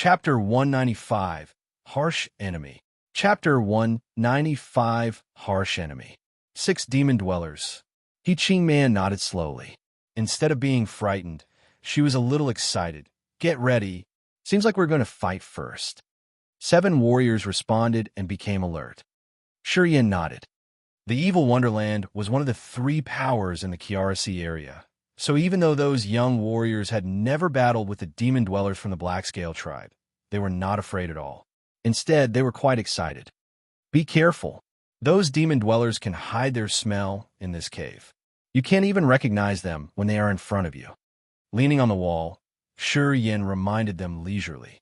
Chapter 195, Harsh Enemy. Chapter 195, Harsh Enemy. 6 Demon Dwellers. He Man nodded slowly. Instead of being frightened, she was a little excited. Get ready. Seems like we're going to fight first. 7 warriors responded and became alert. Yin nodded. The evil Wonderland was one of the 3 powers in the Kiara Sea area. So even though those young warriors had never battled with the demon dwellers from the Blackscale tribe, they were not afraid at all. Instead, they were quite excited. Be careful. Those demon dwellers can hide their smell in this cave. You can't even recognize them when they are in front of you. Leaning on the wall, Yin reminded them leisurely.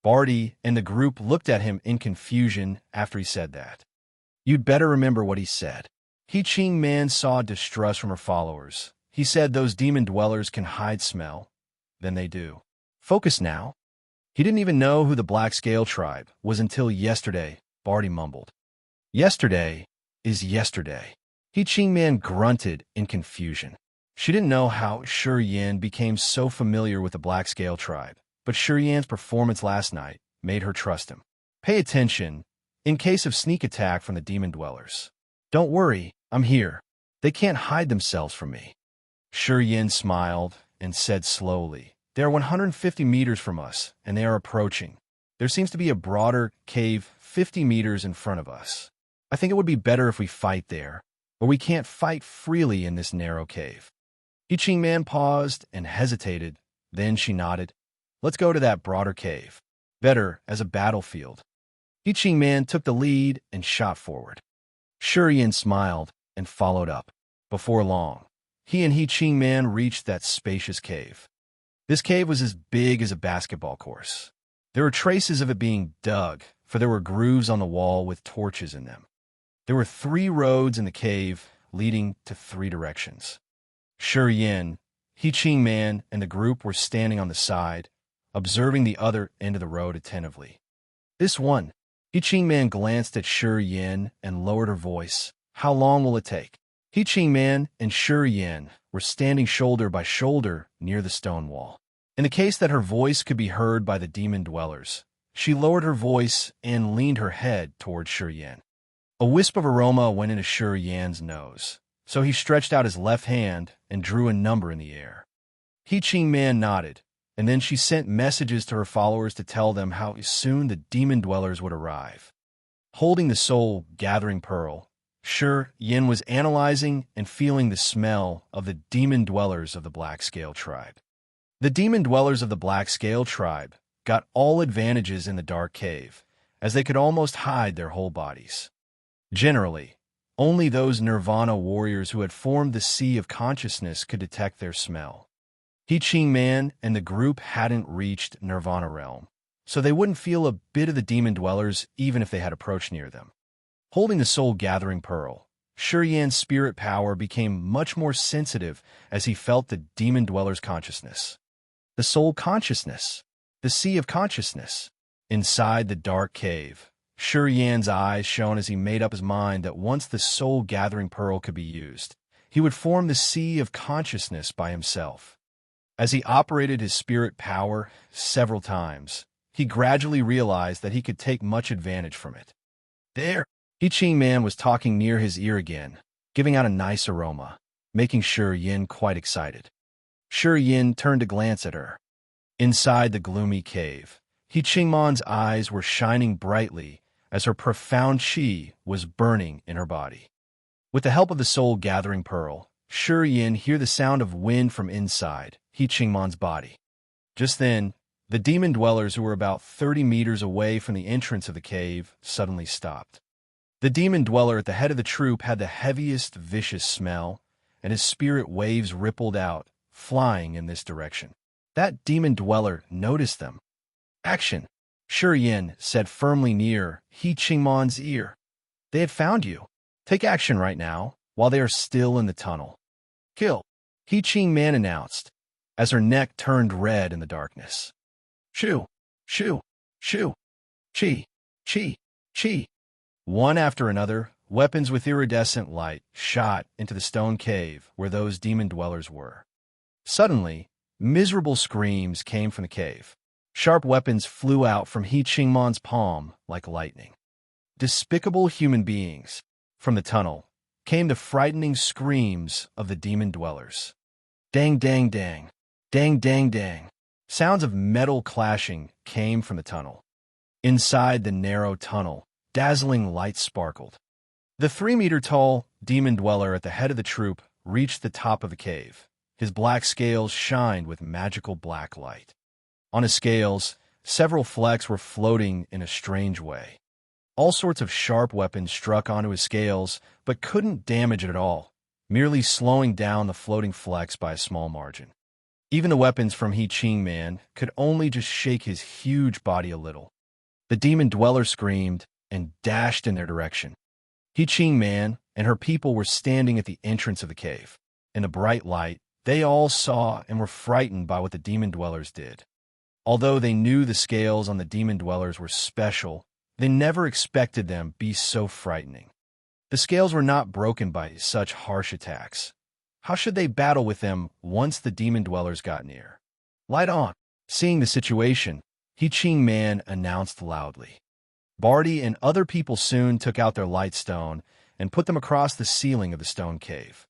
Barty and the group looked at him in confusion after he said that. You'd better remember what he said. Man saw distrust from her followers. He said those demon dwellers can hide smell. Then they do. Focus now. He didn't even know who the Blackscale tribe was until yesterday, Barty mumbled. Yesterday is yesterday. Man grunted in confusion. She didn't know how Yin became so familiar with the Blackscale tribe, but Yan's performance last night made her trust him. Pay attention in case of sneak attack from the demon dwellers. Don't worry, I'm here. They can't hide themselves from me. Yin smiled and said slowly, they are 150 meters from us, and they are approaching. There seems to be a broader cave 50 meters in front of us. I think it would be better if we fight there, but we can't fight freely in this narrow cave. Man paused and hesitated, then she nodded. Let's go to that broader cave. Better as a battlefield. Man took the lead and shot forward. Yin smiled and followed up. Before long, he and Man reached that spacious cave. This cave was as big as a basketball course. There were traces of it being dug, for there were grooves on the wall with torches in them. There were 3 roads in the cave leading to 3 directions. Yin, Man, and the group were standing on the side, observing the other end of the road attentively. This one. Man glanced at Yin and lowered her voice. How long will it take? Man and Yin were standing shoulder by shoulder near the stone wall. In the case that her voice could be heard by the demon dwellers, she lowered her voice and leaned her head toward Yin. A wisp of aroma went into Yin's nose, so he stretched out his left hand and drew a number in the air. Man nodded, and then she sent messages to her followers to tell them how soon the demon dwellers would arrive. Holding the soul-gathering pearl, Yin was analyzing and feeling the smell of the demon dwellers of the Blackscale tribe. The demon dwellers of the Blackscale tribe got all advantages in the dark cave, as they could almost hide their whole bodies. Generally, only those Nirvana warriors who had formed the Sea of Consciousness could detect their smell. Man and the group hadn't reached Nirvana realm, so they wouldn't feel a bit of the demon dwellers even if they had approached near them. Holding the soul-gathering pearl, Yan's spirit power became much more sensitive as he felt the demon dweller's consciousness. The soul consciousness, the Sea of Consciousness. Inside the dark cave, Yan's eyes shone as he made up his mind that once the soul-gathering pearl could be used, he would form the Sea of Consciousness by himself. As he operated his spirit power several times, he gradually realized that he could take much advantage from it. There, Man was talking near his ear again, giving out a nice aroma, making Yin quite excited. Yin turned to glance at her. Inside the gloomy cave, Man's eyes were shining brightly as her profound chi was burning in her body. With the help of the soul-gathering pearl, Yin heard the sound of wind from inside Man's body. Just then, the demon dwellers who were about 30 meters away from the entrance of the cave suddenly stopped. The demon dweller at the head of the troop had the heaviest vicious smell, and his spirit waves rippled out, flying in this direction. That demon dweller noticed them. Action! Yin said firmly near Man's ear. They had found you. Take action right now, while they are still in the tunnel. Kill! Man announced, as her neck turned red in the darkness. Shoo! Shoo! Shoo! Chi! Chi! Chi! One after another, weapons with iridescent light shot into the stone cave where those demon dwellers were. Suddenly, miserable screams came from the cave. Sharp weapons flew out from He Qingman's palm like lightning. Despicable human beings. From the tunnel came the frightening screams of the demon dwellers. Dang, dang, dang. Dang, dang, dang. Sounds of metal clashing came from the tunnel. Inside the narrow tunnel, dazzling lights sparkled. The 3-meter-tall demon dweller at the head of the troop reached the top of the cave. His black scales shined with magical black light. On his scales, several flecks were floating in a strange way. All sorts of sharp weapons struck onto his scales, but couldn't damage it at all, merely slowing down the floating flecks by a small margin. Even the weapons from He Qingman could only just shake his huge body a little. The demon dweller screamed and dashed in their direction. He Qingman and her people were standing at the entrance of the cave. In the bright light, they all saw and were frightened by what the demon dwellers did. Although they knew the scales on the demon dwellers were special, they never expected them be so frightening. The scales were not broken by such harsh attacks. How should they battle with them once the demon dwellers got near? Light on. Seeing the situation, He Qingman announced loudly. Barty and other people soon took out their light stone and put them across the ceiling of the stone cave.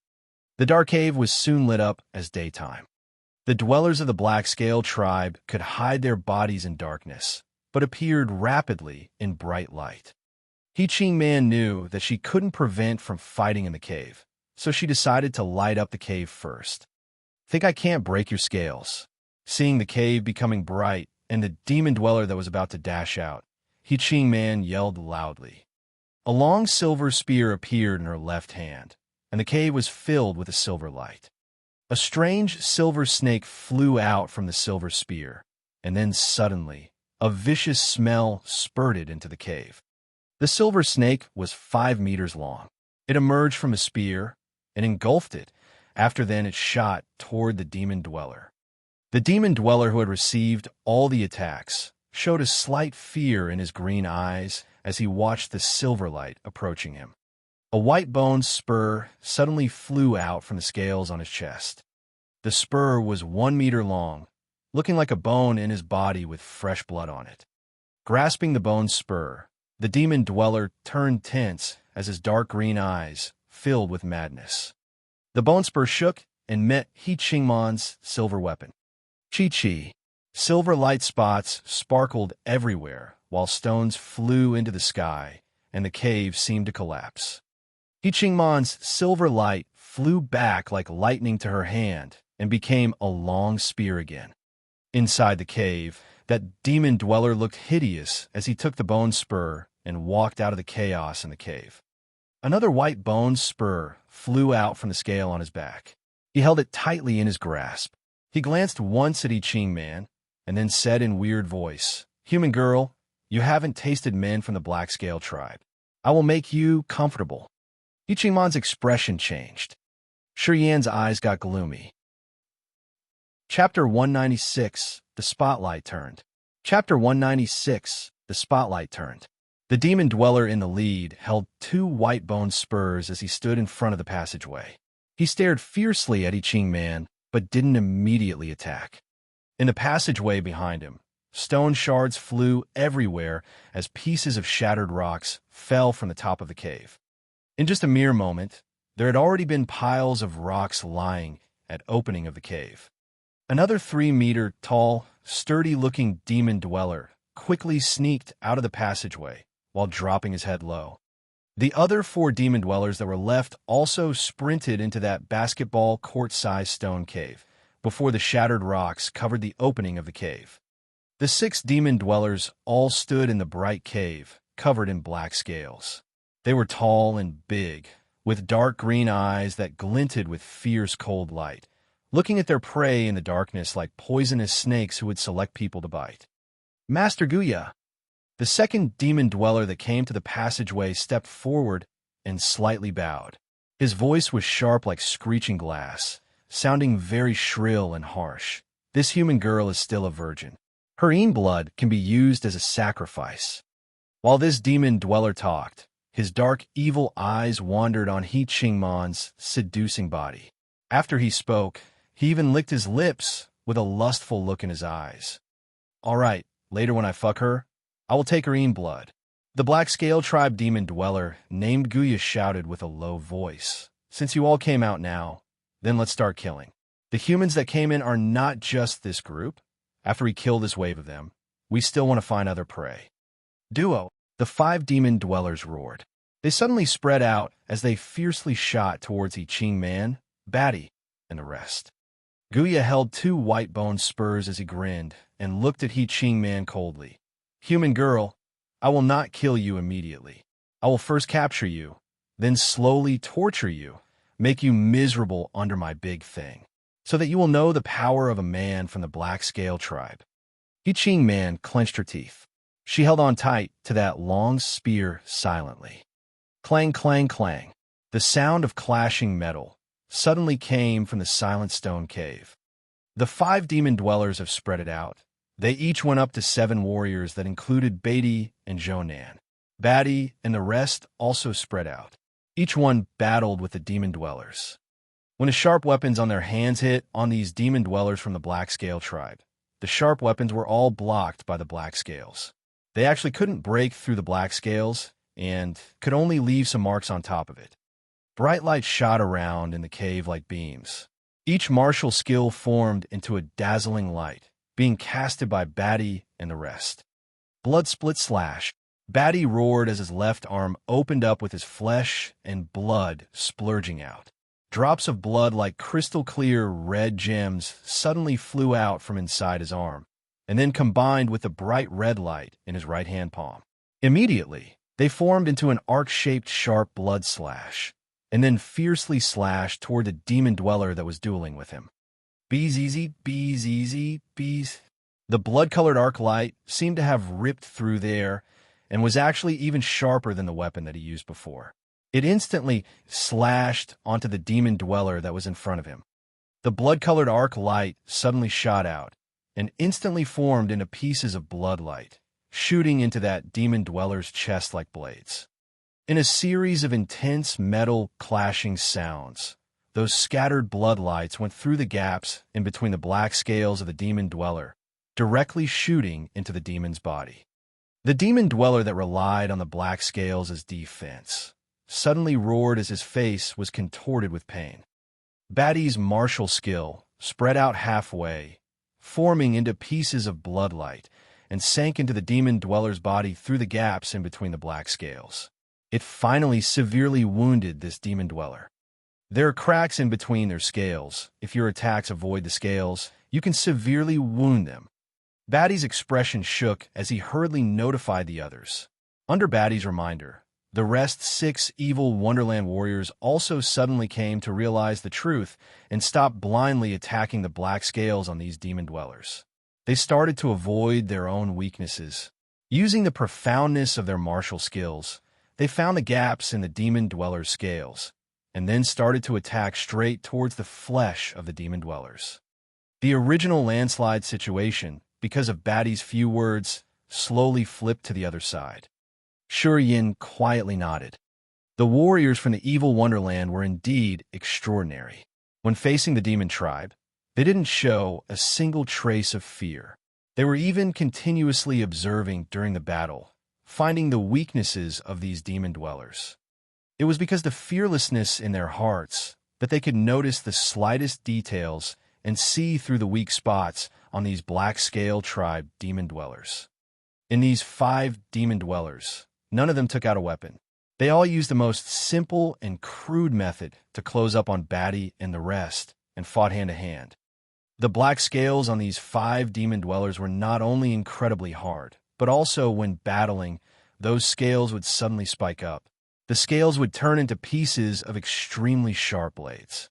The dark cave was soon lit up as daytime. The dwellers of the Black Scale tribe could hide their bodies in darkness, but appeared rapidly in bright light. He Qingman knew that she couldn't prevent from fighting in the cave, so she decided to light up the cave first. Think I can't break your scales? Seeing the cave becoming bright and the demon dweller that was about to dash out, He Qingman yelled loudly. A long silver spear appeared in her left hand, and the cave was filled with a silver light. A strange silver snake flew out from the silver spear, and then suddenly, a vicious smell spurted into the cave. The silver snake was 5 meters long. It emerged from the spear and engulfed it. After then, it shot toward the demon dweller. The demon dweller, who had received all the attacks, showed a slight fear in his green eyes as he watched the silver light approaching him. A white bone spur suddenly flew out from the scales on his chest. The spur was 1 meter long, looking like a bone in his body with fresh blood on it. Grasping the bone spur, the demon dweller turned tense as his dark green eyes filled with madness. The bone spur shook and met He Qingman's silver weapon. Chi-chi. Silver light spots sparkled everywhere, while stones flew into the sky, and the cave seemed to collapse. He Qingman's silver light flew back like lightning to her hand and became a long spear again. Inside the cave, that demon dweller looked hideous as he took the bone spur and walked out of the chaos in the cave. Another white bone spur flew out from the scale on his back. He held it tightly in his grasp. He glanced once at He Qingman and then said in weird voice, "Human girl, you haven't tasted men from the Black Scale tribe. I will make you comfortable." He Qingman's expression changed. Shi Yan's eyes got gloomy. Chapter 196, The Spotlight Turned. Chapter 196, The Spotlight Turned. The demon dweller in the lead held 2 white bone spurs as he stood in front of the passageway. He stared fiercely at He Qingman, but didn't immediately attack. In the passageway behind him, stone shards flew everywhere as pieces of shattered rocks fell from the top of the cave. In just a mere moment, there had already been piles of rocks lying at opening of the cave. Another 3-meter-tall, sturdy-looking demon dweller quickly sneaked out of the passageway while dropping his head low. The other 4 demon dwellers that were left also sprinted into that basketball court-sized stone cave before the shattered rocks covered the opening of the cave. The 6 demon dwellers all stood in the bright cave, covered in black scales. They were tall and big, with dark green eyes that glinted with fierce cold light, looking at their prey in the darkness like poisonous snakes who would select people to bite. Master Guya, the second demon dweller that came to the passageway, stepped forward and slightly bowed. His voice was sharp like screeching glass, sounding very shrill and harsh. This human girl is still a virgin. Her own blood can be used as a sacrifice. While this demon dweller talked, his dark, evil eyes wandered on He Qingman's seducing body. After he spoke, he even licked his lips with a lustful look in his eyes. All right, later when I fuck her, I will take her in blood. The Black Scale Tribe demon dweller named Guya shouted with a low voice. Since you all came out now, then let's start killing. The humans that came in are not just this group. After we kill this wave of them, we still want to find other prey. Duo, the 5 demon dwellers roared. They suddenly spread out as they fiercely shot towards I Ching Man, Batty, and the rest. Guya held 2 white-boned spurs as he grinned and looked at I Ching Man coldly. Human girl, I will not kill you immediately. I will first capture you, then slowly torture you, make you miserable under my big thing, so that you will know the power of a man from the Black Scale Tribe. I Ching Man clenched her teeth. She held on tight to that long spear silently. Clang, clang, clang. The sound of clashing metal suddenly came from the silent stone cave. The 5 demon dwellers have spread it out. They each went up to 7 warriors that included Beatty and Jonan. Batty and the rest also spread out. Each one battled with the demon dwellers. When the sharp weapons on their hands hit on these demon dwellers from the Black Scale Tribe, the sharp weapons were all blocked by the Black Scales. They actually couldn't break through the Black Scales and could only leave some marks on top of it. Bright light shot around in the cave like beams. Each martial skill formed into a dazzling light, being casted by Batty and the rest. Blood split slash. Batty roared as his left arm opened up with his flesh and blood splurging out. Drops of blood like crystal-clear red gems suddenly flew out from inside his arm, and then combined with the bright red light in his right-hand palm. Immediately, they formed into an arc-shaped sharp blood slash, and then fiercely slashed toward the demon dweller that was dueling with him. Bees easy, bees easy, bees. The blood-colored arc light seemed to have ripped through there and was actually even sharper than the weapon that he used before. It instantly slashed onto the demon dweller that was in front of him. The blood-colored arc light suddenly shot out and instantly formed into pieces of blood light, shooting into that demon dweller's chest like blades. In a series of intense metal clashing sounds, those scattered blood lights went through the gaps in between the black scales of the demon dweller, directly shooting into the demon's body. The demon dweller that relied on the black scales as defense suddenly roared as his face was contorted with pain. Batty's martial skill spread out halfway, forming into pieces of blood light, and sank into the demon dweller's body through the gaps in between the black scales. It finally severely wounded this demon dweller. There are cracks in between their scales. If your attacks avoid the scales, you can severely wound them. Batty's expression shook as he hurriedly notified the others. Under Batty's reminder, the rest 6 evil Wonderland warriors also suddenly came to realize the truth and stopped blindly attacking the black scales on these demon dwellers. They started to avoid their own weaknesses. Using the profoundness of their martial skills, they found the gaps in the demon dweller's scales, and then started to attack straight towards the flesh of the demon dwellers. The original landslide situation, because of Batty's few words, slowly flipped to the other side. Sure Yin quietly nodded. The warriors from the evil Wonderland were indeed extraordinary. When facing the demon tribe, they didn't show a single trace of fear. They were even continuously observing during the battle, finding the weaknesses of these demon dwellers. It was because the fearlessness in their hearts that they could notice the slightest details and see through the weak spots on these Black Scale Tribe demon dwellers. In these 5 demon dwellers, none of them took out a weapon. They all used the most simple and crude method to close up on Batty and the rest and fought hand-to-hand. The black scales on these 5 demon dwellers were not only incredibly hard, but also when battling, those scales would suddenly spike up. The scales would turn into pieces of extremely sharp blades.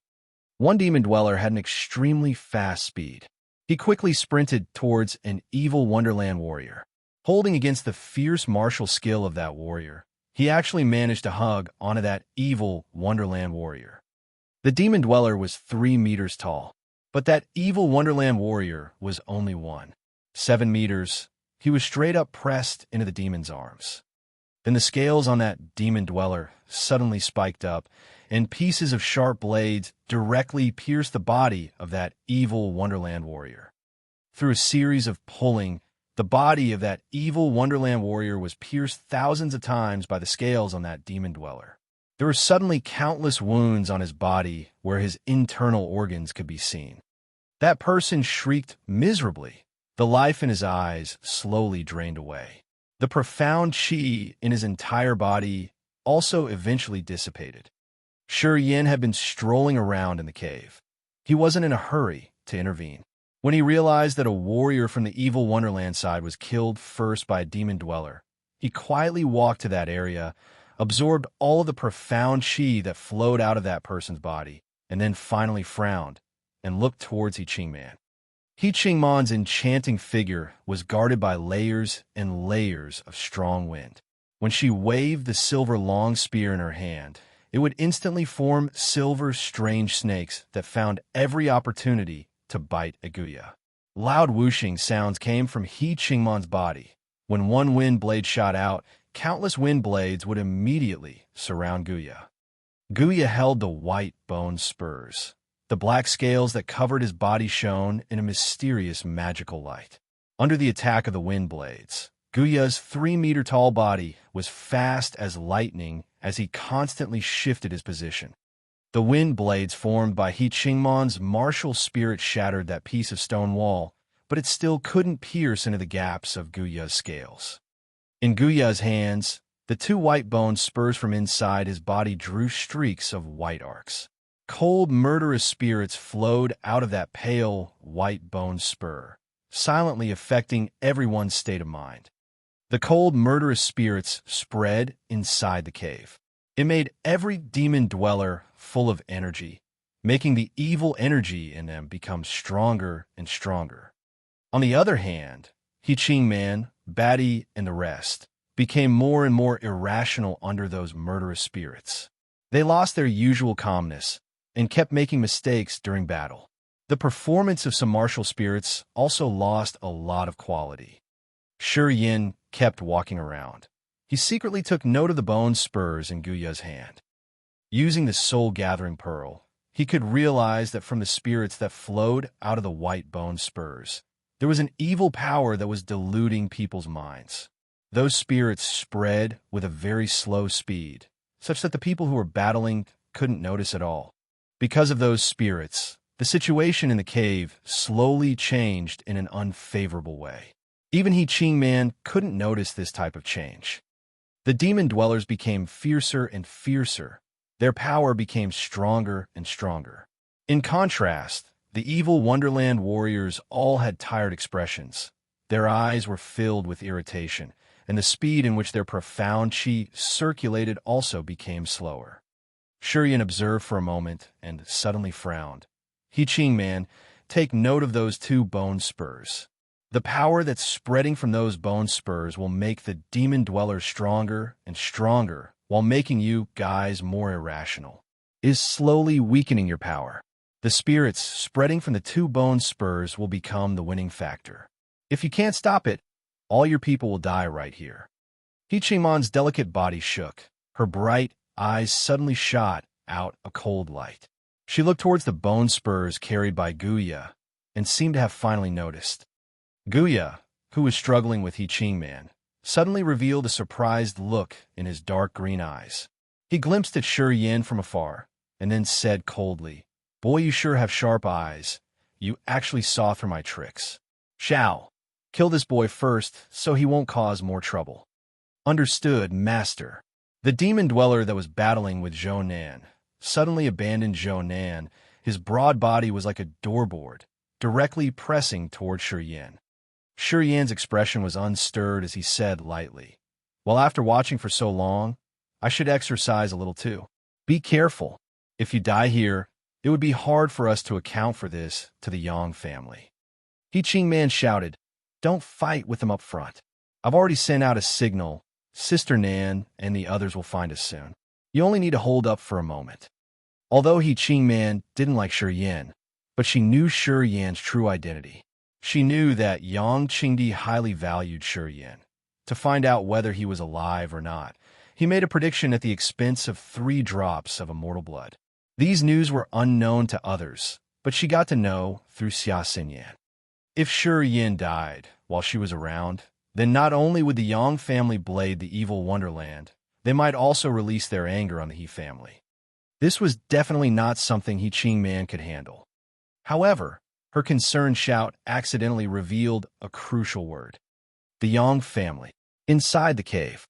One demon dweller had an extremely fast speed. He quickly sprinted towards an evil Wonderland warrior. Holding against the fierce martial skill of that warrior, he actually managed to hug onto that evil Wonderland warrior. The demon dweller was 3 meters tall, but that evil Wonderland warrior was only 7 meters. He was straight up pressed into the demon's arms. Then the scales on that demon dweller suddenly spiked up, and pieces of sharp blades directly pierced the body of that evil Wonderland warrior. Through a series of pulling, The body of that evil Wonderland warrior was pierced thousands of times by the scales on that demon dweller. There were suddenly countless wounds on his body where his internal organs could be seen. That person shrieked miserably. The life in his eyes slowly drained away. The profound qi in his entire body also eventually dissipated. Shi Yin had been strolling around in the cave. He wasn't in a hurry to intervene. When he realized that a warrior from the evil Wonderland side was killed first by a demon dweller, he quietly walked to that area, absorbed all of the profound qi that flowed out of that person's body, and then finally frowned and looked towards He Qing Man. He Qing Man's enchanting figure was guarded by layers and layers of strong wind. When she waved the silver long spear in her hand, it would instantly form silver strange snakes that found every opportunity to bite at Guya. Loud whooshing sounds came from He Qing Man's body. When one wind blade shot out, countless wind blades would immediately surround Guya. Guya held the white bone spurs. The black scales that covered his body shone in a mysterious magical light. Under the attack of the wind blades, Guya's 3-meter-tall body was fast as lightning as he constantly shifted his position. The wind blades formed by He Qing Man's martial spirit shattered that piece of stone wall, but it still couldn't pierce into the gaps of Guya's scales. In Guya's hands, the 2 white bone spurs from inside his body drew streaks of white arcs. Cold, murderous spirits flowed out of that pale, white bone spur, silently affecting everyone's state of mind. The cold, murderous spirits spread inside the cave. It made every demon dweller full of energy, making the evil energy in them become stronger and stronger. On the other hand, He Qing Man, Batty, and the rest became more and more irrational under those murderous spirits. They lost their usual calmness and kept making mistakes during battle. The performance of some martial spirits also lost a lot of quality. Shi Yin kept walking around. He secretly took note of the bone spurs in Guya's hand. Using the soul-gathering pearl, he could realize that from the spirits that flowed out of the white bone spurs, there was an evil power that was deluding people's minds. Those spirits spread with a very slow speed, such that the people who were battling couldn't notice at all. Because of those spirits, the situation in the cave slowly changed in an unfavorable way. Even He Qing Man couldn't notice this type of change. The demon dwellers became fiercer and fiercer. Their power became stronger and stronger. In contrast, the evil Wonderland warriors all had tired expressions. Their eyes were filled with irritation, and the speed in which their profound qi circulated also became slower. Shi Yin observed for a moment and suddenly frowned. He Qing Man, take note of those 2 bone spurs. The power that's spreading from those bone spurs will make the demon dwellers stronger and stronger, while making you guys more irrational. Is slowly weakening your power. The spirits spreading from the 2 bone spurs will become the winning factor. If you can't stop it, all your people will die right here. He Qing Man's delicate body shook. Her bright eyes suddenly shot out a cold light. She looked towards the bone spurs carried by Guya and seemed to have finally noticed. Guya, who was struggling with He Qing Man, suddenly revealed a surprised look in his dark green eyes. He glimpsed at Shi Yin from afar, and then said coldly, "Boy, you sure have sharp eyes. You actually saw through my tricks. Shao, kill this boy first so he won't cause more trouble." Understood, master. The demon dweller that was battling with Zhou Nan suddenly abandoned Zhou Nan. His broad body was like a doorboard, directly pressing toward Shi Yin. Shi Yin's expression was unstirred as he said lightly, "Well, after watching for so long, I should exercise a little too. Be careful. If you die here, it would be hard for us to account for this to the Yang family." He Qing Man shouted, "Don't fight with them up front. I've already sent out a signal. Sister Nan and the others will find us soon. You only need to hold up for a moment." Although He Qing Man didn't like Shi Yin, but she knew Shi Yin's true identity. She knew that Yang Qingdi highly valued Shi Yin. To find out whether he was alive or not, he made a prediction at the expense of 3 drops of immortal blood. These news were unknown to others, but she got to know through Xia Xinyan. If Shi Yin died while she was around, then not only would the Yang family blade the evil wonderland, they might also release their anger on the He family. This was definitely not something He Qing Man could handle. However, her concerned shout accidentally revealed a crucial word. The Yang family. Inside the cave.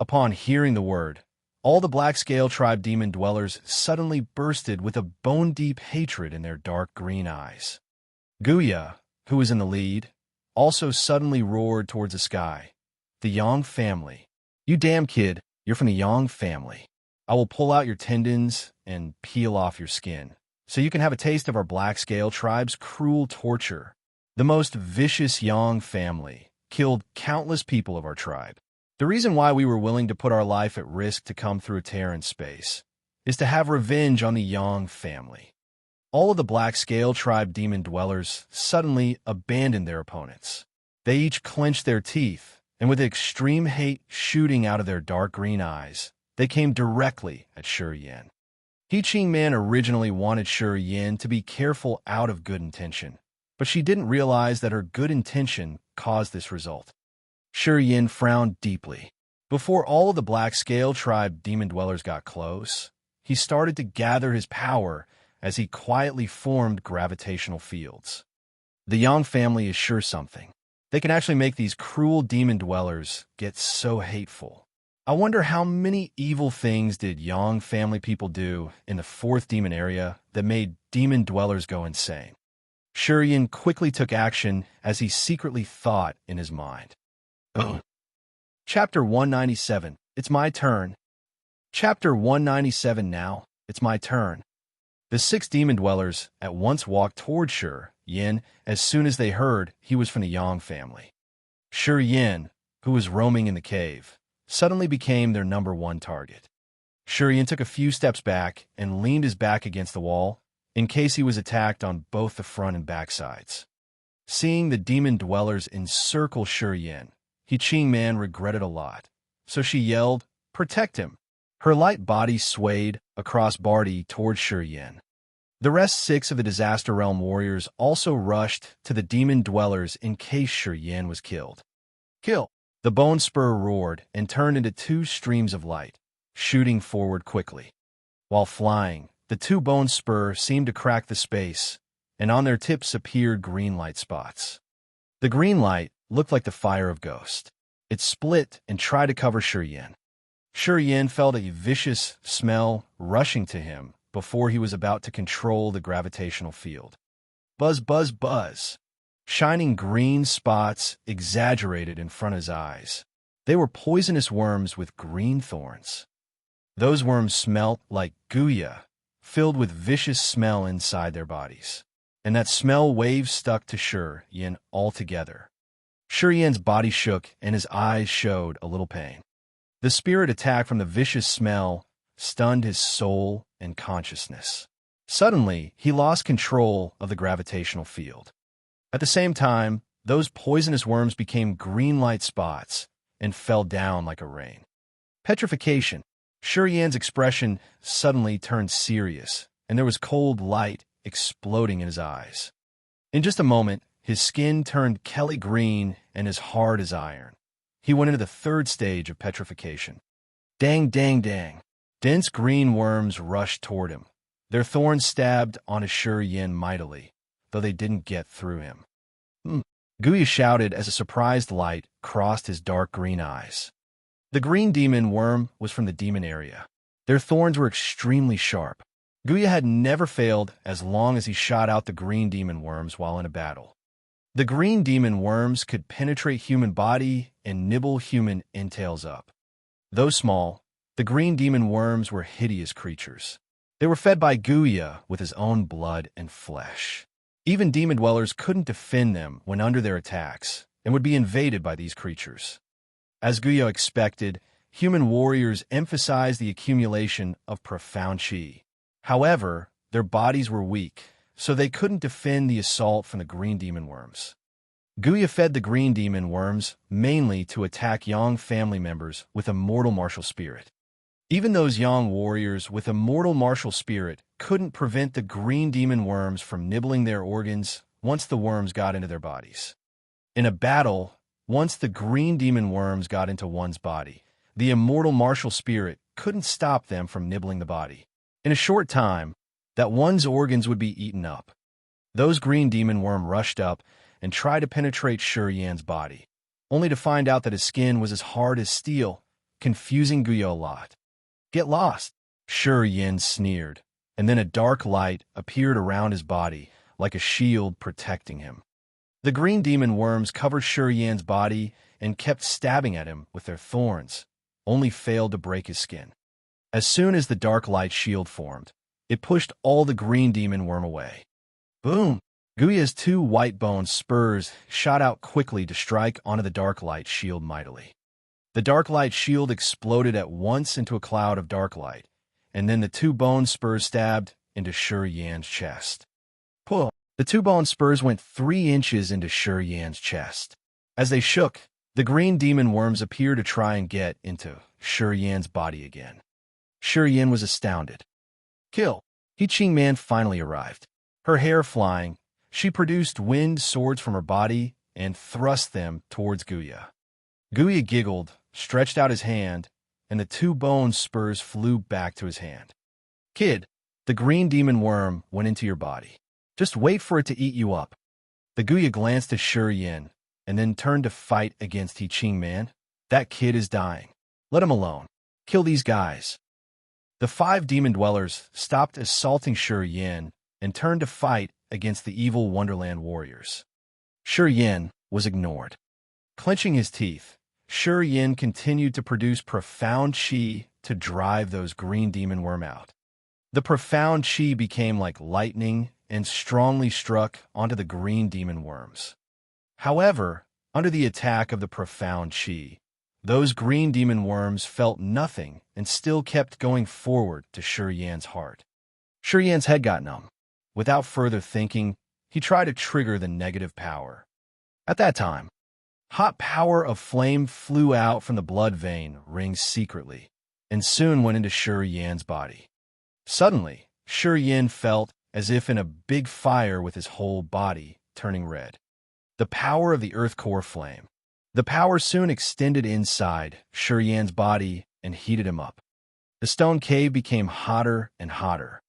Upon hearing the word, all the Black Scale Tribe demon dwellers suddenly bursted with a bone-deep hatred in their dark green eyes. Guya, who was in the lead, also suddenly roared towards the sky. The Yang family. You damn kid, you're from the Yang family. I will pull out your tendons and peel off your skin, so you can have a taste of our Black Scale Tribe's cruel torture. The most vicious Yang family killed countless people of our tribe. The reason why we were willing to put our life at risk to come through a tear in space is to have revenge on the Yang family. All of the Black Scale Tribe demon dwellers suddenly abandoned their opponents. They each clenched their teeth, and with extreme hate shooting out of their dark green eyes, they came directly at Shi Yin. He Qing Man originally wanted Shi Yin to be careful out of good intention, but she didn't realize that her good intention caused this result. Shi Yin frowned deeply. Before all of the Black Scale Tribe demon dwellers got close, he started to gather his power as he quietly formed gravitational fields. The Yang family is sure something. They can actually make these cruel demon dwellers get so hateful. I wonder how many evil things did Yang family people do in the 4th demon area that made demon dwellers go insane. Shi Yin quickly took action as he secretly thought in his mind. Chapter 197. It's my turn. Chapter 197 now. It's my turn. The 6 demon dwellers at once walked toward Shi Yin as soon as they heard he was from the Yang family. Shi Yin, who was roaming in the cave, suddenly became their #1 target. Shi Yin took a few steps back and leaned his back against the wall in case he was attacked on both the front and back sides. Seeing the demon dwellers encircle Shi Yin, He Qing Man regretted a lot, so she yelled, "Protect him!" Her light body swayed across Barty toward Shi Yin. The rest 6 of the Disaster Realm warriors also rushed to the demon dwellers in case Shi Yin was killed. Kill! The bone spur roared and turned into 2 streams of light, shooting forward quickly. While flying, the 2 bone spur seemed to crack the space, and on their tips appeared green light spots. The green light looked like the fire of Ghost. It split and tried to cover Shi Yin. Shi Yin felt a vicious smell rushing to him before he was about to control the gravitational field. Buzz, buzz, buzz. Shining green spots exaggerated in front of his eyes. They were poisonous worms with green thorns. Those worms smelt like Guya, filled with vicious smell inside their bodies. And that smell wave stuck to Shi Yin altogether. Shi Yin's body shook and his eyes showed a little pain. The spirit attack from the vicious smell stunned his soul and consciousness. Suddenly, he lost control of the gravitational field. At the same time, those poisonous worms became green light spots and fell down like a rain. Petrification. Shi Yin's expression suddenly turned serious, and there was cold light exploding in his eyes. In just a moment, his skin turned Kelly green and as hard as iron. He went into the 3rd stage of petrification. Dang, dang, dang. Dense green worms rushed toward him. Their thorns stabbed onto Shi Yin mightily, though they didn't get through him. Guya shouted as a surprised light crossed his dark green eyes. The green demon worm was from the demon area. Their thorns were extremely sharp. Guya had never failed as long as he shot out the green demon worms while in a battle. The green demon worms could penetrate human body and nibble human entails up. Though small, the green demon worms were hideous creatures. They were fed by Guya with his own blood and flesh. Even demon dwellers couldn't defend them when under their attacks and would be invaded by these creatures. As Guya expected, human warriors emphasized the accumulation of profound qi. However, their bodies were weak, so they couldn't defend the assault from the green demon worms. Guya fed the green demon worms mainly to attack Yang family members with a mortal martial spirit. Even those Yang warriors with a mortal martial spirit couldn't prevent the green demon worms from nibbling their organs once the worms got into their bodies. In a battle, once the green demon worms got into one's body, the immortal martial spirit couldn't stop them from nibbling the body. In a short time, that one's organs would be eaten up. Those green demon worm rushed up and tried to penetrate Yan's body, only to find out that his skin was as hard as steel, confusing Guya a lot. "Get lost," Yan sneered, and then a dark light appeared around his body, like a shield protecting him. The green demon worms covered Yan's body and kept stabbing at him with their thorns, only failed to break his skin. As soon as the dark light shield formed, it pushed all the green demon worm away. Boom! Guya's two white-bone spurs shot out quickly to strike onto the dark light shield mightily. The dark light shield exploded at once into a cloud of dark light, and then the two bone spurs stabbed into Yan's chest. Pull! The two bone spurs went 3 inches into Yan's chest. As they shook, the green demon worms appeared to try and get into Yan's body again. Yan was astounded. Kill! He Man finally arrived. Her hair flying, she produced wind swords from her body and thrust them towards Guya. Guya giggled, stretched out his hand, and the two bone spurs flew back to his hand. Kid, the green demon worm went into your body. Just wait for it to eat you up. The Guya glanced at Yan and then turned to fight against Man. That kid is dying. Let him alone. Kill these guys. The 5 demon dwellers stopped assaulting Yan and turned to fight against the evil Wonderland warriors. Yan was ignored. Clenching his teeth, Yan continued to produce profound chi to drive those green demon worm out. The profound chi became like lightning and strongly struck onto the green demon worms. However, under the attack of the profound chi, those green demon worms felt nothing and still kept going forward to Yan's heart. Yan's head got numb. Without further thinking, he tried to trigger the negative power. At that time, hot power of flame flew out from the blood vein rings secretly, and soon went into Yan's body. Suddenly, Yan felt as if in a big fire with his whole body turning red. The power of the earth core flame. The power soon extended inside Yan's body and heated him up. The stone cave became hotter and hotter.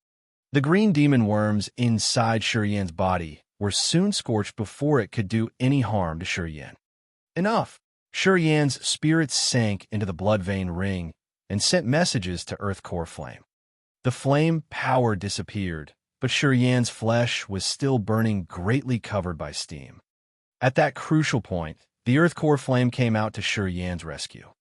The green demon worms inside Yan's body were soon scorched before it could do any harm to Yan. Enough! Yan's spirit sank into the blood vein ring and sent messages to earth core flame. The flame power disappeared, but Yan's flesh was still burning, greatly covered by steam. At that crucial point, the earth core flame came out to Yan's rescue.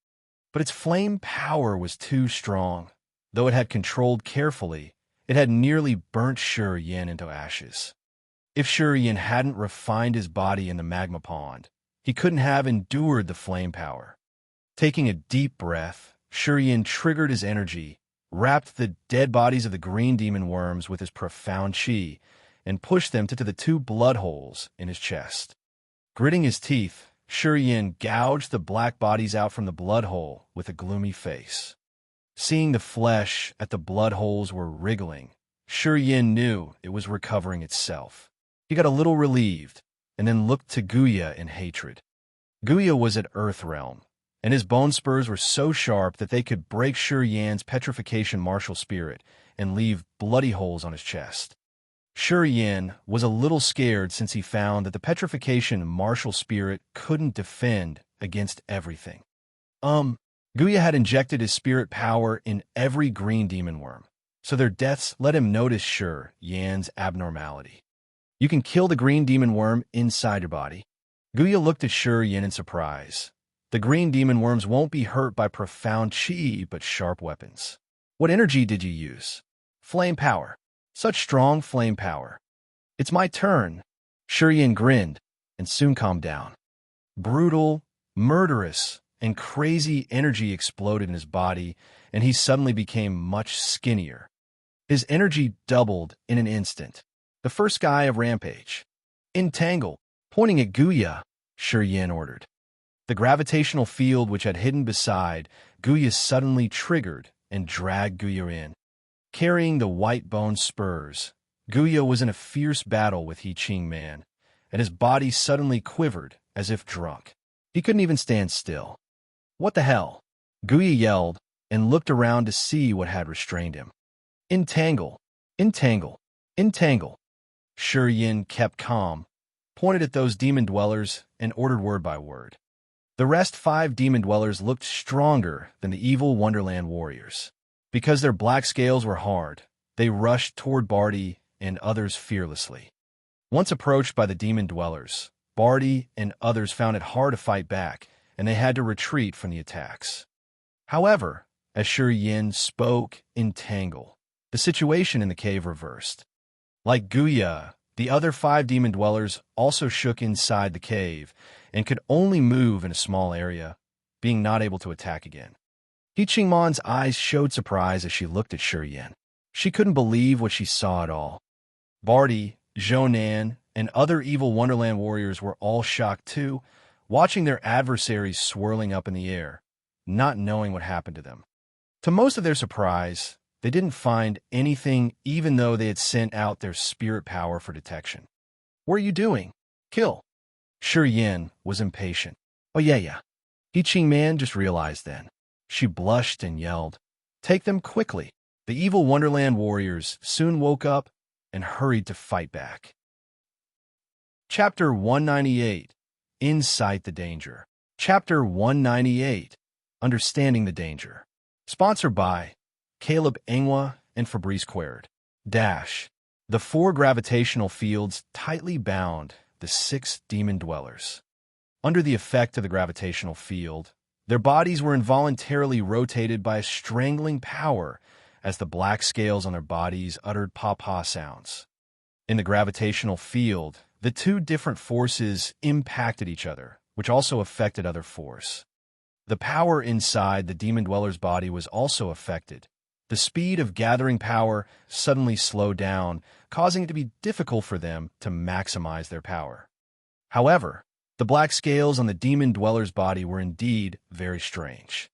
But its flame power was too strong. Though it had controlled carefully, it had nearly burnt Yan into ashes. If Yan hadn't refined his body in the magma pond, he couldn't have endured the flame power. Taking a deep breath, Yan triggered his energy, wrapped the dead bodies of the green demon worms with his profound chi, and pushed them to the 2 blood holes in his chest. Gritting his teeth, Yan gouged the black bodies out from the blood hole with a gloomy face. Seeing the flesh at the blood holes were wriggling, Yan knew it was recovering itself. He got a little relieved, and then looked to Guya in hatred. Guya was at Earth Realm, and his bone spurs were so sharp that they could break Yan's petrification martial spirit and leave bloody holes on his chest. Yan was a little scared since he found that the petrification martial spirit couldn't defend against everything. Guya had injected his spirit power in every green demon worm, so their deaths let him notice Yan's abnormality. You can kill the green demon worm inside your body. Guya looked at Yan in surprise. The green demon worms won't be hurt by profound chi, but sharp weapons. What energy did you use? Flame power. Such strong flame power. It's my turn. Yan grinned, and soon calmed down. Brutal, murderous, and crazy energy exploded in his body, and he suddenly became much skinnier. His energy doubled in an instant. The first guy of Rampage. Entangle, pointing at Guya, Yan ordered. The gravitational field which had hidden beside Guya suddenly triggered and dragged Guya in. Carrying the white bone spurs, Guya was in a fierce battle with Man, and his body suddenly quivered as if drunk. He couldn't even stand still. "What the hell?" Guya yelled and looked around to see what had restrained him. "Entangle! Entangle! Entangle!" Shi Yin kept calm, pointed at those demon dwellers, and ordered word by word. The rest 5 demon dwellers looked stronger than the evil Wonderland warriors. Because their black scales were hard, they rushed toward Barty and others fearlessly. Once approached by the demon dwellers, Barty and others found it hard to fight back, and they had to retreat from the attacks. However, as Shi Yin spoke entangle, the situation in the cave reversed. Like Guya, the other 5 demon dwellers also shook inside the cave and could only move in a small area, being not able to attack again. He Qingman's eyes showed surprise as she looked at Shi Yin. She couldn't believe what she saw at all. Barty, Zhounan, and other evil Wonderland warriors were all shocked too, watching their adversaries swirling up in the air, not knowing what happened to them. To most of their surprise, they didn't find anything even though they had sent out their spirit power for detection. "What are you doing? Kill!" Shi Yin was impatient. "Oh yeah. He Qingman just realized then." She blushed and yelled, "Take them quickly." The evil Wonderland warriors soon woke up and hurried to fight back. Chapter 198. Insight the Danger. Chapter 198. Understanding the Danger. Sponsored by Caleb Engwa and Fabrice Quaid. The 4 gravitational fields tightly bound the 6 demon dwellers. Under the effect of the gravitational field, their bodies were involuntarily rotated by a strangling power as the black scales on their bodies uttered pa-pa sounds. In the gravitational field, the 2 different forces impacted each other, which also affected other force. The power inside the demon dweller's body was also affected. The speed of gathering power suddenly slowed down, causing it to be difficult for them to maximize their power. However, the black scales on the demon dweller's body were indeed very strange.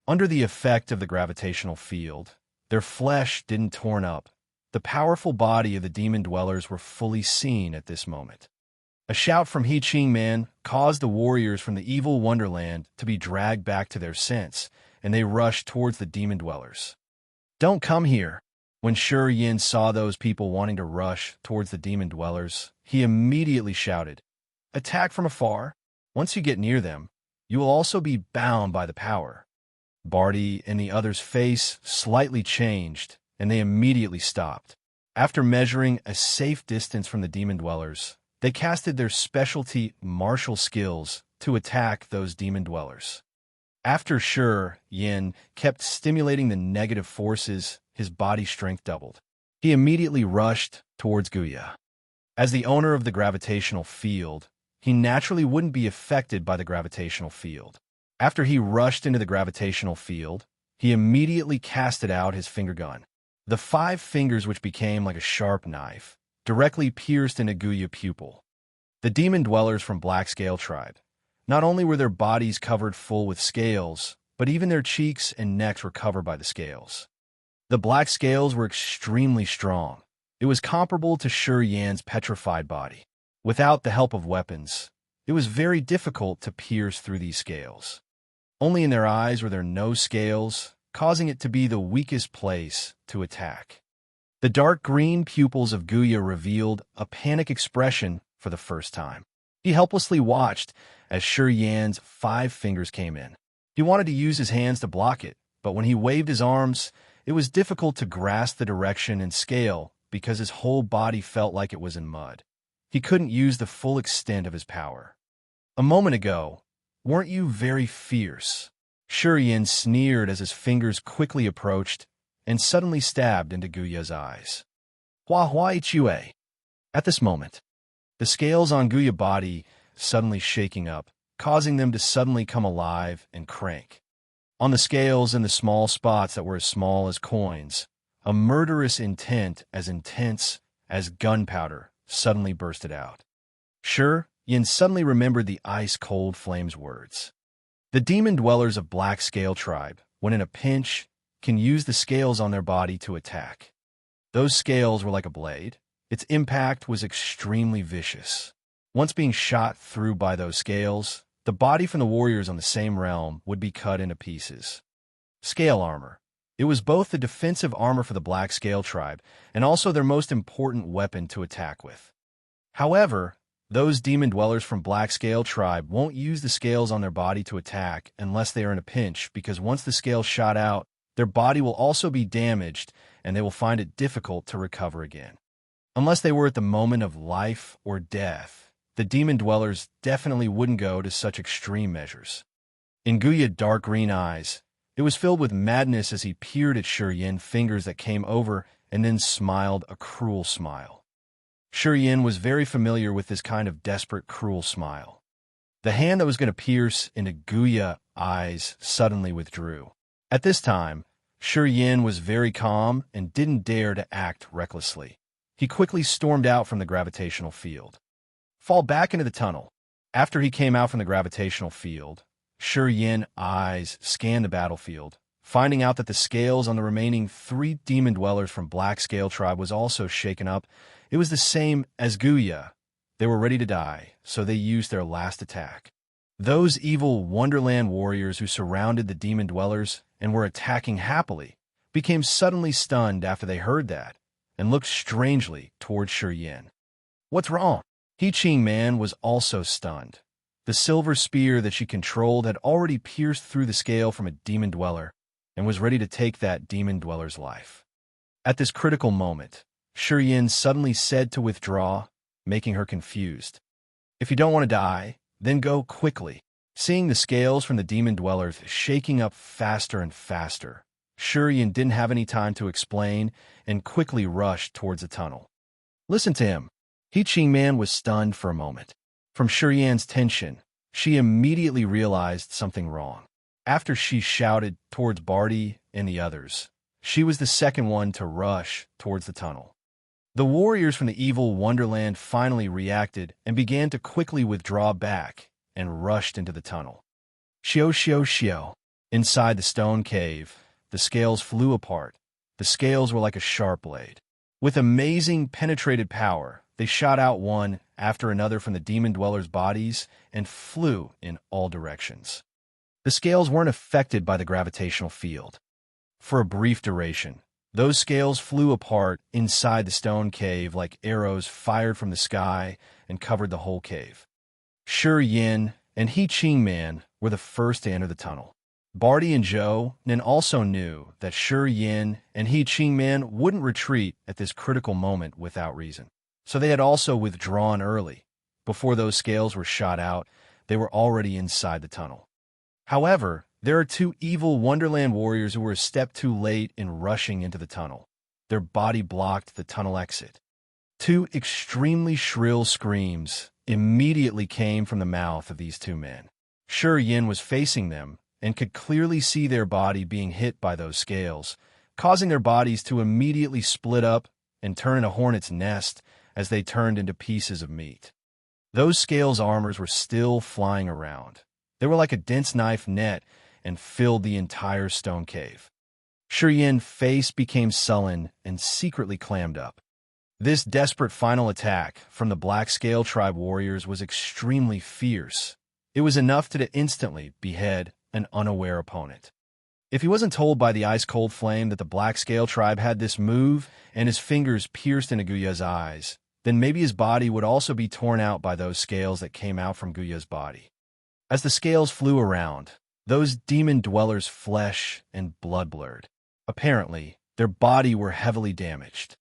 Under the effect of the gravitational field, their flesh didn't torn up. The powerful body of the demon dwellers were fully seen at this moment. A shout from He Qingman caused the warriors from the evil Wonderland to be dragged back to their sense, and they rushed towards the demon dwellers. "Don't come here." When Shi Yin saw those people wanting to rush towards the demon dwellers, he immediately shouted, "Attack from afar. Once you get near them, you will also be bound by the power." Barty and the others' face slightly changed, and they immediately stopped. After measuring a safe distance from the demon dwellers, they casted their specialty martial skills to attack those demon dwellers. After Shi Yin kept stimulating the negative forces, his body strength doubled. He immediately rushed towards Guya. As the owner of the gravitational field, he naturally wouldn't be affected by the gravitational field. After he rushed into the gravitational field, he immediately casted out his finger gun. The 5 fingers, which became like a sharp knife, directly pierced into Guya's pupil. The demon dwellers from Black Scale Tribe. Not only were their bodies covered full with scales, but even their cheeks and necks were covered by the scales. The black scales were extremely strong. It was comparable to Shi Yan's petrified body. Without the help of weapons, it was very difficult to pierce through these scales. Only in their eyes were there no scales, causing it to be the weakest place to attack. The dark green pupils of Guya revealed a panic expression for the first time. He helplessly watched as Shi Yan's 5 fingers came in. He wanted to use his hands to block it, but when he waved his arms, it was difficult to grasp the direction and scale because his whole body felt like it was in mud. He couldn't use the full extent of his power. "A moment ago, weren't you very fierce?" Shi Yin sneered as his fingers quickly approached and suddenly stabbed into Guya's eyes. "Hua hua chue." At this moment, the scales on Guya's body suddenly shaking up, causing them to suddenly come alive and crank. On the scales and the small spots that were as small as coins, a murderous intent as intense as gunpowder suddenly bursted out. Shi Yin suddenly remembered the ice-cold flame's words. The demon dwellers of Black Scale Tribe, when in a pinch, can use the scales on their body to attack. Those scales were like a blade. Its impact was extremely vicious. Once being shot through by those scales, the body from the warriors on the same realm would be cut into pieces. Scale armor. It was both the defensive armor for the Black Scale tribe and also their most important weapon to attack with. However, those demon dwellers from Black Scale tribe won't use the scales on their body to attack unless they are in a pinch, because once the scales shot out, their body will also be damaged and they will find it difficult to recover again. Unless they were at the moment of life or death, the demon dwellers definitely wouldn't go to such extreme measures. In Guya's dark green eyes, it was filled with madness as he peered at Yin fingers that came over and then smiled a cruel smile. Yin was very familiar with this kind of desperate, cruel smile. The hand that was going to pierce into Guya's eyes suddenly withdrew. At this time, Yin was very calm and didn't dare to act recklessly. He quickly stormed out from the gravitational field. Fall back into the tunnel. After he came out from the gravitational field, Yin's eyes scanned the battlefield, finding out that the scales on the remaining 3 demon dwellers from Black Scale tribe was also shaken up. It was the same as Guya. They were ready to die, so they used their last attack. Those evil Wonderland warriors who surrounded the demon dwellers and were attacking happily became suddenly stunned after they heard that and looked strangely towards Yin. What's wrong? He-Ching Man was also stunned. The silver spear that she controlled had already pierced through the scale from a demon dweller and was ready to take that demon dweller's life. At this critical moment, Yin suddenly said to withdraw, making her confused. If you don't want to die, then go quickly. Seeing the scales from the demon dwellers shaking up faster and faster, Yin didn't have any time to explain and quickly rushed towards the tunnel. Listen to him. He-Ching Man was stunned for a moment. From Yin's tension, she immediately realized something wrong. After she shouted towards Barty and the others, she was the second one to rush towards the tunnel. The warriors from the evil Wonderland finally reacted and began to quickly withdraw back and rushed into the tunnel. Shio. Inside the stone cave, the scales flew apart. The scales were like a sharp blade. With amazing penetrated power, they shot out one after another from the demon dwellers' bodies and flew in all directions. The scales weren't affected by the gravitational field. For a brief duration, those scales flew apart inside the stone cave like arrows fired from the sky and covered the whole cave. Yin and He-Ching Man were the first to enter the tunnel. Barty and Zhou Nen also knew that Yin and He-Ching Man wouldn't retreat at this critical moment without reason. So they had also withdrawn early. Before those scales were shot out, they were already inside the tunnel. However, there are 2 evil Wonderland warriors who were a step too late in rushing into the tunnel. Their body blocked the tunnel exit. 2 extremely shrill screams immediately came from the mouth of these 2 men. Yin was facing them and could clearly see their body being hit by those scales, causing their bodies to immediately split up and turn into a hornet's nest as they turned into pieces of meat. Those scales' armors were still flying around. They were like a dense knife net and filled the entire stone cave. Yin's face became sullen and secretly clammed up. This desperate final attack from the Black Scale tribe warriors was extremely fierce. It was enough to instantly behead an unaware opponent. If he wasn't told by the ice-cold flame that the Black Scale tribe had this move and his fingers pierced into Guya's eyes, then maybe his body would also be torn out by those scales that came out from Guya's body. As the scales flew around, those demon dwellers' flesh and blood blurred. Apparently, their body were heavily damaged.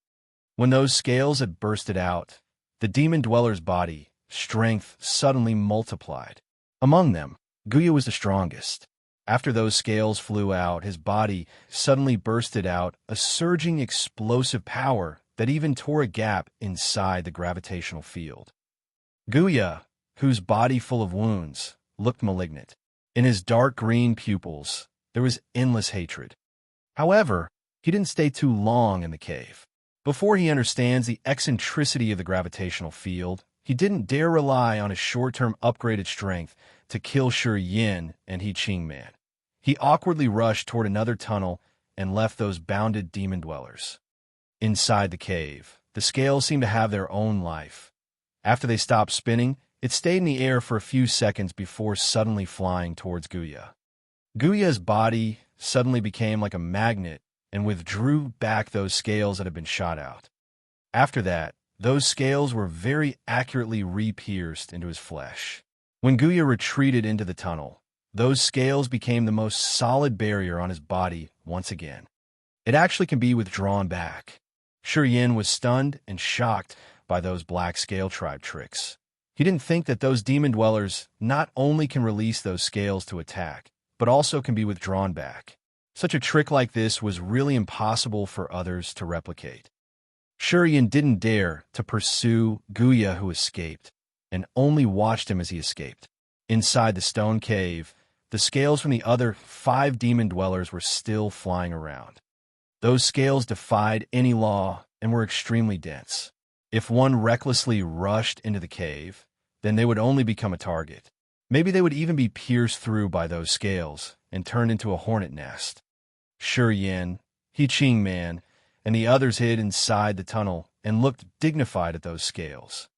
When those scales had bursted out, the demon dweller's body strength suddenly multiplied. Among them, Guya was the strongest. After those scales flew out, his body suddenly bursted out a surging explosive power that even tore a gap inside the gravitational field. Guya, whose body full of wounds, looked malignant. In his dark green pupils, there was endless hatred. However, he didn't stay too long in the cave. Before he understands the eccentricity of the gravitational field, he didn't dare rely on his short-term upgraded strength to kill Yin and He-Ching Man. He awkwardly rushed toward another tunnel and left those bounded demon dwellers. Inside the cave, the scales seemed to have their own life. After they stopped spinning, It stayed in the air for a few seconds before suddenly flying towards Guya. Guya's body suddenly became like a magnet and withdrew back those scales that had been shot out. After that, those scales were very accurately re-pierced into his flesh. When Guya retreated into the tunnel, those scales became the most solid barrier on his body once again. It actually can be withdrawn back. Yin was stunned and shocked by those Black Scale Tribe tricks. He didn't think that those demon dwellers not only can release those scales to attack, but also can be withdrawn back. Such a trick like this was really impossible for others to replicate. Yin didn't dare to pursue Guya, who escaped, and only watched him as he escaped. Inside the stone cave, the scales from the other 5 demon dwellers were still flying around. Those scales defied any law and were extremely dense. If one recklessly rushed into the cave, then they would only become a target. Maybe they would even be pierced through by those scales and turned into a hornet nest. Yin, Man, and the others hid inside the tunnel and looked dignified at those scales.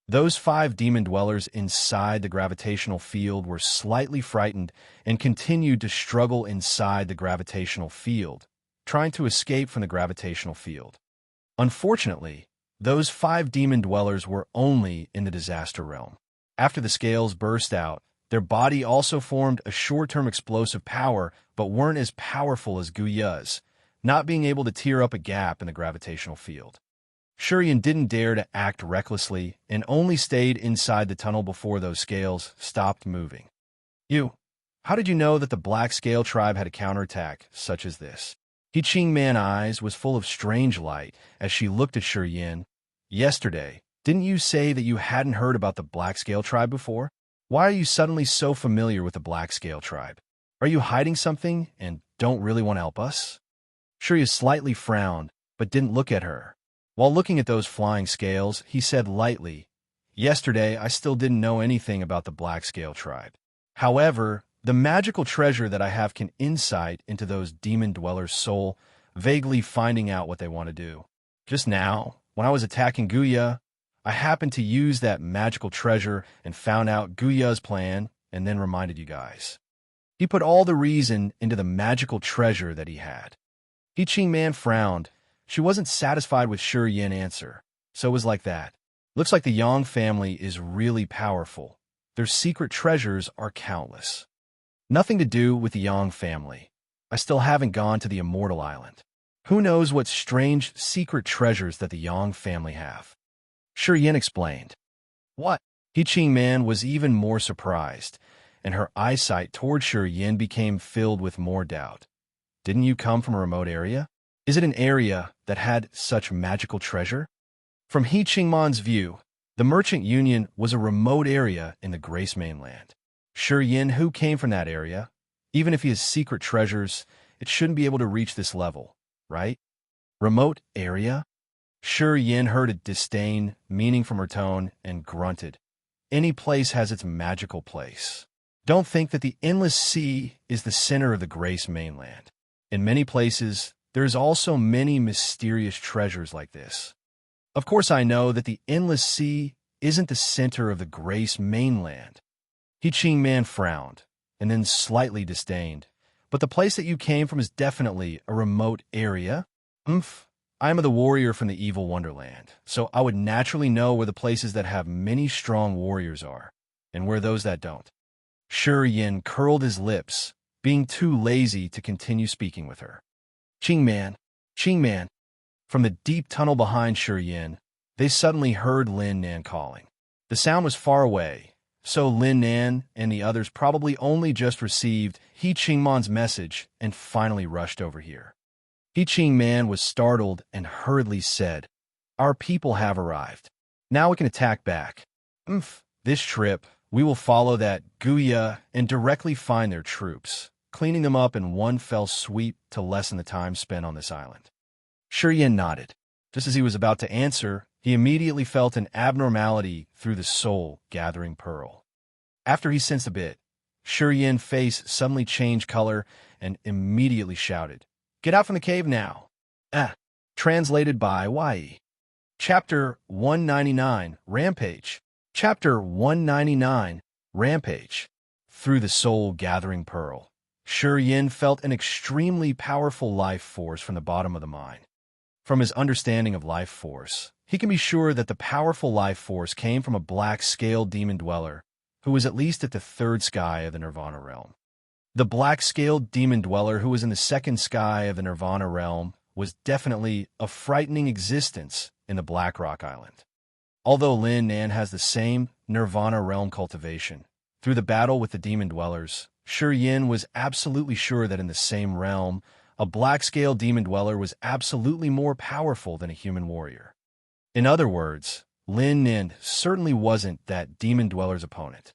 Those 5 demon dwellers inside the gravitational field were slightly frightened and continued to struggle inside the gravitational field, trying to escape from the gravitational field. Unfortunately, those 5 demon dwellers were only in the disaster realm. After the scales burst out, their body also formed a short-term explosive power, but weren't as powerful as Guya's, not being able to tear up a gap in the gravitational field. Yin didn't dare to act recklessly and only stayed inside the tunnel before those scales stopped moving. How did you know that the Black Scale Tribe had a counterattack such as this? Man's eyes was full of strange light as she looked at Yin. Yesterday, didn't you say that you hadn't heard about the Black Scale Tribe before? Why are you suddenly so familiar with the Black Scale Tribe? Are you hiding something and don't really want to help us? Slightly frowned, but didn't look at her. While looking at those flying scales, he said lightly, "Yesterday, I still didn't know anything about the Black Scale Tribe. However, the magical treasure that I have can insight into those demon dwellers' soul, vaguely finding out what they want to do. Just now, when I was attacking Guya, I happened to use that magical treasure and found out Guya's plan and then reminded you guys." He put all the reason into the magical treasure that he had. Man frowned. She wasn't satisfied with Yin's answer, so it was like that. Looks like the Yang family is really powerful. Their secret treasures are countless. Nothing to do with the Yang family. I still haven't gone to the Immortal Island. Who knows what strange secret treasures that the Yang family have? Yin explained. What? Man was even more surprised, and her eyesight toward Yin became filled with more doubt. Didn't you come from a remote area? Is it an area that had such magical treasure? From Man's view, the Merchant Union was a remote area in the Grace Mainland. Yin, who came from that area, even if he has secret treasures, it shouldn't be able to reach this level, right? Remote area? Yin heard a disdain, meaning from her tone, and grunted. Any place has its magical place. Don't think that the endless sea is the center of the Grace Mainland. In many places, there's also many mysterious treasures like this. Of course, I know that the endless sea isn't the center of the Grace Mainland. Man frowned, and then slightly disdained. But the place that you came from is definitely a remote area. I am the warrior from the evil wonderland, so I would naturally know where the places that have many strong warriors are, and where those that don't. Yin curled his lips, being too lazy to continue speaking with her. Man. From the deep tunnel behind Yin, they suddenly heard Lin Nan calling. The sound was far away, so Lin Nan and the others probably only just received Man's message and finally rushed over here. Man was startled and hurriedly said, "Our people have arrived. Now we can attack back. This trip, we will follow that Guya and directly find their troops, cleaning them up in one fell sweep to lessen the time spent on this island." Yin nodded. Just as he was about to answer, he immediately felt an abnormality through the soul-gathering pearl. After he sensed a bit, Yin's face suddenly changed color and immediately shouted, "Get out from the cave now!" Translated by Y.E. Chapter 199, Rampage. Chapter 199, Rampage. Through the soul-gathering pearl, Yin felt an extremely powerful life force from the bottom of the mine. From his understanding of life force, he can be sure that the powerful life force came from a black-scaled demon dweller who was at least at the third sky of the Nirvana realm. The black-scaled demon dweller who was in the second sky of the Nirvana realm was definitely a frightening existence in the Black Rock Island. Although Lin Nan has the same Nirvana realm cultivation, through the battle with the demon dwellers, Yin was absolutely sure that in the same realm, a black-scale demon dweller was absolutely more powerful than a human warrior. In other words, Lin Nan certainly wasn't that demon dweller's opponent.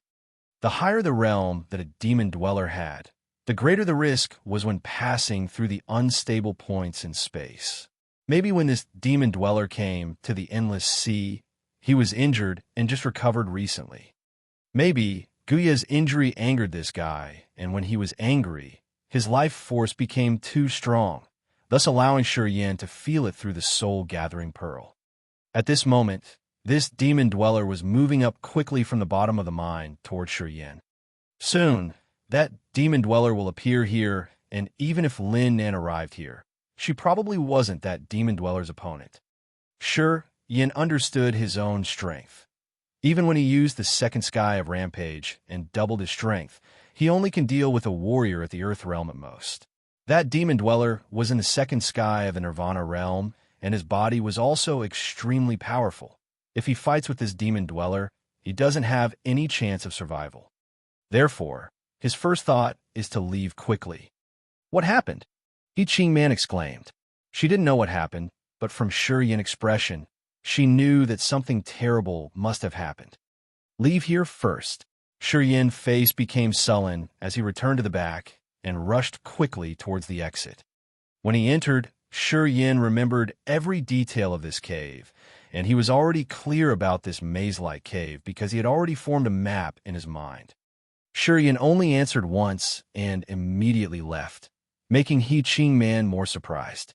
The higher the realm that a demon dweller had, the greater the risk was when passing through the unstable points in space. Maybe when this demon dweller came to the endless sea, he was injured and just recovered recently. Maybe Guya's injury angered this guy, and when he was angry, his life force became too strong, thus allowing Yin to feel it through the soul-gathering pearl. At this moment, this demon dweller was moving up quickly from the bottom of the mine toward Yin. Soon, that demon dweller will appear here, and even if Lin Nan arrived here, she probably wasn't that demon dweller's opponent. Yin understood his own strength. Even when he used the second sky of Rampage and doubled his strength, he only can deal with a warrior at the Earth realm at most. That demon dweller was in the second sky of the Nirvana realm, and his body was also extremely powerful. If he fights with this demon dweller, he doesn't have any chance of survival. Therefore, his first thought is to leave quickly. What happened? Qing Man exclaimed. She didn't know what happened, but from Yin's expression, she knew that something terrible must have happened. Leave here first. Yin's face became sullen as he returned to the back and rushed quickly towards the exit. When he entered, Yin remembered every detail of this cave, and he was already clear about this maze-like cave because he had already formed a map in his mind. Yin only answered once and immediately left, making Qing Man more surprised.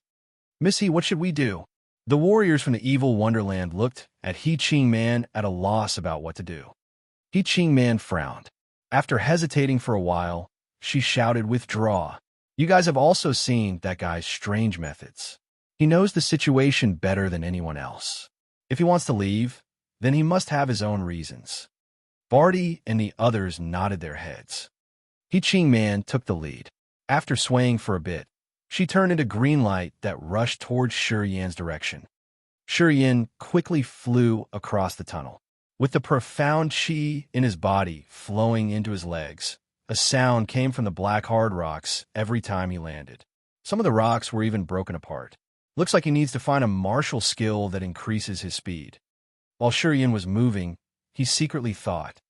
"Missy, what should we do?" The warriors from the evil wonderland looked at Qing Man at a loss about what to do. Qing Man frowned. After hesitating for a while, she shouted, "Withdraw. You guys have also seen that guy's strange methods. He knows the situation better than anyone else. If he wants to leave, then he must have his own reasons." Barty and the others nodded their heads. Qing Man took the lead. After swaying for a bit, she turned into green light that rushed towards Yin's direction. Yin quickly flew across the tunnel. With the profound qi in his body flowing into his legs, a sound came from the black hard rocks every time he landed. Some of the rocks were even broken apart. Looks like he needs to find a martial skill that increases his speed. While Yin was moving, he secretly thought.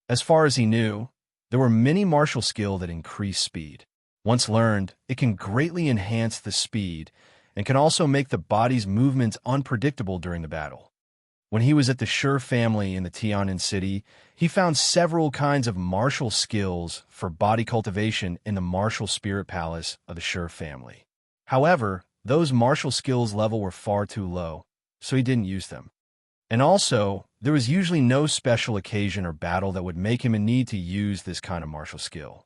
As far as he knew, there were many martial skills that increase speed. Once learned, it can greatly enhance the speed and can also make the body's movements unpredictable during the battle. When he was at the Shi family in the Tianan city, he found several kinds of martial skills for body cultivation in the martial spirit palace of the Shi family. However, those martial skills level were far too low, so he didn't use them. And also, there was usually no special occasion or battle that would make him need to use this kind of martial skill.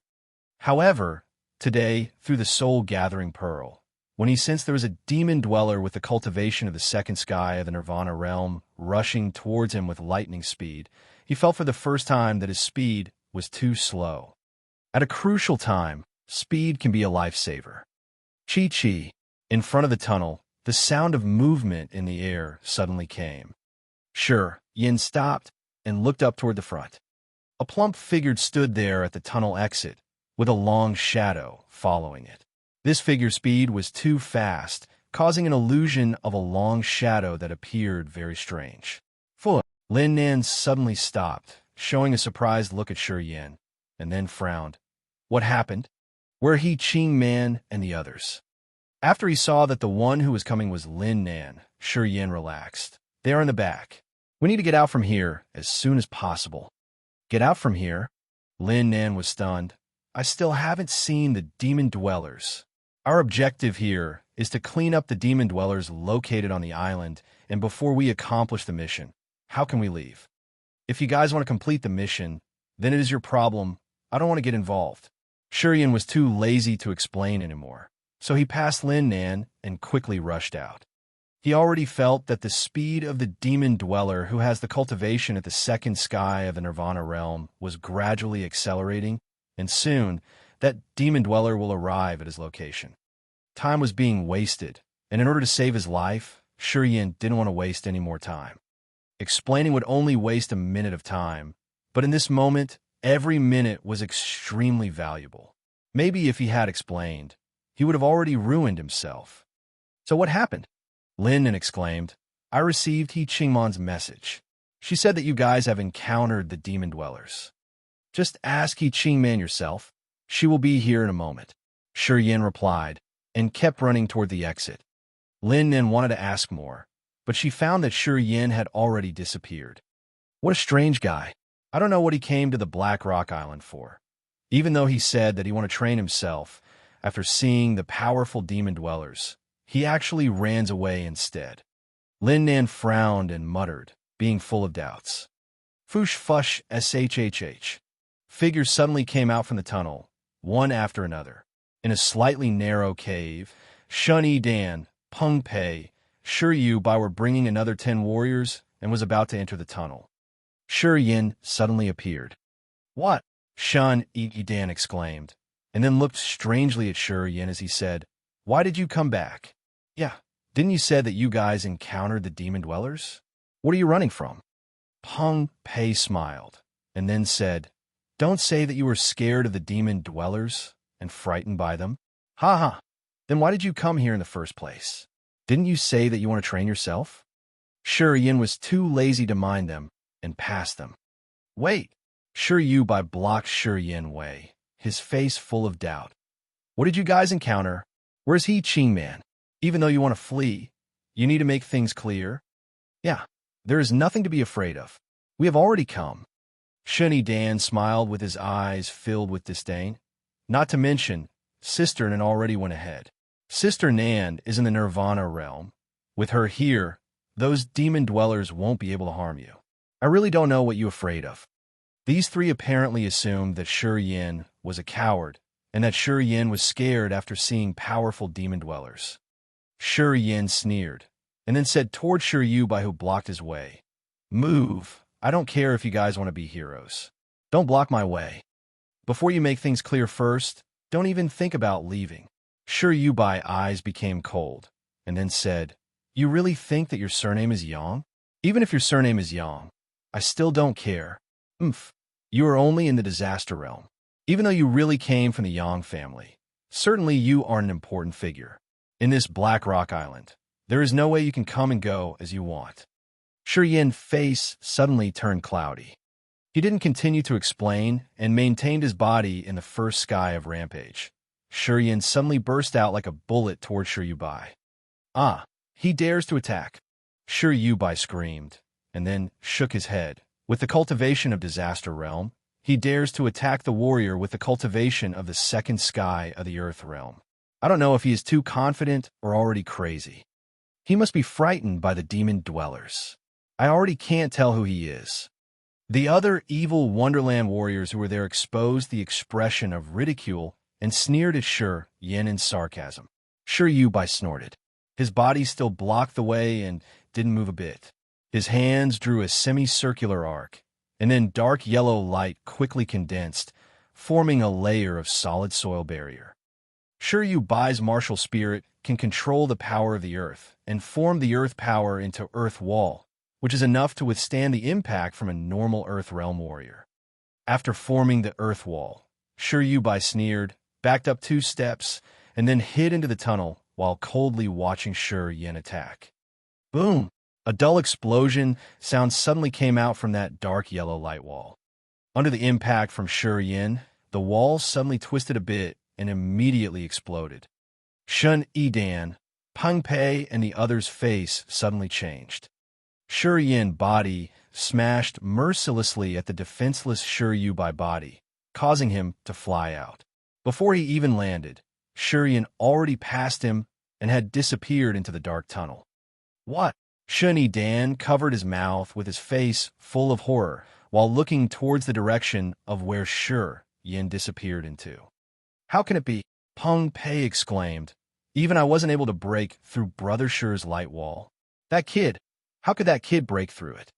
However, today, through the soul-gathering pearl, when he sensed there was a demon dweller with the cultivation of the second sky of the Nirvana realm rushing towards him with lightning speed, he felt for the first time that his speed was too slow. At a crucial time, speed can be a lifesaver. Chi-chi. In front of the tunnel, the sound of movement in the air suddenly came. Yin stopped and looked up toward the front. A plump figure stood there at the tunnel exit, with a long shadow following it. This figure's speed was too fast, causing an illusion of a long shadow that appeared very strange. Lin Nan suddenly stopped, showing a surprised look at Yin, and then frowned. What happened? Where Qing Man and the others? After he saw that the one who was coming was Lin Nan, Yin relaxed. They are in the back. We need to get out from here as soon as possible. Get out from here? Lin Nan was stunned. I still haven't seen the demon dwellers. Our objective here is to clean up the demon dwellers located on the island, and before we accomplish the mission, how can we leave? If you guys want to complete the mission, then it is your problem. I don't want to get involved. Shurian was too lazy to explain anymore, so he passed Lin Nan and quickly rushed out. He already felt that the speed of the demon dweller who has the cultivation at the second sky of the Nirvana realm was gradually accelerating, and soon that demon dweller will arrive at his location. Time was being wasted, and in order to save his life, Shurian didn't want to waste any more time. Explaining would only waste a minute of time, but in this moment, every minute was extremely valuable. Maybe if he had explained, he would have already ruined himself. So what happened? Lin Nan exclaimed, I received He Qingman's message. She said that you guys have encountered the demon dwellers. Just ask He Qingman yourself. She will be here in a moment. Shurian replied, and kept running toward the exit. Lin Nan wanted to ask more, but she found that Shurian had already disappeared. What a strange guy. I don't know what he came to the Black Rock Island for. Even though he said that he wanted to train himself, after seeing the powerful demon dwellers, he actually ran away instead. Lin Nan frowned and muttered, being full of doubts. Foosh fush shhh. Figures suddenly came out from the tunnel, one after another. In a slightly narrow cave, Shun Yi Dan, Peng Pei, Shi Bai were bringing another 10 warriors and was about to enter the tunnel. Shi Yin suddenly appeared. What? Shun Yi Dan exclaimed, and then looked strangely at Shi Yin as he said, Why did you come back? Yeah, didn't you say that you guys encountered the demon dwellers? What are you running from? Peng Pei smiled, and then said, Don't say that you were scared of the demon dwellers and frightened by them. Ha ha. Then why did you come here in the first place? Didn't you say that you want to train yourself? Shi Yin was too lazy to mind them and passed them. Wait. Shi Bai blocked Shi Yin way, his face full of doubt. What did you guys encounter? Where's He Qingman? Even though you want to flee, you need to make things clear. Yeah, there is nothing to be afraid of. We have already come. Shun Yi Dan smiled with his eyes filled with disdain. Not to mention, Sister Nan already went ahead. Sister Nan is in the Nirvana realm. With her here, those demon dwellers won't be able to harm you. I really don't know what you're afraid of. These three apparently assumed that Shi Yin was a coward, and that Shi Yin was scared after seeing powerful demon dwellers. Shi Yin sneered, and then said toward Shi Bai who blocked his way, Move. I don't care if you guys want to be heroes. Don't block my way. Before you make things clear first, don't even think about leaving. Shi Bai's eyes became cold, and then said, You really think that your surname is Yang? Even if your surname is Yang, I still don't care. You are only in the disaster realm. Even though you really came from the Yang family, certainly you are an important figure. In this Black Rock Island, there is no way you can come and go as you want. Shi Yin's face suddenly turned cloudy. He didn't continue to explain and maintained his body in the first sky of Rampage. Shi Yin suddenly burst out like a bullet toward Shi Bai. Ah, he dares to attack. Shi Bai screamed, and then shook his head. With the cultivation of Disaster Realm, he dares to attack the warrior with the cultivation of the second sky of the Earth Realm. I don't know if he is too confident or already crazy. He must be frightened by the demon dwellers. I already can't tell who he is. The other evil Wonderland warriors who were there exposed the expression of ridicule and sneered at Shi Yin in sarcasm. Shi Bai snorted. His body still blocked the way and didn't move a bit. His hands drew a semicircular arc, and then dark yellow light quickly condensed, forming a layer of solid soil barrier. Shi Bai's martial spirit can control the power of the earth and form the earth power into earth wall, which is enough to withstand the impact from a normal earth realm warrior. After forming the earth wall, Shi Bai sneered, backed up 2 steps, and then hid into the tunnel while coldly watching Shi Yin attack. Boom! A dull explosion sound suddenly came out from that dark yellow light wall. Under the impact from Shi Yin, the wall suddenly twisted a bit and immediately exploded. Shun Yi Dan, Peng Pei, and the other's face suddenly changed. Shi Yin's body smashed mercilessly at the defenseless Shi Bai body, causing him to fly out. Before he even landed, Shi Yin already passed him and had disappeared into the dark tunnel. What? Shun Yi Dan covered his mouth with his face full of horror while looking towards the direction of where Shi Yin disappeared into. How can it be? Peng Pei exclaimed. Even I wasn't able to break through Brother Shi's light wall. That kid, how could that kid break through it?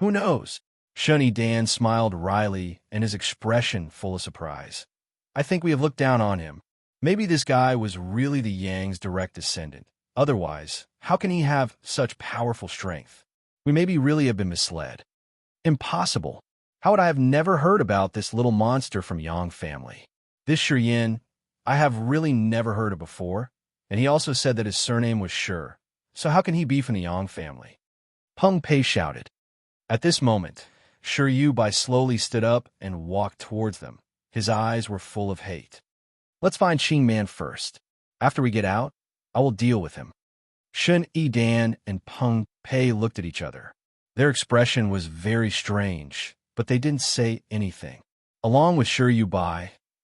Who knows? Shunny Dan smiled wryly and his expression full of surprise. I think we have looked down on him. Maybe this guy was really the Yang's direct descendant. Otherwise, how can he have such powerful strength? We maybe really have been misled. Impossible. How would I have never heard about this little monster from Yang family? This Shi Yin, I have really never heard of before, and he also said that his surname was Shi. So how can he be from the Yang family? Peng Pei shouted. At this moment, Shi Yu slowly stood up and walked towards them. His eyes were full of hate. Let's find Qing Man first. After we get out, I will deal with him. Shun Yi Dan and Peng Pei looked at each other. Their expression was very strange, but they didn't say anything. Along with Shi Yu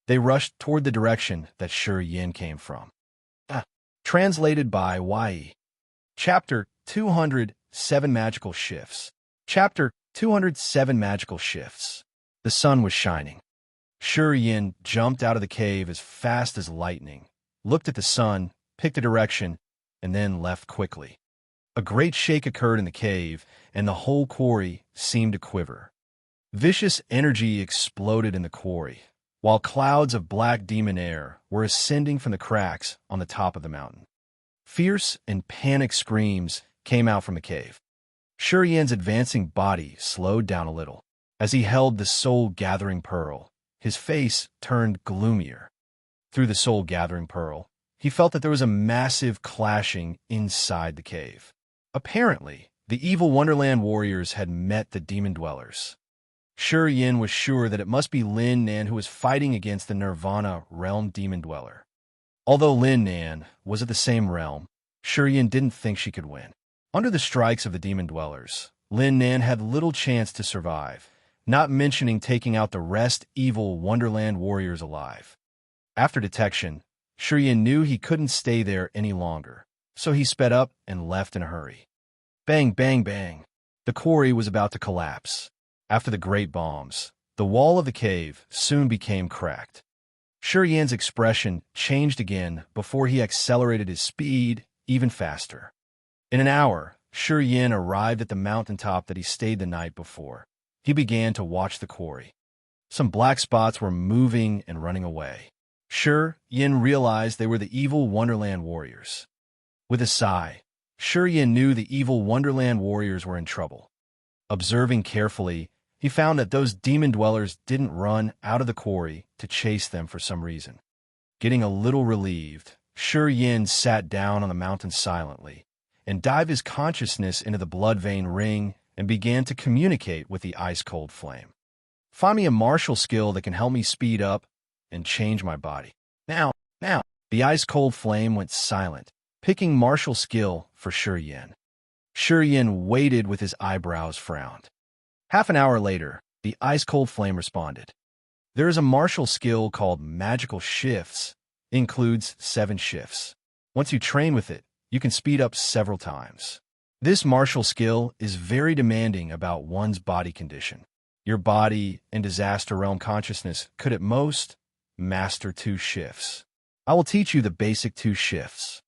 they rushed toward the direction that Shi Yin came from. Translated by Yi. Chapter 207 Magical Shifts. Chapter 207 Magical Shifts. The sun was shining. Shi Yin jumped out of the cave as fast as lightning, looked at the sun, picked a direction, and then left quickly. A great shake occurred in the cave, and the whole quarry seemed to quiver. Vicious energy exploded in the quarry, while clouds of black demon air were ascending from the cracks on the top of the mountain. Fierce and panicked screams came out from the cave. Shi Yin's advancing body slowed down a little. As he held the soul-gathering pearl, his face turned gloomier. Through the soul-gathering pearl, he felt that there was a massive clashing inside the cave. Apparently, the evil Wonderland warriors had met the demon dwellers. Shi Yin was sure that it must be Lin Nan who was fighting against the Nirvana realm demon dweller. Although Lin Nan was of the same realm, Shi Yin didn't think she could win. Under the strikes of the demon dwellers, Lin Nan had little chance to survive, not mentioning taking out the rest evil Wonderland warriors alive. After detection, Shi Yin knew he couldn't stay there any longer, so he sped up and left in a hurry. Bang, bang, bang. The quarry was about to collapse. After the great bombs, the wall of the cave soon became cracked. Shi Yin's expression changed again before he accelerated his speed even faster. In an hour, Shi Yin arrived at the mountaintop that he stayed the night before. He began to watch the quarry. Some black spots were moving and running away. Shi Yin realized they were the evil Wonderland warriors. With a sigh, Shi Yin knew the evil Wonderland warriors were in trouble. Observing carefully, he found that those demon dwellers didn't run out of the quarry to chase them for some reason. Getting a little relieved, Shi Yin sat down on the mountain silently and dived his consciousness into the blood vein ring and began to communicate with the ice-cold flame. Find me a martial skill that can help me speed up and change my body. Now. The ice-cold flame went silent, picking martial skill for Shi Yin. Shi Yin waited with his eyebrows frowned. Half an hour later, the ice-cold flame responded. There is a martial skill called Magical Shifts. It includes 7 shifts. Once you train with it, you can speed up several times. This martial skill is very demanding about one's body condition. Your body and disaster realm consciousness could at most master 2 shifts. I will teach you the basic 2 shifts.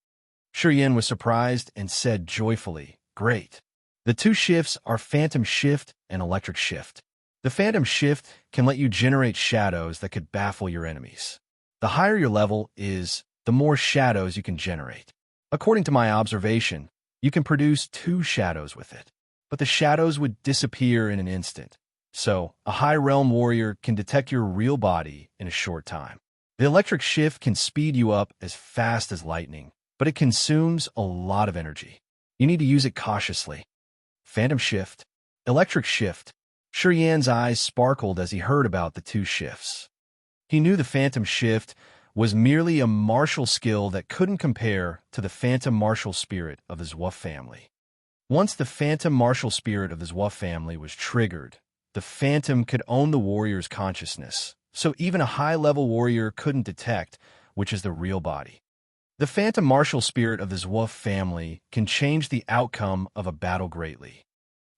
Shi Yin was surprised and said joyfully, Great. The 2 shifts are Phantom Shift and Electric Shift. The Phantom Shift can let you generate shadows that could baffle your enemies. The higher your level is, the more shadows you can generate. According to my observation, you can produce 2 shadows with it, but the shadows would disappear in an instant. So, a high realm warrior can detect your real body in a short time. The Electric Shift can speed you up as fast as lightning, but it consumes a lot of energy. You need to use it cautiously. Phantom Shift, Electric Shift. Shi Yin's eyes sparkled as he heard about the 2 shifts. He knew the Phantom Shift was merely a martial skill that couldn't compare to the Phantom Martial Spirit of the Zhuo family. Once the Phantom Martial Spirit of the Zhuo family was triggered, the Phantom could own the warrior's consciousness, so even a high-level warrior couldn't detect which is the real body. The Phantom Martial Spirit of the Zhuo family can change the outcome of a battle greatly.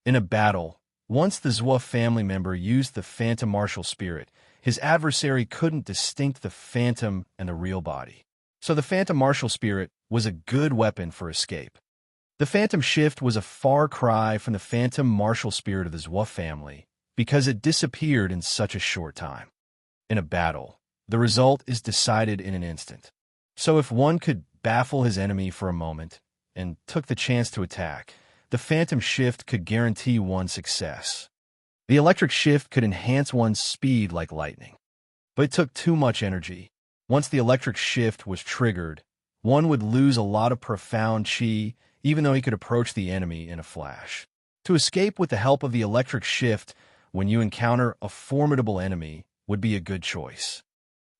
In a battle, Once the Zhua family member used the phantom martial spirit, his adversary couldn't distinct the phantom and the real body. So the phantom martial spirit was a good weapon for escape. The phantom shift was a far cry from the phantom martial spirit of the Zhua family because it disappeared in such a short time. In a battle, the result is decided in an instant. So if one could baffle his enemy for a moment and took the chance to attack, the phantom shift could guarantee one success. The electric shift could enhance one's speed like lightning. But it took too much energy. Once the electric shift was triggered, one would lose a lot of profound chi, even though he could approach the enemy in a flash. To escape with the help of the electric shift when you encounter a formidable enemy would be a good choice.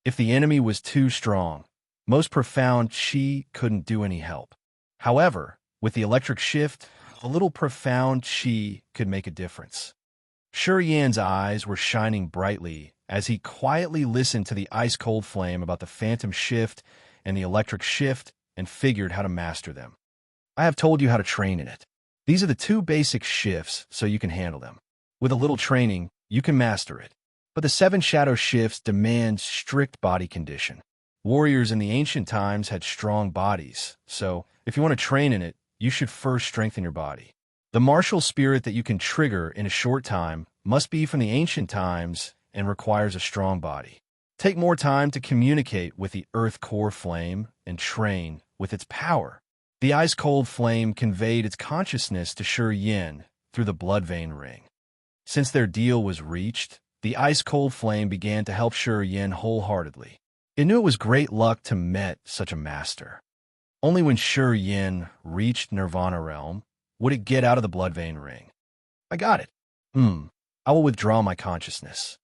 If the enemy was too strong, most profound chi couldn't do any help. However, with the electric shift, a little profound chi could make a difference. Shi Yan's eyes were shining brightly as he quietly listened to the ice-cold flame about the phantom shift and the electric shift and figured how to master them. I have told you how to train in it. These are the two basic shifts so you can handle them. With a little training, you can master it. But the 7 shadow shifts demand strict body condition. Warriors in the ancient times had strong bodies, so if you want to train in it, you should first strengthen your body. The martial spirit that you can trigger in a short time must be from the ancient times and requires a strong body. Take more time to communicate with the earth core flame and train with its power. The ice-cold flame conveyed its consciousness to Shi Yan through the blood vein ring. Since their deal was reached, the ice-cold flame began to help Shi Yan wholeheartedly. It knew it was great luck to met such a master. Only when Shi Yan reached Nirvana realm would it get out of the blood vein ring. I got it. I will withdraw my consciousness.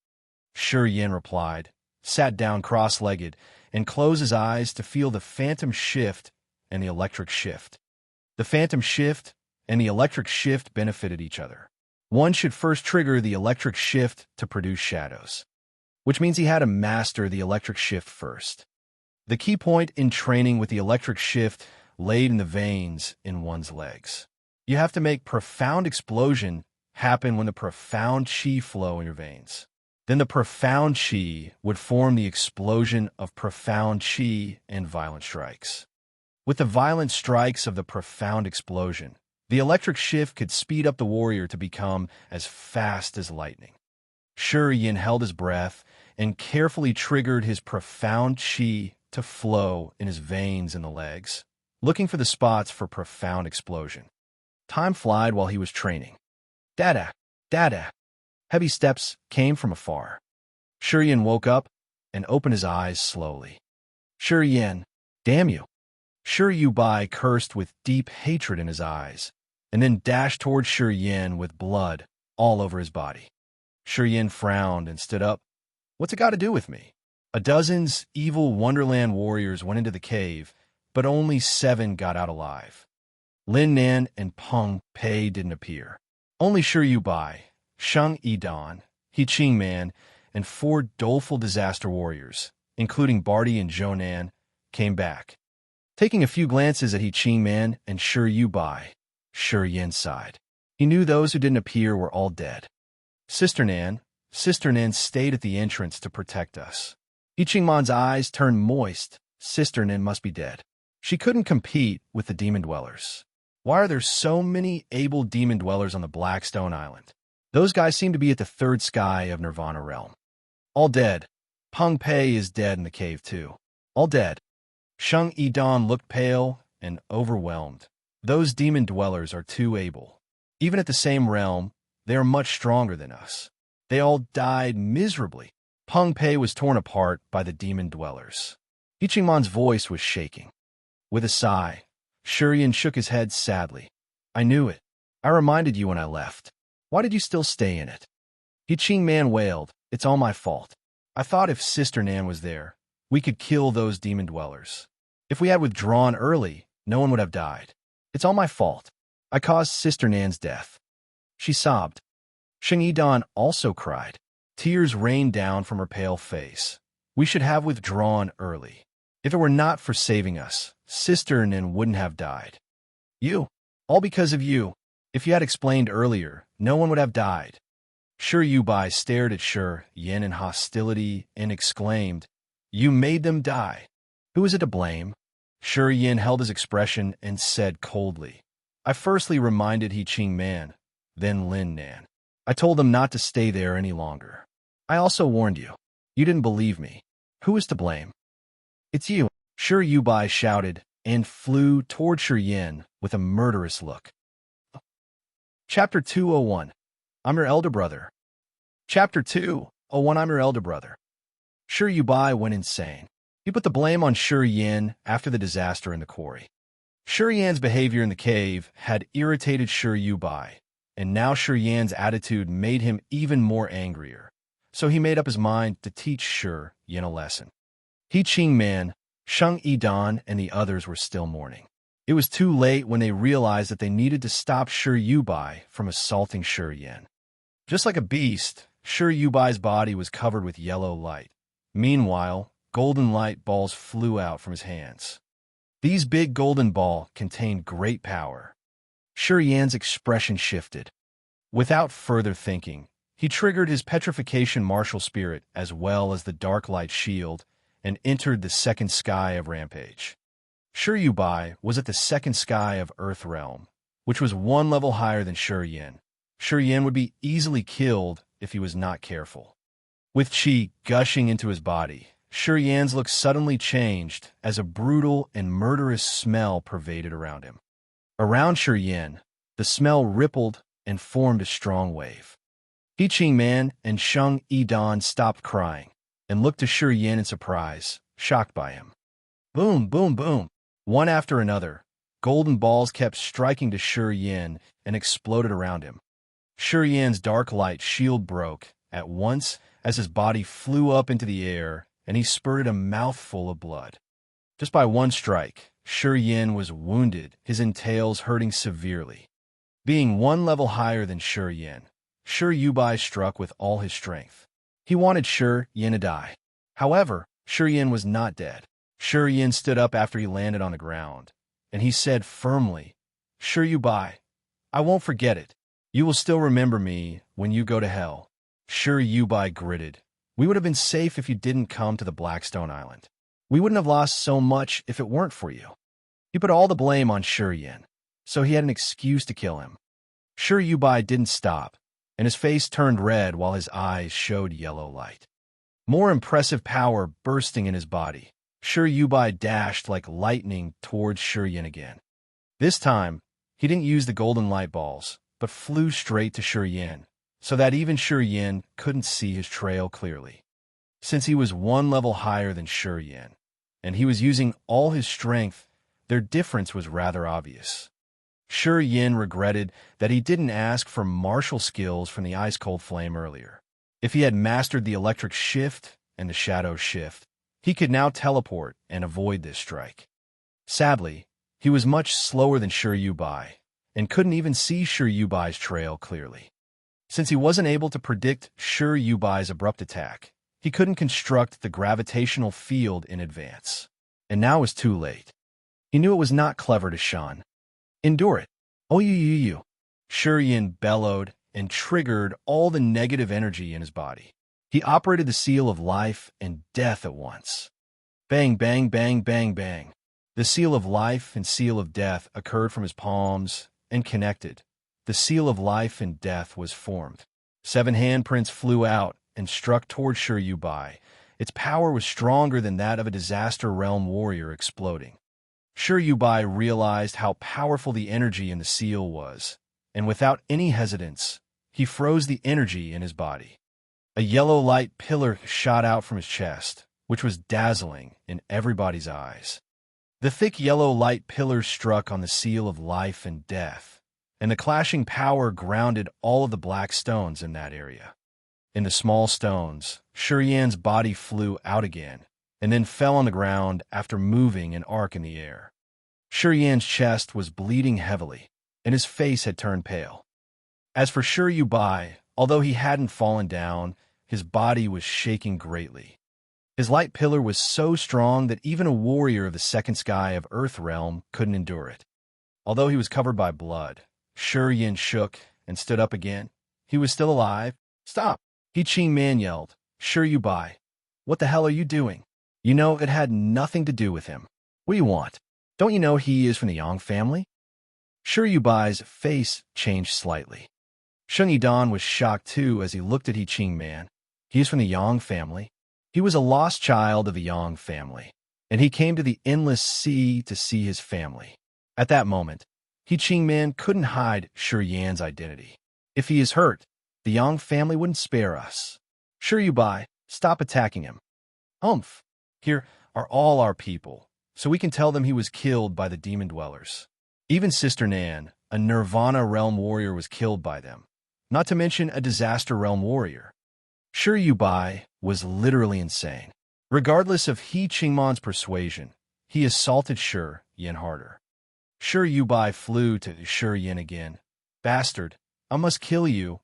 Shi Yan replied, sat down cross-legged, and closed his eyes to feel the phantom shift and the electric shift. The phantom shift and the electric shift benefited each other. One should first trigger the electric shift to produce shadows, which means he had to master the electric shift first. The key point in training with the electric shift laid in the veins in one's legs. You have to make profound explosion happen when the profound chi flow in your veins. Then the profound chi would form the explosion of profound chi and violent strikes. With the violent strikes of the profound explosion, the electric shift could speed up the warrior to become as fast as lightning. Shi Yan held his breath and carefully triggered his profound chi to flow in his veins in the legs, looking for the spots for profound explosion. Time flied while he was training. Dada, dada. Heavy steps came from afar. Shi Yan woke up and opened his eyes slowly. Shi Yan, damn you. Shi Bai cursed with deep hatred in his eyes, and then dashed toward Shi Yan with blood all over his body. Shi Yan frowned and stood up. What's it got to do with me? A dozen's evil Wonderland warriors went into the cave, but only 7 got out alive. Lin Nan and Peng Pei didn't appear. Only Shi Bai, Sheng Yidan, He Qing Man, and 4 doleful disaster warriors, including Barty and Zhou came back. Taking a few glances at He Qing Man and Shi Bai, Shi Yan sighed. He knew those who didn't appear were all dead. Sister Nan stayed at the entrance to protect us. He Qing Man's eyes turned moist. Sister Nan must be dead. She couldn't compete with the demon dwellers. Why are there so many able demon dwellers on the Blackstone Island? Those guys seem to be at the 3rd sky of Nirvana realm. All dead. Peng Pei is dead in the cave too. All dead. Sheng Yidan looked pale and overwhelmed. Those demon dwellers are too able. Even at the same realm, they are much stronger than us. They all died miserably. Peng Pei was torn apart by the demon dwellers. He Qing Man's voice was shaking. With a sigh, Shi Yan shook his head sadly. I knew it. I reminded you when I left. Why did you still stay in it? He Qing Man wailed. It's all my fault. I thought if Sister Nan was there, we could kill those demon dwellers. If we had withdrawn early, no one would have died. It's all my fault. I caused Sister Nan's death. She sobbed. Sheng Yidan also cried. Tears rained down from her pale face. We should have withdrawn early. If it were not for saving us, Sister Nan wouldn't have died. You. All because of you. If you had explained earlier, no one would have died. Shi Yubai stared at Shi Yin in hostility and exclaimed, "You made them die. Who is it to blame?" Shi Yin held his expression and said coldly, "I firstly reminded He Qing Man, then Lin Nan. I told them not to stay there any longer. I also warned you. You didn't believe me. Who is to blame?" "It's you," Shi Yubai shouted and flew toward Shi Yin with a murderous look. Chapter 201. I'm your elder brother. Chapter 201. I'm your elder brother. Shi Yubai went insane. He put the blame on Shi Yin after the disaster in the quarry. Shi Yan's behavior in the cave had irritated Shi Yubai, and now Shi Yan's attitude made him even more angrier. So he made up his mind to teach Shi Yin a lesson. He Qing Man, Sheng Yidan, and the others were still mourning. It was too late when they realized that they needed to stop Shi Yubai from assaulting Shi Yin. Just like a beast, Shi Yubai's body was covered with yellow light. Meanwhile, golden light balls flew out from his hands. These big golden balls contained great power. Shi Yan's expression shifted. Without further thinking, he triggered his petrification martial spirit as well as the dark light shield and entered the second sky of Rampage. Shi Yubai was at the second sky of Earth Realm, which was one level higher than Shi Yin. Shi Yin would be easily killed if he was not careful. With qi gushing into his body, Shi Yan's look suddenly changed as a brutal and murderous smell pervaded around him. Around Shi Yin, the smell rippled and formed a strong wave. He Qing Man and Sheng Yidan stopped crying and looked to Shi Yin in surprise, shocked by him. Boom, boom, boom. One after another, golden balls kept striking to Shi Yin and exploded around him. Shi Yin's dark light shield broke at once as his body flew up into the air and he spurted a mouthful of blood. Just by one strike, Shi Yin was wounded, his entails hurting severely. Being one level higher than Shi Yin, Shi Yubai struck with all his strength. He wanted Shi Yin to die. However, Shi Yin was not dead. Shi Yin stood up after he landed on the ground, and he said firmly, "Shi Yubai, I won't forget it. You will still remember me when you go to hell." Shi Yubai gritted. "We would have been safe if you didn't come to the Blackstone Island. We wouldn't have lost so much if it weren't for you." He put all the blame on Shi Yin, so he had an excuse to kill him. Shi Yubai didn't stop, and his face turned red while his eyes showed yellow light. More impressive power bursting in his body, Shi Yubai dashed like lightning towards Shi Yin again. This time, he didn't use the golden light balls, but flew straight to Shi Yin, so that even Shi Yin couldn't see his trail clearly. Since he was one level higher than Shi Yin, and he was using all his strength, their difference was rather obvious. Shi Yin regretted that he didn't ask for martial skills from the ice-cold flame earlier. If he had mastered the electric shift and the shadow shift, he could now teleport and avoid this strike. Sadly, he was much slower than Shi Yubai, and couldn't even see Shi Yubai's trail clearly. Since he wasn't able to predict Shi Yubai's abrupt attack, he couldn't construct the gravitational field in advance. And now it was too late. He knew it was not clever to shun. "Endure it. Oh, you. Shi Yin bellowed and triggered all the negative energy in his body. He operated the seal of life and death at once. Bang, bang, bang, bang, bang. The seal of life and seal of death occurred from his palms and connected. The seal of life and death was formed. 7 handprints flew out and struck toward Shi Yubai. Its power was stronger than that of a disaster realm warrior exploding. Shi Yubai realized how powerful the energy in the seal was, and without any hesitance, he froze the energy in his body. A yellow light pillar shot out from his chest, which was dazzling in everybody's eyes. The thick yellow light pillar struck on the seal of life and death, and the clashing power grounded all of the black stones in that area. In the small stones, Shi Yan's body flew out again, and then fell on the ground after moving an arc in the air. Shi Yan's chest was bleeding heavily, and his face had turned pale. As for Shi Yubai, although he hadn't fallen down, his body was shaking greatly. His light pillar was so strong that even a warrior of the second sky of Earth Realm couldn't endure it. Although he was covered by blood, Shi Yin shook and stood up again. He was still alive. Stop! He Ching Man yelled. Sure you buy. What the hell are you doing? You know it had nothing to do with him. What do you want? Don't you know he is from the Yang family? Sure you buy's face changed slightly. Sheng Yidan was shocked too as he looked at He Ching Man. He is from the Yang family. He was a lost child of the Yang family, and he came to the endless sea to see his family. At that moment, He Ching Man couldn't hide Shi Yan's identity. If he is hurt, the Yang family wouldn't spare us. Sure you buy, stop attacking him. Humph! Here are all our people, so we can tell them he was killed by the demon dwellers. Even Sister Nan, a Nirvana realm warrior, was killed by them, not to mention a disaster realm warrior. Sure you buy was literally insane. Regardless of He Chingman's persuasion, he assaulted Shi Yan harder. Sure you buy flew to Shi Yan again. Bastard, I must kill you,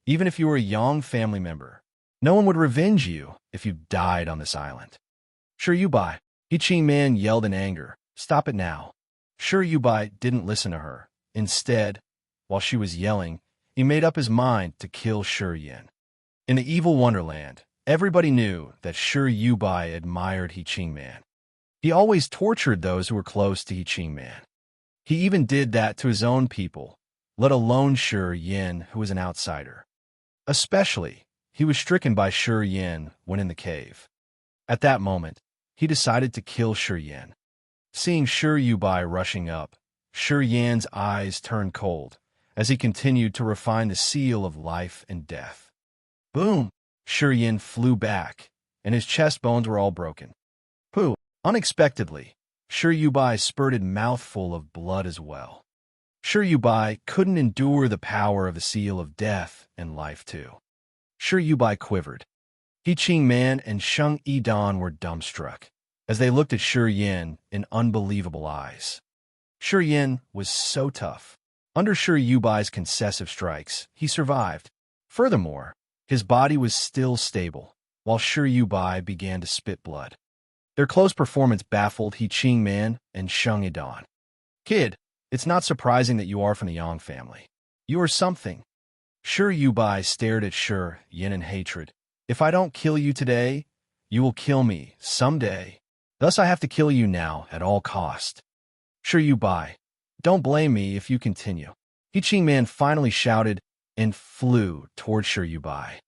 even if you were a Yang family member. No one would revenge you if you died on this island. Sure you buy. He Ching Man yelled in anger. Stop it now. Sure you buy didn't listen to her. Instead, while she was yelling, he made up his mind to kill Shi Yan. In the evil wonderland, everybody knew that Shi Yubai admired He Ching Man. He always tortured those who were close to He Ching Man. He even did that to his own people, let alone Shi Yan, who was an outsider. Especially, he was stricken by Shi Yan when in the cave. At that moment, he decided to kill Shi Yan. Seeing Shi Yubai rushing up, Shi Yan's eyes turned cold as he continued to refine the seal of life and death. Boom! Shi Yan flew back, and his chest bones were all broken. Pooh! Unexpectedly, Shi Yubai spurted mouthful of blood as well. Shi Yubai couldn't endure the power of the seal of death and life too. Shi Yubai quivered. He Ching Man and Sheng Yidan were dumbstruck as they looked at Shi Yan in unbelievable eyes. Shi Yan was so tough. Under Shi Yubai's concessive strikes, he survived. Furthermore, his body was still stable, while Shi Yubai began to spit blood. Their close performance baffled He Ching Man and Sheng Yidan. Kid, it's not surprising that you are from the Yang family. You are something. Shi Yubai stared at Shi Yan in hatred. If I don't kill you today, you will kill me someday. Thus I have to kill you now at all cost. Shi Yubai, don't blame me if you continue. He Ching Man finally shouted and flew toward Shi Yubai.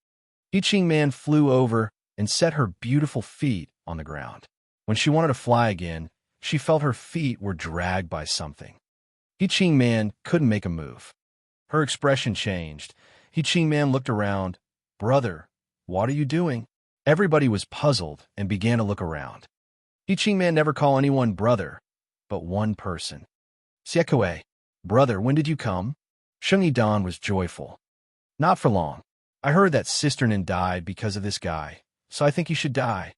He Ching Man flew over and set her beautiful feet on the ground. When she wanted to fly again, she felt her feet were dragged by something. He Ching Man couldn't make a move. Her expression changed. He Ching Man looked around. Brother, what are you doing? Everybody was puzzled and began to look around. He Ching Man never called anyone brother, but one person. Siekue, brother, when did you come? Sheng Yidan was joyful. Not for long. I heard that Sister Nin died because of this guy, so I think he should die.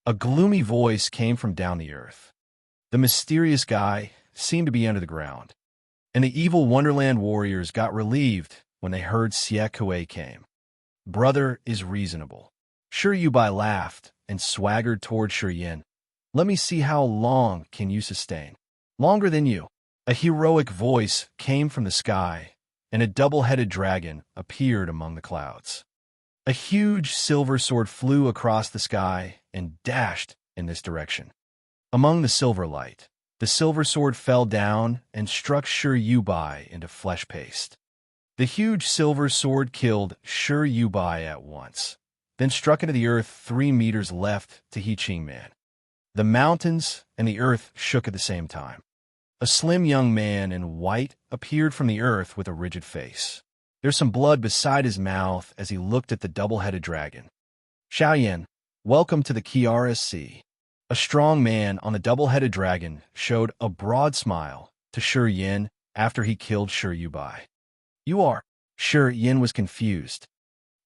A gloomy voice came from down the earth. The mysterious guy seemed to be under the ground, and the evil Wonderland warriors got relieved when they heard Siekue came. Brother is reasonable. Shi Yubai laughed and swaggered toward Shi Yan. Let me see how long can you sustain. Longer than you. A heroic voice came from the sky, and a double-headed dragon appeared among the clouds. A huge silver sword flew across the sky and dashed in this direction. Among the silver light, the silver sword fell down and struck Shi Yubai into flesh paste. The huge silver sword killed Shi Yubai at once, then struck into the earth 3 meters left to He Ching Man. The mountains and the earth shook at the same time. A slim young man in white appeared from the earth with a rigid face. There's some blood beside his mouth as he looked at the double-headed dragon. Xiaoyan, welcome to the Kiara Sea. A strong man on the double-headed dragon showed a broad smile to Shi Yan after he killed Shi Yubai. You are? Shi Yan was confused.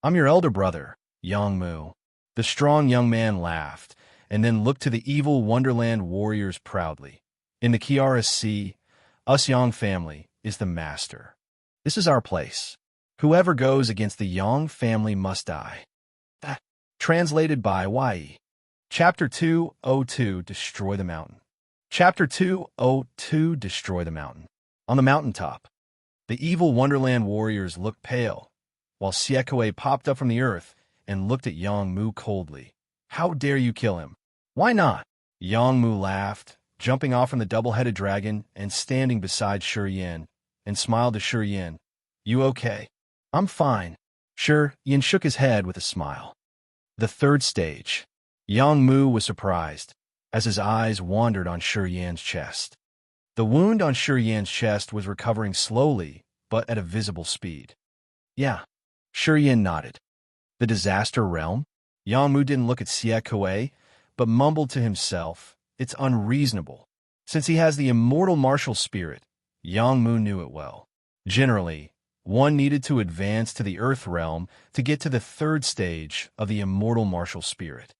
I'm your elder brother, Yang Mu. The strong young man laughed and then looked to the evil Wonderland warriors proudly. In the Kiara Sea, us Yang family is the master. This is our place. Whoever goes against the Yang family must die. Translated by Y. Chapter 202, Destroy the Mountain. Chapter 202, Destroy the Mountain. On the mountaintop, the evil Wonderland warriors looked pale while Siekwe popped up from the earth and looked at Yang Mu coldly. How dare you kill him? Why not? Yang Mu laughed, jumping off from the double-headed dragon and standing beside Shi Yin, and smiled to Shi Yin. You okay? I'm fine. Shi Yin shook his head with a smile. The third stage. Yang Mu was surprised, as his eyes wandered on Shi Yin's chest. The wound on Shi Yin's chest was recovering slowly, but at a visible speed. Yeah. Shi Yin nodded. The disaster realm? Yang Mu didn't look at Siekwe, but mumbled to himself, it's unreasonable. Since he has the immortal martial spirit, Yang Mu knew it well. Generally, one needed to advance to the Earth realm to get to the third stage of the immortal martial spirit.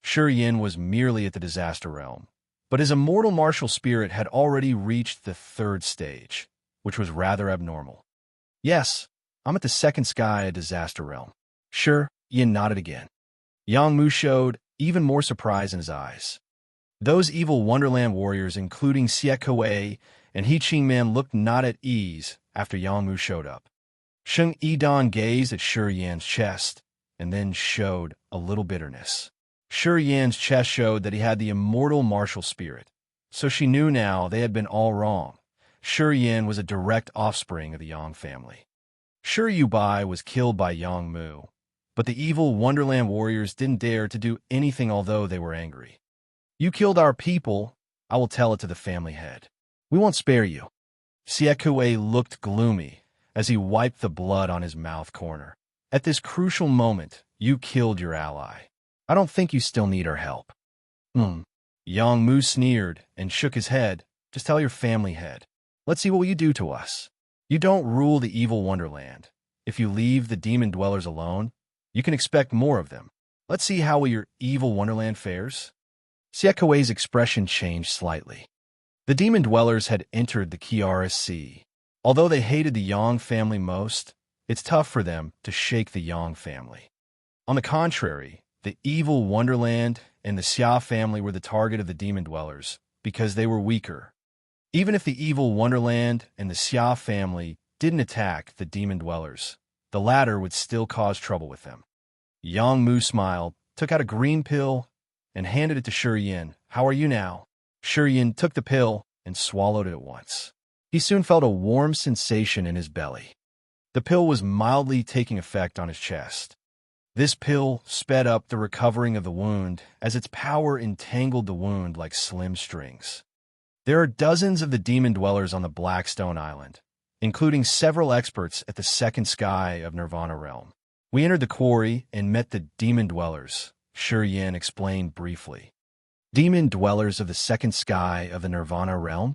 Shi Yin was merely at the disaster realm, but his immortal martial spirit had already reached the third stage, which was rather abnormal. Yes, I'm at the second sky of disaster realm. Shi Yin nodded again. Yang Mu showed even more surprise in his eyes. Those evil Wonderland warriors, including Siekwe and He Qingman, looked not at ease after Yang Mu showed up. Sheng Yidan gazed at Shi Yan's chest and then showed a little bitterness. Shi Yan's chest showed that he had the immortal martial spirit, so she knew now they had been all wrong. Shi Yan was a direct offspring of the Yang family. Shi Yubai was killed by Yang Mu, but the evil Wonderland warriors didn't dare to do anything although they were angry. You killed our people, I will tell it to the family head. We won't spare you. Siekwe looked gloomy as he wiped the blood on his mouth corner. At this crucial moment, you killed your ally. I don't think you still need our help. Yang Mu sneered and shook his head. Just tell your family head. Let's see what you do to us. You don't rule the evil Wonderland. If you leave the demon dwellers alone, you can expect more of them. Let's see how your evil Wonderland fares. Siekwe's expression changed slightly. The demon dwellers had entered the Kiara Sea. Although they hated the Yang family most, it's tough for them to shake the Yang family. On the contrary, the evil Wonderland and the Xia family were the target of the demon dwellers because they were weaker. Even if the evil Wonderland and the Xia family didn't attack the demon dwellers, the latter would still cause trouble with them. Yang Mu smiled, took out a green pill, and handed it to Shi Yin. How are you now? Shi Yin took the pill and swallowed it at once. He soon felt a warm sensation in his belly. The pill was mildly taking effect on his chest. This pill sped up the recovering of the wound as its power entangled the wound like slim strings. There are dozens of the demon dwellers on the Blackstone Island, including several experts at the second sky of Nirvana realm. We entered the quarry and met the demon dwellers, Shi Yin explained briefly. Demon dwellers of the second sky of the Nirvana realm?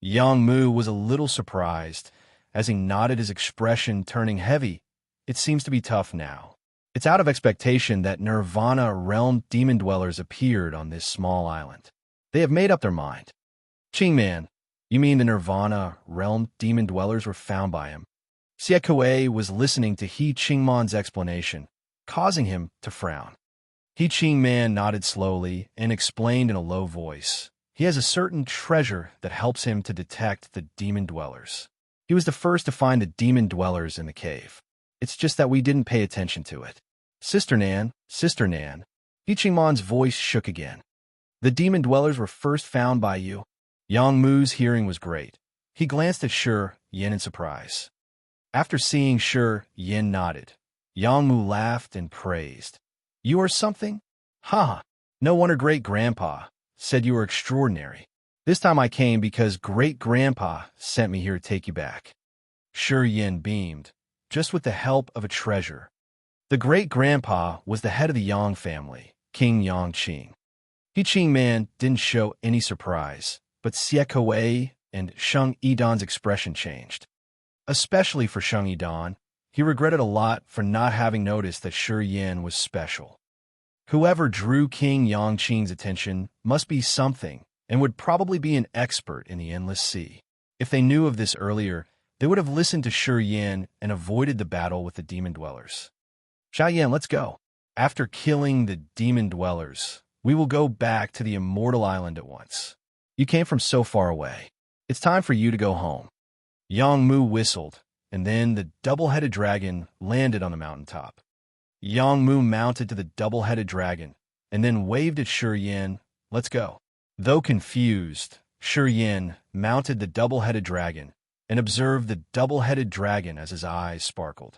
Yang Mu was a little surprised as he nodded, his expression turning heavy. It seems to be tough now. It's out of expectation that Nirvana realm demon dwellers appeared on this small island. They have made up their mind. Qingman, you mean the Nirvana realm demon dwellers were found by him? Siekwe was listening to He Qingman's explanation, causing him to frown. He Qingman nodded slowly and explained in a low voice. He has a certain treasure that helps him to detect the demon dwellers. He was the first to find the demon dwellers in the cave. It's just that we didn't pay attention to it. Sister Nan, He Qingman's voice shook again. The demon dwellers were first found by you. Yang Mu's hearing was great. He glanced at Shi Yin in surprise. After seeing Shi Yin nodded, Yang Mu laughed and praised. You are something? Ha! No wonder Great-Grandpa said you were extraordinary. This time I came because Great-Grandpa sent me here to take you back. Shi Yin beamed, just with the help of a treasure. The Great-Grandpa was the head of the Yang family, King Yang Qing. He Qingman didn't show any surprise, but Siekwe and Sheng Yidan's expression changed. Especially for Sheng Yidan, he regretted a lot for not having noticed that Shi Yin was special. Whoever drew King Yang Qing's attention must be something and would probably be an expert in the Endless Sea. If they knew of this earlier, they would have listened to Shi Yin and avoided the battle with the demon dwellers. Xia Yan, let's go. After killing the demon dwellers, we will go back to the immortal island at once. You came from so far away. It's time for you to go home. Yang Mu whistled and then the double-headed dragon landed on the mountaintop. Yang Mu mounted to the double-headed dragon, and then waved at Shi Yin, "Let's go." Though confused, Shi Yin mounted the double-headed dragon and observed the double-headed dragon as his eyes sparkled.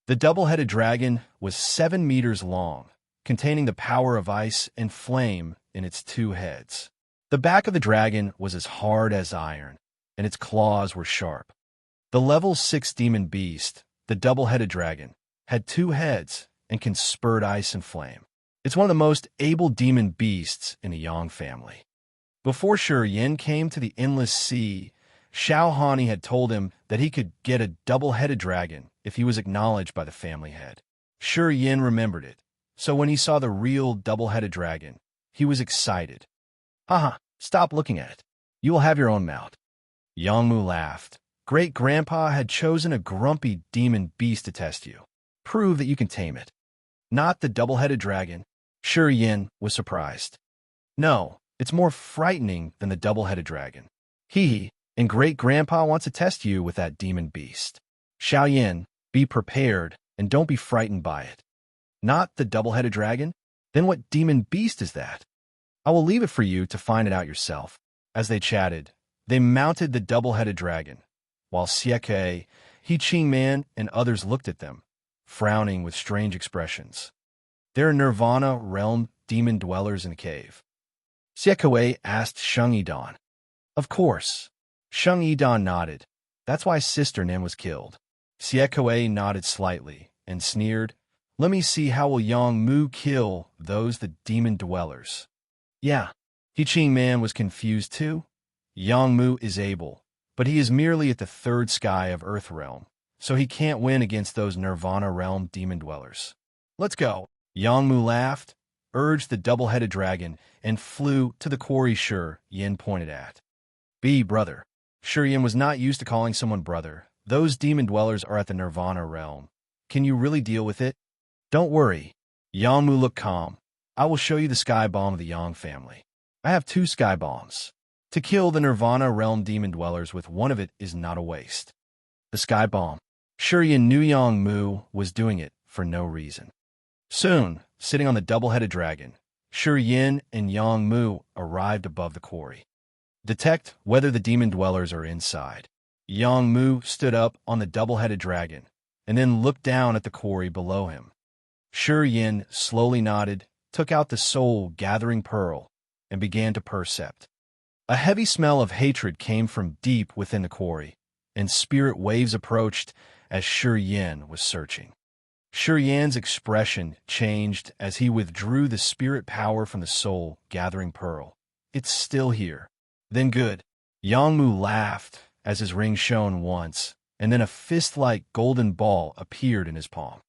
The double-headed dragon was 7 meters long, containing the power of ice and flame in its 2 heads. The back of the dragon was as hard as iron, and its claws were sharp. The level 6 demon beast, the double-headed dragon, had 2 heads and can spurt ice and flame. It's one of the most able demon beasts in the Yang family. Before Shi Yin came to the Endless Sea, Xiao Hani had told him that he could get a double-headed dragon if he was acknowledged by the family head. Shi Yin remembered it, so when he saw the real double-headed dragon, he was excited. "Haha, stop looking at it. You will have your own mount." Yang Mu laughed. "Great-grandpa had chosen a grumpy demon beast to test you. Prove that you can tame it." "Not the double-headed dragon." Shi Yin was surprised. "No, it's more frightening than the double-headed dragon. Hee, and Great-grandpa wants to test you with that demon beast. Xiao Yin, be prepared and don't be frightened by it." "Not the double-headed dragon? Then what demon beast is that?" "I will leave it for you to find it out yourself." As they chatted, they mounted the double-headed dragon, while Sieke, He Ching Man, and others looked at them, frowning with strange expressions. "There are Nirvana realm demon dwellers in the cave?" Sieke asked Sheng Yidan. "Of course." Sheng Yidan nodded. "That's why Sister Nim was killed." Sieke nodded slightly and sneered. "Let me see how will Yang Mu kill those the demon dwellers." "Yeah." He Ching Man was confused too. "Yang Mu is able, but he is merely at the 3rd sky of Earth Realm, so he can't win against those Nirvana Realm demon dwellers." "Let's go." Yang Mu laughed, urged the double-headed dragon, and flew to the quarry Shi Yin pointed at. Brother." Shi Yin was not used to calling someone brother. "Those demon dwellers are at the Nirvana Realm. Can you really deal with it?" "Don't worry." Yang Mu looked calm. "I will show you the sky bomb of the Yang family. I have 2 sky bombs. To kill the Nirvana Realm demon dwellers with one of it is not a waste." The sky bomb. Shi Yin knew Yang Mu was doing it for no reason. Soon, sitting on the double-headed dragon, Shi Yin and Yang Mu arrived above the quarry. "Detect whether the demon dwellers are inside." Yang Mu stood up on the double-headed dragon, and then looked down at the quarry below him. Shi Yin slowly nodded, took out the soul-gathering pearl, and began to percept. A heavy smell of hatred came from deep within the quarry, and spirit waves approached as Shi Yin was searching. Shi Yin's expression changed as he withdrew the spirit power from the soul-gathering pearl. "It's still here." "Then good." Yang Mu laughed as his ring shone once, and then a fist-like golden ball appeared in his palm.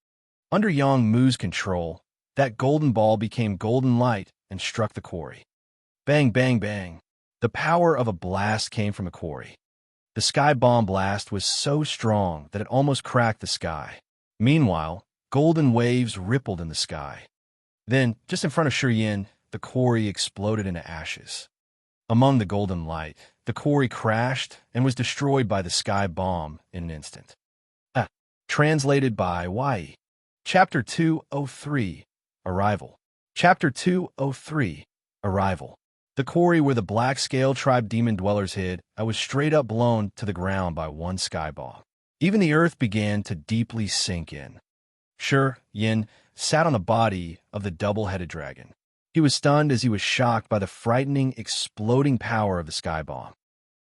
Under Yang Mu's control, that golden ball became golden light and struck the quarry. Bang, bang, bang. The power of a blast came from the quarry. The sky bomb blast was so strong that it almost cracked the sky. Meanwhile, golden waves rippled in the sky. Then, just in front of Shi Yin, the quarry exploded into ashes. Among the golden light, the quarry crashed and was destroyed by the sky bomb in an instant. Translated by Y. Chapter 203, Arrival. Chapter 203, Arrival. The quarry where the Black Scale Tribe demon dwellers hid, I was straight up blown to the ground by one sky bomb. Even the earth began to deeply sink in. Shi Yin sat on the body of the double-headed dragon. He was stunned as he was shocked by the frightening, exploding power of the sky bomb.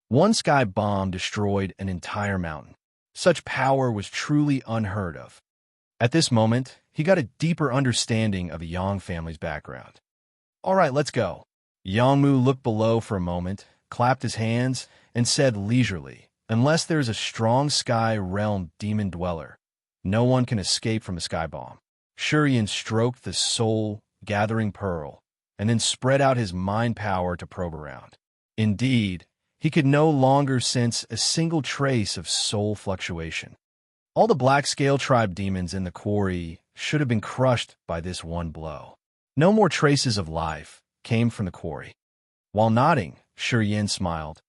One sky bomb destroyed an entire mountain. Such power was truly unheard of. At this moment, he got a deeper understanding of the Yang family's background. "All right, let's go." Yang Mu looked below for a moment, clapped his hands, and said leisurely, "Unless there's a strong sky realm demon dweller, no one can escape from a sky bomb." Shi Yin stroked the soul-gathering pearl, and then spread out his mind power to probe around. Indeed, he could no longer sense a single trace of soul fluctuation. All the Black Scale Tribe demons in the quarry should have been crushed by this one blow. No more traces of life came from the quarry. While nodding, Shi Yin smiled.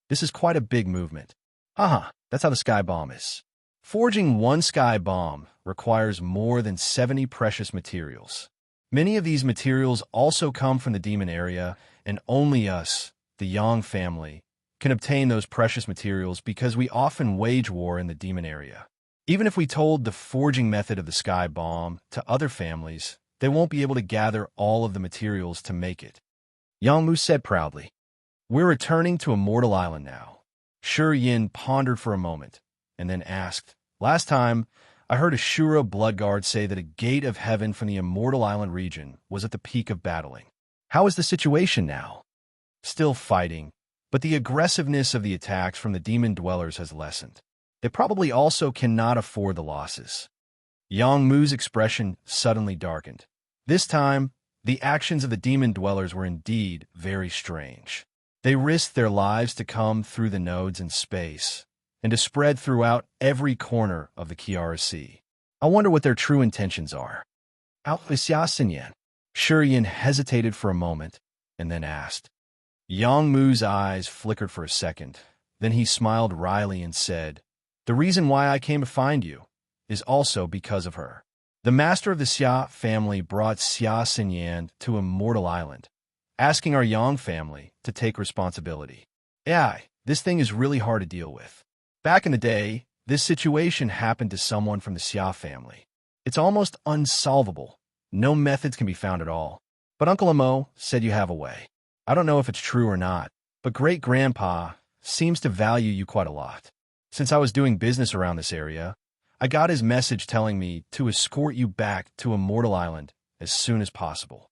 "This is quite a big movement." "Haha, that's how the sky bomb is." Forging one sky bomb requires more than 70 precious materials. Many of these materials also come from the demon area, and only us, the Yang family, can obtain those precious materials because we often wage war in the demon area. Even if we told the forging method of the sky bomb to other families, they won't be able to gather all of the materials to make it. Yang Mu said proudly. We're returning to Immortal Island now. Shi Yin pondered for a moment, and then asked, Last time, I heard a Shura blood guard say that a gate of heaven from the Immortal Island region was at the peak of battling. How is the situation now? Still fighting, but the aggressiveness of the attacks from the demon dwellers has lessened. They probably also cannot afford the losses. Yang Mu's expression suddenly darkened. This time, the actions of the demon dwellers were indeed very strange. They risked their lives to come through the nodes in space, and to spread throughout every corner of the Kiara Sea. I wonder what their true intentions are. Outfisyasinyan. Shi Yin hesitated for a moment, and then asked. Yang Mu's eyes flickered for a second. Then he smiled wryly and said, The reason why I came to find you is also because of her. The master of the Xia family brought Xia Xinyan to Immortal Island, asking our Yang family to take responsibility. Yeah, this thing is really hard to deal with. Back in the day, this situation happened to someone from the Xia family. It's almost unsolvable. No methods can be found at all. But Uncle Amo said you have a way. I don't know if it's true or not, but Great-Grandpa seems to value you quite a lot. Since I was doing business around this area, I got his message telling me to escort you back to Immortal Island as soon as possible.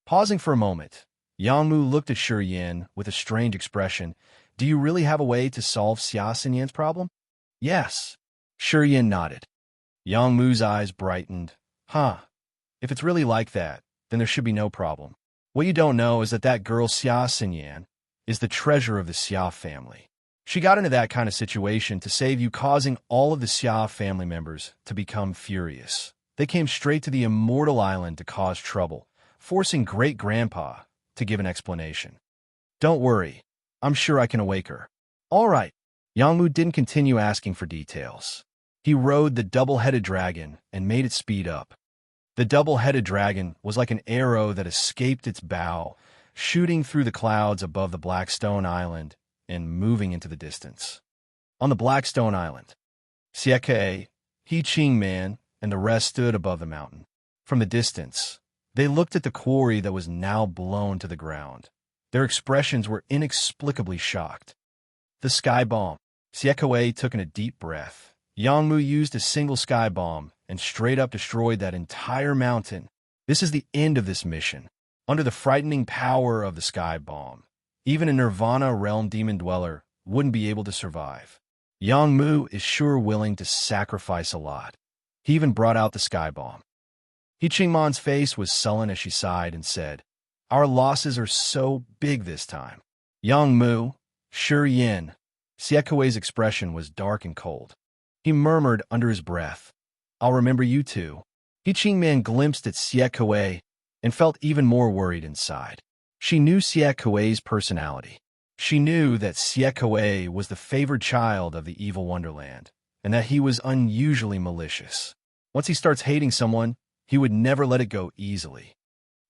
Pausing for a moment, Yang Mu looked at Shi Yin with a strange expression. Do you really have a way to solve Xia Xinyan's problem? Yes. Shi Yin nodded. Yang Mu's eyes brightened. Huh. If it's really like that, then there should be no problem. What you don't know is that girl Xia Xinyan is the treasure of the Xia family. She got into that kind of situation to save you, causing all of the Xia family members to become furious. They came straight to the Immortal Island to cause trouble, forcing Great-Grandpa to give an explanation. Don't worry. I'm sure I can awake her. All right. Yang Mu didn't continue asking for details. He rode the double-headed dragon and made it speed up. The double-headed dragon was like an arrow that escaped its bow, shooting through the clouds above the Blackstone Island and moving into the distance. On the Blackstone Island, Sieke, He Ching Man, and the rest stood above the mountain. From the distance, they looked at the quarry that was now blown to the ground. Their expressions were inexplicably shocked. The sky bomb. Sieke took in a deep breath. Yang Mu used a single sky bomb and straight up destroyed that entire mountain. This is the end of this mission. Under the frightening power of the sky bomb, even a Nirvana realm demon dweller wouldn't be able to survive. Yang Mu is sure willing to sacrifice a lot. He even brought out the sky bomb. He Qingman's face was sullen as she sighed and said, Our losses are so big this time. Yang Mu, Shi Yin. Siekue's expression was dark and cold. He murmured under his breath, I'll remember you too. He Qingman glimpsed at Siekue and felt even more worried inside. She knew Siekue's personality. She knew that Siekue was the favored child of the evil wonderland, and that he was unusually malicious. Once he starts hating someone, he would never let it go easily.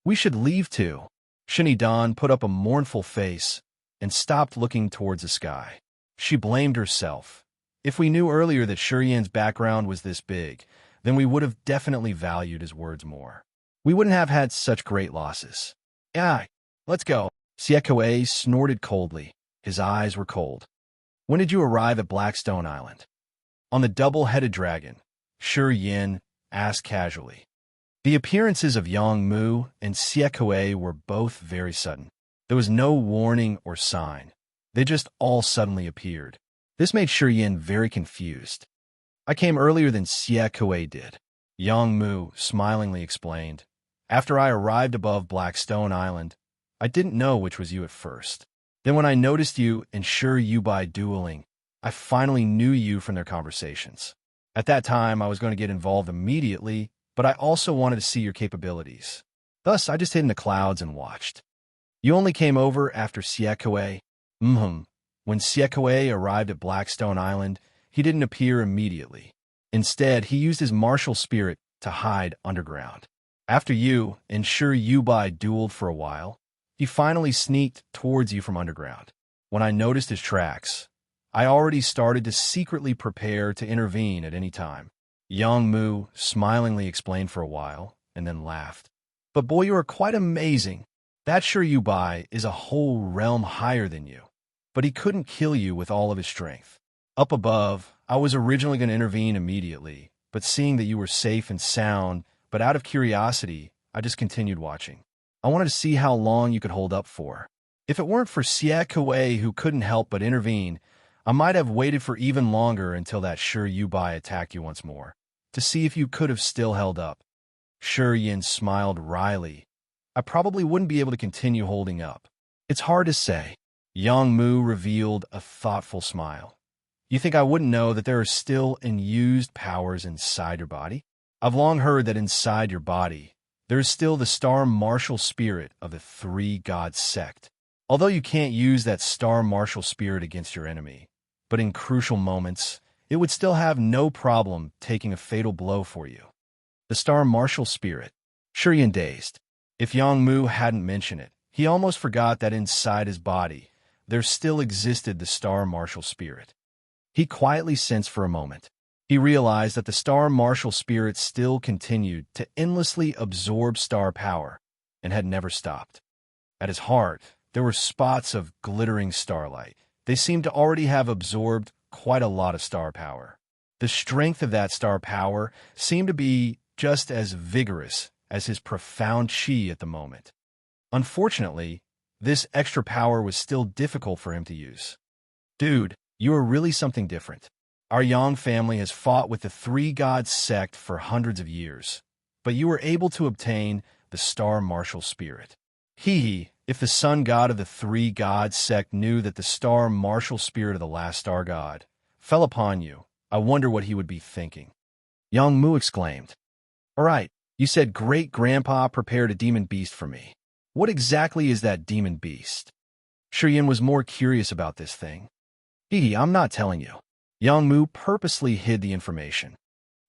We should leave too. Shinidan put up a mournful face and stopped looking towards the sky. She blamed herself. If we knew earlier that Shurian's background was this big, then we would have definitely valued his words more. We wouldn't have had such great losses. Yeah, let's go. Siekue snorted coldly. His eyes were cold. When did you arrive at Blackstone Island? On the double-headed dragon, Shi Yin asked casually. The appearances of Yang Mu and Siekue were both very sudden. There was no warning or sign. They just all suddenly appeared. This made Shi Yin very confused. I came earlier than Siekue did. Yang Mu smilingly explained. After I arrived above Blackstone Island, I didn't know which was you at first. Then when I noticed you and Shi Yu by dueling, I finally knew you from their conversations. At that time, I was going to get involved immediately, but I also wanted to see your capabilities. Thus, I just hid in the clouds and watched. You only came over after Siekue? When Siekue arrived at Blackstone Island, he didn't appear immediately. Instead, he used his martial spirit to hide underground. After you and Sure Yubai dueled for a while, he finally sneaked towards you from underground. When I noticed his tracks, I already started to secretly prepare to intervene at any time. Yang Mu smilingly explained for a while, and then laughed. But boy, you are quite amazing. That Sure Yubai is a whole realm higher than you. But he couldn't kill you with all of his strength. Up above, I was originally going to intervene immediately, but seeing that you were safe and sound, but out of curiosity, I just continued watching. I wanted to see how long you could hold up for. If it weren't for Xie Kuei, who couldn't help but intervene, I might have waited for even longer until that Sure Yubai attacked you once more, to see if you could have still held up. Sure Yin smiled wryly. I probably wouldn't be able to continue holding up. It's hard to say. Yang Mu revealed a thoughtful smile. You think I wouldn't know that there are still unused powers inside your body? I've long heard that inside your body, there is still the star martial spirit of the Three Gods sect. Although you can't use that star martial spirit against your enemy, but in crucial moments, it would still have no problem taking a fatal blow for you. The star martial spirit. Shurian dazed. If Yang Mu hadn't mentioned it, he almost forgot that inside his body, there still existed the star martial spirit. He quietly sensed for a moment. He realized that the star martial spirit still continued to endlessly absorb star power and had never stopped. At his heart, there were spots of glittering starlight. They seemed to already have absorbed quite a lot of star power. The strength of that star power seemed to be just as vigorous as his profound chi at the moment. Unfortunately, this extra power was still difficult for him to use. Dude, you are really something different. Our Yang family has fought with the Three Gods sect for hundreds of years, but you were able to obtain the star martial spirit. Hee, if the sun god of the Three Gods sect knew that the star martial spirit of the last star god fell upon you, I wonder what he would be thinking. Yang Mu exclaimed. All right, you said great-grandpa prepared a demon beast for me. What exactly is that demon beast? Shiyin was more curious about this thing. Hee, I'm not telling you. Yang Mu purposely hid the information.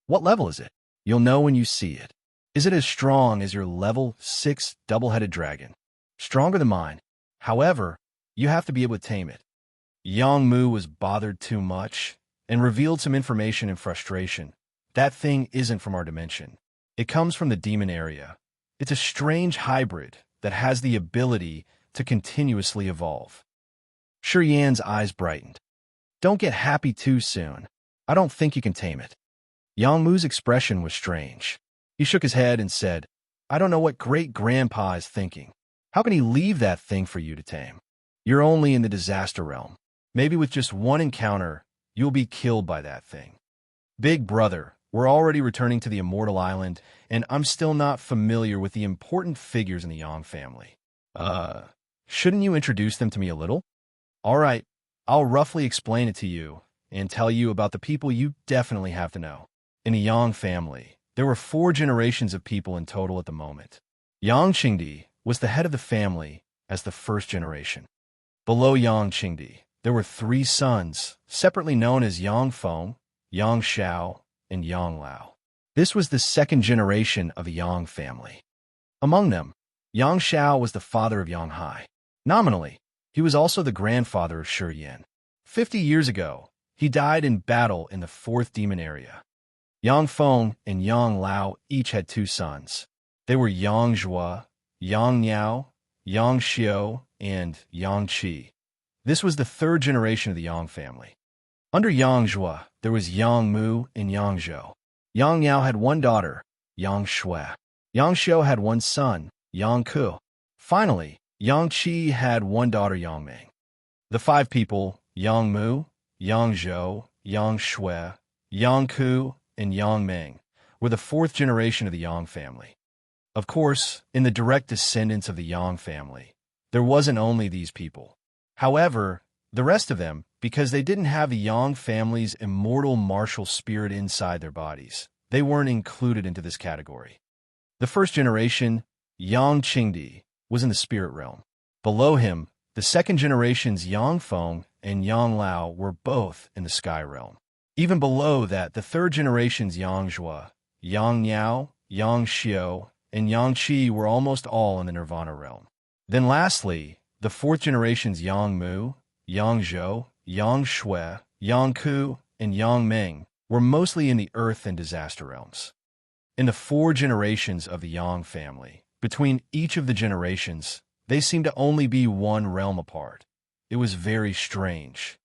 What level is it? You'll know when you see it. Is it as strong as your level 6 double-headed dragon? Stronger than mine. However, you have to be able to tame it. Yang Mu was bothered too much and revealed some information in frustration. That thing isn't from our dimension. It comes from the demon area. It's a strange hybrid that has the ability to continuously evolve. Shiyan's eyes brightened. Don't get happy too soon. I don't think you can tame it. Yang Mu's expression was strange. He shook his head and said, I don't know what great-grandpa is thinking. How can he leave that thing for you to tame? You're only in the disaster realm. Maybe with just one encounter, you'll be killed by that thing. Big brother, we're already returning to the Immortal Island, and I'm still not familiar with the important figures in the Yang family. Shouldn't you introduce them to me a little? All right, I'll roughly explain it to you and tell you about the people you definitely have to know. In the Yang family, there were 4 generations of people in total at the moment. Yang Qingdi was the head of the family as the first generation. Below Yang Qingdi, there were 3 sons, separately known as Yang Feng, Yang Xiao, and Yang Lao. This was the second generation of the Yang family. Among them, Yang Xiao was the father of Yang Hai. Nominally, he was also the grandfather of Shi Yan. 50 years ago, he died in battle in the 4th demon area. Yang Feng and Yang Lao each had 2 sons. They were Yang Zhua, Yang Niao, Yang Xiao, and Yang Qi. This was the 3rd generation of the Yang family. Under Yang Zhua, there was Yang Mu and Yang Zhou. Yang Niao had 1 daughter, Yang Shui. Yang Xiao had 1 son, Yang Ku. Finally, Yang Qi had 1 daughter, Yang Meng. The 5 people, Yang Mu, Yang Zhou, Yang Shui, Yang Ku, and Yang Meng, were the 4th generation of the Yang family. Of course, in the direct descendants of the Yang family, there wasn't only these people. However, the rest of them, because they didn't have the Yang family's immortal martial spirit inside their bodies, they weren't included into this category. The 1st generation, Yang Qingdi, was in the spirit realm. Below him, the 2nd generation's Yang Feng and Yang Lao were both in the sky realm. Even below that, the third generations Yang Zhua, Yang Niao, Yang Xiao, and Yang Qi were almost all in the Nirvana realm. Then lastly, the fourth generations Yang Mu, Yang Zhou, Yang Shui, Yang Ku, and Yang Meng were mostly in the earth and disaster realms. In the four generations of the Yang family, between each of the generations, they seemed to only be one realm apart. It was very strange.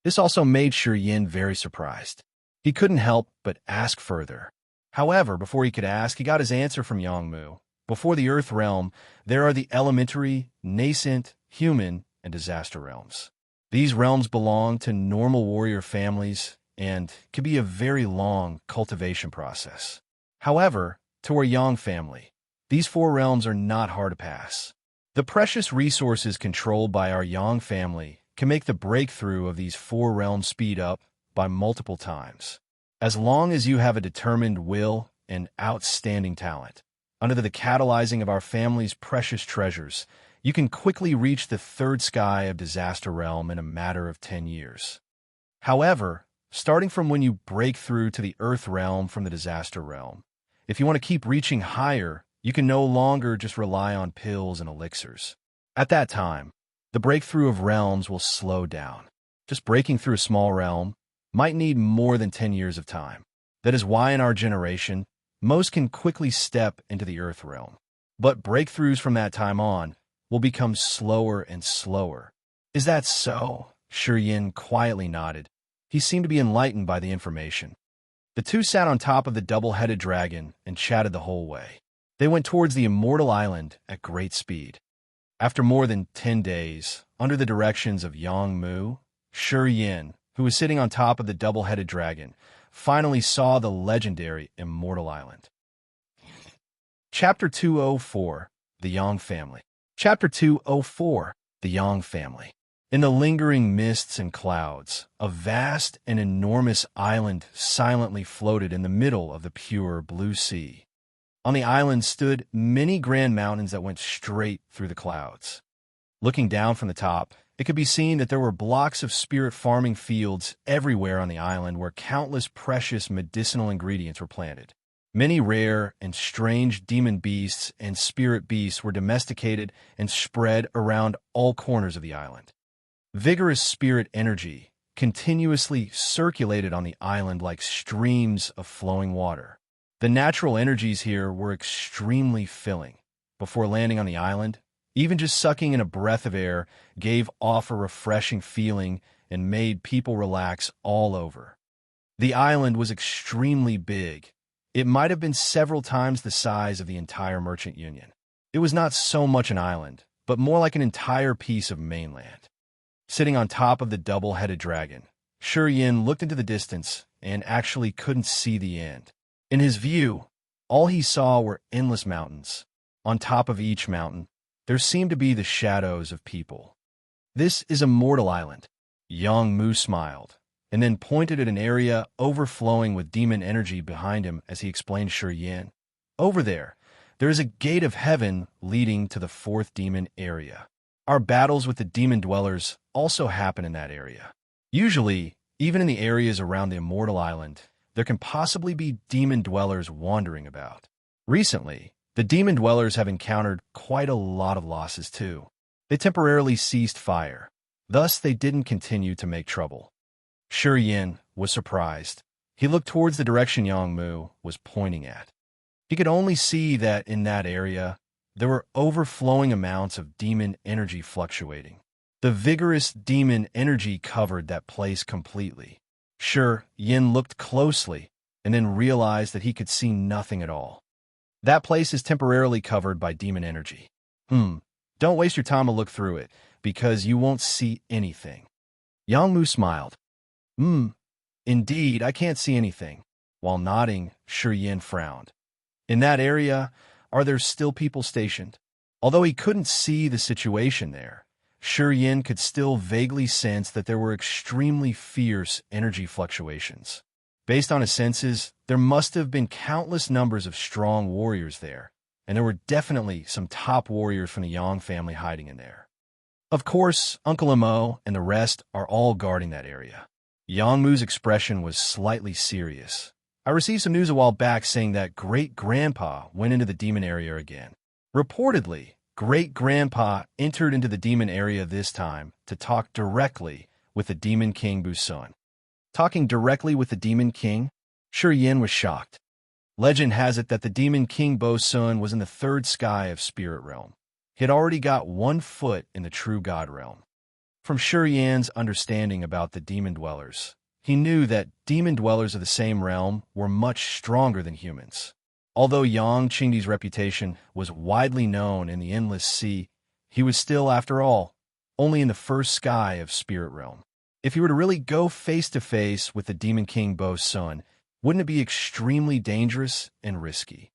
This also made Shi Yin very surprised. He couldn't help but ask further. However, before he could ask, he got his answer from Yang Mu. Before the Earth realm, there are the elementary, nascent, human, and disaster realms. These realms belong to normal warrior families and can be a very long cultivation process. However, to our Yang family, these four realms are not hard to pass. The precious resources controlled by our Yang family can make the breakthrough of these four realms speed up by multiple times. As long as you have a determined will and outstanding talent, under the catalyzing of our family's precious treasures, you can quickly reach the third sky of disaster realm in a matter of 10 years. However, starting from when you break through to the earth realm from the disaster realm, if you want to keep reaching higher, you can no longer just rely on pills and elixirs. At that time, the breakthrough of realms will slow down. Just breaking through a small realm might need more than 10 years of time. That is why in our generation, most can quickly step into the earth realm. But breakthroughs from that time on will become slower and slower. Is that so? Shi Yin quietly nodded. He seemed to be enlightened by the information. The two sat on top of the double-headed dragon and chatted the whole way. They went towards the immortal island at great speed. After more than 10 days, under the directions of Yang Mu, Shi Yin, who was sitting on top of the double-headed dragon, finally saw the legendary immortal island. Chapter 204, The Yang Family. Chapter 204, The Yang Family. In the lingering mists and clouds, a vast and enormous island silently floated in the middle of the pure blue sea. On the island stood many grand mountains that went straight through the clouds. Looking down from the top, it could be seen that there were blocks of spirit farming fields everywhere on the island where countless precious medicinal ingredients were planted. Many rare and strange demon beasts and spirit beasts were domesticated and spread around all corners of the island. Vigorous spirit energy continuously circulated on the island like streams of flowing water. The natural energies here were extremely filling. Before landing on the island, even just sucking in a breath of air gave off a refreshing feeling and made people relax all over. The island was extremely big. It might have been several times the size of the entire Merchant Union. It was not so much an island, but more like an entire piece of mainland. Sitting on top of the double-headed dragon, Shi Yin looked into the distance and actually couldn't see the end. In his view, all he saw were endless mountains. On top of each mountain, there seemed to be the shadows of people. This is a mortal island. Yang Mu smiled, and then pointed at an area overflowing with demon energy behind him as he explained Shi Yin. Over there is a gate of heaven leading to the fourth demon area. Our battles with the demon dwellers also happen in that area. Usually, even in the areas around the immortal island, there can possibly be demon dwellers wandering about. Recently, the demon dwellers have encountered quite a lot of losses too. They temporarily ceased fire. Thus, they didn't continue to make trouble. Shi Yin was surprised. He looked towards the direction Yang Mu was pointing at. He could only see that in that area, there were overflowing amounts of demon energy fluctuating. The vigorous demon energy covered that place completely. Shi Yin looked closely and then realized that he could see nothing at all. That place is temporarily covered by demon energy. Don't waste your time to look through it, because you won't see anything. Yang Mu smiled. Indeed, I can't see anything. While nodding, Shi Yin frowned. In that area, are there still people stationed? Although he couldn't see the situation there, Shi Yin could still vaguely sense that there were extremely fierce energy fluctuations. Based on his senses, there must have been countless numbers of strong warriors there, and there were definitely some top warriors from the Yang family hiding in there. Of course, Uncle Mo and the rest are all guarding that area. Yang Mu's expression was slightly serious. I received some news a while back saying that Great-Grandpa went into the demon area again. Reportedly, Great-Grandpa entered into the demon area this time to talk directly with the Demon King Busun. Talking directly with the Demon King? Shi Yan was shocked. Legend has it that the Demon King Busun was in the third sky of Spirit Realm. He had already got 1 foot in the true God Realm. From Shi Yan's understanding about the demon dwellers, he knew that demon dwellers of the same realm were much stronger than humans. Although Yang Qingdi's reputation was widely known in the Endless Sea, he was still, after all, only in the first sky of Spirit Realm. If he were to really go face-to-face with the Demon King Busun, wouldn't it be extremely dangerous and risky?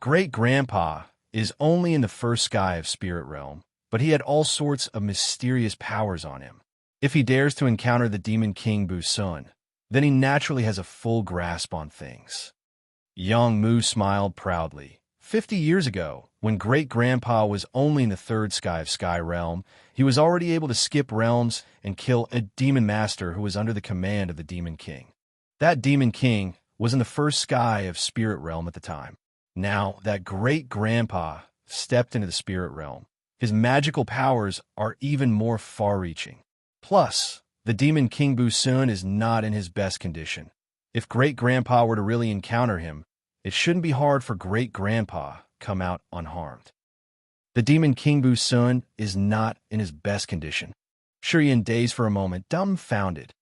Great-Grandpa is only in the first sky of Spirit Realm, but he had all sorts of mysterious powers on him. If he dares to encounter the Demon King Busun, then he naturally has a full grasp on things. Yang Mu smiled proudly. 50 years ago, when Great-Grandpa was only in the third sky of Sky Realm, he was already able to skip realms and kill a demon master who was under the command of the Demon King. That Demon King was in the first sky of Spirit Realm at the time. Now that Great-Grandpa stepped into the Spirit Realm, his magical powers are even more far-reaching. Plus, the Demon King Busun is not in his best condition. If Great-Grandpa were to really encounter him, it shouldn't be hard for Great-Grandpa come out unharmed. The Demon King Busun is not in his best condition. Shi Yan dazed for a moment, dumbfounded.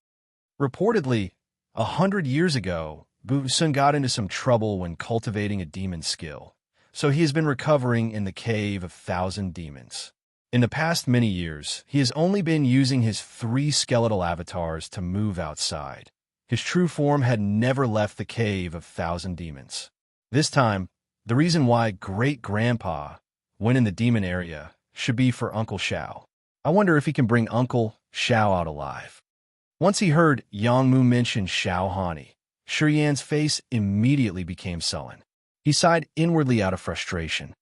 Reportedly, 100 years ago, Busun got into some trouble when cultivating a demon skill, so he has been recovering in the Cave of 1,000 Demons. In the past many years, he has only been using his 3 skeletal avatars to move outside. His true form had never left the Cave of 1,000 Demons. This time, the reason why Great-Grandpa went in the demon area should be for Uncle Xiao. I wonder if he can bring Uncle Xiao out alive. Once he heard Yang Mu mention Xiao Hani, Shi Yan's face immediately became sullen. He sighed inwardly out of frustration.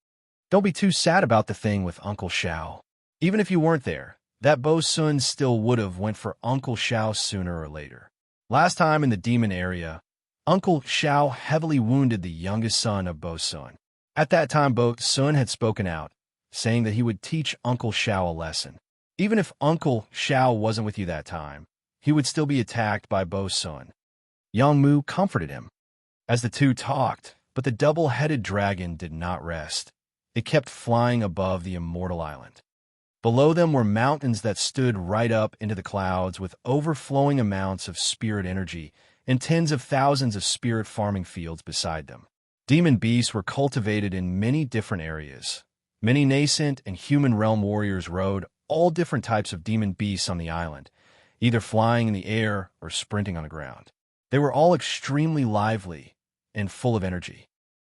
Don't be too sad about the thing with Uncle Xiao. Even if you weren't there, that Busun still would have went for Uncle Xiao sooner or later. Last time in the demon area, Uncle Xiao heavily wounded the youngest son of Busun. At that time, Busun had spoken out, saying that he would teach Uncle Xiao a lesson. Even if Uncle Xiao wasn't with you that time, he would still be attacked by Busun. Yang Mu comforted him as the two talked, but the double-headed dragon did not rest. It kept flying above the immortal island. Below them were mountains that stood right up into the clouds with overflowing amounts of spirit energy and tens of thousands of spirit farming fields beside them. Demon beasts were cultivated in many different areas. Many nascent and human realm warriors rode all different types of demon beasts on the island, either flying in the air or sprinting on the ground. They were all extremely lively and full of energy.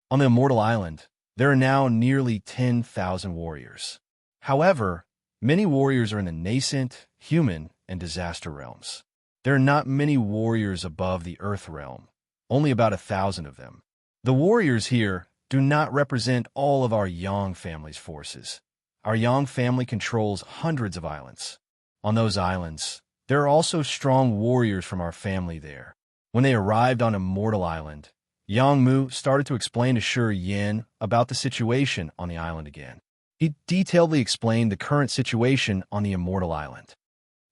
On the immortal island, there are now nearly 10,000 warriors. However, many warriors are in the nascent, human, and disaster realms. There are not many warriors above the earth realm, only about 1,000 of them. The warriors here do not represent all of our Yang family's forces. Our Yang family controls hundreds of islands. On those islands, there are also strong warriors from our family there. When they arrived on Immortal Island, Yang Mu started to explain to Shi Yan about the situation on the island again. He detailedly explained the current situation on the Immortal Island.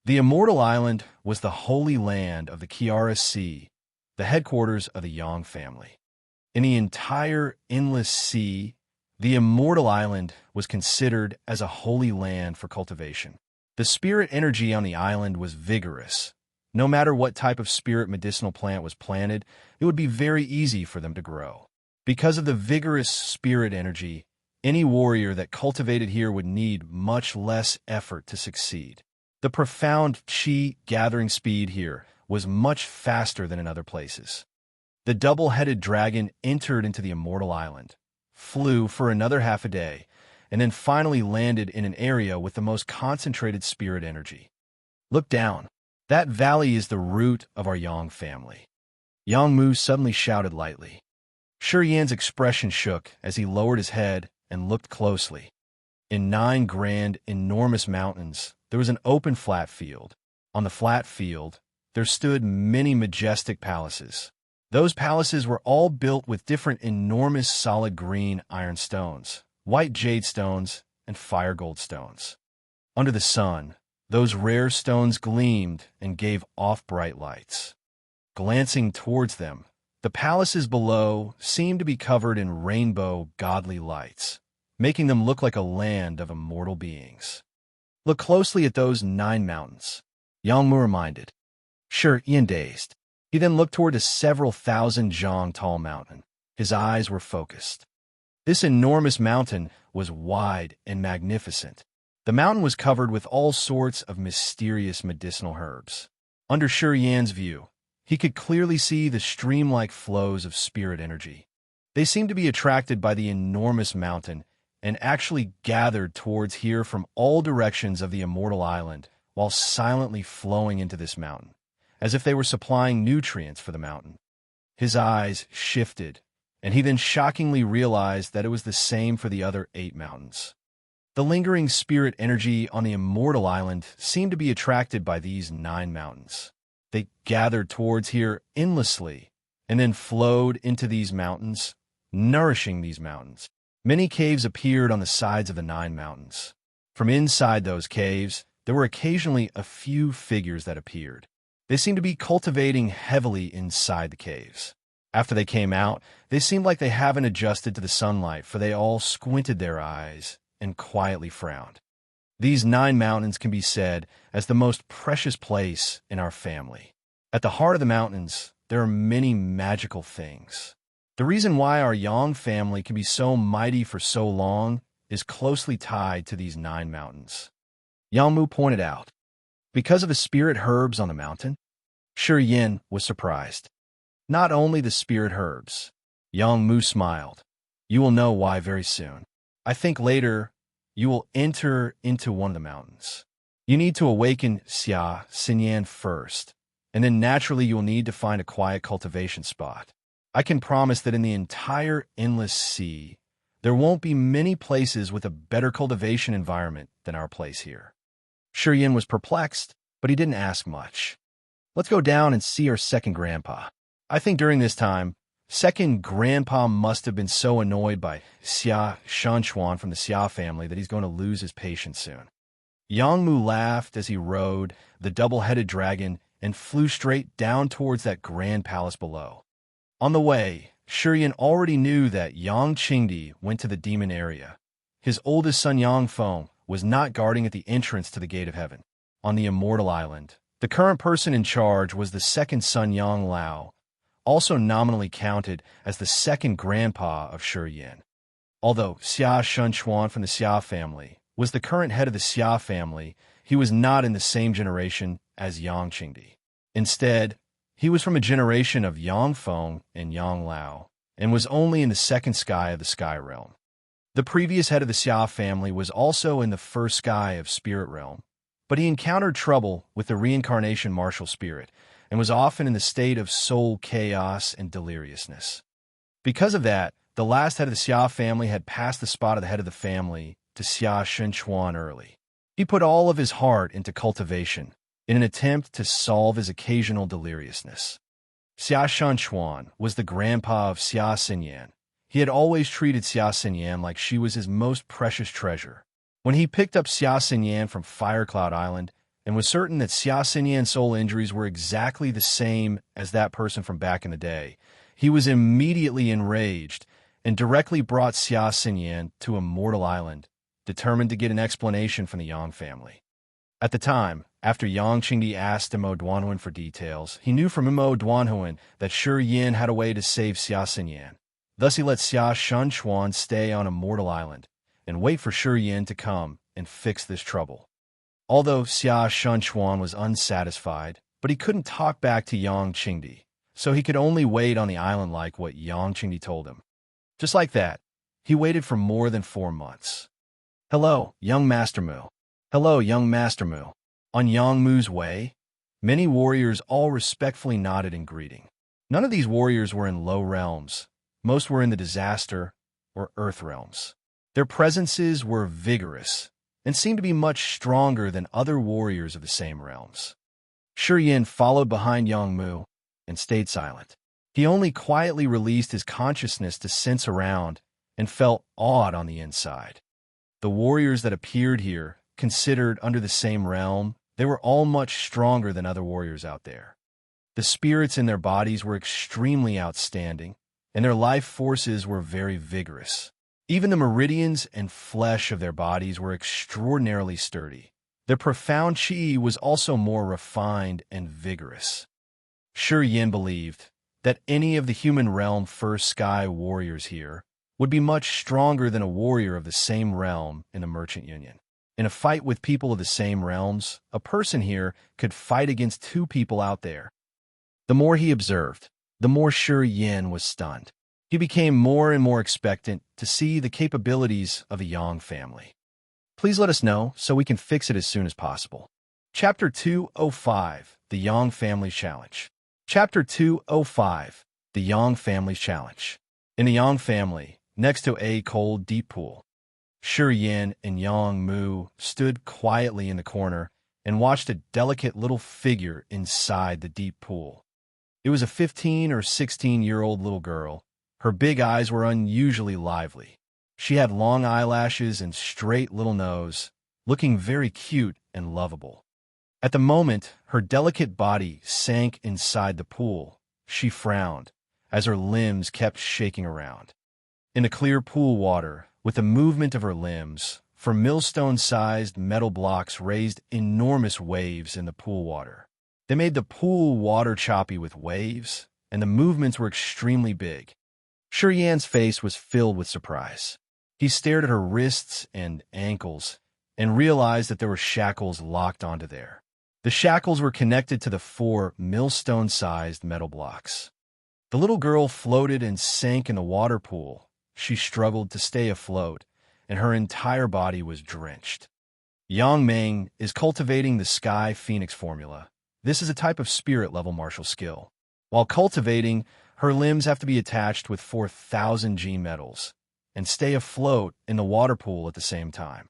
The Immortal Island was the holy land of the Kiara Sea, the headquarters of the Yang family. In the entire Endless Sea, the Immortal Island was considered as a holy land for cultivation. The spirit energy on the island was vigorous. No matter what type of spirit medicinal plant was planted, it would be very easy for them to grow. Because of the vigorous spirit energy, any warrior that cultivated here would need much less effort to succeed. The profound qi gathering speed here was much faster than in other places. The double-headed dragon entered into the Immortal Island, flew for another half a day, and then finally landed in an area with the most concentrated spirit energy. Look down. That valley is the root of our Yang family. Yang Mu suddenly shouted lightly. Shi Yan's expression shook as he lowered his head and looked closely. In 9 grand, enormous mountains, there was an open flat field. On the flat field, there stood many majestic palaces. Those palaces were all built with different enormous solid green iron stones, white jade stones, and fire gold stones. Under the sun, those rare stones gleamed and gave off bright lights. Glancing towards them, the palaces below seemed to be covered in rainbow godly lights, making them look like a land of immortal beings. Look closely at those 9 mountains, Yangmu reminded. Sure, Ian dazed. He then looked toward a several thousand zhang tall mountain. His eyes were focused. This enormous mountain was wide and magnificent. The mountain was covered with all sorts of mysterious medicinal herbs. Under Shi Yan's view, he could clearly see the stream-like flows of spirit energy. They seemed to be attracted by the enormous mountain and actually gathered towards here from all directions of the immortal island while silently flowing into this mountain, as if they were supplying nutrients for the mountain. His eyes shifted, and he then shockingly realized that it was the same for the other 8 mountains. The lingering spirit energy on the immortal island seemed to be attracted by these 9 mountains. They gathered towards here endlessly, and then flowed into these mountains, nourishing these mountains. Many caves appeared on the sides of the 9 mountains. From inside those caves, there were occasionally a few figures that appeared. They seemed to be cultivating heavily inside the caves. After they came out, they seemed like they haven't adjusted to the sunlight, for they all squinted their eyes and quietly frowned. These 9 mountains can be said as the most precious place in our family. At the heart of the mountains, there are many magical things. The reason why our Yang family can be so mighty for so long is closely tied to these 9 mountains. Yang Mu pointed out. Because of the spirit herbs on the mountain? Shi Yan was surprised. Not only the spirit herbs. Yang Mu smiled. You will know why very soon. I think later you will enter into one of the mountains. You need to awaken Xia Xinyan first, and then naturally you will need to find a quiet cultivation spot. I can promise that in the entire endless sea, there won't be many places with a better cultivation environment than our place here. Shi Yan was perplexed, but he didn't ask much. Let's go down and see our second grandpa. I think during this time, second grandpa must have been so annoyed by Xia Shanchuan from the Xia family that he's going to lose his patience soon. Yang Mu laughed as he rode the double-headed dragon and flew straight down towards that grand palace below. On the way, Shi Yan already knew that Yang Qingdi went to the demon area. His oldest son Yang Feng was not guarding at the entrance to the gate of heaven. On the immortal island, the current person in charge was the second son Yang Lao, also nominally counted as the second grandpa of Shi Yan. Although Xia Shanchuan from the Xia family was the current head of the Xia family, he was not in the same generation as Yang Qingdi. Instead, he was from a generation of Yang Feng and Yang Lao, and was only in the second sky of the sky realm. The previous head of the Xia family was also in the first sky of spirit realm, but he encountered trouble with the reincarnation martial spirit, and was often in the state of soul chaos and deliriousness. Because of that, the last head of the Xia family had passed the spot of the head of the family to Xia Shenchuan early. He put all of his heart into cultivation in an attempt to solve his occasional deliriousness. Xia Shenchuan was the grandpa of Xia Xinyan. He had always treated Xia Xinyan like she was his most precious treasure. When he picked up Xia Xinyan from Firecloud Island and was certain that Xia Xinyan's soul injuries were exactly the same as that person from back in the day, he was immediately enraged and directly brought Xia Xinyan to Immortal Island, determined to get an explanation from the Yang family. At the time, after Yang Qingdi asked Mo Duanhuan for details, he knew from Mo Duanhuan that Shi Yan had a way to save Xia Xinyan. Thus he let Xia Shanchuan stay on Immortal Island and wait for Shi Yan to come and fix this trouble. Although Xia Shanchuan was unsatisfied, but he couldn't talk back to Yang Qingdi, so he could only wait on the island like what Yang Qingdi told him. Just like that, he waited for more than 4 months. Hello, young Master Mu. Hello, young Master Mu. On Yang Mu's way, many warriors all respectfully nodded in greeting. None of these warriors were in low realms. Most were in the disaster or earth realms. Their presences were vigorous and seemed to be much stronger than other warriors of the same realms. Shi Yin followed behind Yang Mu and stayed silent. He only quietly released his consciousness to sense around and felt awed on the inside. The warriors that appeared here, considered under the same realm, they were all much stronger than other warriors out there. The spirits in their bodies were extremely outstanding, and their life forces were very vigorous. Even the meridians and flesh of their bodies were extraordinarily sturdy. Their profound qi was also more refined and vigorous. Shi Yin believed that any of the human realm first sky warriors here would be much stronger than a warrior of the same realm in the Merchant Union. In a fight with people of the same realms, a person here could fight against two people out there. The more he observed, the more Shi Yin was stunned. He became more and more expectant to see the capabilities of the Yang family. Please let us know so we can fix it as soon as possible. Chapter 205, The Yang Family Challenge. Chapter 205, The Yang Family Challenge. In the Yang family, next to a cold, deep pool, Shi Yin and Yang Mu stood quietly in the corner and watched a delicate little figure inside the deep pool. It was a 15 or 16-year-old little girl. Her big eyes were unusually lively. She had long eyelashes and straight little nose, looking very cute and lovable. At the moment her delicate body sank inside the pool, she frowned as her limbs kept shaking around. In the clear pool water, with the movement of her limbs, for millstone-sized metal blocks raised enormous waves in the pool water. They made the pool water choppy with waves, and the movements were extremely big. Shi Yin's face was filled with surprise. He stared at her wrists and ankles and realized that there were shackles locked onto there. The shackles were connected to the 4 millstone-sized metal blocks. The little girl floated and sank in the water pool. She struggled to stay afloat, and her entire body was drenched. Yang Meng is cultivating the Sky Phoenix formula. This is a type of spirit-level martial skill. While cultivating, her limbs have to be attached with 4,000 gene metals and stay afloat in the water pool at the same time.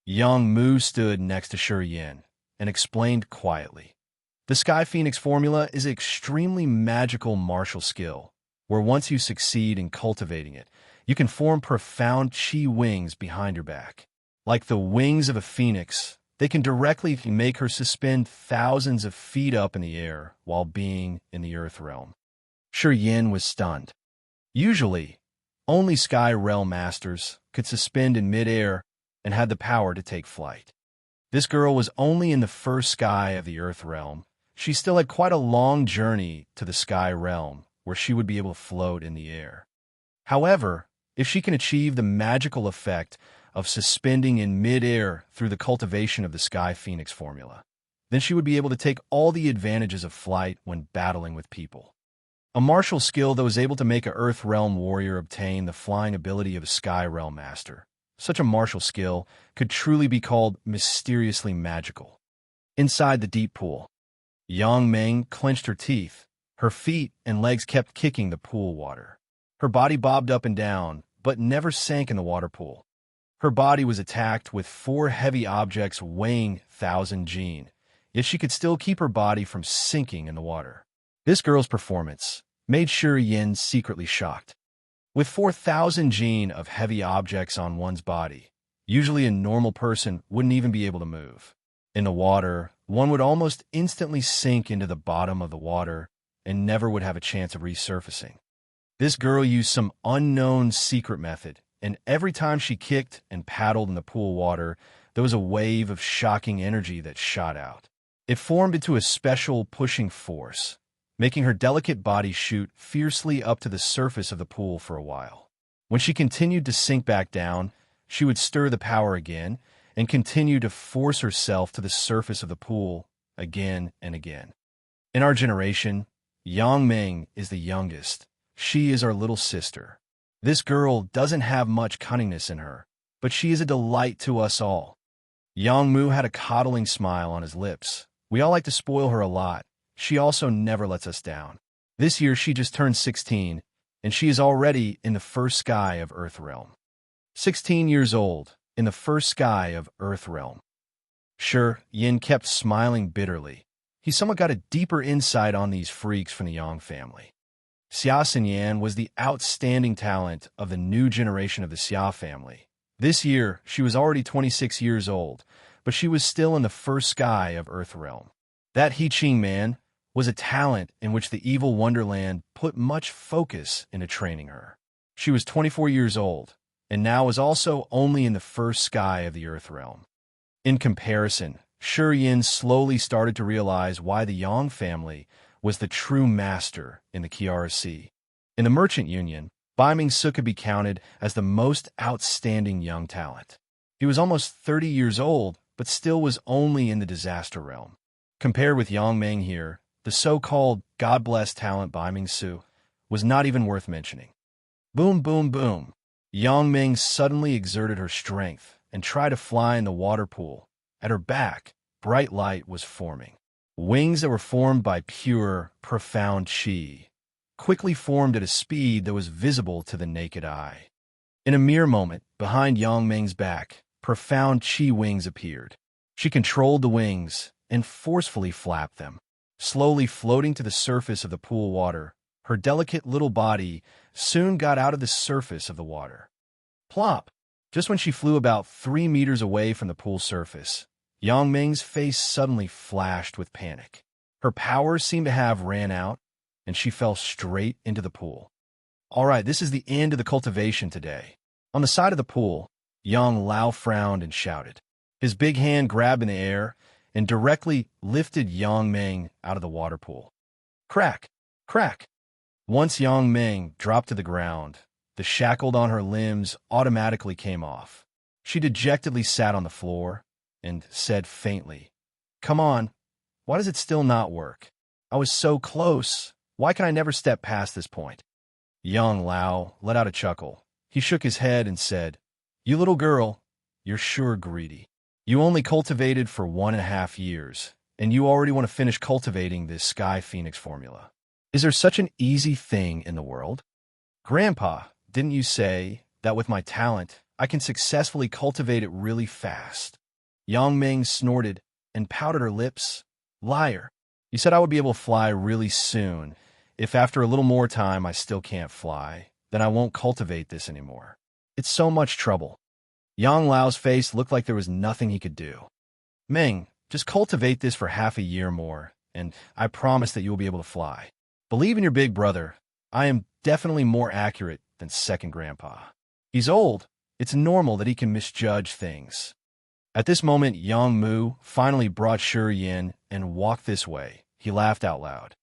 Yang Mu stood next to Shi Yin and explained quietly. The Sky Phoenix formula is an extremely magical martial skill, where once you succeed in cultivating it, you can form profound qi wings behind your back. Like the wings of a phoenix, they can directly make her suspend thousands of feet up in the air while being in the earth realm. Shi Yin was stunned. Usually, only Sky Realm Masters could suspend in mid-air and had the power to take flight. This girl was only in the first sky of the Earth Realm. She still had quite a long journey to the Sky Realm, where she would be able to float in the air. However, if she can achieve the magical effect of suspending in mid-air through the cultivation of the Sky Phoenix formula, then she would be able to take all the advantages of flight when battling with people. A martial skill that was able to make an Earth Realm warrior obtain the flying ability of a Sky Realm Master. Such a martial skill could truly be called mysteriously magical. Inside the deep pool, Yang Meng clenched her teeth. Her feet and legs kept kicking the pool water. Her body bobbed up and down, but never sank in the water pool. Her body was attacked with 4 heavy objects weighing 1,000 gene, yet she could still keep her body from sinking in the water. This girl's performance made Shi Yin secretly shocked. With 4,000 gene of heavy objects on one's body, usually a normal person wouldn't even be able to move. In the water, one would almost instantly sink into the bottom of the water and never would have a chance of resurfacing. This girl used some unknown secret method, and every time she kicked and paddled in the pool water, there was a wave of shocking energy that shot out. It formed into a special pushing force, making her delicate body shoot fiercely up to the surface of the pool for a while. When she continued to sink back down, she would stir the power again and continue to force herself to the surface of the pool again and again. In our generation, Yang Meng is the youngest. She is our little sister. This girl doesn't have much cunningness in her, but she is a delight to us all. Yang Mu had a coddling smile on his lips. We all like to spoil her a lot. She also never lets us down. This year she just turned 16, and she is already in the first sky of Earth Realm. 16 years old, in the first sky of Earth Realm. Shi Yin kept smiling bitterly. he somewhat got a deeper insight on these freaks from the Yang family. Xia Xinyan was the outstanding talent of the new generation of the Xia family. This year, she was already 26 years old, but she was still in the first sky of Earth Realm. That He Qing man was a talent in which the evil Wonderland put much focus into training her. She was 24 years old, and now was also only in the first sky of the Earth Realm. In comparison, Shi Yin slowly started to realize why the Yang family was the true master in the Kiara Sea. In the Merchant Union, Bai Mingsu could be counted as the most outstanding young talent. He was almost 30 years old, but still was only in the disaster realm. Compared with Yang Meng here, the so-called God-blessed talent Bai Mingsu was not even worth mentioning. Boom, boom, boom. Yang Meng suddenly exerted her strength and tried to fly in the water pool. At her back, bright light was forming. Wings that were formed by pure, profound qi quickly formed at a speed that was visible to the naked eye. In a mere moment, behind Yang Meng's back, profound qi wings appeared. She controlled the wings and forcefully flapped them. Slowly floating to the surface of the pool water, her delicate little body soon got out of the surface of the water. Plop! Just when she flew about 3 meters away from the pool surface, Yang Meng's face suddenly flashed with panic. Her powers seemed to have ran out, and she fell straight into the pool. All right, this is the end of the cultivation today. On the side of the pool, Yang Lao frowned and shouted. His big hand grabbed in the air and directly lifted Yang Meng out of the water pool. Crack! Crack! Once Yang Meng dropped to the ground, the shackle on her limbs automatically came off. She dejectedly sat on the floor and said faintly, "Come on, why does it still not work? I was so close. Why can I never step past this point?" Yang Lao let out a chuckle. He shook his head and said, "You little girl, you're sure greedy. You only cultivated for 1.5 years, and you already want to finish cultivating this Sky Phoenix formula. Is there such an easy thing in the world? Grandpa, didn't you say that with my talent, I can successfully cultivate it really fast?" Yang Meng snorted and pouted her lips. "Liar. You said I would be able to fly really soon. If after a little more time I still can't fly, then I won't cultivate this anymore. It's so much trouble." Yang Lao's face looked like there was nothing he could do. "Meng, just cultivate this for half a year more, and I promise that you will be able to fly. Believe in your big brother. I am definitely more accurate than second grandpa. He's old. It's normal that he can misjudge things." At this moment, Yang Mu finally brought Shi Yin and walked this way. He laughed out loud.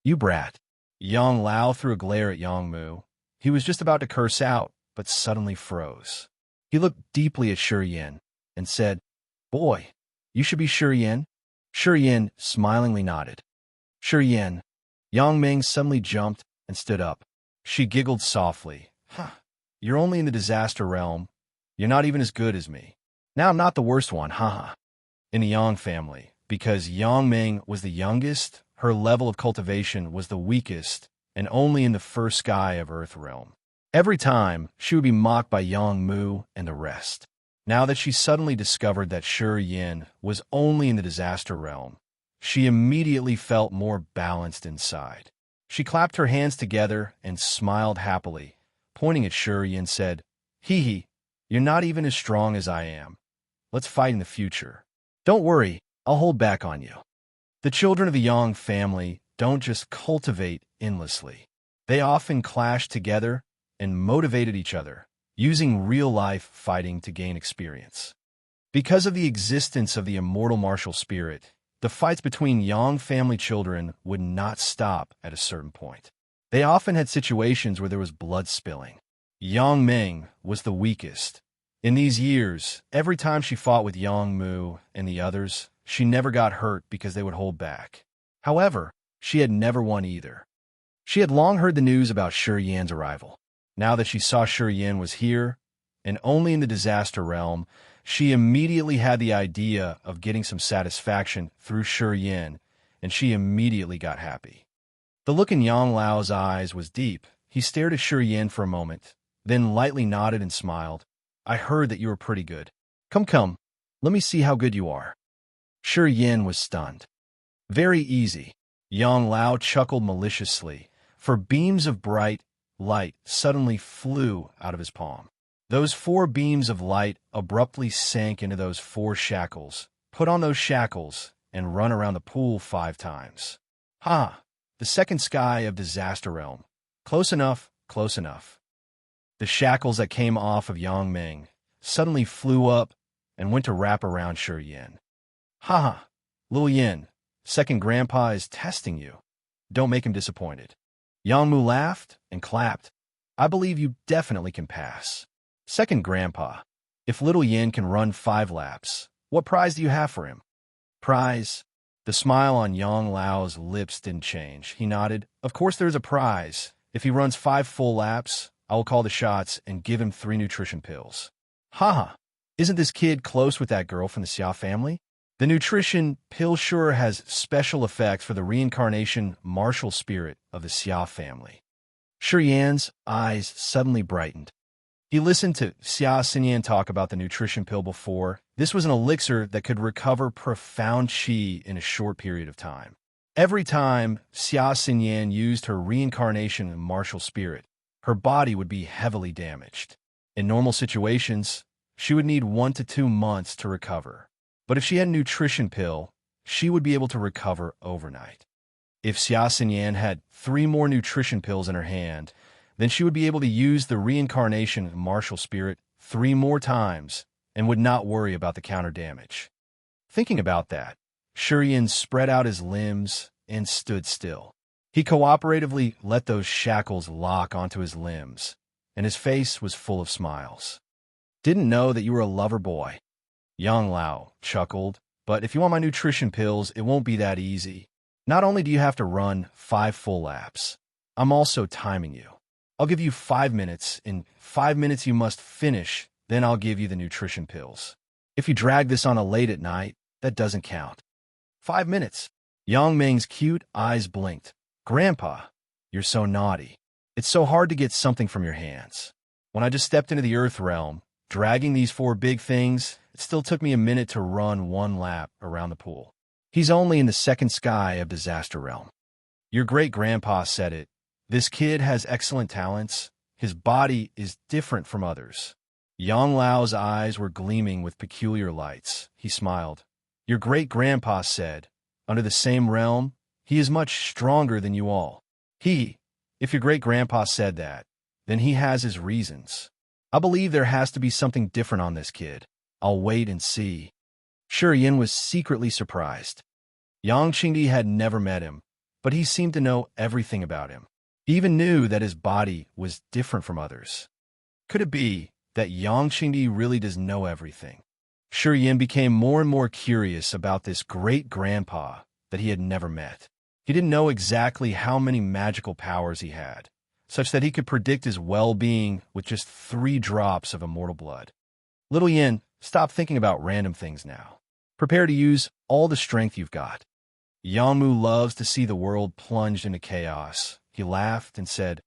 "You brat." Yang Lao threw a glare at Yang Mu. He was just about to curse out, but suddenly froze. He looked deeply at Shi Yin and said, "Boy, you should be Shi Yin." Shi Yin smilingly nodded. "Shi Yin." Yang Meng suddenly jumped and stood up. She giggled softly. "Huh, you're only in the disaster realm. You're not even as good as me. Now I'm not the worst one, haha." In the Yang family, because Yang Meng was the youngest, her level of cultivation was the weakest, and only in the first sky of Earth Realm. Every time, she would be mocked by Yang Mu and the rest. Now that she suddenly discovered that Shi Yin was only in the disaster realm, she immediately felt more balanced inside. She clapped her hands together and smiled happily, pointing at Shi Yin and said, "Hee hee, you're not even as strong as I am. Let's fight in the future. Don't worry, I'll hold back on you." The children of the Yang family don't just cultivate endlessly. They often clash together and motivated each other, using real-life fighting to gain experience. Because of the existence of the immortal martial spirit, the fights between Yang family children would not stop at a certain point. They often had situations where there was blood spilling. Yang Meng was the weakest. In these years, every time she fought with Yang Mu and the others, she never got hurt because they would hold back. However, she had never won either. She had long heard the news about Shi Yan's arrival. Now that she saw Shi Yin was here, and only in the disaster realm, she immediately had the idea of getting some satisfaction through Shi Yin, and she immediately got happy. The look in Yang Lao's eyes was deep. He stared at Shi Yin for a moment, then lightly nodded and smiled. "I heard that you were pretty good. Come, let me see how good you are." Shi Yin was stunned. Very easy. Yang Lao chuckled maliciously, for beams of bright light suddenly flew out of his palm. Those 4 beams of light abruptly sank into those 4 shackles. Put on those shackles and run around the pool 5 times. Ha! The second sky of Disaster Realm. Close enough, close enough. The shackles that came off of Yang Ming suddenly flew up and went to wrap around Shi Yin. Ha ha! Little Yin, second grandpa is testing you. Don't make him disappointed. Yang Mu laughed and clapped. I believe you definitely can pass. Second grandpa, if little Yin can run 5 laps, what prize do you have for him? Prize? The smile on Yang Lao's lips didn't change. He nodded. Of course there's a prize. If he runs 5 full laps, I will call the shots and give him 3 nutrition pills. Ha! Isn't this kid close with that girl from the Xia family? The nutrition pill sure has special effects for the reincarnation martial spirit of the Xia family. Shi Yan's eyes suddenly brightened. He listened to Xia Xinyan talk about the nutrition pill before. This was an elixir that could recover profound qi in a short period of time. Every time Xia Xinyan used her reincarnation martial spirit, her body would be heavily damaged. In normal situations, she would need 1 to 2 months to recover. But if she had a nutrition pill, she would be able to recover overnight. If Xia Xinyan had 3 more nutrition pills in her hand, then she would be able to use the reincarnation martial spirit 3 more times and would not worry about the counter damage. Thinking about that, Shi Yin spread out his limbs and stood still. He cooperatively let those shackles lock onto his limbs, and his face was full of smiles. Didn't know that you were a lover boy. Yang Lao chuckled, but if you want my nutrition pills, it won't be that easy. Not only do you have to run 5 full laps, I'm also timing you. I'll give you 5 minutes. In 5 minutes you must finish, then I'll give you the nutrition pills. If you drag this on a late at night, that doesn't count. 5 minutes. Yang Ming's cute eyes blinked. Grandpa, you're so naughty. It's so hard to get something from your hands. When I just stepped into the Earth realm, dragging these 4 big things, it still took me a minute to run 1 lap around the pool. He's only in the second sky of Disaster Realm. Your great-grandpa said it. This kid has excellent talents. His body is different from others. Yang Lao's eyes were gleaming with peculiar lights. He smiled. Your great-grandpa said, under the same realm, he is much stronger than you all. If your great-grandpa said that, then he has his reasons. I believe there has to be something different on this kid. I'll wait and see. Shi Yin was secretly surprised. Yang Qingdi had never met him, but he seemed to know everything about him. He even knew that his body was different from others. Could it be that Yang Qingdi really does know everything? Shi Yin became more and more curious about this great-grandpa that he had never met. He didn't know exactly how many magical powers he had, such that he could predict his well-being with just 3 drops of immortal blood. Little Yin, stop thinking about random things now. Prepare to use all the strength you've got. Yang Mu loves to see the world plunged into chaos. He laughed and said,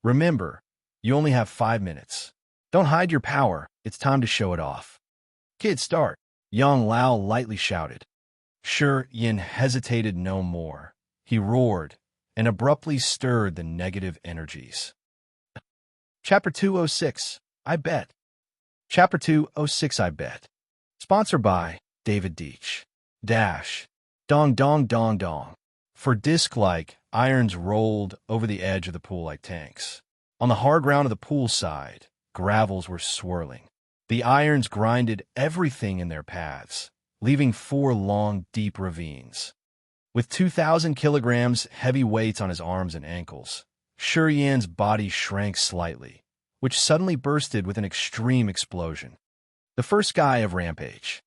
remember, you only have 5 minutes. Don't hide your power. It's time to show it off. Kid, start. Yang Lao lightly shouted. Shi Yin hesitated no more. He roared and abruptly stirred the negative energies. Chapter 206, I Bet. Chapter 206, I Bet. Sponsored by David Deitch. Dash. Dong dong dong dong. For disc-like, irons rolled over the edge of the pool like tanks. On the hard ground of the pool side, gravels were swirling. The irons grinded everything in their paths, leaving 4 long, deep ravines. With 2,000 kilograms heavy weights on his arms and ankles, Shi Yan's body shrank slightly, which suddenly bursted with an extreme explosion. The first sky of Rampage.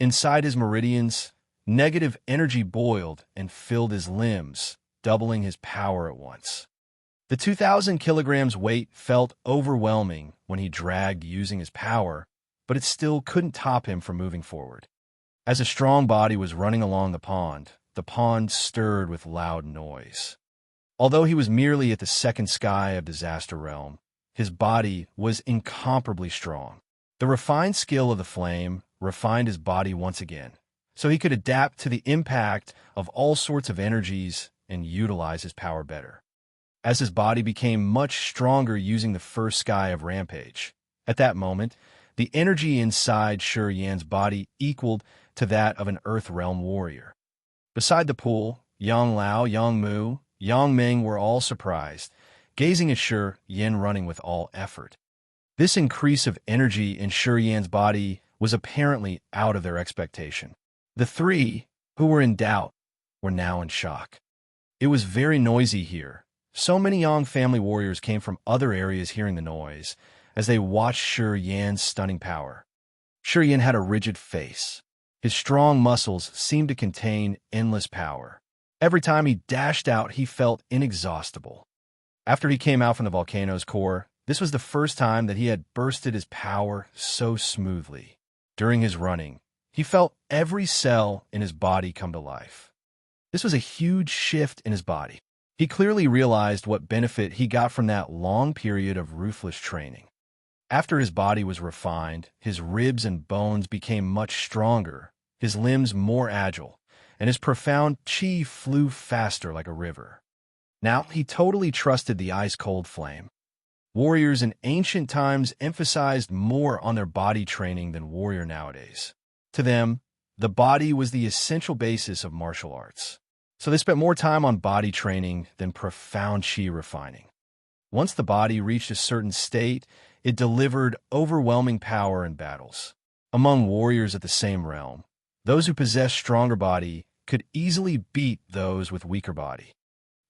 Inside his meridians, negative energy boiled and filled his limbs, doubling his power at once. The 2,000 kilograms weight felt overwhelming when he dragged using his power, but it still couldn't top him from moving forward. As a strong body was running along the pond stirred with loud noise. Although he was merely at the second sky of Disaster Realm, his body was incomparably strong. The refined skill of the flame refined his body once again, so he could adapt to the impact of all sorts of energies and utilize his power better. As his body became much stronger using the first sky of Rampage, at that moment, the energy inside Shi Yan's body equaled to that of an Earth Realm warrior. Beside the pool, Yang Lao, Yang Mu, Yang Ming were all surprised, gazing at Shi Yan running with all effort. This increase of energy in Shi Yan's body was apparently out of their expectation. The three, who were in doubt, were now in shock. It was very noisy here. So many Yang family warriors came from other areas hearing the noise as they watched Shi Yan's stunning power. Shi Yan had a rigid face. His strong muscles seemed to contain endless power. Every time he dashed out, he felt inexhaustible. After he came out from the volcano's core, this was the first time that he had bursted his power so smoothly. During his running, he felt every cell in his body come to life. This was a huge shift in his body. He clearly realized what benefit he got from that long period of ruthless training. After his body was refined, his ribs and bones became much stronger, his limbs more agile, and his profound chi flew faster like a river. Now he totally trusted the ice-cold flame. Warriors in ancient times emphasized more on their body training than warrior nowadays. To them, the body was the essential basis of martial arts. So they spent more time on body training than profound chi refining. Once the body reached a certain state, it delivered overwhelming power in battles. Among warriors of the same realm, those who possessed stronger body could easily beat those with weaker body.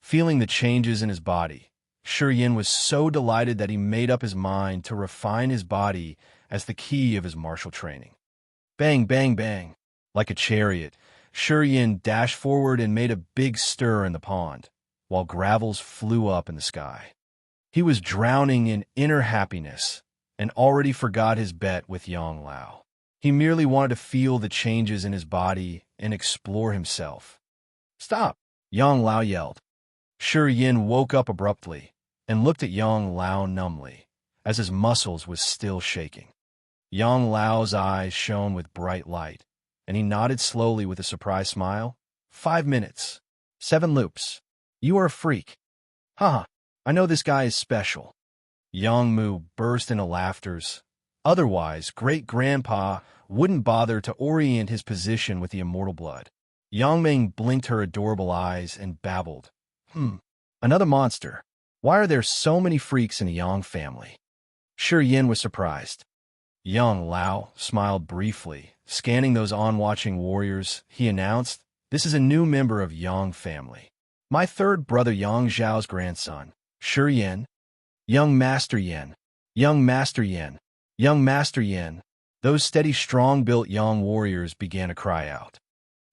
Feeling the changes in his body, Shi Yan was so delighted that he made up his mind to refine his body as the key of his martial training. Bang, bang, bang. Like a chariot, Shi Yan dashed forward and made a big stir in the pond, while gravels flew up in the sky. He was drowning in inner happiness and already forgot his bet with Yang Lao. He merely wanted to feel the changes in his body and explore himself. "Stop!" Yang Lao yelled. Shi Yan woke up abruptly and looked at Yang Lao numbly, as his muscles was still shaking. Yang Lao's eyes shone with bright light, and he nodded slowly with a surprised smile. 5 minutes. 7 loops. You are a freak. Haha, I know this guy is special. Yang Mu burst into laughters. Otherwise, great-grandpa wouldn't bother to orient his position with the immortal blood. Yang Ming blinked her adorable eyes and babbled. Another monster. Why are there so many freaks in the Yang family? Shi Yan was surprised. Yang Lao smiled briefly. Scanning those onwatching warriors, he announced, "This is a new member of Yang family. My third brother Yang Zhao's grandson, Shi Yan. Young Master Yan. Young Master Yan. Young Master Yan." Those steady, strong-built Yang warriors began to cry out.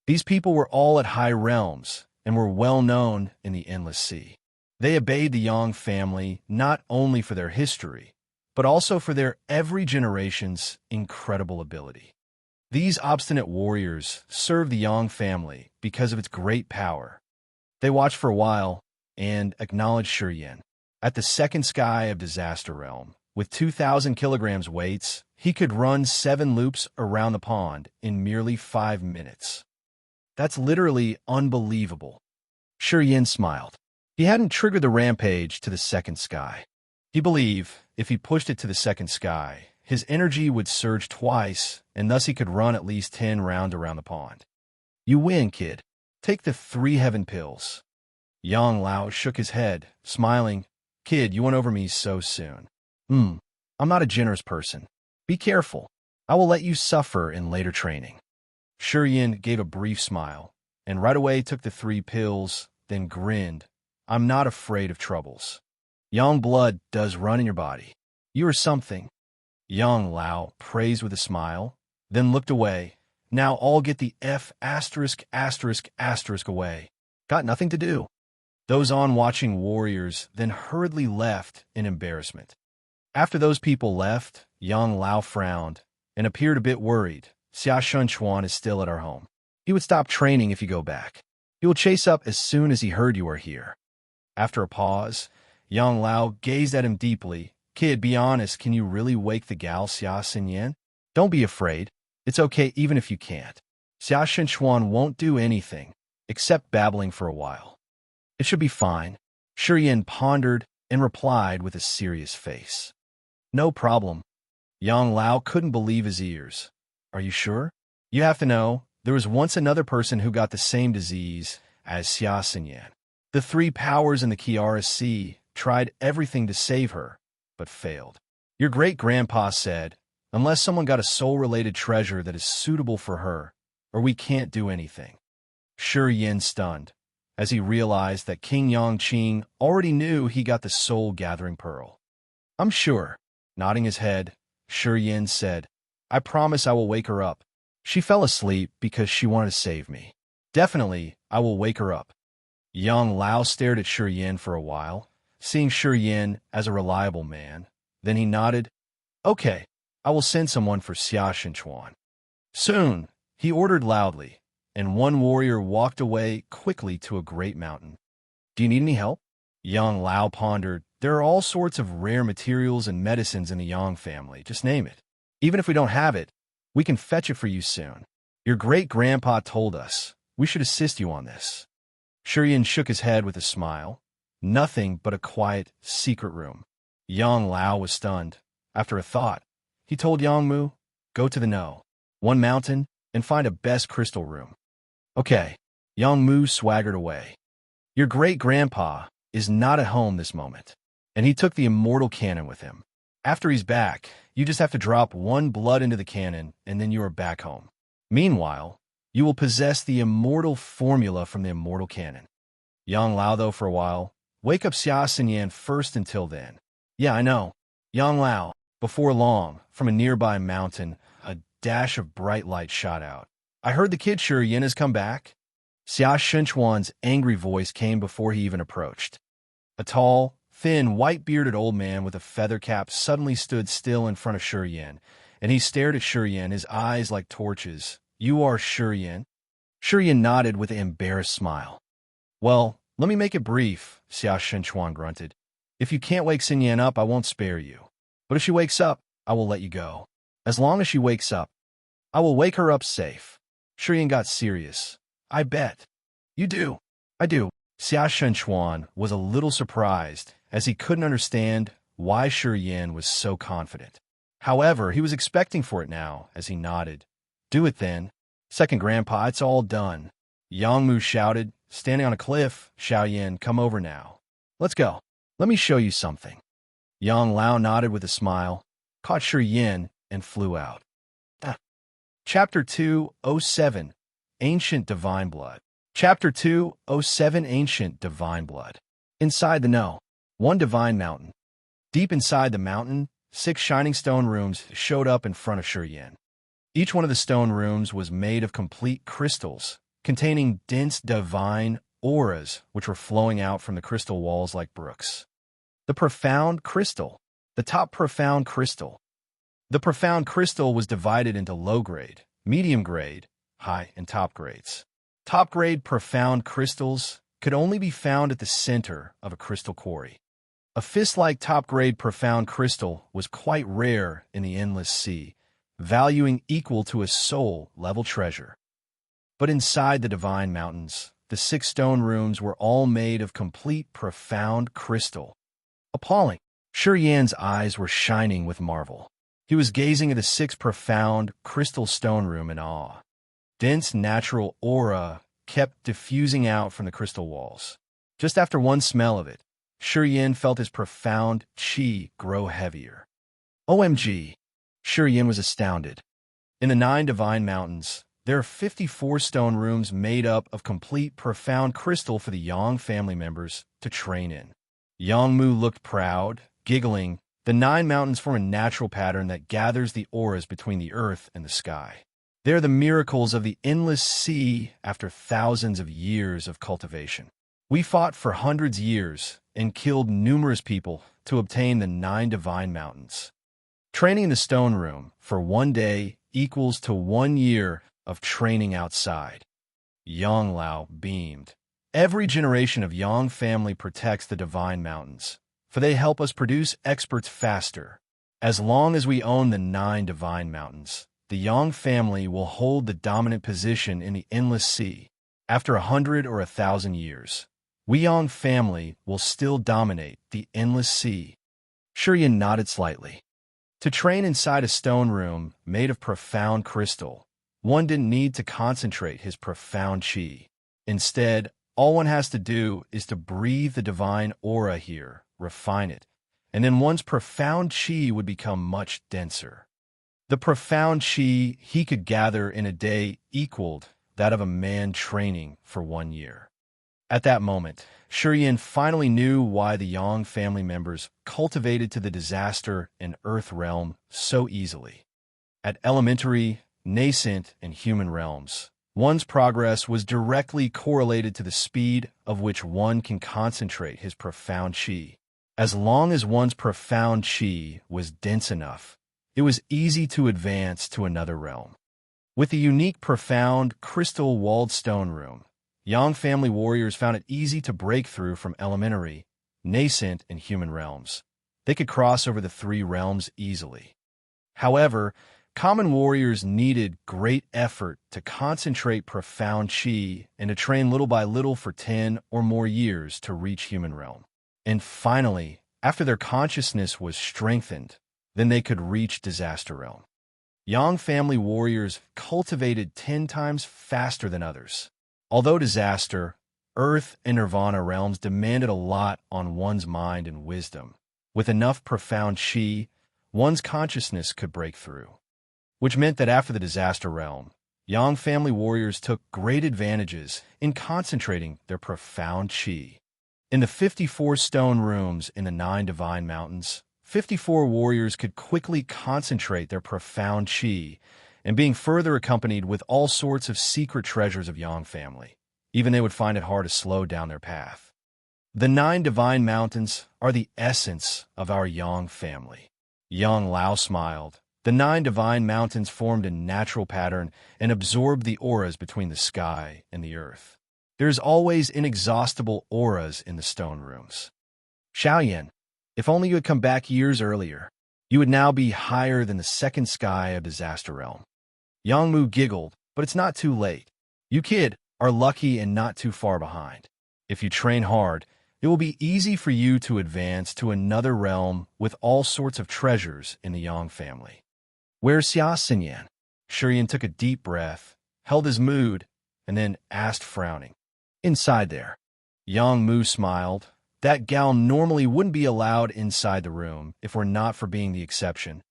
These people were all at high realms and were well known in the Endless Sea. They obeyed the Yang family not only for their history, but also for their every generation's incredible ability. These obstinate warriors served the Yang family because of its great power. They watched for a while and acknowledged Shi Yan. At the second sky of Disaster Realm, with 2,000 kilograms weights, he could run 7 loops around the pond in merely 5 minutes. That's literally unbelievable. Shi Yan smiled. He hadn't triggered the rampage to the second sky. He believed if he pushed it to the second sky, his energy would surge twice, and thus he could run at least 10 rounds around the pond. You win, kid. Take the 3 heaven pills. Yang Lao shook his head, smiling. Kid, you went over me so soon. I'm not a generous person. Be careful. I will let you suffer in later training. Shi Yan gave a brief smile, and right away took the 3 pills, then grinned. I'm not afraid of troubles. Yang blood does run in your body. You are something. Yang Lao praised with a smile, then looked away. Now all get the F*** away. Got nothing to do. Those on-watching warriors then hurriedly left in embarrassment. After those people left, Yang Lao frowned and appeared a bit worried. Xia Shunchuan is still at our home. He would stop training if you go back. He will chase up as soon as he heard you are here. After a pause, Yang Lao gazed at him deeply. Kid, be honest, can you really wake the gal Xia Xinyan? Don't be afraid. It's okay even if you can't. Xia Shenchuan won't do anything, except babbling for a while. It should be fine. Shi Yin pondered and replied with a serious face. No problem. Yang Lao couldn't believe his ears. Are you sure? You have to know, there was once another person who got the same disease as Xia Xinyan. The three powers in the Kiara Sea tried everything to save her, but failed. Your great-grandpa said, unless someone got a soul-related treasure that is suitable for her, or we can't do anything. Shi Yin stunned, as he realized that King Yongqing already knew he got the soul-gathering pearl. I'm sure. Nodding his head, Shi Yin said, I promise I will wake her up. She fell asleep because she wanted to save me. Definitely, I will wake her up. Yang Lao stared at Shi Yin for a while, seeing Shi Yin as a reliable man. Then he nodded. Okay, I will send someone for Xia Shenchuan. Soon, he ordered loudly, and one warrior walked away quickly to a great mountain. Do you need any help? Yang Lao pondered. There are all sorts of rare materials and medicines in the Yang family. Just name it. Even if we don't have it, we can fetch it for you soon. Your great-grandpa told us. We should assist you on this. Shi Yin shook his head with a smile. Nothing but a quiet, secret room. Yang Lao was stunned. After a thought, he told Yang Mu, go to the No. 1 mountain and find a best crystal room. Okay. Yang Mu swaggered away. Your great-grandpa is not at home this moment, and he took the immortal cannon with him. After he's back, you just have to drop 1 blood into the cannon, and then you are back home. Meanwhile, you will possess the immortal formula from the immortal cannon. Yang Lao, though, for a while, wake up Xia Xinyan first until then. Yeah, I know. Yang Lao. Before long, from a nearby mountain, a dash of bright light shot out. I heard the kid Shi Yin has come back. Xia Shenchuan's angry voice came before he even approached. A tall, thin, white-bearded old man with a feather cap suddenly stood still in front of Shi Yin, and he stared at Shi Yin, his eyes like torches. You are Shi Yin? Shi Yin nodded with an embarrassed smile. Well, let me make it brief, Xia Shenchuan grunted. If you can't wake Xinyan up, I won't spare you. But if she wakes up, I will let you go. As long as she wakes up, I will wake her up safe. Shi Yin got serious. I bet. You do. I do. Xia Shenchuan was a little surprised, as he couldn't understand why Shi Yin was so confident. However, he was expecting for it now, as he nodded. Do it then. Second grandpa, it's all done. Yang Mu shouted, standing on a cliff. Xiao Yin, come over now. Let's go. Let me show you something. Yang Lao nodded with a smile, caught Shi Yin, and flew out. Chapter 207, Ancient Divine Blood. Chapter 207, Ancient Divine Blood. Inside the No. 1 Divine Mountain. Deep inside the mountain, 6 shining stone rooms showed up in front of Shi Yin. Each one of the stone rooms was made of complete crystals, containing dense divine auras which were flowing out from the crystal walls like brooks. The profound crystal. The top profound crystal. The profound crystal was divided into low grade, medium grade, high, and top grades. Top grade profound crystals could only be found at the center of a crystal quarry. A fist-like top grade profound crystal was quite rare in the endless sea, valuing equal to a soul-level treasure. But inside the divine mountains, the 6 stone rooms were all made of complete profound crystal. Appalling. Shi Yan's eyes were shining with marvel. He was gazing at the 6 profound crystal stone room in awe. Dense natural aura kept diffusing out from the crystal walls. Just after one smell of it, Shi Yin felt his profound qi grow heavier. OMG! Shi Yin was astounded. In the 9 divine mountains, there are 54 stone rooms made up of complete profound crystal for the Yang family members to train in. Yang Mu looked proud, giggling. The 9 mountains form a natural pattern that gathers the auras between the earth and the sky. They are the miracles of the endless sea after thousands of years of cultivation. We fought for hundreds of years and killed numerous people to obtain the 9 divine mountains. Training in the stone room for 1 day equals to 1 year of training outside. Yang Lao beamed. Every generation of Yang family protects the divine mountains, for they help us produce experts faster. As long as we own the 9 divine mountains, the Yang family will hold the dominant position in the endless sea. After 100 or 1,000 years, we Yang family will still dominate the endless sea. Shurien nodded slightly. To train inside a stone room made of profound crystal, one didn't need to concentrate his profound chi. Instead, all one has to do is to breathe the divine aura here, refine it, and then one's profound chi would become much denser. The profound chi he could gather in a day equaled that of a man training for 1 year. At that moment, Shurien finally knew why the Yang family members cultivated to the disaster and earth realm so easily. At elementary, nascent, and human realms, one's progress was directly correlated to the speed of which one can concentrate his profound chi. As long as one's profound chi was dense enough, it was easy to advance to another realm. With the unique profound crystal-walled stone room, Yang family warriors found it easy to break through from elementary, nascent, and human realms. They could cross over the 3 realms easily. However, common warriors needed great effort to concentrate profound chi and to train little by little for 10 or more years to reach human realm. And finally, after their consciousness was strengthened, then they could reach disaster realm. Yang family warriors cultivated 10 times faster than others. Although disaster, earth, and nirvana realms demanded a lot on one's mind and wisdom, with enough profound chi, one's consciousness could break through. Which meant that after the disaster realm, Yang family warriors took great advantages in concentrating their profound chi. In the 54 stone rooms in the 9 divine mountains, 54 warriors could quickly concentrate their profound chi, and being further accompanied with all sorts of secret treasures of Yang family. Even they would find it hard to slow down their path. The 9 divine mountains are the essence of our Yang family. Yang Lao smiled. The 9 divine mountains formed a natural pattern and absorbed the auras between the sky and the earth. There's always inexhaustible auras in the stone rooms. Xiaoyan, if only you had come back years earlier, you would now be higher than the second sky of Disaster Realm. Yang Mu giggled, but it's not too late. You kid are lucky and not too far behind. If you train hard, it will be easy for you to advance to another realm with all sorts of treasures in the Yang family. Where's Xia Xinyan? Shurien took a deep breath, held his mood, and then asked frowning. Inside there. Yang Mu smiled. That gal normally wouldn't be allowed inside the room if we're not for being the exception.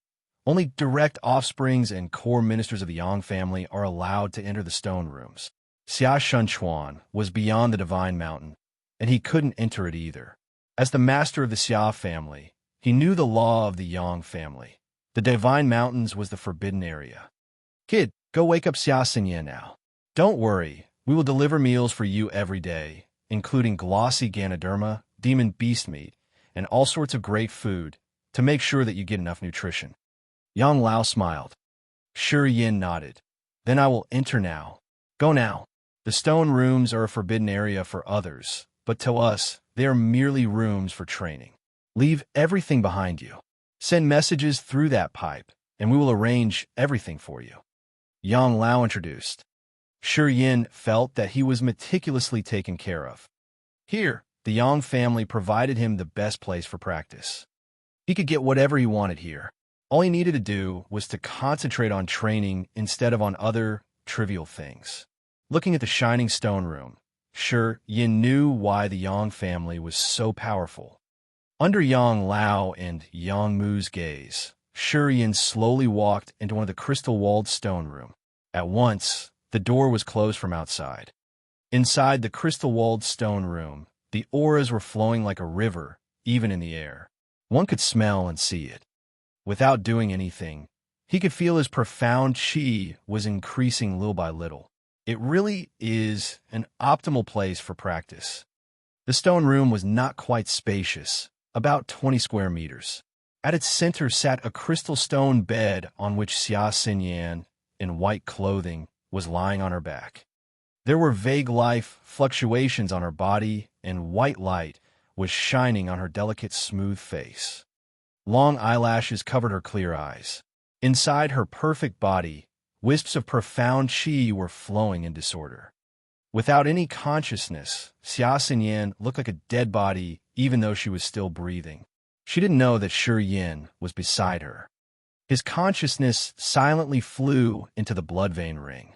Only direct offsprings and core ministers of the Yang family are allowed to enter the stone rooms. Xia Shunchuan was beyond the Divine Mountain, and he couldn't enter it either. As the master of the Xia family, he knew the law of the Yang family. The Divine Mountains was the forbidden area. Kid, go wake up Xia Xinyan now. Don't worry, we will deliver meals for you every day, including glossy Ganoderma, demon beast meat, and all sorts of great food, to make sure that you get enough nutrition. Yang Lao smiled. Shurien nodded. Then I will enter now. Go now. The stone rooms are a forbidden area for others, but to us, they are merely rooms for training. Leave everything behind you. Send messages through that pipe, and we will arrange everything for you. Yang Lao introduced. Shurien felt that he was meticulously taken care of. Here, the Yang family provided him the best place for practice. He could get whatever he wanted here. All he needed to do was to concentrate on training instead of on other, trivial things. Looking at the shining stone room, Shurien knew why the Yang family was so powerful. Under Yang Lao and Yang Mu's gaze, Shurien slowly walked into one of the crystal-walled stone room. At once, the door was closed from outside. Inside the crystal-walled stone room, the auras were flowing like a river, even in the air. One could smell and see it. Without doing anything, he could feel his profound chi was increasing little by little. It really is an optimal place for practice. The stone room was not quite spacious, about 20 square meters. At its center sat a crystal stone bed on which Xia Xinyan, in white clothing, was lying on her back. There were vague life fluctuations on her body, and white light was shining on her delicate, smooth face. Long eyelashes covered her clear eyes. Inside her perfect body, Wisps of profound qi were flowing in disorder. Without any consciousness, Xia Xinyan looked like a dead body even though she was still breathing. She didn't know that Shi Yin was beside her. His consciousness silently flew into the blood vein ring.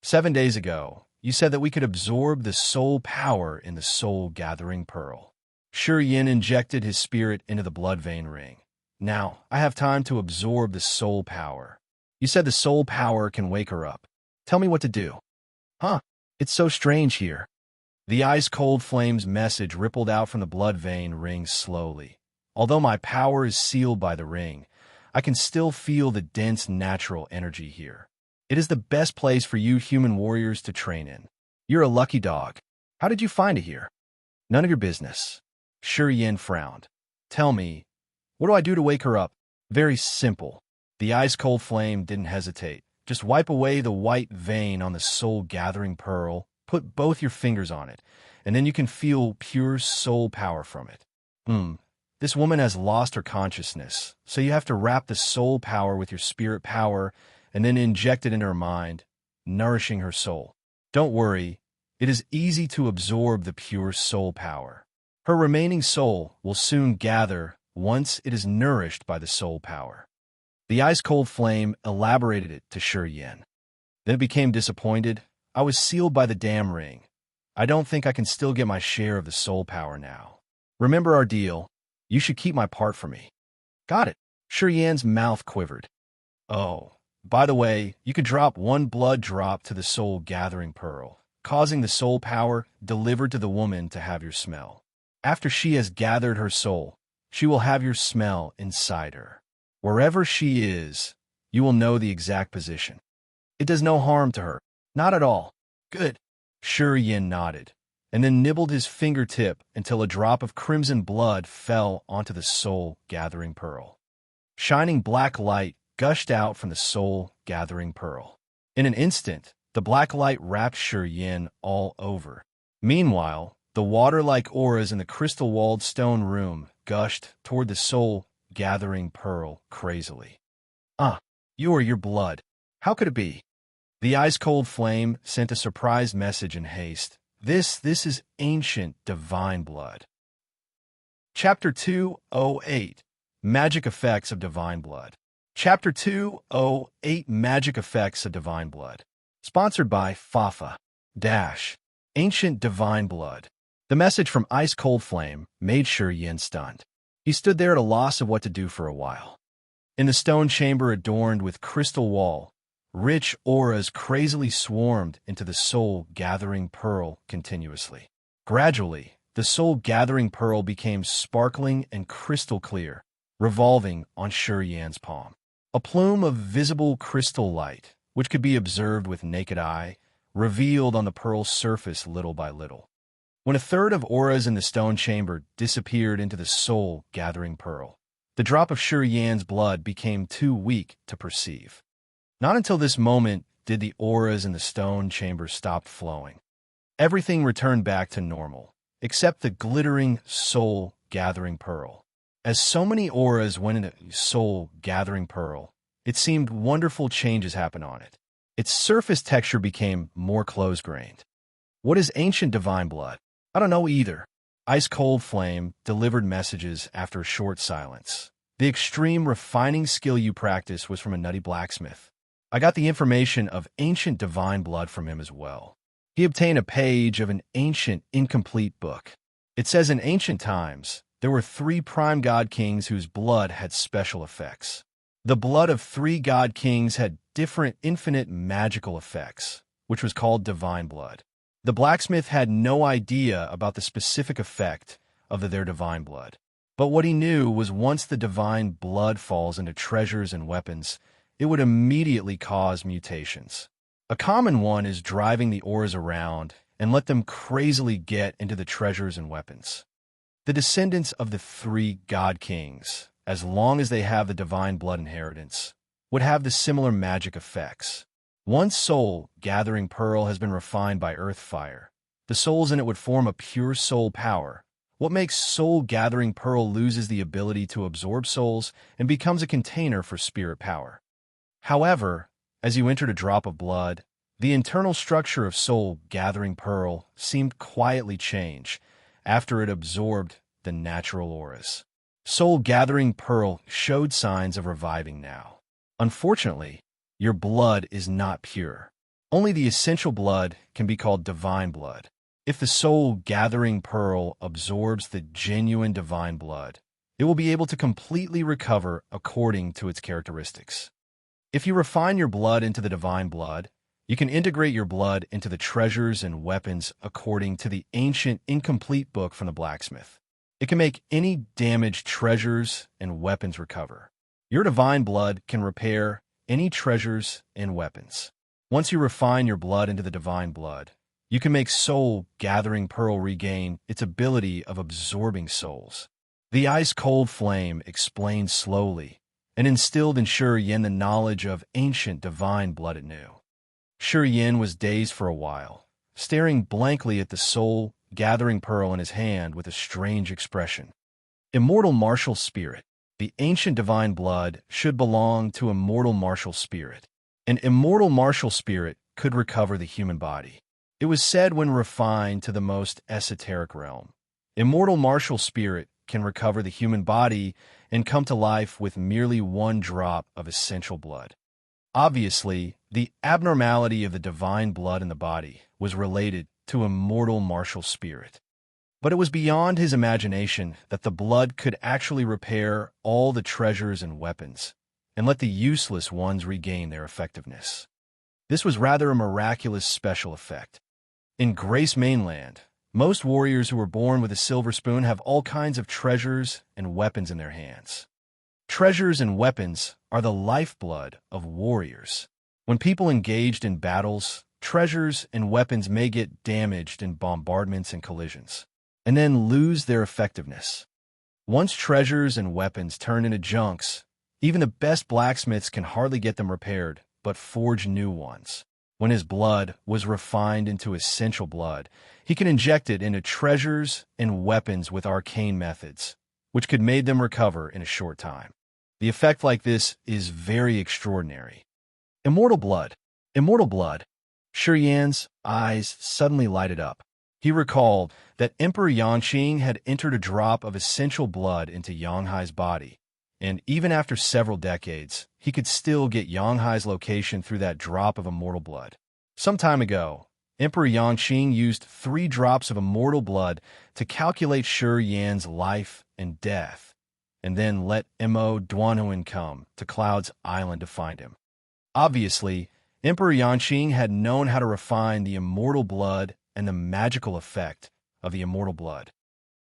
7 days ago, you said that we could absorb the soul power in the soul-gathering pearl. Shi Yin injected his spirit into the blood vein ring. Now, I have time to absorb the soul power. You said the soul power can wake her up. Tell me what to do. Huh? It's so strange here. The ice-cold flame's message rippled out from the blood vein ring slowly. Although my power is sealed by the ring, I can still feel the dense natural energy here. It is the best place for you human warriors to train in. You're a lucky dog. How did you find it here? None of your business. Shi Yin frowned. Tell me, what do I do to wake her up? Very simple. The ice-cold flame didn't hesitate. Just wipe away the white vein on the soul-gathering pearl, put both your fingers on it, and then you can feel pure soul power from it. This woman has lost her consciousness, so you have to wrap the soul power with your spirit power and then inject it into her mind, nourishing her soul. Don't worry, it is easy to absorb the pure soul power. Her remaining soul will soon gather once it is nourished by the soul power. The ice-cold flame elaborated it to Shi Yin. Then it became disappointed. I was sealed by the damn ring. I don't think I can still get my share of the soul power now. Remember our deal. You should keep my part for me. Got it. Shi Yin's mouth quivered. Oh, by the way, you could drop 1 blood drop to the soul-gathering pearl, causing the soul power delivered to the woman to have your smell. After she has gathered her soul, she will have your smell inside her. Wherever she is, you will know the exact position. It does no harm to her. Not at all. Good. Shi Yin nodded, and then nibbled his fingertip until a drop of crimson blood fell onto the soul-gathering pearl. Shining black light gushed out from the soul-gathering pearl. In an instant, the black light wrapped Shi Yin all over. Meanwhile, the water-like auras in the crystal-walled stone room gushed toward the soul-gathering pearl crazily. You are your blood. How could it be? The ice-cold flame sent a surprise message in haste. This is ancient divine blood. Chapter 208, Magic Effects of Divine Blood. Chapter 208, Magic Effects of Divine Blood. Sponsored by Fafa. Ancient Divine Blood. The message from Ice-Cold Flame made Shi Yin stunned. He stood there at a loss of what to do for a while. In the stone chamber adorned with crystal wall, rich auras crazily swarmed into the soul-gathering pearl continuously. Gradually, the soul-gathering pearl became sparkling and crystal clear, revolving on Shi Yin's palm. A plume of visible crystal light, which could be observed with naked eye, revealed on the pearl's surface little by little. When a third of auras in the stone chamber disappeared into the soul-gathering pearl, the drop of Shi Yin's blood became too weak to perceive. Not until this moment did the auras in the stone chamber stop flowing. Everything returned back to normal, except the glittering soul-gathering pearl. As so many auras went into soul-gathering pearl, it seemed wonderful changes happened on it. Its surface texture became more close-grained. What is ancient divine blood? I don't know either. Ice-Cold Flame delivered messages after a short silence. The extreme refining skill you practice was from a nutty blacksmith. I got the information of ancient divine blood from him as well. He obtained a page of an ancient, incomplete book. It says in ancient times, there were 3 prime god kings whose blood had special effects. The blood of 3 god kings had different infinite magical effects, which was called divine blood. The blacksmith had no idea about the specific effect of their divine blood. But what he knew was once the divine blood falls into treasures and weapons, it would immediately cause mutations. A common one is driving the auras around and let them crazily get into the treasures and weapons. The descendants of the 3 god kings, as long as they have the divine blood inheritance, would have the similar magic effects. Once soul-gathering pearl has been refined by earth fire, the souls in it would form a pure soul power. What makes soul-gathering pearl loses the ability to absorb souls and becomes a container for spirit power. However, As you entered a drop of blood, the internal structure of Soul Gathering Pearl seemed quietly change after it absorbed the natural auras. Soul Gathering Pearl showed signs of reviving now. Unfortunately, your blood is not pure. Only the essential blood can be called divine blood. If the Soul Gathering Pearl absorbs the genuine divine blood, it will be able to completely recover according to its characteristics. If you refine your blood into the divine blood, you can integrate your blood into the treasures and weapons according to the ancient incomplete book from the blacksmith. It can make any damaged treasures and weapons recover. Your divine blood can repair any treasures and weapons. Once you refine your blood into the divine blood, you can make Soul Gathering Pearl regain its ability of absorbing souls. The ice-cold flame explained slowly and instilled in Shi Yin the knowledge of ancient divine blood it knew. Shi Yin was dazed for a while, staring blankly at the Soul Gathering Pearl in his hand with a strange expression. Immortal martial spirit. The ancient divine blood should belong to immortal martial spirit. An immortal martial spirit could recover the human body. It was said when refined to the most esoteric realm. Immortal martial spirit can recover the human body and come to life with merely one drop of essential blood. Obviously, the abnormality of the divine blood in the body was related to immortal martial spirit. But it was beyond his imagination that the blood could actually repair all the treasures and weapons and let the useless ones regain their effectiveness. This was rather a miraculous special effect. In Grace Mainland, most warriors who were born with a silver spoon have all kinds of treasures and weapons in their hands. Treasures and weapons are the lifeblood of warriors. When people engaged in battles, treasures and weapons may get damaged in bombardments and collisions, and then lose their effectiveness. Once treasures and weapons turn into junks, even the best blacksmiths can hardly get them repaired, but forge new ones. When his blood was refined into essential blood, he can inject it into treasures and weapons with arcane methods, which could make them recover in a short time. The effect like this is very extraordinary. Immortal blood. Immortal blood. Shi Yan's eyes suddenly lighted up. He recalled that Emperor Yangqing had entered a drop of essential blood into Yang Hai's body, and even after several decades, he could still get Yang Hai's location through that drop of immortal blood. Some time ago, Emperor Yangqing used 3 drops of immortal blood to calculate Shi Yan's life and death, and then let Mo Duanhuan come to Cloud's Island to find him. Obviously, Emperor Yangqing had known how to refine the immortal blood and the magical effect of the immortal blood.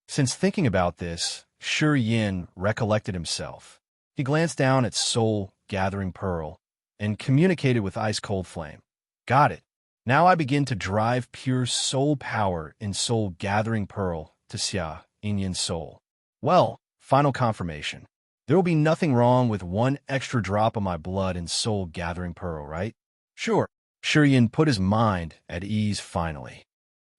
Since thinking about this, Shi Yin recollected himself. He glanced down at Soul Gathering Pearl and communicated with Ice-Cold Flame. Got it. Now I begin to drive pure soul power in Soul Gathering Pearl to Xia Yin's soul. Well, final confirmation. There will be nothing wrong with 1 extra drop of my blood in Soul Gathering Pearl, right? Sure. Shi Yin put his mind at ease finally.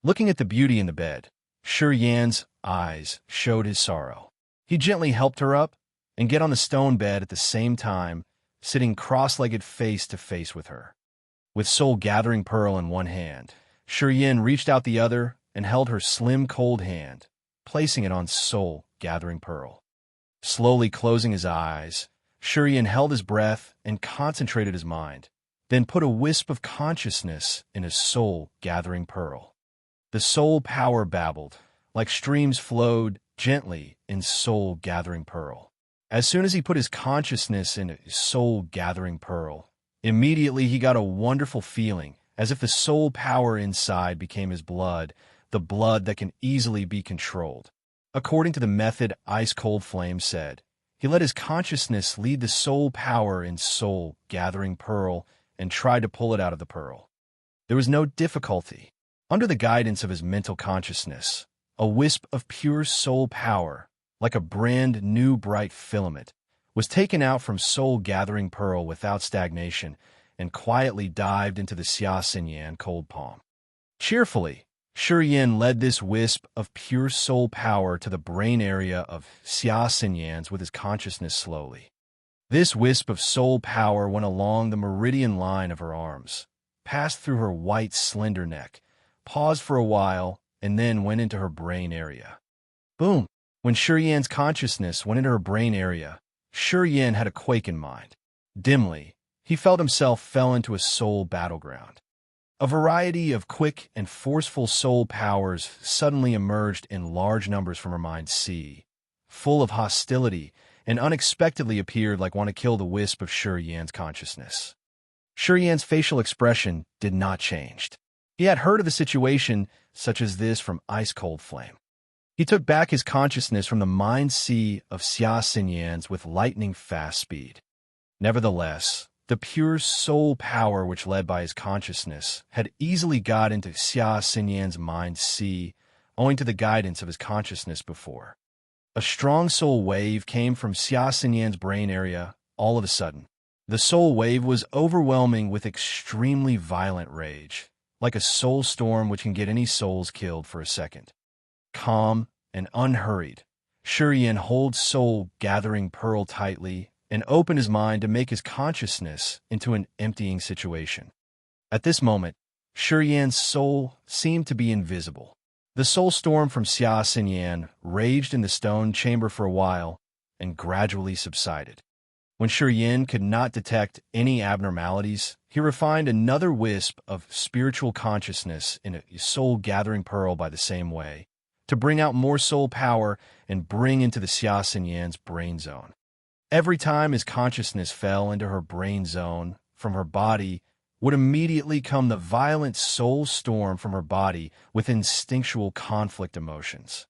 Looking at the beauty in the bed, Shi Yan's eyes showed his sorrow. He gently helped her up and get on the stone bed at the same time, sitting cross-legged face to face with her. With Soul Gathering Pearl in one hand, Shi Yin reached out the other and held her slim, cold hand, placing it on Soul Gathering Pearl. Slowly closing his eyes, Shi Yin held his breath and concentrated his mind, then put a wisp of consciousness in his Soul Gathering Pearl. The soul power babbled, like streams flowed gently in Soul Gathering Pearl. As soon as he put his consciousness in his Soul Gathering Pearl, immediately he got a wonderful feeling, as if the soul power inside became his blood, the blood that can easily be controlled. According to the method Ice-Cold Flame said, he let his consciousness lead the soul power in Soul Gathering Pearl and tried to pull it out of the pearl. There was no difficulty. Under the guidance of his mental consciousness, a wisp of pure soul power, like a brand new bright filament, was taken out from Soul Gathering Pearl without stagnation and quietly dived into the Xia Xinyan cold palm. Cheerfully, Shi Yin led this wisp of pure soul power to the brain area of Xia Xinyan's with his consciousness slowly. This wisp of soul power went along the meridian line of her arms, passed through her white, slender neck, paused for a while, and then went into her brain area. Boom! When Shiyan's consciousness went into her brain area, Shiyan had a quake in mind. Dimly, he felt himself fell into a soul battleground. A variety of quick and forceful soul powers suddenly emerged in large numbers from her mind's sea, full of hostility, and unexpectedly appeared like one to kill the wisp of Shiyan's consciousness. Shiyan's facial expression did not change. He had heard of a situation such as this from ice-cold flame. He took back his consciousness from the mind sea of Xia Xinyan's with lightning-fast speed. Nevertheless, the pure soul power which led by his consciousness had easily got into Xia Xinyan's mind sea, owing to the guidance of his consciousness before. A strong soul wave came from Xia Xinyan's brain area all of a sudden. The soul wave was overwhelming with extremely violent rage, like a soul storm which can get any souls killed for a second. Calm and unhurried, Shiyan held soul gathering pearl tightly and opened his mind to make his consciousness into an emptying situation. At this moment, Shiyan's soul seemed to be invisible. The soul storm from Xia Xinyan raged in the stone chamber for a while and gradually subsided. When Shiyan could not detect any abnormalities, he refined another wisp of spiritual consciousness in a soul-gathering pearl by the same way, to bring out more soul power and bring into the Xia Xinyan's brain zone. Every time his consciousness fell into her brain zone, from her body would immediately come the violent soul storm from her body with instinctual conflict emotions.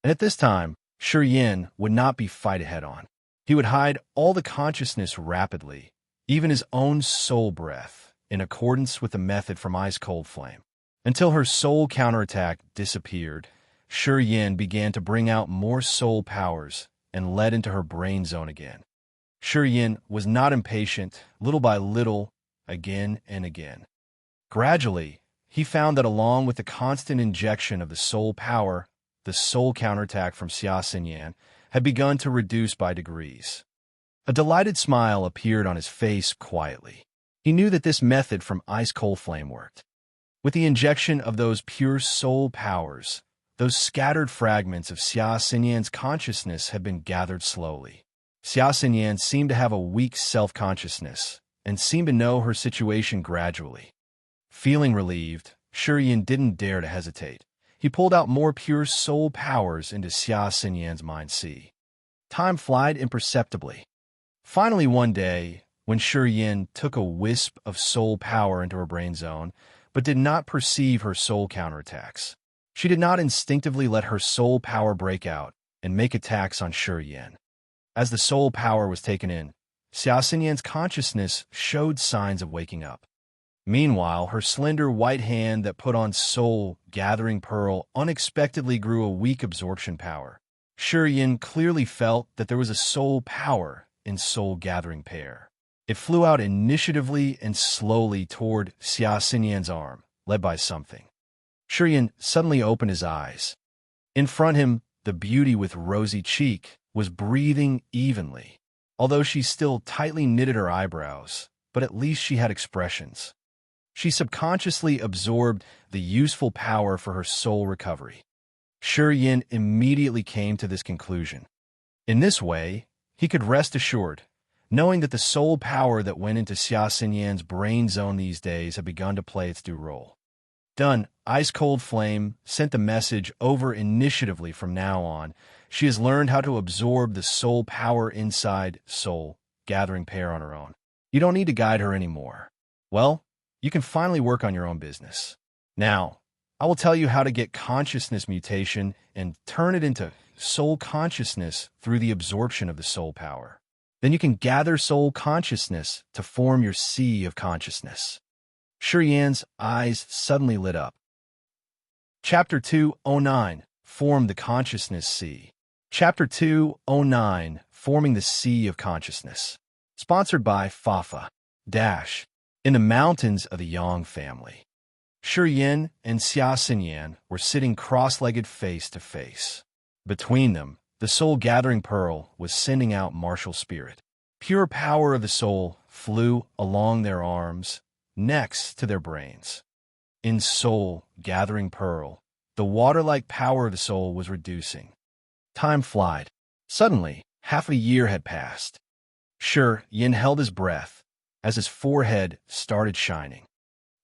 And at this time, Shiyan would not be fight head-on. He would hide all the consciousness rapidly, even his own soul breath, in accordance with the method from ice-cold flame. Until her soul counterattack disappeared, Shiyan began to bring out more soul powers and led into her brain zone again. Shiyan was not impatient, little by little, again and again. Gradually, he found that along with the constant injection of the soul power, the soul counterattack from Xia Xinyan had begun to reduce by degrees. A delighted smile appeared on his face quietly. He knew that this method from ice-cold flame worked. With the injection of those pure soul powers, those scattered fragments of Xia Xinyan's consciousness had been gathered slowly. Xia Xinyan seemed to have a weak self-consciousness and seemed to know her situation gradually. Feeling relieved, Shiyan didn't dare to hesitate. He pulled out more pure soul powers into Xia Xinyan's mind sea. Time flied imperceptibly. Finally one day, when Shiyan took a wisp of soul power into her brain zone, but did not perceive her soul counterattacks, she did not instinctively let her soul power break out and make attacks on Shiyan. As the soul power was taken in, Xia Xinyan's consciousness showed signs of waking up. Meanwhile, her slender white hand that put on soul-gathering pearl unexpectedly grew a weak absorption power. Shiyan clearly felt that there was a soul power in soul-gathering pair. It flew out initiatively and slowly toward Xia Xinyan's arm, led by something. Shiyan suddenly opened his eyes. In front of him, the beauty with rosy cheek was breathing evenly, although she still tightly knitted her eyebrows, but at least she had expressions. She subconsciously absorbed the useful power for her soul recovery. Shiyan immediately came to this conclusion. In this way, he could rest assured, knowing that the soul power that went into Xia Xinyan's brain zone these days had begun to play its due role. Done. Ice-cold flame sent the message over initiatively from now on. She has learned how to absorb the soul power inside soul, gathering pair on her own. You don't need to guide her anymore. Well, you can finally work on your own business. Now, I will tell you how to get consciousness mutation and turn it into soul consciousness through the absorption of the soul power. Then you can gather soul consciousness to form your sea of consciousness. Shiyan's eyes suddenly lit up. Chapter 209, Form the Consciousness Sea. Chapter 209, Forming the Sea of Consciousness. Sponsored by Fafa. In the mountains of the Yang family. Shiyan and Xia Xinyan were sitting cross-legged face to face. Between them, the soul-gathering pearl was sending out martial spirit. Pure power of the soul flew along their arms, next to their brains. In soul gathering pearl, the water-like power of the soul was reducing. Time flied. Suddenly, half a year had passed. Sure, Yin held his breath as his forehead started shining.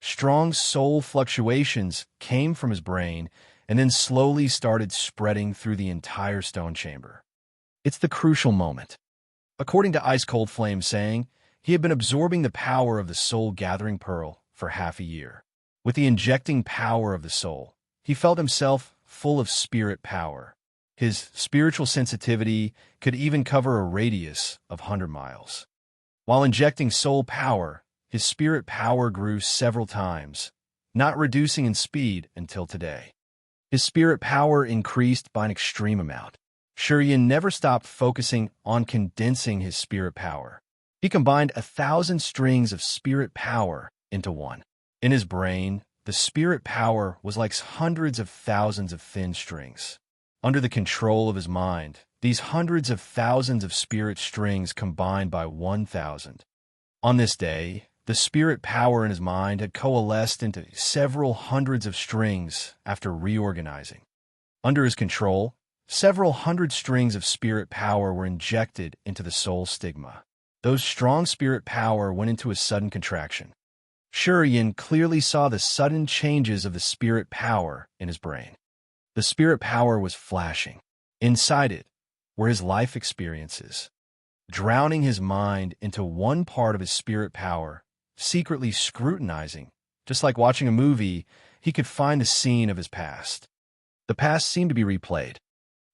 Strong soul fluctuations came from his brain and then slowly started spreading through the entire stone chamber. It's the crucial moment. According to Ice Cold Flame saying, he had been absorbing the power of the soul gathering pearl for half a year. With the injecting power of the soul, he felt himself full of spirit power. His spiritual sensitivity could even cover a radius of 100 miles. While injecting soul power, his spirit power grew several times, not reducing in speed until today. His spirit power increased by an extreme amount. Shurien never stopped focusing on condensing his spirit power. He combined 1,000 strings of spirit power into one. In his brain, the spirit power was like hundreds of thousands of thin strings. Under the control of his mind, these hundreds of thousands of spirit strings combined by 1,000. On this day, the spirit power in his mind had coalesced into several hundreds of strings after reorganizing. Under his control, several hundred strings of spirit power were injected into the soul stigma. Those strong spirit power went into a sudden contraction. Shurien clearly saw the sudden changes of the spirit power in his brain. The spirit power was flashing. Inside it were his life experiences, drowning his mind into one part of his spirit power, secretly scrutinizing. Just like watching a movie, he could find the scene of his past. The past seemed to be replayed.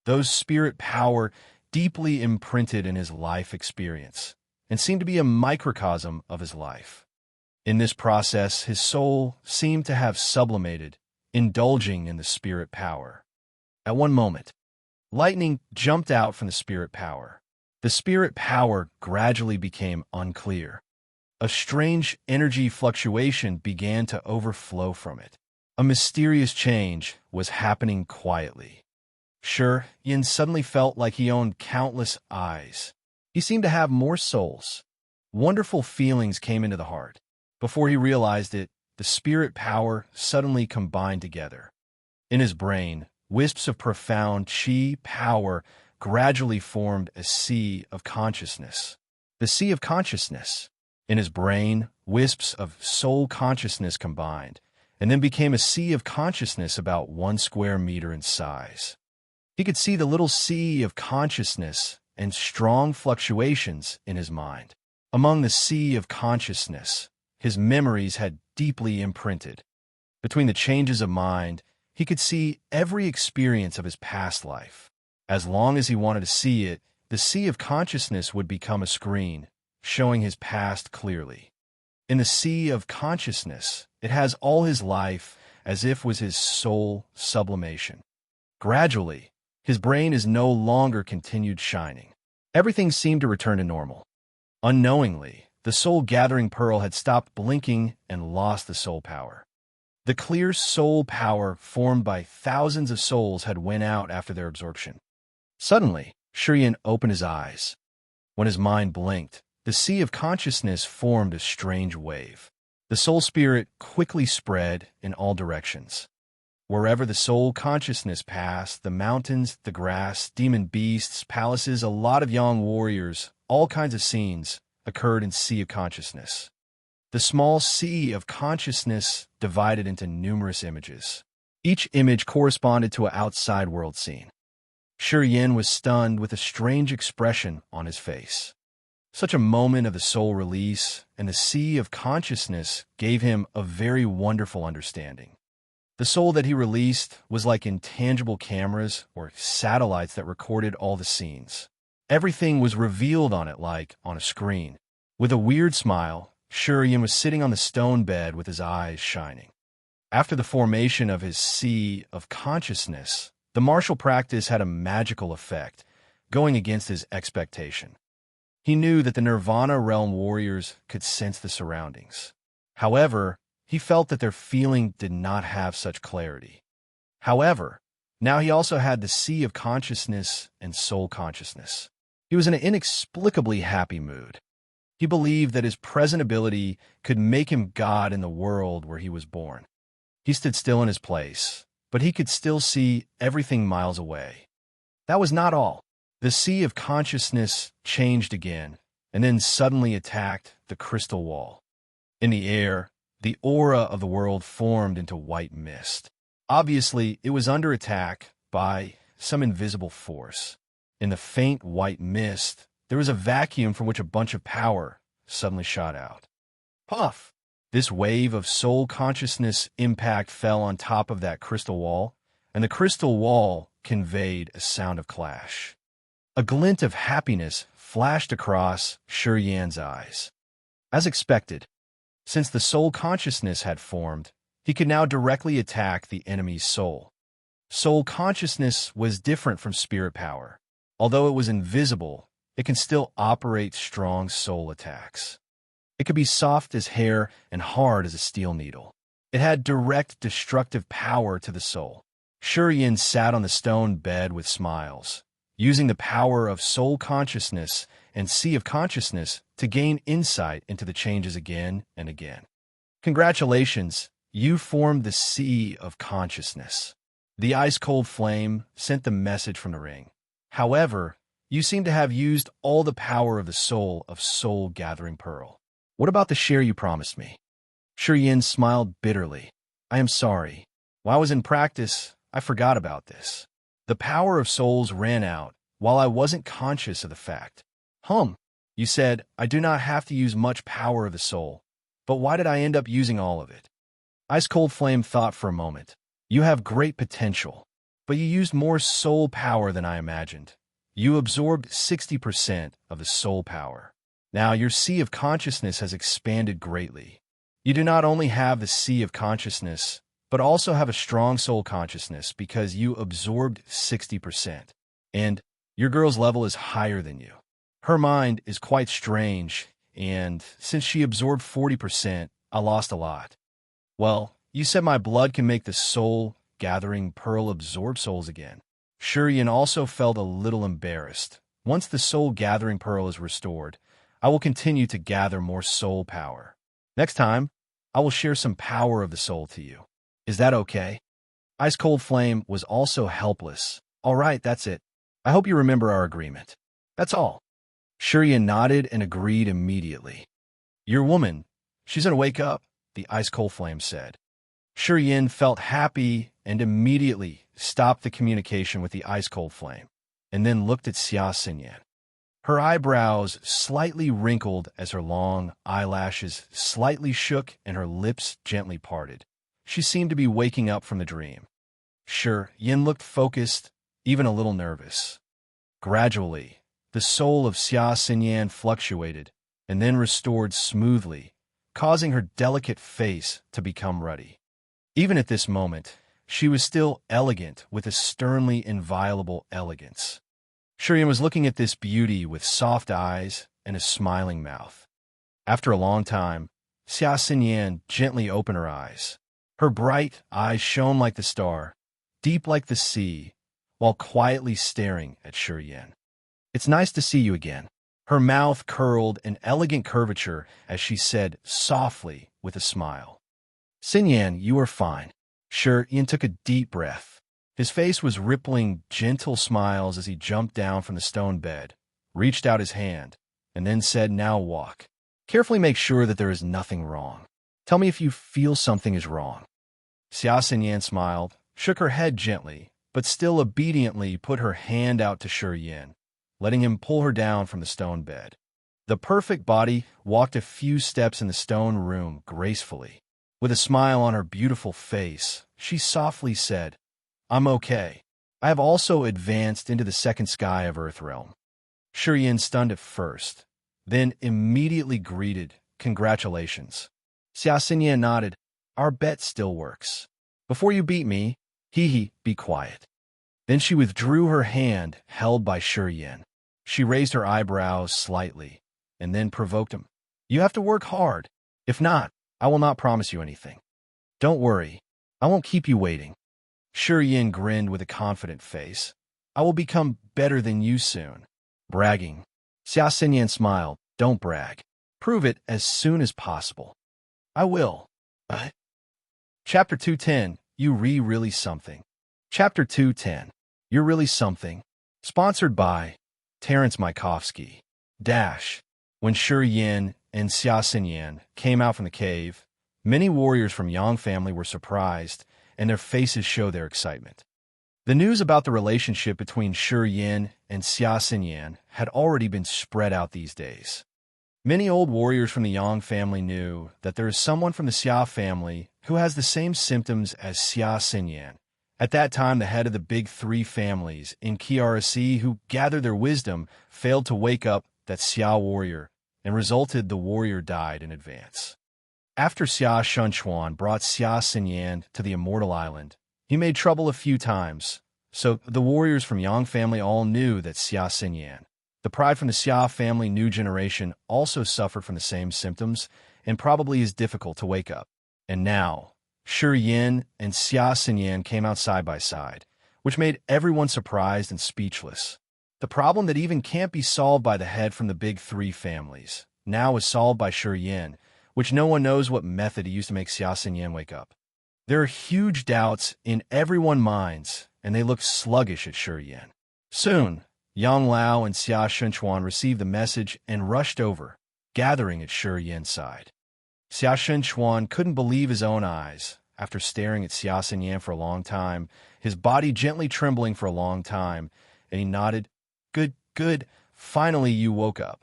Those spirit power deeply imprinted in his life experience and seemed to be a microcosm of his life. In this process, his soul seemed to have sublimated, indulging in the spirit power. At one moment, lightning jumped out from the spirit power. The spirit power gradually became unclear. A strange energy fluctuation began to overflow from it. A mysterious change was happening quietly. Sure, Yin suddenly felt like he owned countless eyes. He seemed to have more souls. Wonderful feelings came into the heart. Before he realized it, the spirit power suddenly combined together. In his brain, wisps of profound chi power gradually formed a sea of consciousness. The sea of consciousness. In his brain, wisps of soul consciousness combined, and then became a sea of consciousness about 1 square meter in size. He could see the little sea of consciousness and strong fluctuations in his mind. Among the sea of consciousness, his memories had deeply imprinted. Between the changes of mind, he could see every experience of his past life. As long as he wanted to see it, the sea of consciousness would become a screen, showing his past clearly. In the sea of consciousness, it has all his life as if was his soul sublimation. Gradually, his brain is no longer continued shining. Everything seemed to return to normal. Unknowingly, the soul-gathering pearl had stopped blinking and lost the soul power. The clear soul power formed by thousands of souls had went out after their absorption. Suddenly, Shurien opened his eyes. When his mind blinked, the sea of consciousness formed a strange wave. The soul spirit quickly spread in all directions. Wherever the soul consciousness passed, the mountains, the grass, demon beasts, palaces, a lot of young warriors, all kinds of scenes occurred in sea of consciousness. The small sea of consciousness divided into numerous images. Each image corresponded to an outside world scene. Shurien was stunned with a strange expression on his face. Such a moment of the soul release and the sea of consciousness gave him a very wonderful understanding. The soul that he released was like intangible cameras or satellites that recorded all the scenes. Everything was revealed on it like on a screen. With a weird smile, Shurien was sitting on the stone bed with his eyes shining. After the formation of his sea of consciousness, the martial practice had a magical effect, going against his expectation. He knew that the Nirvana realm warriors could sense the surroundings. However, he felt that their feeling did not have such clarity. However, now he also had the sea of consciousness and soul consciousness. He was in an inexplicably happy mood. He believed that his present ability could make him God in the world where he was born. He stood still in his place, but he could still see everything miles away. That was not all. The sea of consciousness changed again, and then suddenly attacked the crystal wall. In the air, the aura of the world formed into white mist. Obviously, it was under attack by some invisible force. In the faint white mist, there was a vacuum from which a bunch of power suddenly shot out. Puff! This wave of soul consciousness impact fell on top of that crystal wall, and the crystal wall conveyed a sound of clash. A glint of happiness flashed across Yan's eyes. As expected, since the soul consciousness had formed, he could now directly attack the enemy's soul. Soul consciousness was different from spirit power. Although it was invisible, it can still operate strong soul attacks. It could be soft as hair and hard as a steel needle. It had direct destructive power to the soul. Yan sat on the stone bed with smiles, using the power of soul consciousness and sea of consciousness to gain insight into the changes again and again. Congratulations, you formed the sea of consciousness. The ice-cold flame sent the message from the ring. However, you seem to have used all the power of the soul gathering pearl. What about the share you promised me? Yan smiled bitterly. I am sorry. While I was in practice, I forgot about this. The power of souls ran out while I wasn't conscious of the fact. You said, I do not have to use much power of the soul. But why did I end up using all of it? Ice-cold flame thought for a moment. You have great potential, but you used more soul power than I imagined. You absorbed 60% of the soul power. Now your sea of consciousness has expanded greatly. You do not only have the sea of consciousness, but also have a strong soul consciousness because you absorbed 60%. And your girl's level is higher than you. Her mind is quite strange, and since she absorbed 40%, I lost a lot. Well, you said my blood can make the soul-gathering pearl absorb souls again. Yan also felt a little embarrassed. Once the soul-gathering pearl is restored, I will continue to gather more soul power. Next time, I will share some power of the soul to you. Is that okay? Ice-cold flame was also helpless. All right, that's it. I hope you remember our agreement. That's all. Yan nodded and agreed immediately. Your woman, she's gonna wake up, the ice-cold flame said. Yan felt happy and immediately stopped the communication with the ice-cold flame, and then looked at Xia. Her eyebrows slightly wrinkled as her long eyelashes slightly shook and her lips gently parted. She seemed to be waking up from the dream. Yin looked focused, even a little nervous. Gradually, the soul of Xia fluctuated and then restored smoothly, causing her delicate face to become ruddy. Even at this moment, she was still elegant with a sternly inviolable elegance. Yan was looking at this beauty with soft eyes and a smiling mouth. After a long time, Xia gently opened her eyes. Her bright eyes shone like the star, deep like the sea, while quietly staring at Yan. It's nice to see you again. Her mouth curled an elegant curvature as she said softly with a smile. Xinyan, you are fine. Yan took a deep breath. His face was rippling gentle smiles as he jumped down from the stone bed, reached out his hand, and then said, now walk. Carefully make sure that there is nothing wrong. Tell me if you feel something is wrong. Xia smiled, shook her head gently, but still obediently put her hand out to Yan, letting him pull her down from the stone bed. The perfect body walked a few steps in the stone room gracefully. With a smile on her beautiful face, she softly said, I'm okay. I have also advanced into the second sky of Earthrealm. Yan stunned at first, then immediately greeted, congratulations. Xia nodded, our bet still works. Before you beat me, be quiet. Then she withdrew her hand held by Yan. She raised her eyebrows slightly, and then provoked him. You have to work hard. If not, I will not promise you anything. Don't worry, I won't keep you waiting. Yan grinned with a confident face. I will become better than you soon. Bragging. Xia Xinyan smiled. Don't brag. Prove it as soon as possible. I will. Chapter 210. You really something. Chapter 210. You're really something. Sponsored by Terence Mykovsky. When Shi Yin and Xia Xinyan came out from the cave, many warriors from Yang family were surprised, and their faces showed their excitement. The news about the relationship between Shi Yin and Xia Xinyan had already been spread out these days. Many old warriors from the Yang family knew that there is someone from the Xia family who has the same symptoms as Xia Xinyan, at that time the head of the big three families in Qrc who gathered their wisdom failed to wake up that Xia warrior, and resulted the warrior died in advance. After Xia Shunchuan brought Xia Xinyan to the Immortal Island, he made trouble a few times, so the warriors from Yang family all knew that Xia Xinyan, the pride from the Xia family new generation, also suffered from the same symptoms and probably is difficult to wake up. And now, Shi Yin and Xia Xinyan came out side by side, which made everyone surprised and speechless. The problem that even can't be solved by the head from the big three families now is solved by Shi Yin, which no one knows what method he used to make Xia Xinyan wake up. There are huge doubts in everyone's minds, and they look sluggish at Shi Yin. Soon, Yang Lao and Xia Shunchuan received the message and rushed over, gathering at Shi Yin's side. Xia Shunchuan couldn't believe his own eyes. After staring at Xia Xinyan for a long time, his body gently trembling for a long time, and he nodded. Good, finally you woke up.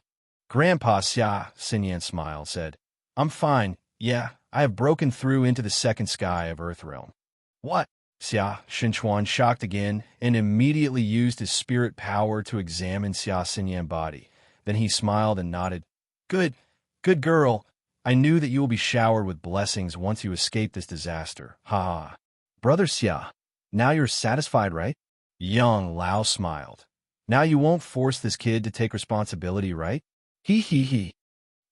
Grandpa, Xia Xinyan smiled, said, I'm fine, yeah, I have broken through into the second sky of Earth Realm. What? Xia Shunchuan shocked again and immediately used his spirit power to examine Xia Xinyan's body. Then he smiled and nodded. Good girl. I knew that you will be showered with blessings once you escape this disaster. Ha ha. Brother Xia, now you're satisfied, right? Young Lao smiled. Now you won't force this kid to take responsibility, right? He.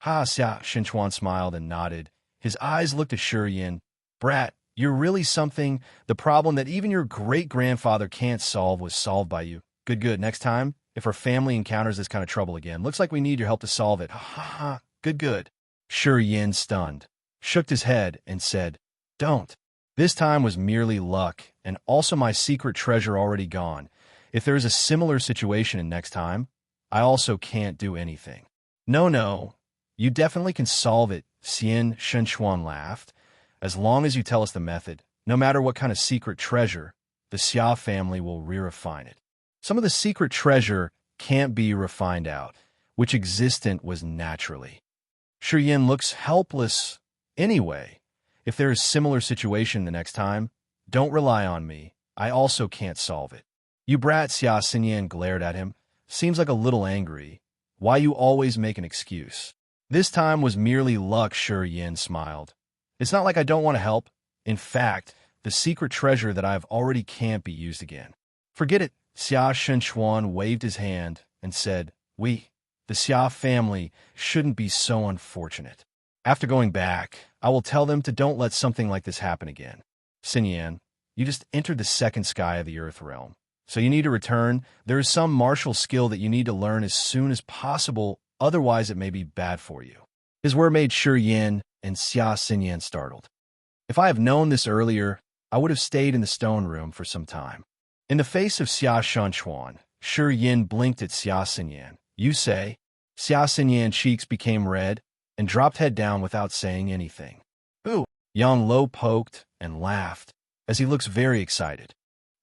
Ha, Xia Shunchuan smiled and nodded. His eyes looked at Shi Yin. Brat, you're really something. The problem that even your great-grandfather can't solve was solved by you. Good. Next time, if our family encounters this kind of trouble again, looks like we need your help to solve it. Ha. Good. Shi Yin, stunned, shook his head and said, Don't. This time was merely luck, and also my secret treasure already gone. If there is a similar situation in next time, I also can't do anything. No, you definitely can solve it, Xian Shunchuan laughed. As long as you tell us the method, no matter what kind of secret treasure, the Xia family will re-refine it. Some of the secret treasure can't be refined out, which existent was naturally. Shi Yin looks helpless. Anyway, if there is similar situation the next time, don't rely on me. I also can't solve it. You brat, Xia Xinyan glared at him. Seems like a little angry. Why you always make an excuse? This time was merely luck, Shi Yin smiled. It's not like I don't want to help. In fact, the secret treasure that I have already can't be used again. Forget it. Xia Shunchuan waved his hand and said, the Xia family, shouldn't be so unfortunate. After going back, I will tell them to don't let something like this happen again. Xinyan, you just entered the second sky of the Earth Realm. So you need to return. There is some martial skill that you need to learn as soon as possible, otherwise it may be bad for you. His word made Shi Yin and Xia Xinyan startled. If I have known this earlier, I would have stayed in the stone room for some time. In the face of Xia Shunchuan, Shi Yin blinked at Xia Xinyan. You say? Xia Xinyan's cheeks became red and dropped head down without saying anything. Ooh! Yang Lo poked and laughed as he looks very excited.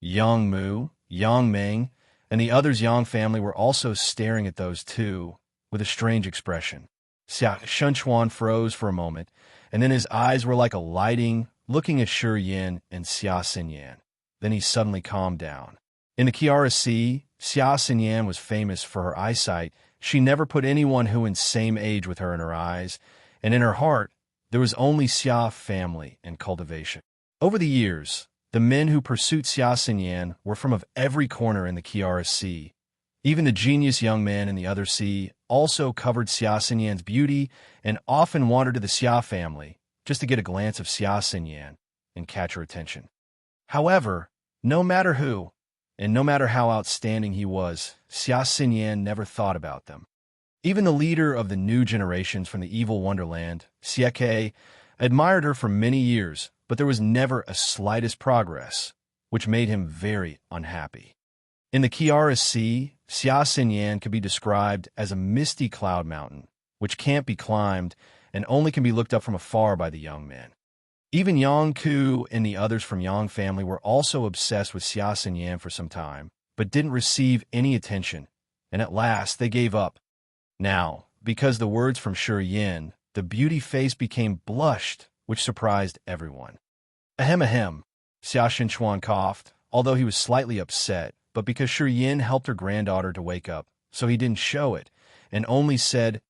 Yang Mu, Yang Meng, and the others Yang family were also staring at those two with a strange expression. Xia Shunchuan froze for a moment, and then his eyes were like a lighting, looking at Shi Yin and Xia Xinyan. Then he suddenly calmed down. In the Kiara Sea, Xia Xinyan was famous for her eyesight. She never put anyone who was same age with her in her eyes, and in her heart, there was only Xia family and cultivation. Over the years, the men who pursued Xia Xinyan were from of every corner in the Kiara Sea. Even the genius young man in the other sea also covered Xia Xinyan's beauty and often wandered to the Xia family just to get a glance of Xia Xinyan and catch her attention. However, no matter who, and no matter how outstanding he was, Xia Xinyan never thought about them. Even the leader of the new generations from the evil wonderland, Xie admired her for many years, but there was never a slightest progress, which made him very unhappy. In the Kiara Sea, Xia Xinyan could be described as a misty cloud mountain, which can't be climbed and only can be looked up from afar by the young man. Even Yang Ku and the others from Yang family were also obsessed with Xia Xinyan for some time, but didn't receive any attention, and at last they gave up. Now, because the words from Shi Yin, the beauty face became blushed, which surprised everyone. Ahem ahem, Xia Xinchuan coughed, although he was slightly upset, but because Shi Yin helped her granddaughter to wake up, so he didn't show it, and only said,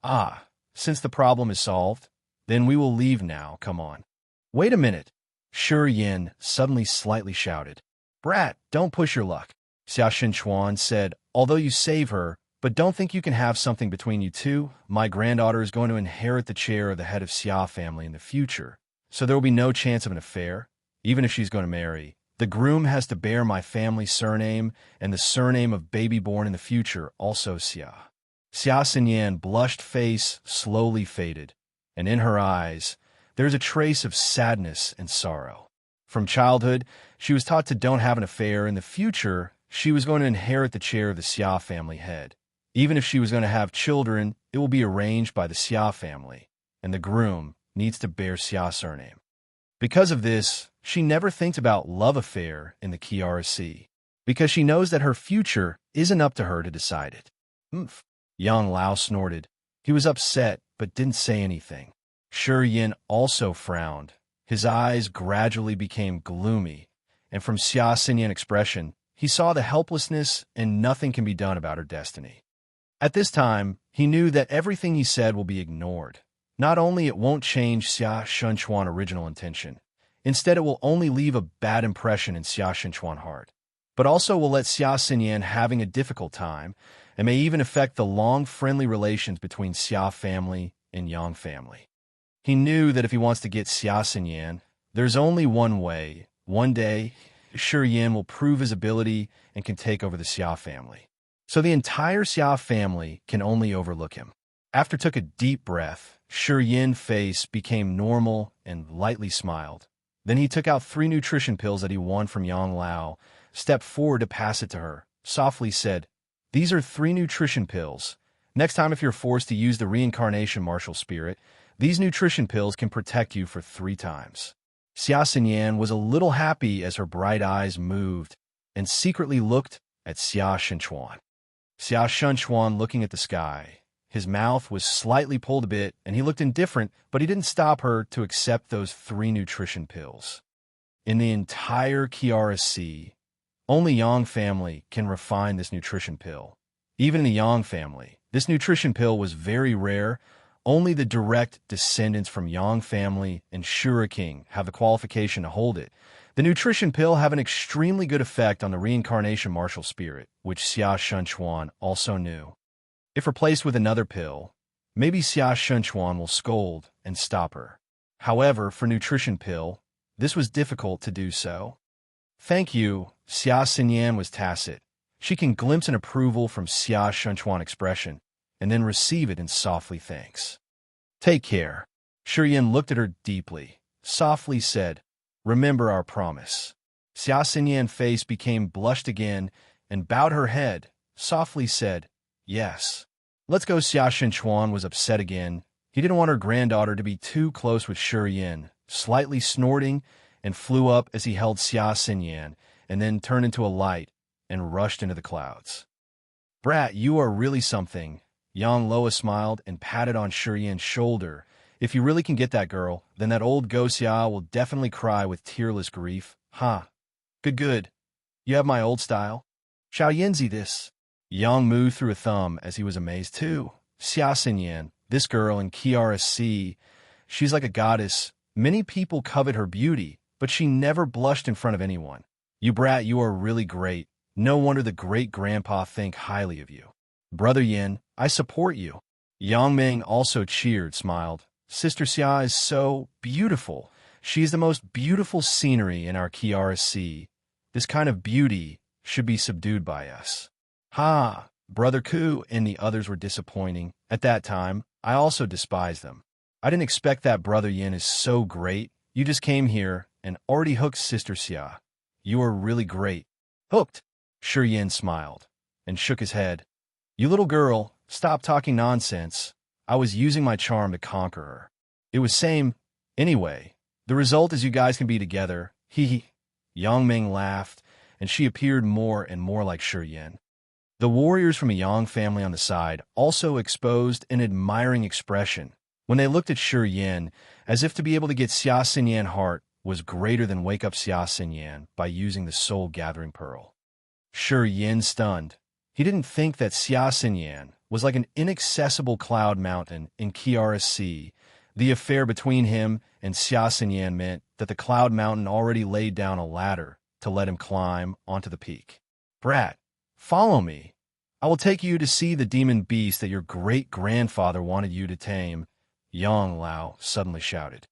"Ah, since the problem is solved, then we will leave now, come on." "Wait a minute," Shi Yin suddenly slightly shouted. "Brat, don't push your luck," Xia Xinchuan said, "although you save her, but don't think you can have something between you two. My granddaughter is going to inherit the chair of the head of Xia family in the future, so there will be no chance of an affair, even if she's going to marry. The groom has to bear my family surname and the surname of baby born in the future, also Xia." Xia Xinyan blushed face slowly faded, and in her eyes, there's a trace of sadness and sorrow. From childhood, she was taught to don't have an affair. In the future, she was going to inherit the chair of the Xia family head. Even if she was going to have children, it will be arranged by the Xia family, and the groom needs to bear Xia surname. Because of this, she never thinks about love affair in the Kiara Sea, because she knows that her future isn't up to her to decide it. "Humph," Yang Lao snorted. He was upset, but didn't say anything. Shi Yin also frowned. His eyes gradually became gloomy, and from Xia Xinyan's expression, he saw the helplessness and nothing can be done about her destiny. At this time, he knew that everything he said will be ignored. Not only it won't change Xia Xinchuan's original intention, instead it will only leave a bad impression in Xia Xinchuan's heart, but also will let Xia Xinyan having a difficult time and may even affect the long friendly relations between Xia family and Yang family. He knew that if he wants to get Xia Xinyan, there's only one way. One day, Shi Yin will prove his ability and can take over the Xia family. So the entire Xia family can only overlook him. After took a deep breath, Shi Yin's face became normal and lightly smiled. Then he took out 3 nutrition pills that he won from Yang Lao, stepped forward to pass it to her, softly said, "These are 3 nutrition pills. Next time if you're forced to use the reincarnation martial spirit, these nutrition pills can protect you for 3 times. Xia Xinyan was a little happy as her bright eyes moved and secretly looked at Xia Xinchuan. Xia Xinchuan looking at the sky. His mouth was slightly pulled a bit, and he looked indifferent, but he didn't stop her to accept those 3 nutrition pills. In the entire Kiara Sea, only Yang family can refine this nutrition pill. Even in the Yang family, this nutrition pill was very rare. Only the direct descendants from Yang family and Shura King have the qualification to hold it. The nutrition pill have an extremely good effect on the reincarnation martial spirit, which Xia Xinchuan also knew. If replaced with another pill, maybe Xia Xinchuan will scold and stop her. However, for nutrition pill, this was difficult to do so. "Thank you," Xia Xinyan was tacit. She can glimpse an approval from Xia Xinchuan's expression, and then receive it in softly thanks. "Take care." Shi Yin looked at her deeply, softly said, "Remember our promise." Xia Xinyan's face became blushed again and bowed her head, softly said, "Yes." "Let's go." Xia Xinchuan was upset again. He didn't want her granddaughter to be too close with Shi Yin, slightly snorting, and flew up as he held Xia Xinyan, and then turned into a light and rushed into the clouds. "Brat, you are really something." Yang Loa smiled and patted on Shi Yin's shoulder. "If you really can get that girl, then that old Xia will definitely cry with tearless grief. Huh. Good. You have my old style. Xiao Yinzi this." Yang moved through a thumb as he was amazed too. Xia Xinyan, this girl in Kiara Sea, she's like a goddess. Many people covet her beauty, but she never blushed in front of anyone. "You brat, you are really great. No wonder the great-grandpa think highly of you." "Brother Yin, I support you." Yang Ming also cheered, smiled. "Sister Xia is so beautiful. She is the most beautiful scenery in our Kiara Sea. This kind of beauty, should be subdued by us. Ha! Brother Ku and the others were disappointing. At that time, I also despised them. I didn't expect that Brother Yin is so great. You just came here and already hooked Sister Xia. You are really great. Hooked? Shi Yin smiled and shook his head. You little girl, stop talking nonsense. I was using my charm to conquer her. It was same. Anyway, the result is you guys can be together. Hee hee. Yang Ming laughed, and she appeared more and more like Shi Yin. The warriors from a Yang family on the side also exposed an admiring expression when they looked at Shi Yin, as if to be able to get Xia Xinyan heart was greater than wake up Xia Xinyan by using the soul gathering pearl. Shi Yin stunned. He didn't think that Xia Xinyan was like an inaccessible cloud mountain in Kiara Sea. The affair between him and Xia Xinyan meant that the cloud mountain already laid down a ladder to let him climb onto the peak. Brat, follow me. I will take you to see the demon beast that your great-grandfather wanted you to tame, Yang Lao suddenly shouted.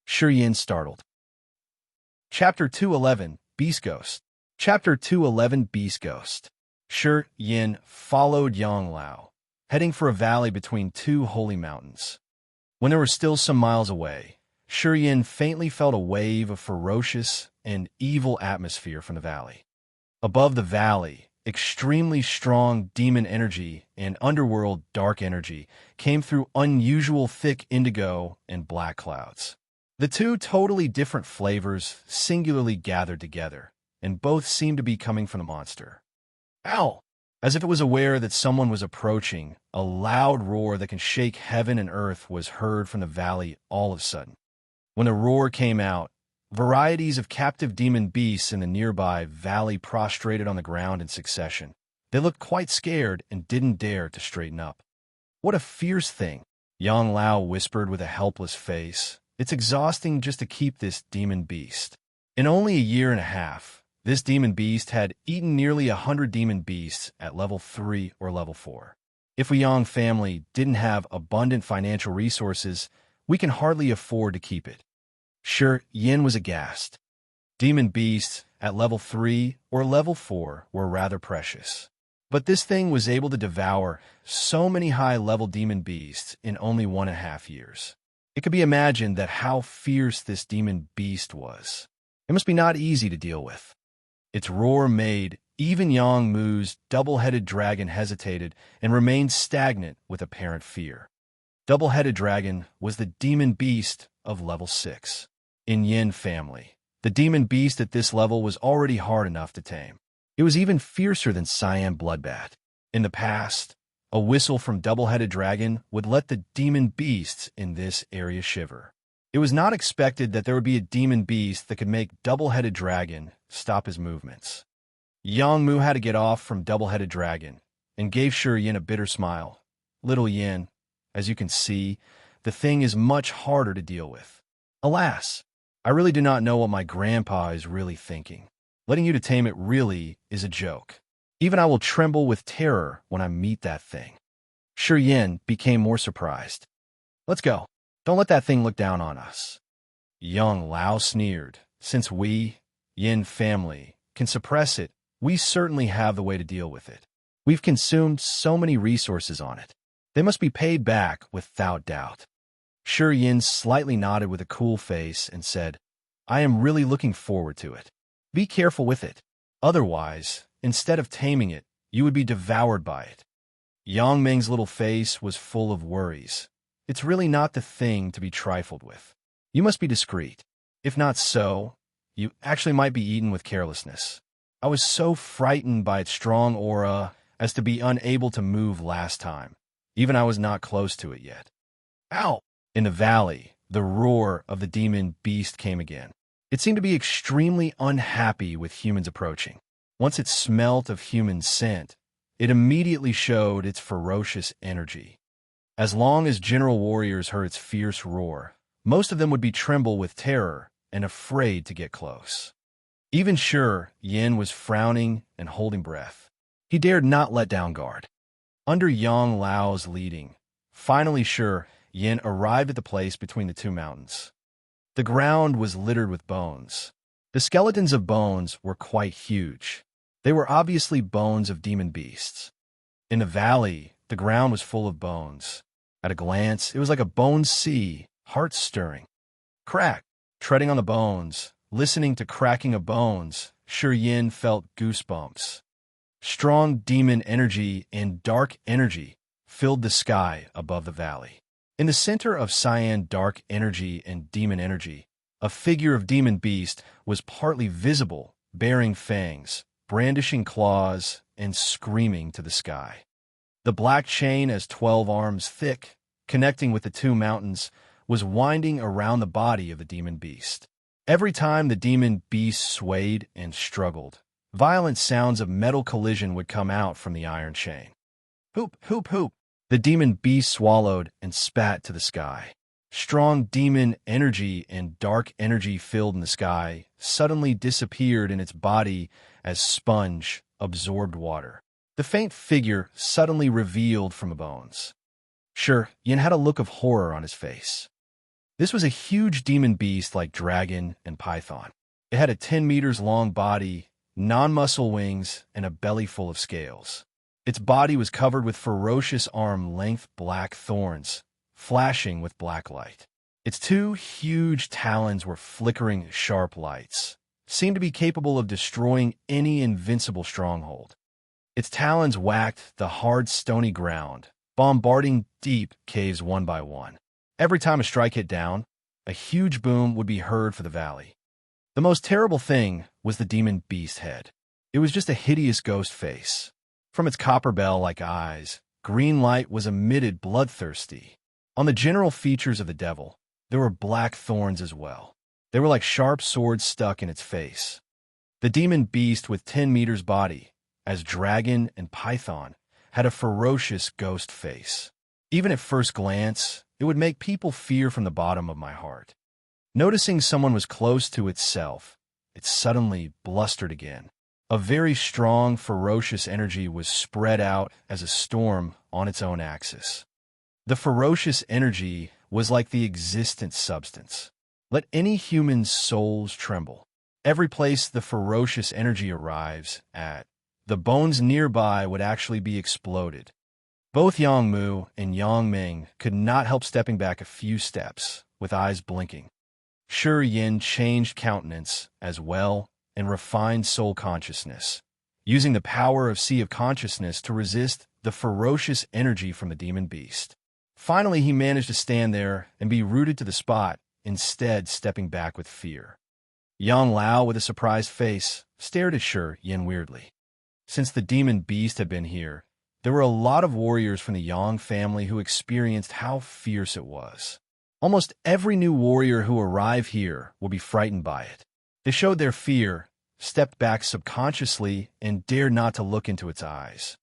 Shi Yin startled. Chapter 211, Beast Ghost. Chapter 211, Beast Ghost. Shi Yin followed Yang Lao, heading for a valley between two holy mountains. When they were still some miles away, Shi Yin faintly felt a wave of ferocious and evil atmosphere from the valley. Above the valley, extremely strong demon energy and underworld dark energy came through unusual thick indigo and black clouds. The two totally different flavors singularly gathered together, and both seemed to be coming from the monster. Ow! As if it was aware that someone was approaching, a loud roar that can shake heaven and earth was heard from the valley all of a sudden. When the roar came out, varieties of captive demon beasts in the nearby valley prostrated on the ground in succession. They looked quite scared and didn't dare to straighten up. What a fierce thing, Yang Lao whispered with a helpless face. It's exhausting just to keep this demon beast. In only a year and a half, this demon beast had eaten nearly 100 demon beasts at level 3 or level 4. If we Yang family didn't have abundant financial resources, we can hardly afford to keep it. Shi Yin was aghast. Demon beasts at level 3 or level 4 were rather precious. But this thing was able to devour so many high-level demon beasts in only 1.5 years. It could be imagined that how fierce this demon beast was. It must be not easy to deal with. Its roar made even Yang Mu's double-headed dragon hesitated and remained stagnant with apparent fear. Double-headed dragon was the demon beast of level 6. In Yin family, the demon beast at this level was already hard enough to tame. It was even fiercer than Cyan Bloodbat. In the past, a whistle from double-headed dragon would let the demon beasts in this area shiver. It was not expected that there would be a demon beast that could make double-headed dragon stop his movements. Yang Mu had to get off from double-headed dragon and gave Shi Yin a bitter smile. Little Yin, as you can see, the thing is much harder to deal with. Alas, I really do not know what my grandpa is really thinking. Letting you to tame it really is a joke. Even I will tremble with terror when I meet that thing. Shi Yin became more surprised. Let's go. Don't let that thing look down on us. Yang Lao sneered. Since we, Yin family, can suppress it, we certainly have the way to deal with it. We've consumed so many resources on it. They must be paid back without doubt. Shi Yin slightly nodded with a cool face and said, I am really looking forward to it. Be careful with it. Otherwise, instead of taming it, you would be devoured by it. Yang Ming's little face was full of worries. It's really not the thing to be trifled with. You must be discreet. If not so, you actually might be eaten with carelessness. I was so frightened by its strong aura as to be unable to move last time. Even I was not close to it yet. Ow! In the valley, the roar of the demon beast came again. It seemed to be extremely unhappy with humans approaching. Once it smelt of human scent, it immediately showed its ferocious energy. As long as general warriors heard its fierce roar, most of them would be tremble with terror and afraid to get close. Even Shi Yin was frowning and holding breath. He dared not let down guard. Under Yang Lao's leading, finally Shi Yin arrived at the place between the two mountains. The ground was littered with bones. The skeletons of bones were quite huge. They were obviously bones of demon beasts. In the valley, the ground was full of bones. At a glance, it was like a bone sea, heart-stirring. Crack! Treading on the bones, listening to cracking of bones, Yin felt goosebumps. Strong demon energy and dark energy filled the sky above the valley. In the center of cyan dark energy and demon energy, a figure of demon beast was partly visible, bearing fangs, brandishing claws, and screaming to the sky. The black chain, as 12 arms thick, connecting with the two mountains, was winding around the body of the demon beast. Every time the demon beast swayed and struggled, violent sounds of metal collision would come out from the iron chain. Hoop, hoop, hoop! The demon beast swallowed and spat to the sky. Strong demon energy and dark energy filled in the sky suddenly disappeared in its body as sponge absorbed water. The faint figure suddenly revealed from the bones. Yin had a look of horror on his face. This was a huge demon beast like dragon and python. It had a 10 meters long body, non-muscle wings, and a belly full of scales. Its body was covered with ferocious arm-length black thorns, flashing with black light. Its two huge talons were flickering sharp lights, seemed to be capable of destroying any invincible stronghold. Its talons whacked the hard stony ground, bombarding deep caves one by one. Every time a strike hit down, a huge boom would be heard for the valley. The most terrible thing was the demon beast head. It was just a hideous ghost face. From its copper bell-like eyes, green light was emitted bloodthirsty. On the general features of the devil, there were black thorns as well. They were like sharp swords stuck in its face. The demon beast with 10 meters body, as dragon and python, had a ferocious ghost face. Even at first glance, it would make people fear from the bottom of my heart. Noticing someone was close to itself, it suddenly blustered again. A very strong, ferocious energy was spread out as a storm on its own axis. The ferocious energy was like the existent substance. Let any human's souls tremble. Every place the ferocious energy arrives at, the bones nearby would actually be exploded. Both Yang Mu and Yang Ming could not help stepping back a few steps, with eyes blinking. Yin changed countenance as well and refined soul consciousness, using the power of Sea of Consciousness to resist the ferocious energy from the demon beast. Finally, he managed to stand there and be rooted to the spot, instead stepping back with fear. Yang Lao, with a surprised face, stared at Yin weirdly. Since the demon beast had been here, there were a lot of warriors from the Yang family who experienced how fierce it was. Almost every new warrior who arrived here will be frightened by it. They showed their fear, stepped back subconsciously, and dared not to look into its eyes.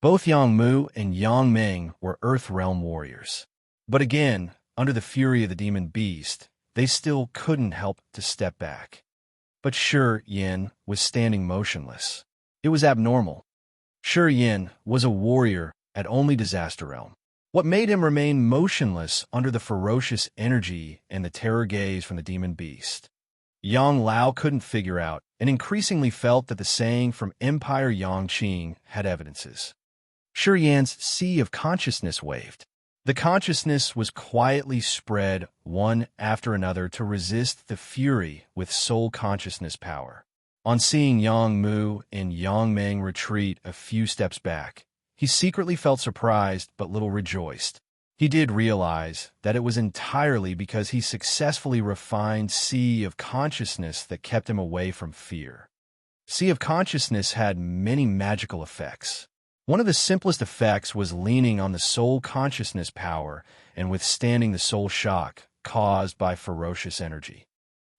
Both Yang Mu and Yang Ming were Earth Realm warriors. But again, under the fury of the demon beast, they still couldn't help to step back. But Yin was standing motionless. It was abnormal. Yin was a warrior at only Disaster Realm. What made him remain motionless under the ferocious energy and the terror gaze from the demon beast? Yang Lao couldn't figure out, and increasingly felt that the saying from Empire Yangqing had evidences. Yin's Sea of Consciousness waved. The consciousness was quietly spread one after another to resist the fury with soul consciousness power. On seeing Yang Mu and Yang Ming retreat a few steps back, he secretly felt surprised but little rejoiced. He did realize that it was entirely because he successfully refined Sea of Consciousness that kept him away from fear. Sea of Consciousness had many magical effects. One of the simplest effects was leaning on the soul consciousness power and withstanding the soul shock caused by ferocious energy.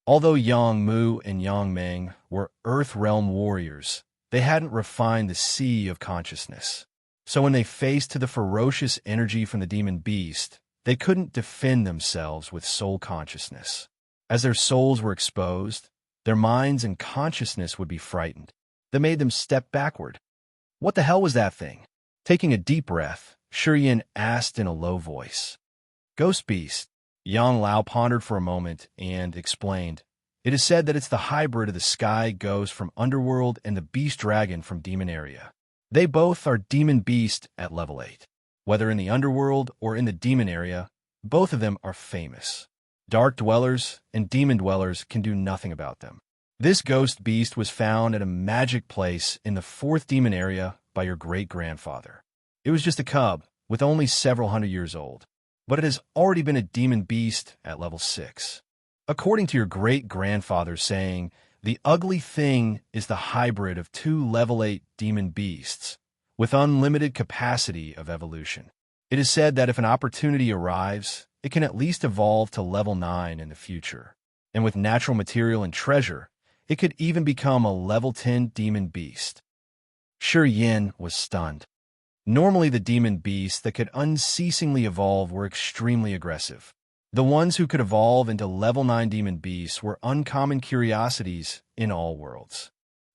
Although Yang Mu and Yang Ming were Earth Realm warriors, they hadn't refined the Sea of Consciousness. So when they faced to the ferocious energy from the demon beast, they couldn't defend themselves with soul consciousness. As their souls were exposed, their minds and consciousness would be frightened. That made them step backward. What the hell was that thing? Taking a deep breath, Yin asked in a low voice. Ghost beast. Yang Lao pondered for a moment and explained. It is said that it's the hybrid of the sky ghost from Underworld and the beast dragon from Demon Area. They both are demon beast at level 8. Whether in the Underworld or in the Demon Area, both of them are famous. Dark dwellers and demon dwellers can do nothing about them. This ghost beast was found at a magic place in the 4th Demon Area by your great-grandfather. It was just a cub, with only several hundred years old, but it has already been a demon beast at level 6. According to your great-grandfather's saying, the ugly thing is the hybrid of 2 level 8 demon beasts, with unlimited capacity of evolution. It is said that if an opportunity arrives, it can at least evolve to level 9 in the future, and with natural material and treasure, it could even become a level 10 demon beast. Shi Yin was stunned. Normally the demon beasts that could unceasingly evolve were extremely aggressive. The ones who could evolve into level 9 demon beasts were uncommon curiosities in all worlds.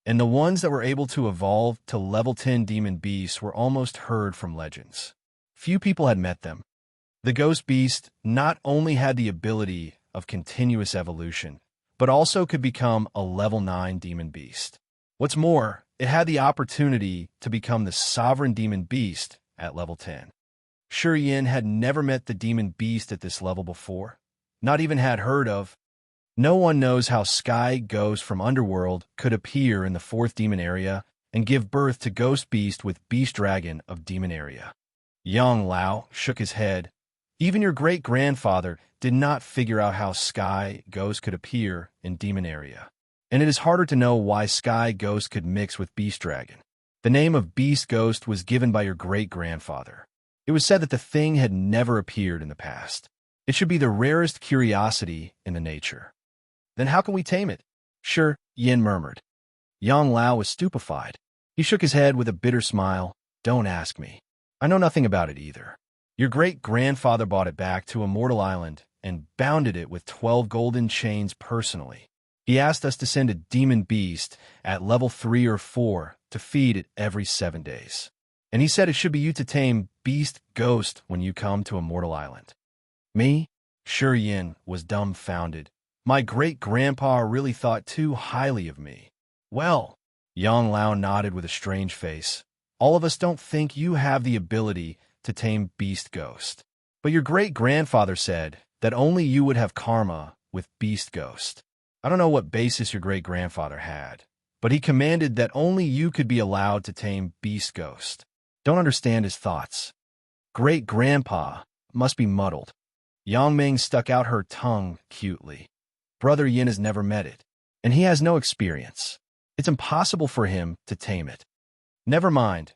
And the ones that were able to evolve to level 10 demon beasts were almost heard from legends. Few people had met them. The ghost beast not only had the ability of continuous evolution, but also could become a level 9 demon beast. What's more, it had the opportunity to become the sovereign demon beast at level 10. Shi Yin had never met the demon beast at this level before, not even had heard of. No one knows how Sky Ghost from Underworld could appear in the 4th Demon Area and give birth to Ghost Beast with Beast Dragon of Demon Area. Yang Lao shook his head. Even your great-grandfather did not figure out how Sky Ghost could appear in Demon Area. And it is harder to know why Sky Ghost could mix with Beast Dragon. The name of Beast Ghost was given by your great-grandfather. It was said that the thing had never appeared in the past. It should be the rarest curiosity in the nature. Then how can we tame it? Shi Yin murmured. Yang Lao was stupefied. He shook his head with a bitter smile. Don't ask me. I know nothing about it either. Your great-grandfather brought it back to Immortal Island and bounded it with 12 golden chains personally. He asked us to send a demon beast at level 3 or 4 to feed it every 7 days. And he said it should be you to tame Beast Ghost when you come to Immortal Island. Me? Shi Yin was dumbfounded. My great-grandpa really thought too highly of me. Well, Yang Lao nodded with a strange face. All of us don't think you have the ability to tame Beast Ghost. But your great-grandfather said that only you would have karma with Beast Ghost. I don't know what basis your great-grandfather had, but he commanded that only you could be allowed to tame Beast Ghost. Don't understand his thoughts. Great-grandpa must be muddled. Yang Ming stuck out her tongue cutely. Brother Yin has never met it, and he has no experience. It's impossible for him to tame it. Never mind.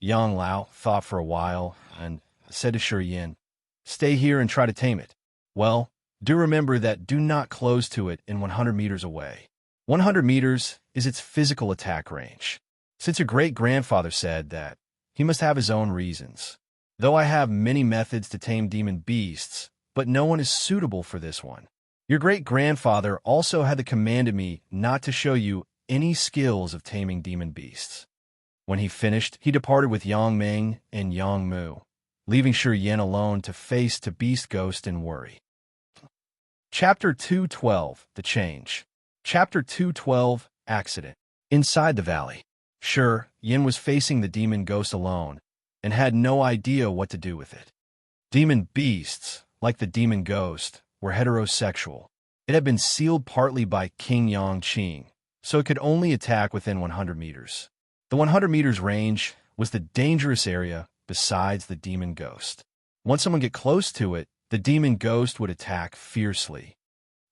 Yang Lao thought for a while and said to Shi Yin, stay here and try to tame it. Well, do remember that do not close to it in 100 meters away. 100 meters is its physical attack range. Since your great-grandfather said that, he must have his own reasons. Though I have many methods to tame demon beasts, but no one is suitable for this one. Your great-grandfather also had commanded me not to show you any skills of taming demon beasts. When he finished, he departed with Yang Ming and Yang Mu, leaving Shi Yin alone to face to Beast Ghost and worry. Chapter 212, The Change. Chapter 212, Accident. Inside the valley, Shi Yin was facing the demon ghost alone and had no idea what to do with it. Demon beasts, like the demon ghost, were heterosexual. It had been sealed partly by King Yang Qing, so it could only attack within 100 meters. The 100 meters range was the dangerous area besides the demon ghost. Once someone get close to it, the demon ghost would attack fiercely.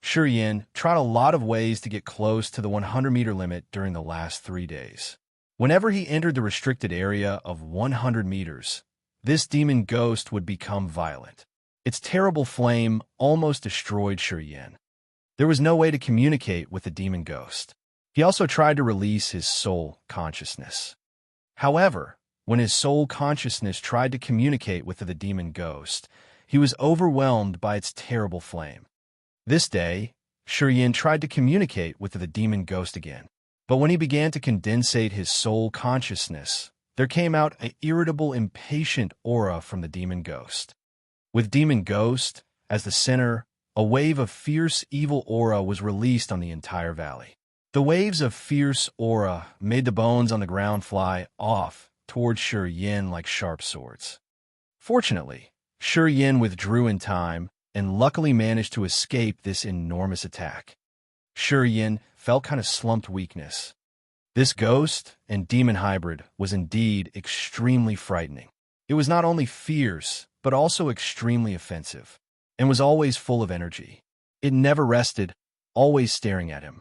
Shi Yin tried a lot of ways to get close to the 100-meter limit during the last 3 days. Whenever he entered the restricted area of 100 meters, this demon ghost would become violent. Its terrible flame almost destroyed Shi Yin. There was no way to communicate with the demon ghost. He also tried to release his soul consciousness. However, when his soul consciousness tried to communicate with the demon ghost, he was overwhelmed by its terrible flame. This day, Shi Yin tried to communicate with the demon ghost again. But when he began to condensate his soul consciousness, there came out an irritable, impatient aura from the demon ghost. With demon ghost as the center, a wave of fierce evil aura was released on the entire valley. The waves of fierce aura made the bones on the ground fly off towards Shi Yin like sharp swords. Fortunately, Shi Yin withdrew in time and luckily managed to escape this enormous attack. Shi Yin felt kind of slumped weakness. This ghost and demon hybrid was indeed extremely frightening. It was not only fierce, but also extremely offensive, and was always full of energy. It never rested, always staring at him.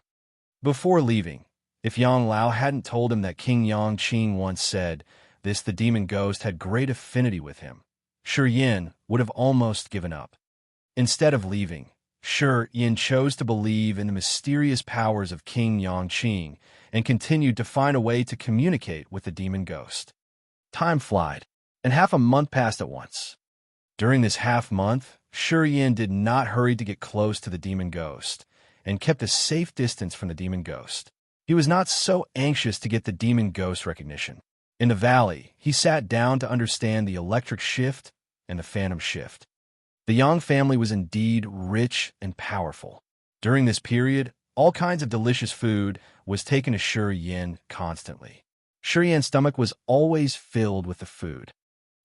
Before leaving, if Yang Lao hadn't told him that King Yang Qing once said the demon ghost had great affinity with him, Shi Yin would have almost given up. Instead of leaving, Shi Yin chose to believe in the mysterious powers of King Yang Qing and continued to find a way to communicate with the demon ghost. Time flied, and half a month passed at once. During this half-month, Shi Yin did not hurry to get close to the demon ghost and kept a safe distance from the demon ghost. He was not so anxious to get the demon ghost recognition. In the valley, he sat down to understand the electric shift and the phantom shift. The Yang family was indeed rich and powerful. During this period, all kinds of delicious food was taken to Shi Yin constantly. Shi Yin's stomach was always filled with the food.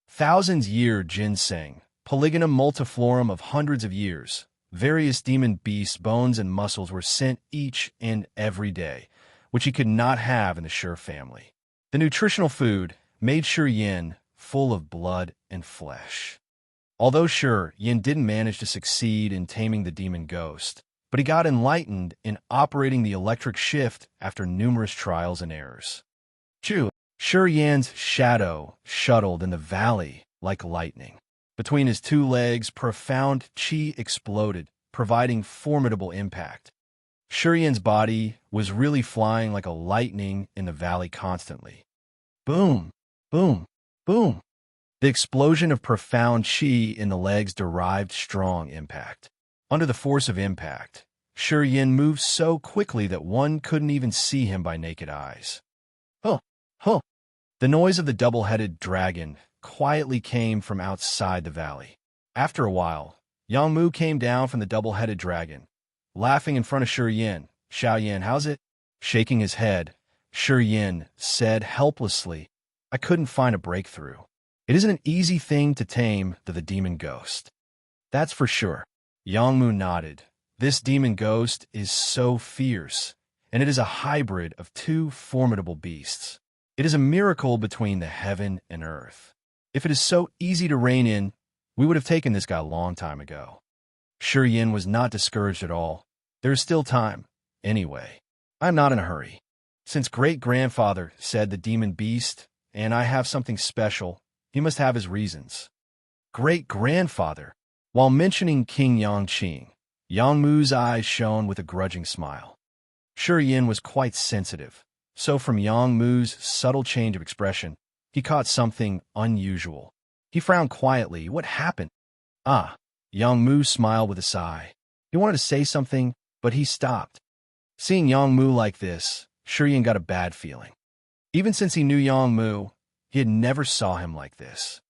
Thousands-year ginseng, Polygonum multiflorum of hundreds of years, various demon beasts' bones and muscles were sent each and every day, which he could not have in the Shi family. The nutritional food made Shi Yin full of blood and flesh. Although Shi Yin didn't manage to succeed in taming the demon ghost, but he got enlightened in operating the electric shift after numerous trials and errors. Shi Yin's shadow shuttled in the valley like lightning. Between his two legs, profound qi exploded, providing formidable impact. Shi Yin's body was really flying like a lightning in the valley constantly. Boom, boom, boom. The explosion of profound qi in the legs derived strong impact. Under the force of impact, Shi Yin moved so quickly that one couldn't even see him by naked eyes. Huh, huh. The noise of the double-headed dragon quietly came from outside the valley. After a while, Yang Mu came down from the double-headed dragon, laughing in front of Shi Yin. "Xiao Yin, how's it?" Shaking his head, Shi Yin said helplessly, "I couldn't find a breakthrough. It isn't an easy thing to tame the demon ghost." "That's for sure." Yang Mu nodded. "This demon ghost is so fierce, and it is a hybrid of two formidable beasts. It is a miracle between the heaven and earth. If it is so easy to rein in, we would have taken this guy a long time ago." Shi Yin was not discouraged at all. "There is still time. Anyway, I am not in a hurry. Since great-grandfather said the demon beast, and I have something special, he must have his reasons." Great-grandfather? While mentioning King Yang Qing, Yang Mu's eyes shone with a grudging smile. Shi Yin was quite sensitive, so from Yang Mu's subtle change of expression, he caught something unusual. He frowned quietly. "What happened?" "Ah." Yang Mu smiled with a sigh. He wanted to say something, but he stopped. Seeing Yang Mu like this, Shi Yin got a bad feeling. Even since he knew Yang Mu, he had never saw him like this.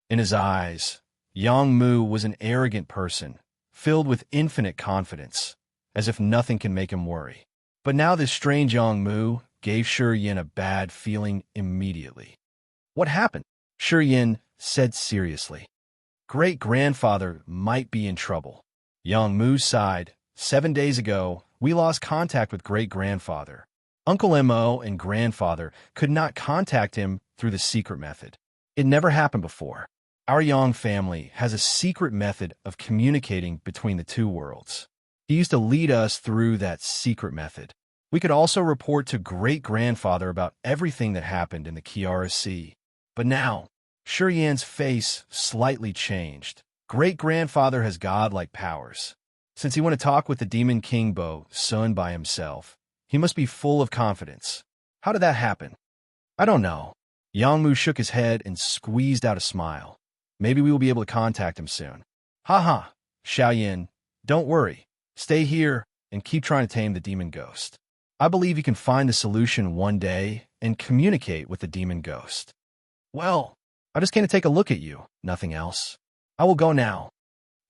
In his eyes, Yang Mu was an arrogant person, filled with infinite confidence, as if nothing can make him worry. But now this strange Yang Mu gave Shi Yin a bad feeling immediately. "What happened?" Shi Yin said seriously. "Great-grandfather might be in trouble." Yang Mu sighed. 7 days ago, we lost contact with great-grandfather. Uncle Mo and grandfather could not contact him through the secret method. It never happened before. Our Yang family has a secret method of communicating between the two worlds. He used to lead us through that secret method. We could also report to great-grandfather about everything that happened in the Kiara Sea. But now, Shi Yin's face slightly changed. Great-grandfather has godlike powers. Since he went to talk with the Demon King Bo Sun by himself, he must be full of confidence. How did that happen? I don't know. Yang Mu shook his head and squeezed out a smile. Maybe we will be able to contact him soon. Ha ha, Xiao Yin, don't worry. Stay here and keep trying to tame the demon ghost. I believe you can find the solution one day and communicate with the demon ghost. Well, I just came to take a look at you, nothing else. I will go now.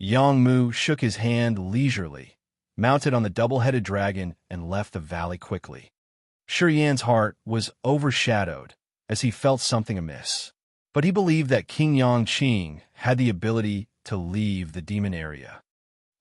Yongmu shook his hand leisurely, mounted on the double-headed dragon, and left the valley quickly. Shi Yan's heart was overshadowed as he felt something amiss. But he believed that King Yongqing had the ability to leave the demon area.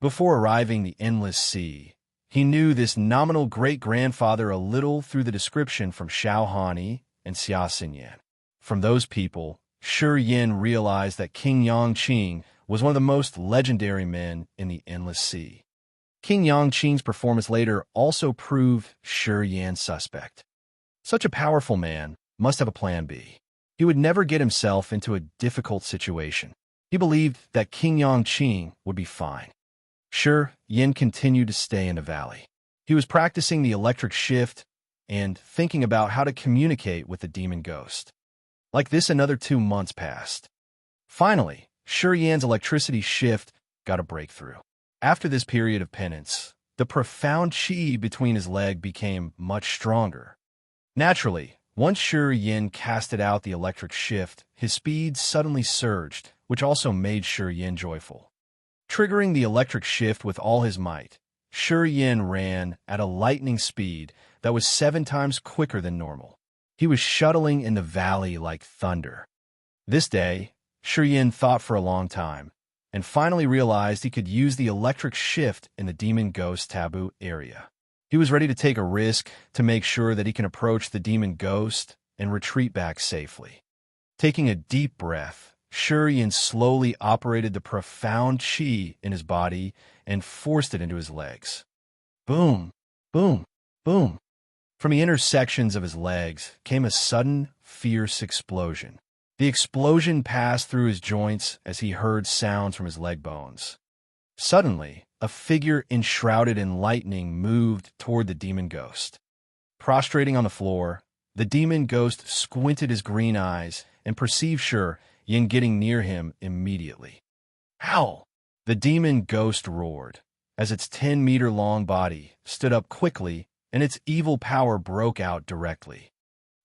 Before arriving the Endless Sea, he knew this nominal great-grandfather a little through the description from Xiao Hani and Xia Xinyan. From those people, Shi Yan realized that King Yongqing was one of the most legendary men in the Endless Sea. King Yongqing's performance later also proved Shi Yan suspect. Such a powerful man must have a plan B. He would never get himself into a difficult situation. He believed that King Yongqing would be fine. Shi Yan continued to stay in the valley. He was practicing the electric shift and thinking about how to communicate with the demon ghost. Like this, another 2 months passed. Finally, Shi Yan's electricity shift got a breakthrough. After this period of penance, the profound qi between his legs became much stronger. Naturally, once Shi Yan casted out the electric shift, his speed suddenly surged, which also made Shi Yan joyful. Triggering the electric shift with all his might, Shi Yan ran at a lightning speed that was 7 times quicker than normal. He was shuttling in the valley like thunder. This day, Shi Yan thought for a long time, and finally realized he could use the electric shift in the demon ghost taboo area. He was ready to take a risk to make sure that he can approach the demon ghost and retreat back safely. Taking a deep breath, Shi Yan slowly operated the profound qi in his body and forced it into his legs. Boom, boom, boom. From the intersections of his legs came a sudden, fierce explosion. The explosion passed through his joints as he heard sounds from his leg bones. Suddenly, a figure enshrouded in lightning moved toward the demon ghost. Prostrating on the floor, the demon ghost squinted his green eyes and perceived Shi Yan getting near him immediately. Howl! The demon ghost roared, as its 10-meter-long body stood up quickly and its evil power broke out directly.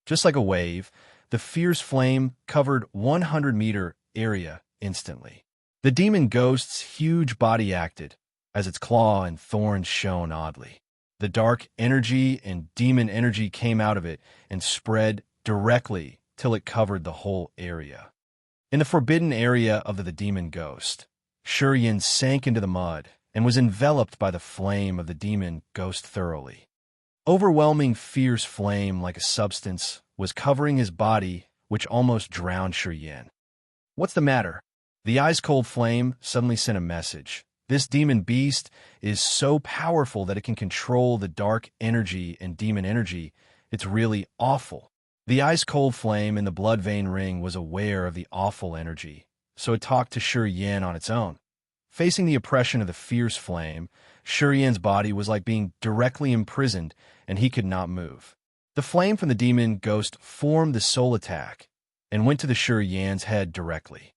Just like a wave, the fierce flame covered 100-meter area instantly. The demon ghost's huge body acted as its claw and thorns shone oddly. The dark energy and demon energy came out of it and spread directly till it covered the whole area. In the forbidden area of the demon ghost, Shi Yan sank into the mud and was enveloped by the flame of the demon ghost thoroughly. Overwhelming fierce flame like a substance was covering his body, which almost drowned Shi Yan. What's the matter? The ice-cold flame suddenly sent a message. This demon beast is so powerful that it can control the dark energy and demon energy. It's really awful. The ice-cold flame in the blood vein ring was aware of the awful energy, so it talked to Shi Yan on its own. Facing the oppression of the fierce flame, Shi Yan's body was like being directly imprisoned, and he could not move. The flame from the demon ghost formed the soul attack and went to the Shi Yan's head directly.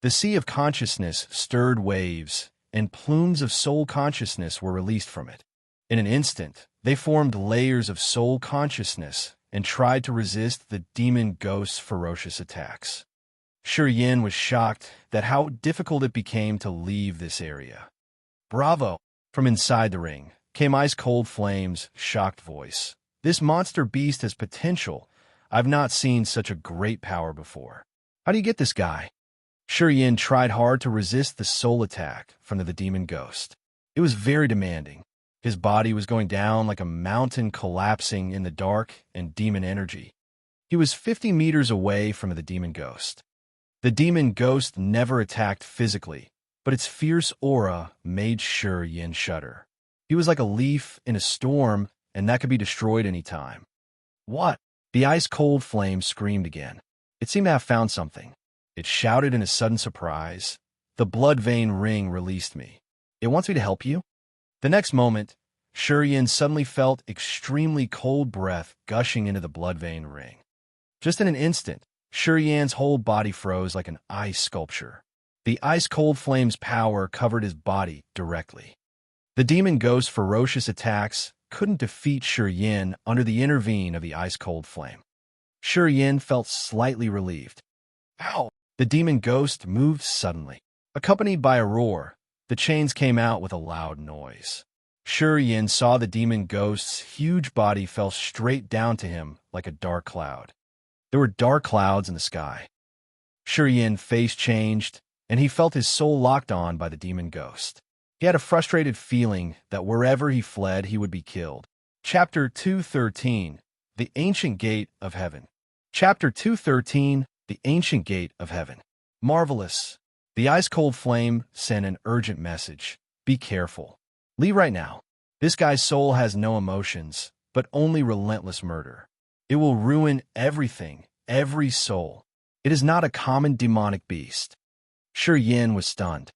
The sea of consciousness stirred waves, and plumes of soul consciousness were released from it. In an instant, they formed layers of soul consciousness and tried to resist the demon ghost's ferocious attacks. Shi Yan was shocked at how difficult it became to leave this area. Bravo! From inside the ring came ice-cold flame's shocked voice. This monster beast has potential. I've not seen such a great power before. How do you get this guy? Shi Yan tried hard to resist the soul attack from the demon ghost. It was very demanding. His body was going down like a mountain collapsing in the dark and demon energy. He was 50 meters away from the demon ghost. The demon ghost never attacked physically, but its fierce aura made Shi Yan shudder. He was like a leaf in a storm, and that could be destroyed any time. What? The ice-cold flame screamed again. It seemed to have found something. It shouted in a sudden surprise. The blood vein ring released me. It wants me to help you? The next moment, Shi Yan suddenly felt extremely cold breath gushing into the blood vein ring. Just in an instant, Shi Yan's whole body froze like an ice sculpture. The ice-cold flame's power covered his body directly. The demon ghost's ferocious attacks couldn't defeat Shi Yan under the intervene of the ice-cold flame. Shi Yan felt slightly relieved. Ow! The demon ghost moved suddenly. Accompanied by a roar, The chains came out with a loud noise. Yin saw the demon ghost's huge body fell straight down to him like a dark cloud. There were dark clouds in the sky. Yin's face changed, and he felt his soul locked on by the demon ghost. He had a frustrated feeling that wherever he fled, he would be killed. Chapter 213, The Ancient Gate of Heaven. Chapter 213, The Ancient Gate of Heaven. Marvelous. The ice-cold flame sent an urgent message. Be careful. Leave right now. This guy's soul has no emotions, but only relentless murder. It will ruin everything, every soul. It is not a common demonic beast. Yin was stunned.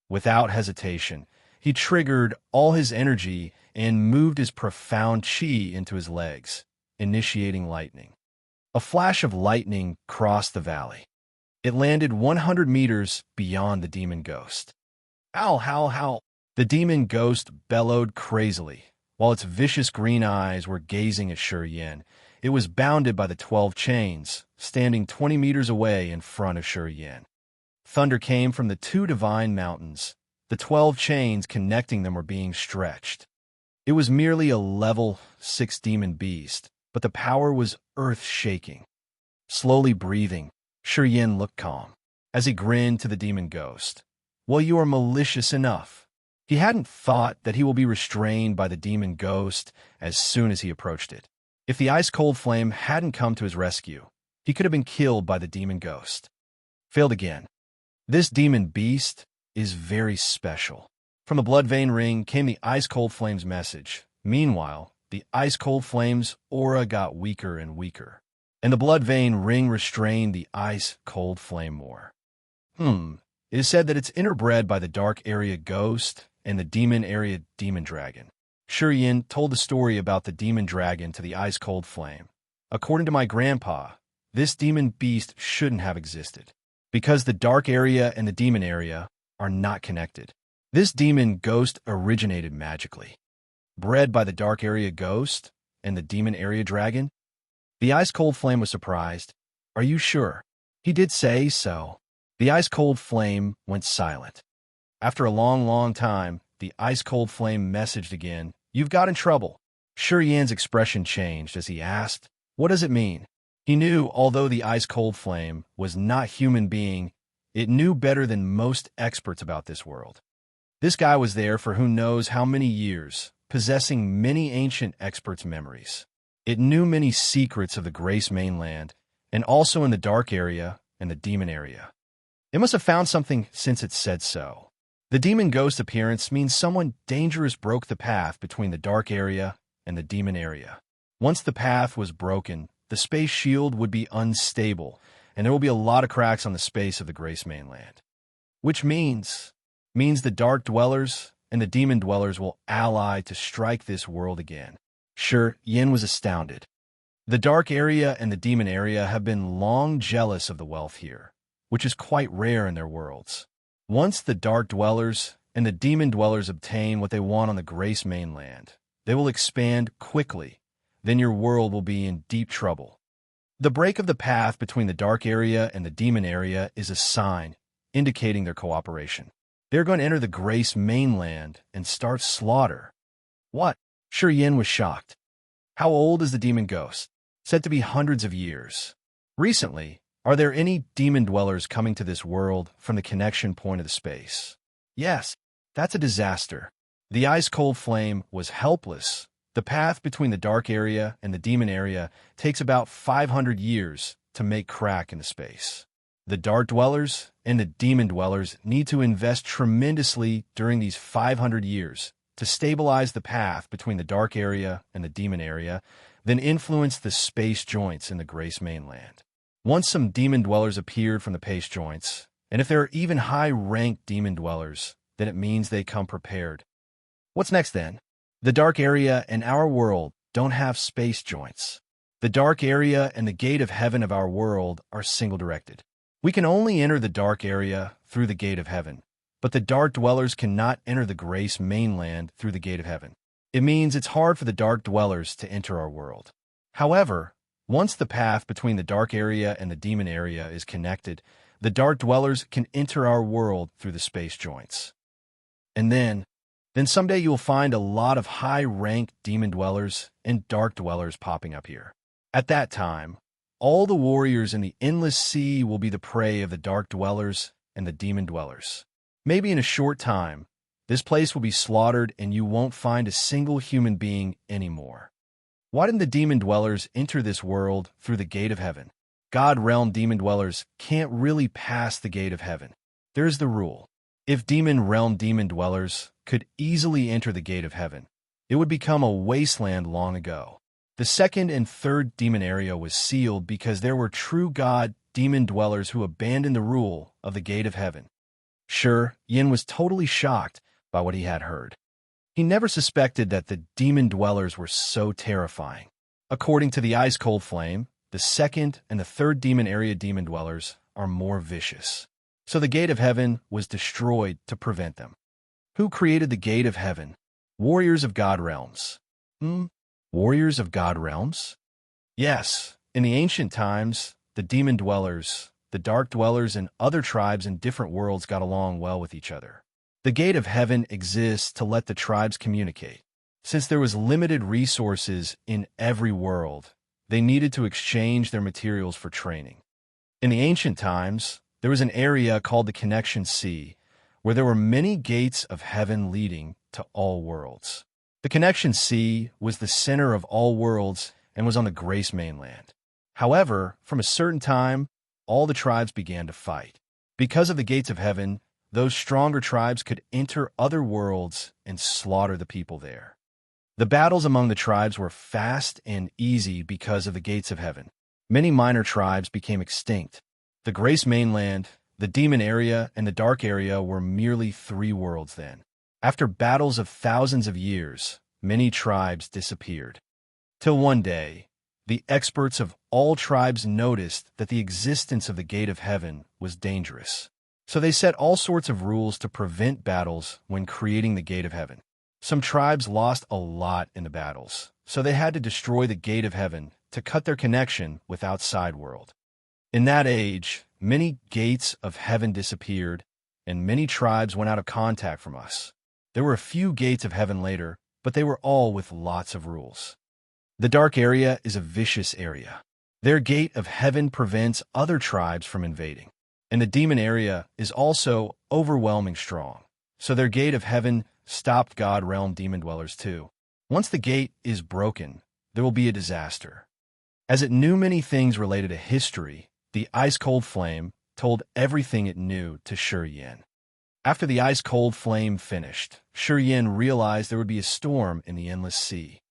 Without hesitation, he triggered all his energy and moved his profound qi into his legs, initiating lightning. A flash of lightning crossed the valley. It landed 100 meters beyond the demon ghost. Ow, howl, howl. The demon ghost bellowed crazily, while its vicious green eyes were gazing at Yin. It was bounded by the 12 chains, standing 20 meters away in front of Yin. Thunder came from the 2 divine mountains. The 12 chains connecting them were being stretched. It was merely a level 6 demon beast, but the power was earth-shaking. Slowly breathing, Yin looked calm, as he grinned to the demon ghost. Well, you are malicious enough. He hadn't thought that he will be restrained by the demon ghost as soon as he approached it. If the ice-cold flame hadn't come to his rescue, he could have been killed by the demon ghost. Failed again. This demon beast is very special. From the blood vein ring came the ice-cold flame's message. Meanwhile, the ice-cold flame's aura got weaker and weaker, and the blood vein ring restrained the ice-cold flame more. It is said that it's interbred by the dark area ghost and the demon area demon dragon. Yin told the story about the demon dragon to the ice-cold flame. According to my grandpa, this demon beast shouldn't have existed, because the dark area and the demon area are not connected. This demon ghost originated magically. Bred by the dark area ghost and the demon area dragon? The ice-cold flame was surprised. Are you sure? He did say so. The ice-cold flame went silent. After a long time, the ice-cold flame messaged again. You've got in trouble. Yin's expression changed as he asked, what does it mean? He knew, although the ice-cold flame was not human being, it knew better than most experts about this world. This guy was there for who knows how many years, possessing many ancient experts' memories. It knew many secrets of the Grace mainland, and also in the dark area and the demon area. It must have found something since it said so. The demon ghost appearance means someone dangerous broke the path between the dark area and the demon area. Once the path was broken, the space shield would be unstable, and there will be a lot of cracks on the space of the Grace mainland. Which means the dark dwellers and the demon dwellers will ally to strike this world again. Yin was astounded. The dark area and the demon area have been long jealous of the wealth here, which is quite rare in their worlds. Once the dark dwellers and the demon dwellers obtain what they want on the Grace mainland, they will expand quickly. Then your world will be in deep trouble. The break of the path between the dark area and the demon area is a sign indicating their cooperation. They're going to enter the Grace mainland and start slaughter. What? Yin was shocked. How old is the demon ghost? Said to be hundreds of years. Recently, are there any demon dwellers coming to this world from the connection point of the space? Yes, that's a disaster. The ice-cold flame was helpless. The path between the dark area and the demon area takes about 500 years to make crack in the space. The dark dwellers and the demon dwellers need to invest tremendously during these 500 years to stabilize the path between the dark area and the demon area, then influence the space joints in the Grace mainland. Once some demon dwellers appeared from the pace joints, and if there are even high-ranked demon dwellers, then it means they come prepared. What's next then? The dark area and our world don't have space joints. The dark area and the gate of heaven of our world are single-directed. We can only enter the dark area through the gate of heaven, but the dark dwellers cannot enter the Grace mainland through the gate of heaven. It means it's hard for the dark dwellers to enter our world. However, once the path between the dark area and the demon area is connected, the dark dwellers can enter our world through the space joints. And then someday you'll find a lot of high-rank demon dwellers and dark dwellers popping up here. At that time, all the warriors in the endless sea will be the prey of the dark dwellers and the demon dwellers. Maybe in a short time, this place will be slaughtered and you won't find a single human being anymore. Why didn't the demon dwellers enter this world through the gate of heaven? God realm demon dwellers can't really pass the gate of heaven. There's the rule. If demon realm demon dwellers could easily enter the gate of heaven, it would become a wasteland long ago. The second and third demon area was sealed because there were true God demon dwellers who abandoned the rule of the gate of heaven. Sure, Yin was totally shocked by what he had heard. He never suspected that the demon dwellers were so terrifying. According to the ice cold flame, the second and the third demon area demon dwellers are more vicious. So the gate of heaven was destroyed to prevent them. Who created the gate of heaven? Warriors of God realms. Warriors of God realms? Yes, in the ancient times, the demon dwellers, the dark dwellers, and other tribes in different worlds got along well with each other. The gate of heaven exists to let the tribes communicate. Since there was limited resources in every world, they needed to exchange their materials for training. In the ancient times, there was an area called the Connection Sea, where there were many gates of heaven leading to all worlds. The Connection Sea was the center of all worlds and was on the Grace mainland. However, from a certain time, all the tribes began to fight. Because of the gates of heaven, those stronger tribes could enter other worlds and slaughter the people there. The battles among the tribes were fast and easy because of the gates of heaven. Many minor tribes became extinct. The Grace mainland, the demon area, and the dark area were merely 3 worlds then. After battles of thousands of years, many tribes disappeared. Till one day, the experts of all tribes noticed that the existence of the gate of heaven was dangerous. So they set all sorts of rules to prevent battles when creating the gate of heaven. Some tribes lost a lot in the battles, so they had to destroy the gate of heaven to cut their connection with outside world. In that age, many gates of heaven disappeared, and many tribes went out of contact from us. There were a few gates of heaven later, but they were all with lots of rules. The dark area is a vicious area. Their gate of heaven prevents other tribes from invading. And the demon area is also overwhelming strong. So their gate of heaven stopped God realm demon dwellers too. Once the gate is broken, there will be a disaster. As it knew many things related to history, the ice-cold flame told everything it knew to Shi Yin. After the ice-cold flame finished, Shi Yin realized there would be a storm in the endless sea.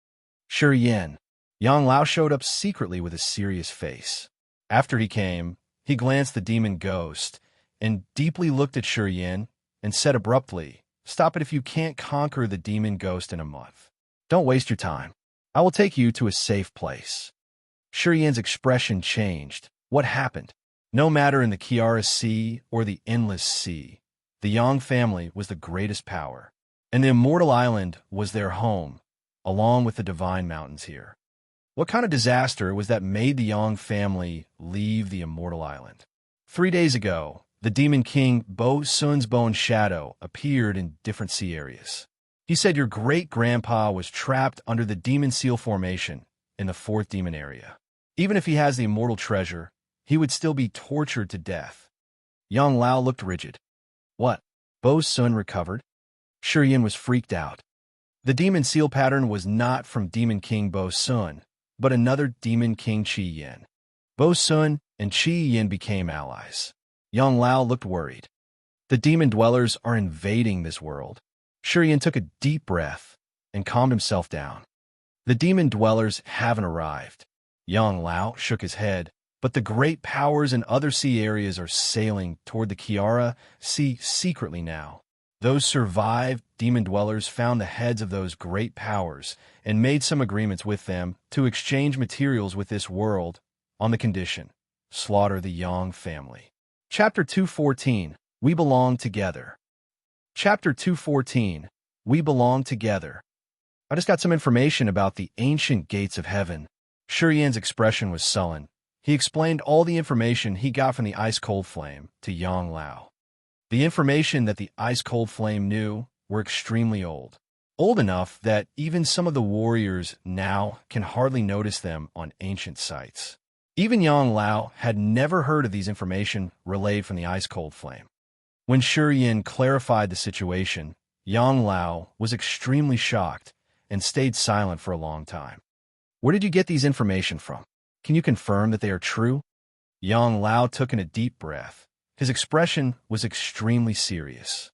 Shi Yin. Yang Lao showed up secretly with a serious face. After he came, he glanced the demon ghost and deeply looked at Shi Yin and said abruptly, "Stop it if you can't conquer the demon ghost in a month. Don't waste your time. I will take you to a safe place." Shi Yin's expression changed. What happened? No matter in the Kiara Sea or the Endless Sea, the Yang family was the greatest power, and the Immortal Island was their home, along with the Divine Mountains here. What kind of disaster was that made the Yang family leave the Immortal Island? 3 days ago, the Demon King Bo Sun's Bone Shadow appeared in different sea areas. He said your great-grandpa was trapped under the Demon Seal Formation in the 4th Demon Area. Even if he has the immortal treasure, he would still be tortured to death. Yang Lao looked rigid. What? Bo Sun recovered? Shi Yin was freaked out. The Demon Seal pattern was not from Demon King Bo Sun, but another Demon King Qi Yin. Bo Sun and Qi Yin became allies. Yang Lao looked worried. The demon dwellers are invading this world. Shi Yin took a deep breath and calmed himself down. The demon dwellers haven't arrived. Yang Lao shook his head, but the great powers in other sea areas are sailing toward the Kiara Sea secretly now. Those survived demon dwellers found the heads of those great powers and made some agreements with them to exchange materials with this world on the condition, slaughter the Yang family. Chapter 214, We Belong Together. Chapter 214, We Belong Together. I just got some information about the ancient gates of heaven. Shi Yin's expression was sullen. He explained all the information he got from the ice-cold flame to Yang Lao. The information that the ice-cold flame knew were extremely old. Old enough that even some of the warriors now can hardly notice them on ancient sites. Even Yang Lao had never heard of these information relayed from the ice-cold flame. When Shi Yin clarified the situation, Yang Lao was extremely shocked and stayed silent for a long time. Where did you get these information from? Can you confirm that they are true? Yang Lao took in a deep breath. His expression was extremely serious.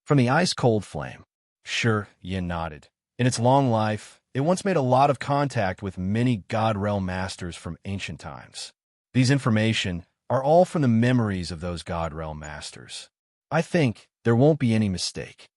From the ice-cold flame, Shi Yin nodded. In its long life, it once made a lot of contact with many God Realm masters from ancient times. These information are all from the memories of those God Realm masters. I think there won't be any mistake.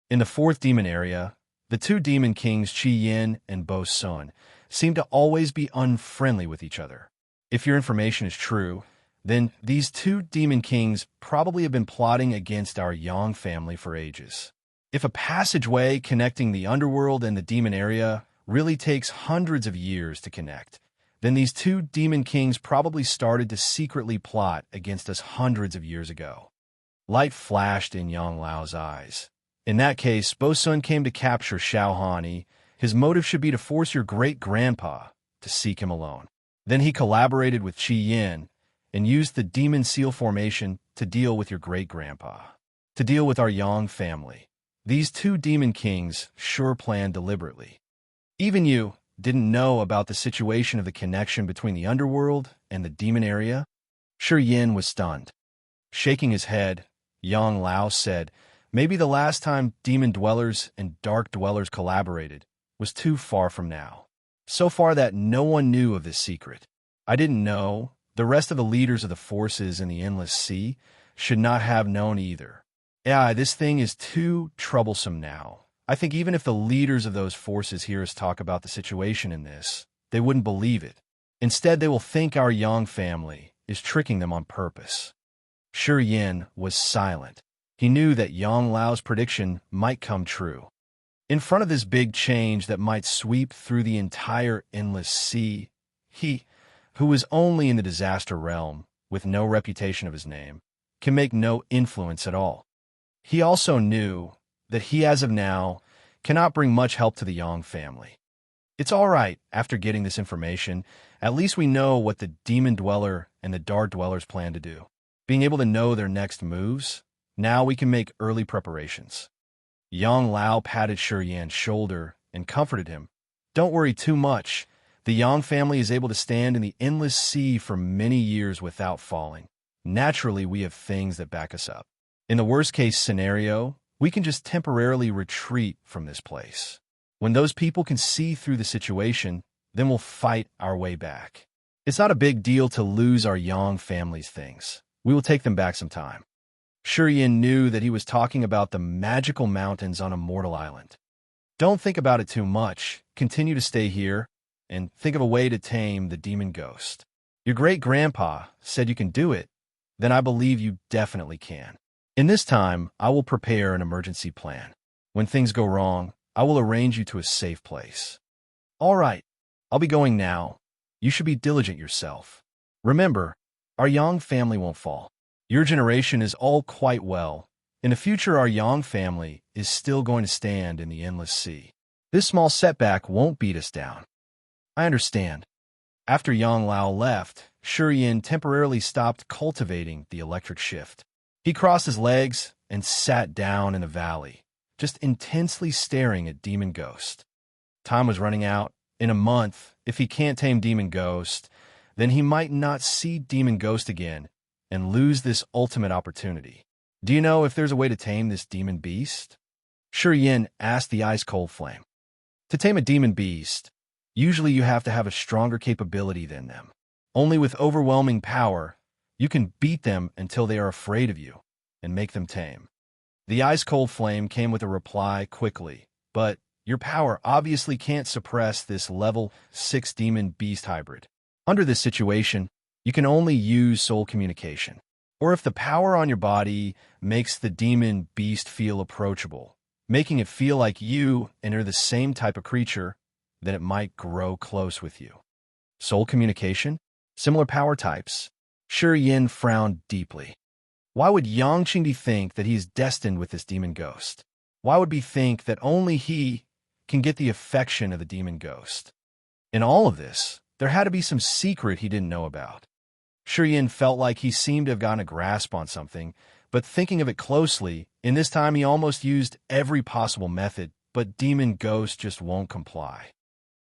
In the fourth demon area, the two demon kings Qi Yin and Bo Sun seem to always be unfriendly with each other. If your information is true, then these two demon kings probably have been plotting against our Yang family for ages. If a passageway connecting the underworld and the demon area really takes hundreds of years to connect, then these two demon kings probably started to secretly plot against us hundreds of years ago. Light flashed in Yang Lao's eyes. In that case, Bo Sun came to capture Xiao Hani. His motive should be to force your great-grandpa to seek him alone. Then he collaborated with Qi Yin and used the demon seal formation to deal with your great-grandpa, to deal with our Yang family. These two demon kings sure planned deliberately. Even you didn't know about the situation of the connection between the underworld and the demon area? Shi Yin was stunned. Shaking his head, Yang Lao said, maybe the last time demon dwellers and dark dwellers collaborated was too far from now. So far that no one knew of this secret. I didn't know. The rest of the leaders of the forces in the Endless Sea should not have known either. Yeah, this thing is too troublesome now. I think even if the leaders of those forces hear us talk about the situation in this, they wouldn't believe it. Instead, they will think our Yang family is tricking them on purpose. Shi Yin was silent. He knew that Yang Lao's prediction might come true. In front of this big change that might sweep through the entire Endless Sea, he, who was only in the disaster realm, with no reputation of his name, can make no influence at all. He also knew that he, as of now, cannot bring much help to the Yang family. It's all right, after getting this information, at least we know what the Demon Dweller and the Dark Dwellers plan to do. Being able to know their next moves, now we can make early preparations. Yang Lao patted Shi Yan's shoulder and comforted him. Don't worry too much. The Yang family is able to stand in the Endless Sea for many years without falling. Naturally, we have things that back us up. In the worst-case scenario, we can just temporarily retreat from this place. When those people can see through the situation, then we'll fight our way back. It's not a big deal to lose our Yang family's things. We will take them back some time. Shi Yin knew that he was talking about the magical mountains on a mortal island. Don't think about it too much. Continue to stay here and think of a way to tame the demon ghost. Your great-grandpa said you can do it. Then I believe you definitely can. In this time, I will prepare an emergency plan. When things go wrong, I will arrange you to a safe place. All right, I'll be going now. You should be diligent yourself. Remember, our Yang family won't fall. Your generation is all quite well. In the future, our Yang family is still going to stand in the Endless Sea. This small setback won't beat us down. I understand. After Yang Lao left, Shi Yin temporarily stopped cultivating the electric shift. He crossed his legs and sat down in the valley, just intensely staring at Demon Ghost. Time was running out. In a month, if he can't tame Demon Ghost, then he might not see Demon Ghost again and lose this ultimate opportunity. Do you know if there's a way to tame this demon beast? Shi Yin asked the ice-cold flame. To tame a demon beast, usually you have to have a stronger capability than them. Only with overwhelming power, you can beat them until they are afraid of you and make them tame. The ice-cold flame came with a reply quickly, but your power obviously can't suppress this level 6 demon beast hybrid. Under this situation, you can only use soul communication. Or if the power on your body makes the demon beast feel approachable, making it feel like you and are the same type of creature, then it might grow close with you. Soul communication? Similar power types? Shi Yin frowned deeply. Why would Yang Qingdi think that he is destined with this demon ghost? Why would he think that only he can get the affection of the demon ghost? In all of this, there had to be some secret he didn't know about. Shurian felt like he seemed to have gotten a grasp on something, but thinking of it closely, in this time he almost used every possible method, but demon ghost just won't comply.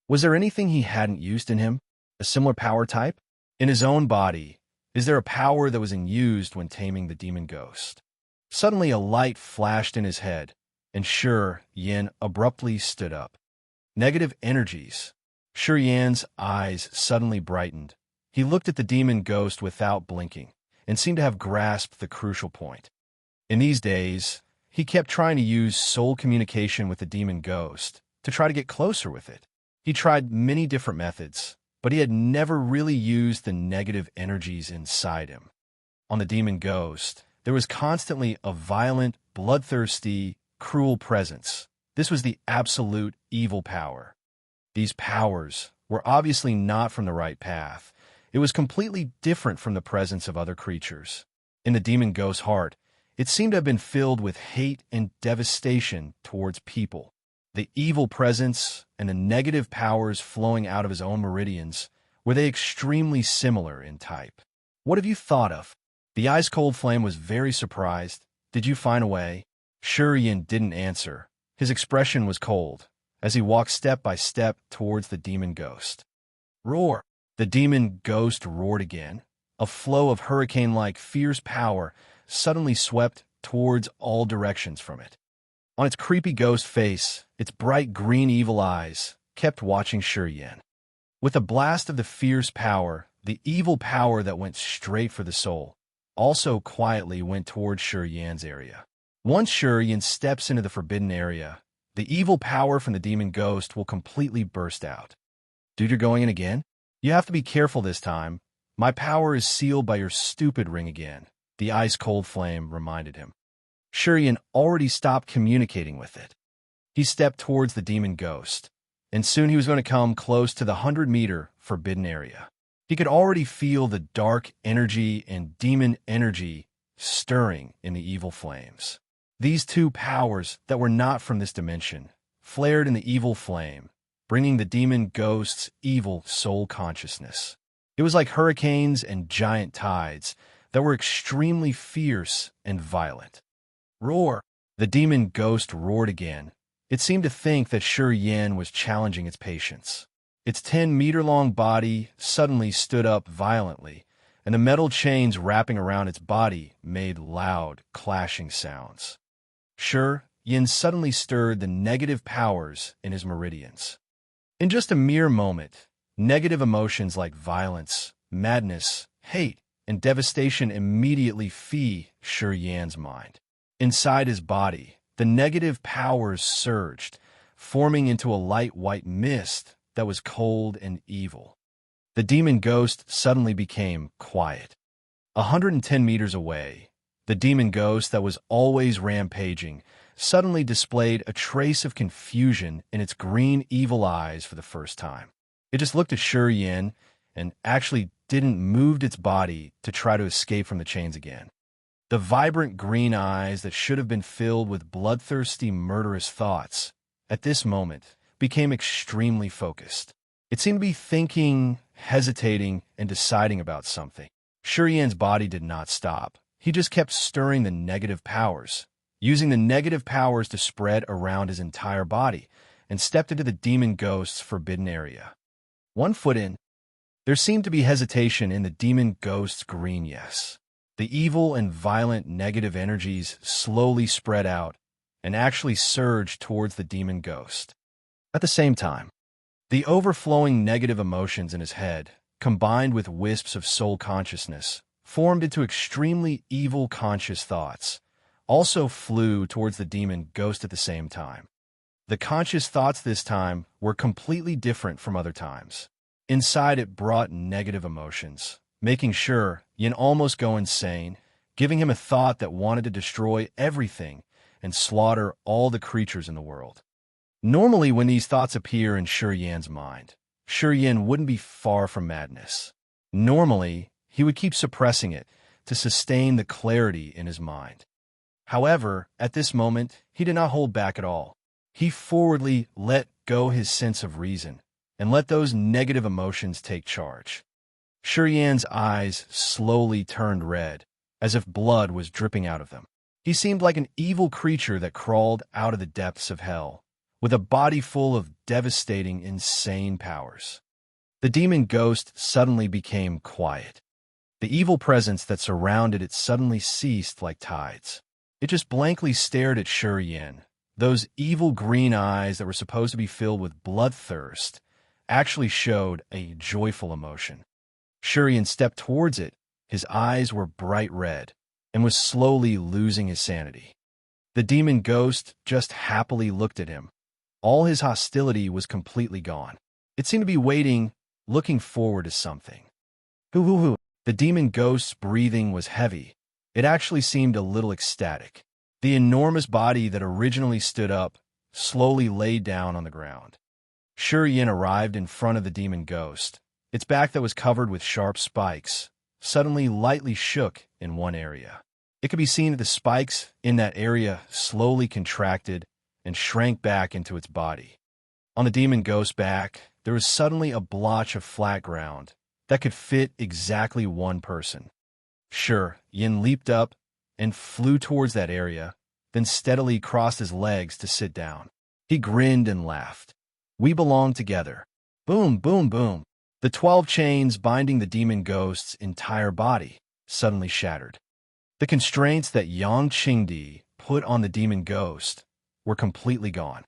Was there anything he hadn't used in him? A similar power type? In his own body, is there a power that was used when taming the demon ghost? Suddenly a light flashed in his head, and Shurian abruptly stood up. Negative energies. Shurian's eyes suddenly brightened. He looked at the demon ghost without blinking, and seemed to have grasped the crucial point. In these days, he kept trying to use soul communication with the demon ghost to try to get closer with it. He tried many different methods, but he had never really used the negative energies inside him. On the demon ghost, there was constantly a violent, bloodthirsty, cruel presence. This was the absolute evil power. These powers were obviously not from the right path. It was completely different from the presence of other creatures. In the demon ghost's heart, it seemed to have been filled with hate and devastation towards people. The evil presence and the negative powers flowing out of his own meridians, were they extremely similar in type? What have you thought of? The ice-cold flame was very surprised. Did you find a way? Shurian didn't answer. His expression was cold, as he walked step by step towards the demon ghost. Roar! The demon ghost roared again. A flow of hurricane-like fierce power suddenly swept towards all directions from it. On its creepy ghost face, its bright green evil eyes kept watching Shurian. With a blast of the fierce power, the evil power that went straight for the soul, also quietly went towards Shurian's area. Once Shurian steps into the forbidden area, the evil power from the demon ghost will completely burst out. Dude, you're going in again? You have to be careful this time. My power is sealed by your stupid ring again, the ice-cold flame reminded him. Shurian already stopped communicating with it. He stepped towards the demon ghost, and soon he was going to come close to the 100-meter forbidden area. He could already feel the dark energy and demon energy stirring in the evil flames. These two powers that were not from this dimension flared in the evil flame, bringing the demon ghost's evil soul consciousness. It was like hurricanes and giant tides that were extremely fierce and violent. Roar! The demon ghost roared again. It seemed to think that Shurian was challenging its patience. Its 10-meter-long body suddenly stood up violently, and the metal chains wrapping around its body made loud, clashing sounds. Shurian suddenly stirred the negative powers in his meridians. In just a mere moment, negative emotions like violence, madness, hate, and devastation immediately flee Shurian's mind. Inside his body, the negative powers surged, forming into a light white mist that was cold and evil. The demon ghost suddenly became quiet. 110 meters away, the demon ghost that was always rampaging suddenly displayed a trace of confusion in its green evil eyes for the first time. It just looked at Shurian and actually didn't move its body to try to escape from the chains again. The vibrant green eyes that should have been filled with bloodthirsty, murderous thoughts, at this moment, became extremely focused. It seemed to be thinking, hesitating, and deciding about something. Shurian's body did not stop. He just kept stirring the negative powers, using the negative powers to spread around his entire body, and stepped into the demon ghost's forbidden area. 1 foot in, there seemed to be hesitation in the demon ghost's green yes. The evil and violent negative energies slowly spread out and actually surged towards the demon ghost. At the same time, the overflowing negative emotions in his head, combined with wisps of soul consciousness, formed into extremely evil conscious thoughts, also flew towards the demon ghost at the same time. The conscious thoughts this time were completely different from other times. Inside it brought negative emotions, making Shurian almost go insane, giving him a thought that wanted to destroy everything and slaughter all the creatures in the world. Normally, when these thoughts appear in Shurian's mind, Shurian wouldn't be far from madness. Normally, he would keep suppressing it to sustain the clarity in his mind. However, at this moment, he did not hold back at all. He forwardly let go his sense of reason and let those negative emotions take charge. Shiyan's eyes slowly turned red, as if blood was dripping out of them. He seemed like an evil creature that crawled out of the depths of hell, with a body full of devastating, insane powers. The demon ghost suddenly became quiet. The evil presence that surrounded it suddenly ceased like tides. It just blankly stared at Shiyan. Those evil green eyes that were supposed to be filled with bloodthirst actually showed a joyful emotion. Shiyan stepped towards it. His eyes were bright red and was slowly losing his sanity. The demon ghost just happily looked at him. All his hostility was completely gone. It seemed to be waiting, looking forward to something. Hoo-hoo-hoo. The demon ghost's breathing was heavy. It actually seemed a little ecstatic. The enormous body that originally stood up slowly laid down on the ground. Shiyan arrived in front of the demon ghost. Its back that was covered with sharp spikes suddenly lightly shook in one area. It could be seen that the spikes in that area slowly contracted and shrank back into its body. On the demon ghost's back, there was suddenly a blotch of flat ground that could fit exactly one person. Yin leaped up and flew towards that area, then steadily crossed his legs to sit down. He grinned and laughed. We belong together. Boom, boom, boom. The 12 chains binding the demon ghost's entire body suddenly shattered. The constraints that Yang Qingdi put on the demon ghost were completely gone.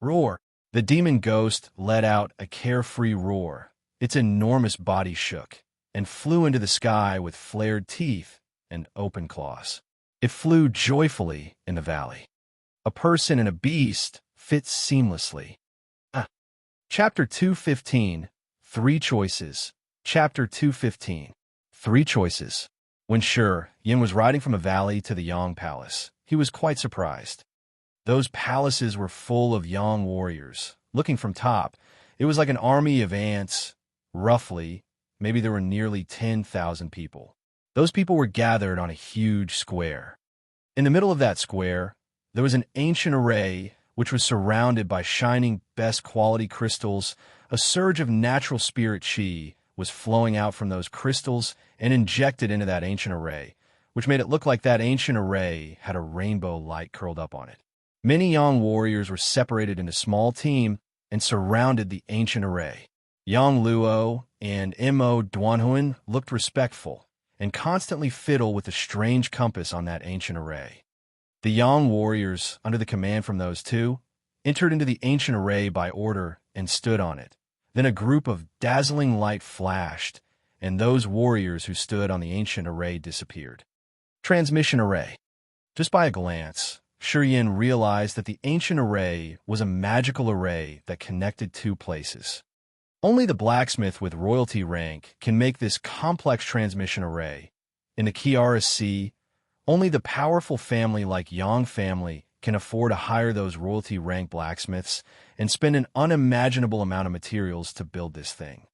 Roar! The demon ghost let out a carefree roar. Its enormous body shook and flew into the sky with flared teeth and open claws. It flew joyfully in the valley. A person and a beast fit seamlessly. Chapter 215, Three Choices. Chapter 215, Three Choices. When Yin was riding from a valley to the Yang Palace, he was quite surprised. Those palaces were full of Yang warriors. Looking from top, it was like an army of ants. Roughly, maybe there were nearly 10,000 people. Those people were gathered on a huge square. In the middle of that square, there was an ancient array which was surrounded by shining best quality crystals. A surge of natural spirit chi was flowing out from those crystals and injected into that ancient array, which made it look like that ancient array had a rainbow light curled up on it. Many Yang warriors were separated into small teams and surrounded the ancient array. Yang Luo and Mo Duanhuan looked respectful and constantly fiddled with the strange compass on that ancient array. The Yang warriors, under the command from those two, entered into the ancient array by order and stood on it. Then a group of dazzling light flashed, and those warriors who stood on the ancient array disappeared. Transmission array. Just by a glance, Shiyan realized that the ancient array was a magical array that connected two places. Only the blacksmith with royalty rank can make this complex transmission array. In the Kiara Sea, only the powerful family like Yang family can afford to hire those royalty rank blacksmiths and spend an unimaginable amount of materials to build this thing.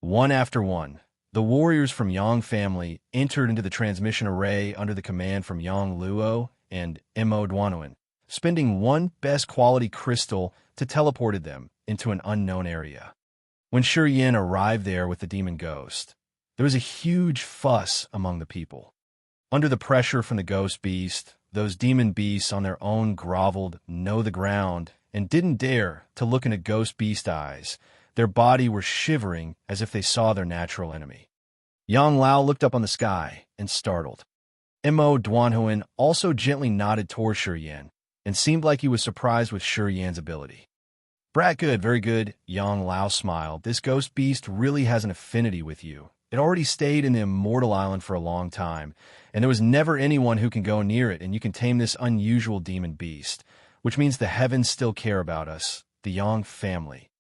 One after one, the warriors from Yang family entered into the transmission array under the command from Yang Luo and Mo Duanhuan, spending one best quality crystal to teleported them into an unknown area. When Shiyan arrived there with the demon ghost, there was a huge fuss among the people. Under the pressure from the ghost beast, those demon beasts on their own groveled, know the ground, and didn't dare to look into ghost beast eyes. Their body were shivering as if they saw their natural enemy. Yang Lao looked up on the sky and startled. Mo Duanhuan also gently nodded toward Shiyan and seemed like he was surprised with Shiyan's ability. Brat, good, very good, Yang Lao smiled. This ghost beast really has an affinity with you. It already stayed in the Immortal Island for a long time, and there was never anyone who can go near it, and you can tame this unusual demon beast, which means the heavens still care about us, the Yang family.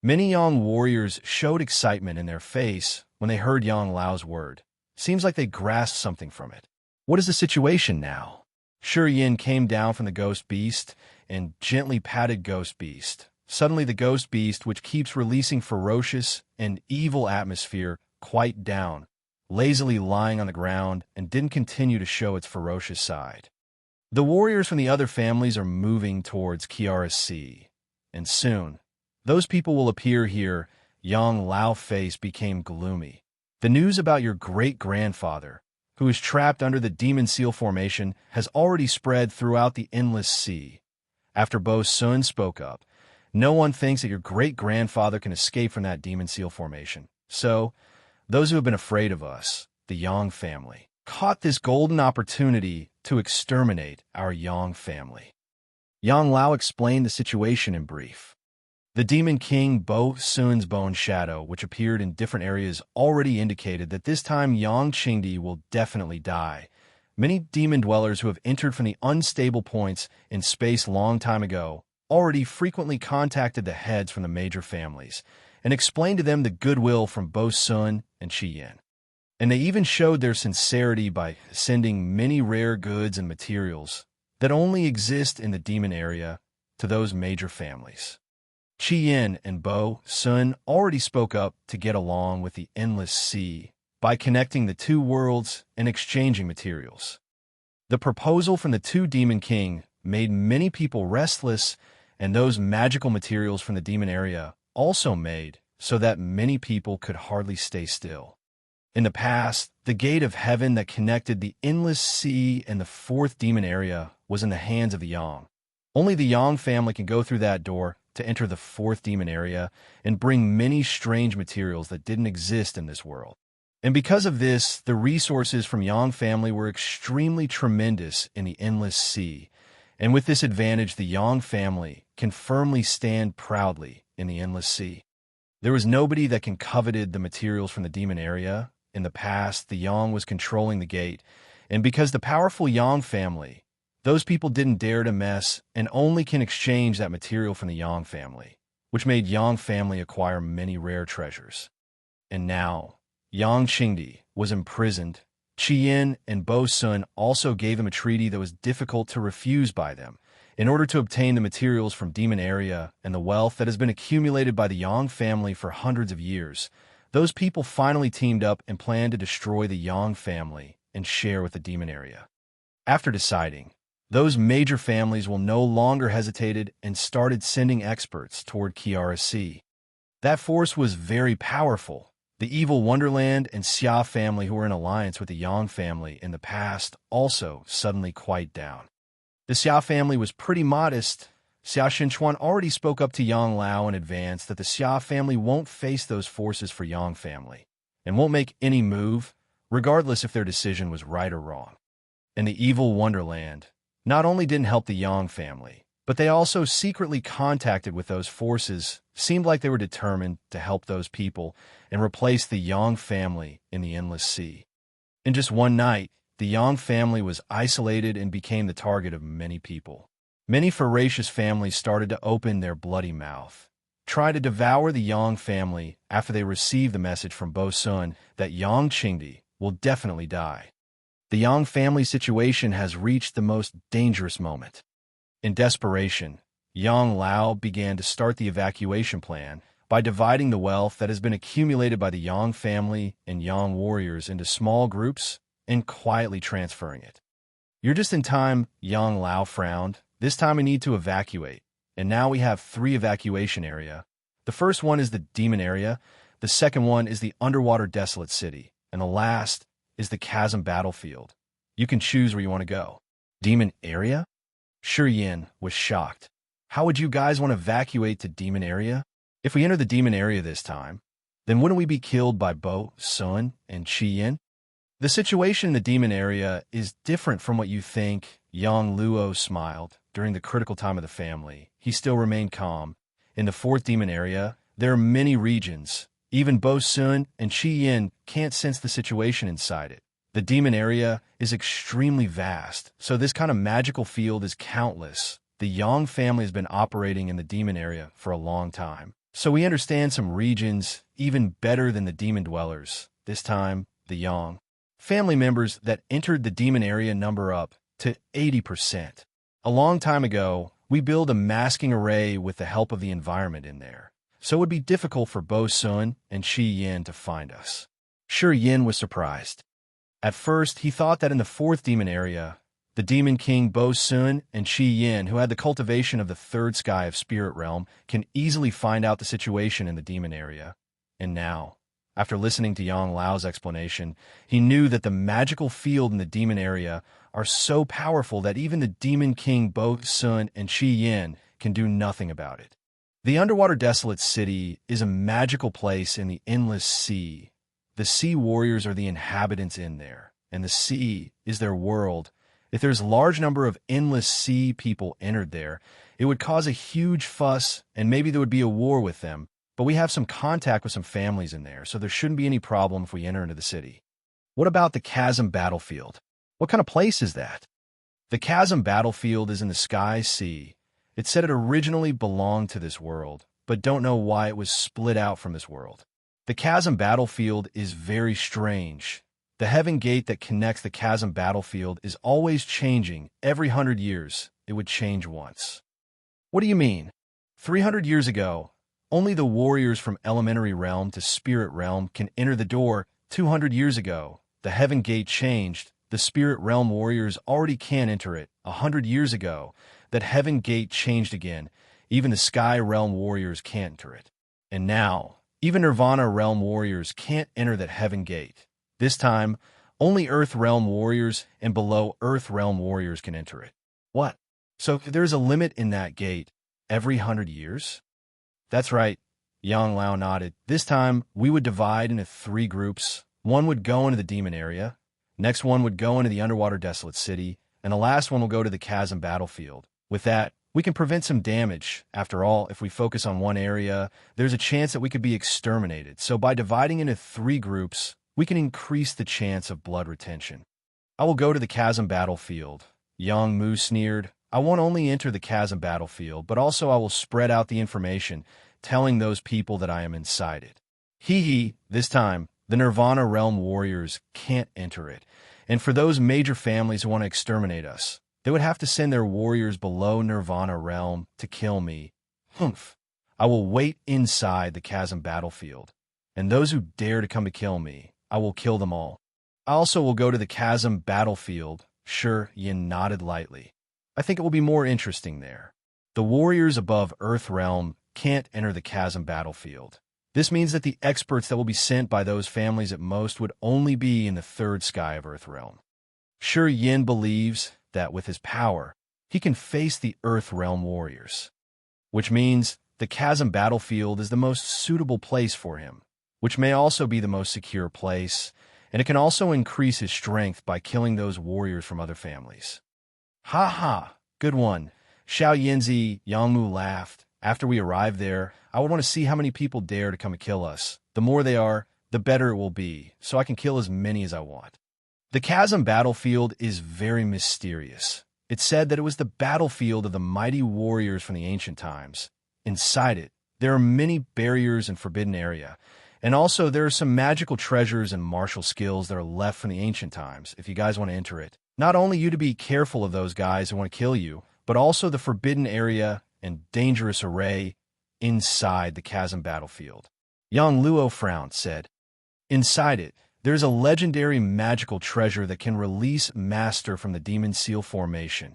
Many Yang warriors showed excitement in their face when they heard Yang Lao's word. Seems like they grasped something from it. What is the situation now? Shiyan came down from the ghost beast and gently patted ghost beast. Suddenly the ghost beast, which keeps releasing ferocious and evil atmosphere, quite down, lazily lying on the ground, and didn't continue to show its ferocious side. The warriors from the other families are moving towards Kiara's sea, and soon, those people will appear here. Yang Lao's face became gloomy. The news about your great-grandfather, who is trapped under the Demon Seal Formation, has already spread throughout the endless sea. After Bo Sun spoke up, no one thinks that your great-grandfather can escape from that Demon Seal Formation. So, those who have been afraid of us, the Yang family, caught this golden opportunity to exterminate our Yang family. Yang Lao explained the situation in brief. The Demon King Bo Sun's bone shadow, which appeared in different areas, already indicated that this time Yang Qingdi will definitely die. Many demon dwellers who have entered from the unstable points in space long time ago already frequently contacted the heads from the major families and explained to them the goodwill from Bo Sun and Qi Yin. And they even showed their sincerity by sending many rare goods and materials that only exist in the demon area to those major families. Qi Yin and Bo Sun already spoke up to get along with the endless sea by connecting the two worlds and exchanging materials. The proposal from the two Demon King made many people restless, and those magical materials from the demon area also made so that many people could hardly stay still. In the past, the gate of heaven that connected the endless sea and the fourth demon area was in the hands of the Yang. Only the Yang family can go through that door to enter the fourth demon area and bring many strange materials that didn't exist in this world. And because of this, the resources from Yang family were extremely tremendous in the endless sea. And with this advantage, the Yang family can firmly stand proudly in the endless sea. There was nobody that can coveted the materials from the demon area. In the past, the Yang was controlling the gate, and because the powerful Yang family, those people didn't dare to mess and only can exchange that material from the Yang family, which made Yang family acquire many rare treasures. And now, Yang Qingdi was imprisoned. Qi Yin and Bo Sun also gave him a treaty that was difficult to refuse by them, in order to obtain the materials from demon area and the wealth that has been accumulated by the Yang family for hundreds of years. Those people finally teamed up and planned to destroy the Yang family and share with the demon area. After deciding, those major families will no longer hesitated and started sending experts toward Kiara's sea. That force was very powerful. The evil Wonderland and Xia family who were in alliance with the Yang family in the past also suddenly quieted down. The Xia family was pretty modest. Xia Xinchuan already spoke up to Yang Lao in advance that the Xia family won't face those forces for Yang family and won't make any move, regardless if their decision was right or wrong. And the evil Wonderland not only didn't help the Yang family, but they also secretly contacted with those forces, seemed like they were determined to help those people and replace the Yang family in the endless sea. In just one night, the Yang family was isolated and became the target of many people. Many voracious families started to open their bloody mouth, try to devour the Yang family after they received the message from Bo Sun that Yang Qingdi will definitely die. The Yang family situation has reached the most dangerous moment. In desperation, Yang Lao began to start the evacuation plan by dividing the wealth that has been accumulated by the Yang family and Yang warriors into small groups and quietly transferring it. You're just in time, Yang Lao frowned. This time we need to evacuate, and now we have 3 evacuation areas. The first one is the demon area, the second one is the underwater desolate city, and the last is the chasm battlefield. You can choose where you want to go. Demon area? Shi Yin was shocked. How would you guys want to evacuate to demon area? If we enter the demon area this time, then wouldn't we be killed by Bo Sun and Qi Yin? The situation in the demon area is different from what you think. Yang Luo smiled. During the critical time of the family, he still remained calm. In the 4th demon area, there are many regions. Even Bo Sun and Qi Yin can't sense the situation inside it. The demon area is extremely vast, so this kind of magical field is countless. The Yang family has been operating in the demon area for a long time, so we understand some regions even better than the demon dwellers. This time, the Yang family members that entered the demon area number up to 80%. A long time ago, we built a masking array with the help of the environment in there, so it would be difficult for Bo Sun and Qi Yin to find us. Shi Yin was surprised. At first, he thought that in the 4th demon area, The demon king Bo Sun and Qi Yin, who had the cultivation of the third sky of spirit realm, can easily find out the situation in the demon area. And now, after listening to Yang Lao's explanation, he knew that the magical field in the demon area are so powerful that even the demon king Bo Sun and Qi Yin can do nothing about it. The underwater desolate city is a magical place in the endless sea. The sea warriors are the inhabitants in there, and the sea is their world. If there's a large number of endless sea people entered there, it would cause a huge fuss, and maybe there would be a war with them. But we have some contact with some families in there, so there shouldn't be any problem if we enter into the city. What about the chasm battlefield? What kind of place is that? The chasm battlefield is in the sky sea. It said it originally belonged to this world, but don't know why it was split out from this world. The chasm battlefield is very strange. The heaven gate that connects the chasm battlefield is always changing. Every 100 years, it would change once. What do you mean? 300 years ago, only the warriors from elementary realm to spirit realm can enter the door. 200 years ago, the heaven gate changed. The spirit realm warriors already can't enter it. 100 years ago, that heaven gate changed again. Even the sky realm warriors can't enter it. And now, even nirvana realm warriors can't enter that heaven gate. This time, only Earth Realm warriors and below Earth Realm warriors can enter it. What? So there's a limit in that gate every 100 years? That's right, Yang Lao nodded. This time, we would divide into 3 groups. One would go into the demon area, next one would go into the underwater desolate city, and the last one will go to the chasm battlefield. With that, we can prevent some damage. After all, if we focus on one area, there's a chance that we could be exterminated. So by dividing into 3 groups, we can increase the chance of blood retention. I will go to the chasm battlefield. Yang Mu sneered. I won't only enter the chasm battlefield, but also I will spread out the information, telling those people that I am inside it. Hee. This time, the Nirvana Realm warriors can't enter it. And for those major families who want to exterminate us, they would have to send their warriors below Nirvana Realm to kill me. Humph. I will wait inside the chasm battlefield. And those who dare to come to kill me, I will kill them all. I also will go to the chasm battlefield. Sure, Yin nodded lightly. I think it will be more interesting there. The warriors above Earth Realm can't enter the chasm battlefield. This means that the experts that will be sent by those families at most would only be in the third sky of Earth Realm. Sure, Yin believes that with his power, he can face the Earth Realm warriors, which means the chasm battlefield is the most suitable place for him, which may also be the most secure place, and it can also increase his strength by killing those warriors from other families. Ha ha, good one. Xiao Yinzi, Yangmu laughed. After we arrive there, I would want to see how many people dare to come and kill us. The more they are, the better it will be, so I can kill as many as I want. The chasm battlefield is very mysterious. It's said that it was the battlefield of the mighty warriors from the ancient times. Inside it, there are many barriers and forbidden area, and also there are some magical treasures and martial skills that are left from the ancient times, if you guys want to enter it. Not only you to be careful of those guys who want to kill you, but also the forbidden area and dangerous array inside the chasm battlefield. Yang Luo frowned, said, inside it, there's a legendary magical treasure that can release Master from the Demon Seal formation.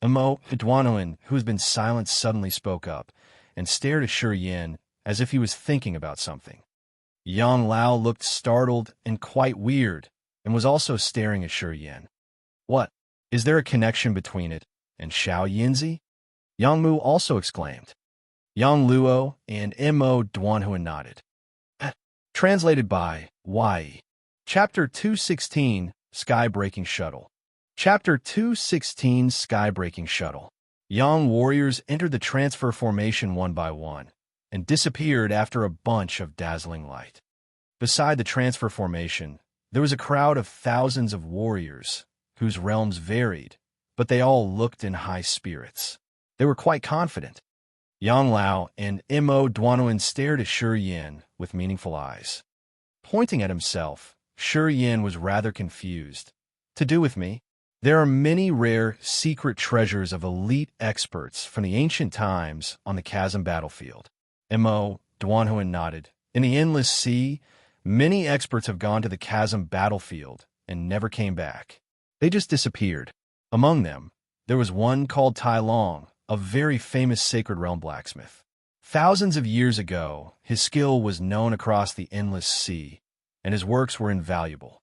Emo Duanuan, who has been silent, suddenly spoke up and stared at Shi Yin as if he was thinking about something. Yang Lao looked startled and quite weird and was also staring at Shi Yin. What? Is there a connection between it and Xiao Yinzi? Yang Mu also exclaimed. Yang Luo and Mo Duanhuan nodded. Translated by Y. Chapter 216, Sky-Breaking Shuttle. Chapter 216, Sky-Breaking Shuttle. Young warriors entered the transfer formation one by one and disappeared after a bunch of dazzling light. Beside the transfer formation, there was a crowd of thousands of warriors whose realms varied, but they all looked in high spirits. They were quite confident. Yang Lao and Mo Duanuan stared at Shi Yin with meaningful eyes. Pointing at himself, Shi Yin was rather confused. To do with me? There are many rare, secret treasures of elite experts from the ancient times on the chasm battlefield. Mo Duanhuan nodded. In the endless sea, many experts have gone to the chasm battlefield and never came back. They just disappeared. Among them, there was one called Tai Long, a very famous sacred realm blacksmith. Thousands of years ago, his skill was known across the endless sea, and his works were invaluable.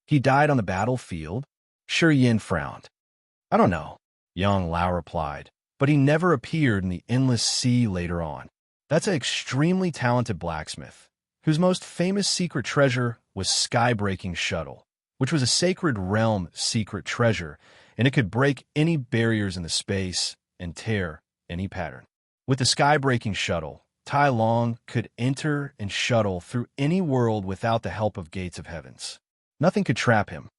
He died on the battlefield? Shi Yin frowned. I don't know, Yang Lao replied, but he never appeared in the endless sea later on. That's an extremely talented blacksmith, whose most famous secret treasure was Sky-Breaking Shuttle, which was a sacred realm secret treasure, and it could break any barriers in the space and tear any pattern. With the Sky-Breaking Shuttle, Tai Long could enter and shuttle through any world without the help of gates of heavens. Nothing could trap him.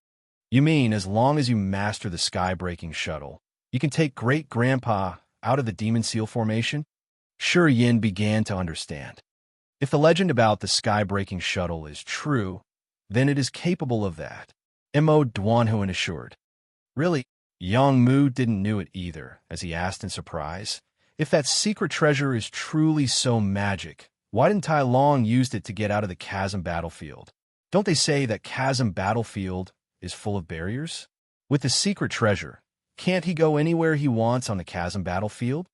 You mean as long as you master the Sky-Breaking Shuttle, you can take Great-Grandpa out of the Demon Seal formation? Shi Yin began to understand. If the legend about the Sky-Breaking Shuttle is true, then it is capable of that, Mo Duanhuan assured. Really? Yang Mu didn't know it either, as he asked in surprise. If that secret treasure is truly so magic, why didn't Tai Long use it to get out of the chasm battlefield? Don't they say that chasm battlefield is full of barriers? With the secret treasure, can't he go anywhere he wants on the chasm battlefield?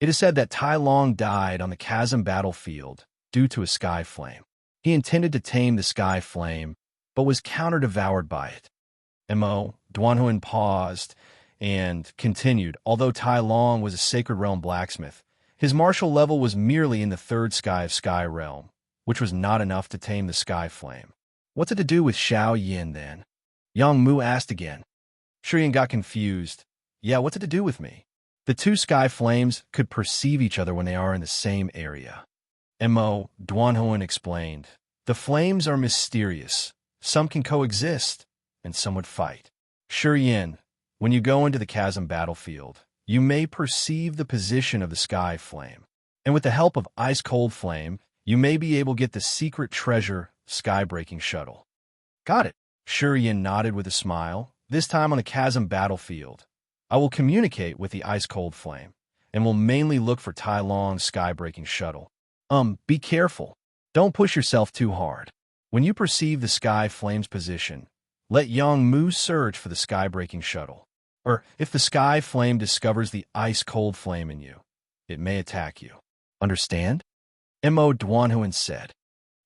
It is said that Tai Long died on the chasm battlefield due to a sky flame. He intended to tame the sky flame, but was counter-devoured by it. Mo Duanhuan paused and continued. Although Tai Long was a sacred realm blacksmith, his martial level was merely in the third sky of Sky Realm, which was not enough to tame the sky flame. What's it to do with Xiao Yin, then? Yang Mu asked again. Shi Yin got confused. Yeah, what's it to do with me? The two sky flames could perceive each other when they are in the same area. Mo Duanhuan explained. The flames are mysterious. Some can coexist, and some would fight. Shi Yin, when you go into the chasm battlefield, you may perceive the position of the sky flame, and with the help of ice-cold flame, you may be able to get the secret treasure Sky-Breaking Shuttle. Got it. Shi Yin nodded with a smile. This time on the chasm battlefield, I will communicate with the ice-cold flame, and will mainly look for Tai Long's Sky-Breaking Shuttle. Be careful. Don't push yourself too hard. When you perceive the sky flame's position, let Yang Mu search for the Sky-Breaking Shuttle. Or if the sky flame discovers the ice-cold flame in you, it may attack you. Understand? Mo Duanhuan said.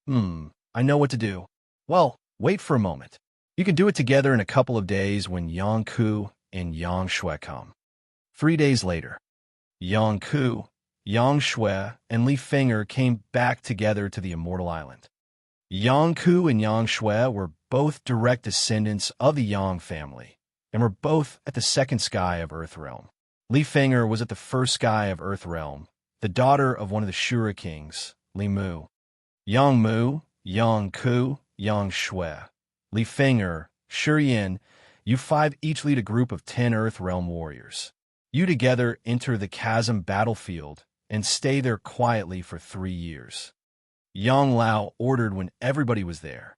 I know what to do. Well, wait for a moment. You can do it together in a couple of days when Yang Ku and Yang Shui come. 3 days later, Yang Ku, Yang Shui, and Li Feng'er came back together to the Immortal Island. Yang Ku and Yang Shui were both direct descendants of the Yang family, and were both at the second sky of Earth Realm. Li Feng'er was at the first sky of Earth Realm, the daughter of one of the Shura kings, Li Mu. Yang Mu, Yang Ku, Yang Shui, Li Feng'er, Shi Yin, you five each lead a group of 10 Earth Realm warriors. You together enter the chasm battlefield and stay there quietly for 3 years. Yang Lao ordered when everybody was there.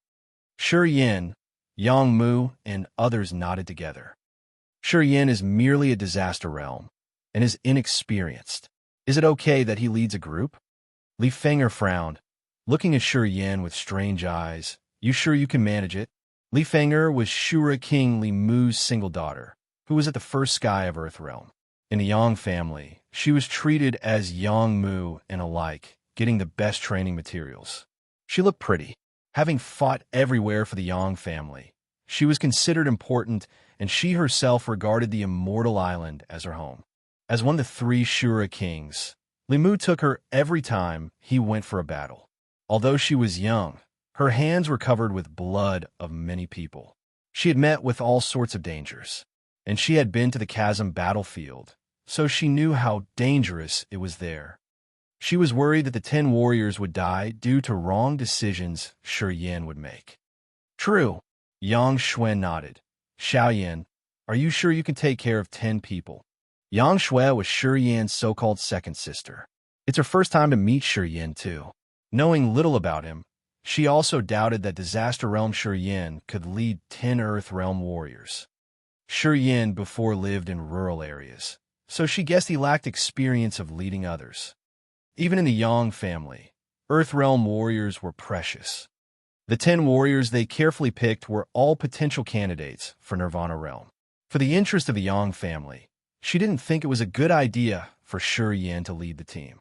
Shi Yin, Yang Mu, and others nodded together. Shi Yin is merely a disaster realm and is inexperienced. Is it okay that he leads a group? Li Feng'er frowned, looking at Shi Yin with strange eyes. You sure you can manage it? Li Feng'er was Shura King Li Mu's single daughter, who was at the first sky of Earth Realm. In the Yang family, she was treated as Yang Mu and alike, getting the best training materials. She looked pretty. Having fought everywhere for the Yang family, she was considered important, and she herself regarded the Immortal Island as her home. As one of the 3 Shura kings, Li Mu took her every time he went for a battle. Although she was young, her hands were covered with blood of many people. She had met with all sorts of dangers, and she had been to the chasm battlefield, so she knew how dangerous it was there. She was worried that the 10 warriors would die due to wrong decisions Shi Yin would make. True. Yang Shui nodded. Xiao Yin, are you sure you can take care of 10 people? Yang Shui was Shi Yin's so-called second sister. It's her first time to meet Shi Yin, too. Knowing little about him, she also doubted that Disaster Realm Shi Yin could lead 10 Earth Realm warriors. Shi Yin before lived in rural areas, so she guessed he lacked experience of leading others. Even in the Yang family, Earth Realm warriors were precious. The 10 warriors they carefully picked were all potential candidates for Nirvana Realm. For the interest of the Yang family, she didn't think it was a good idea for Shi to lead the team.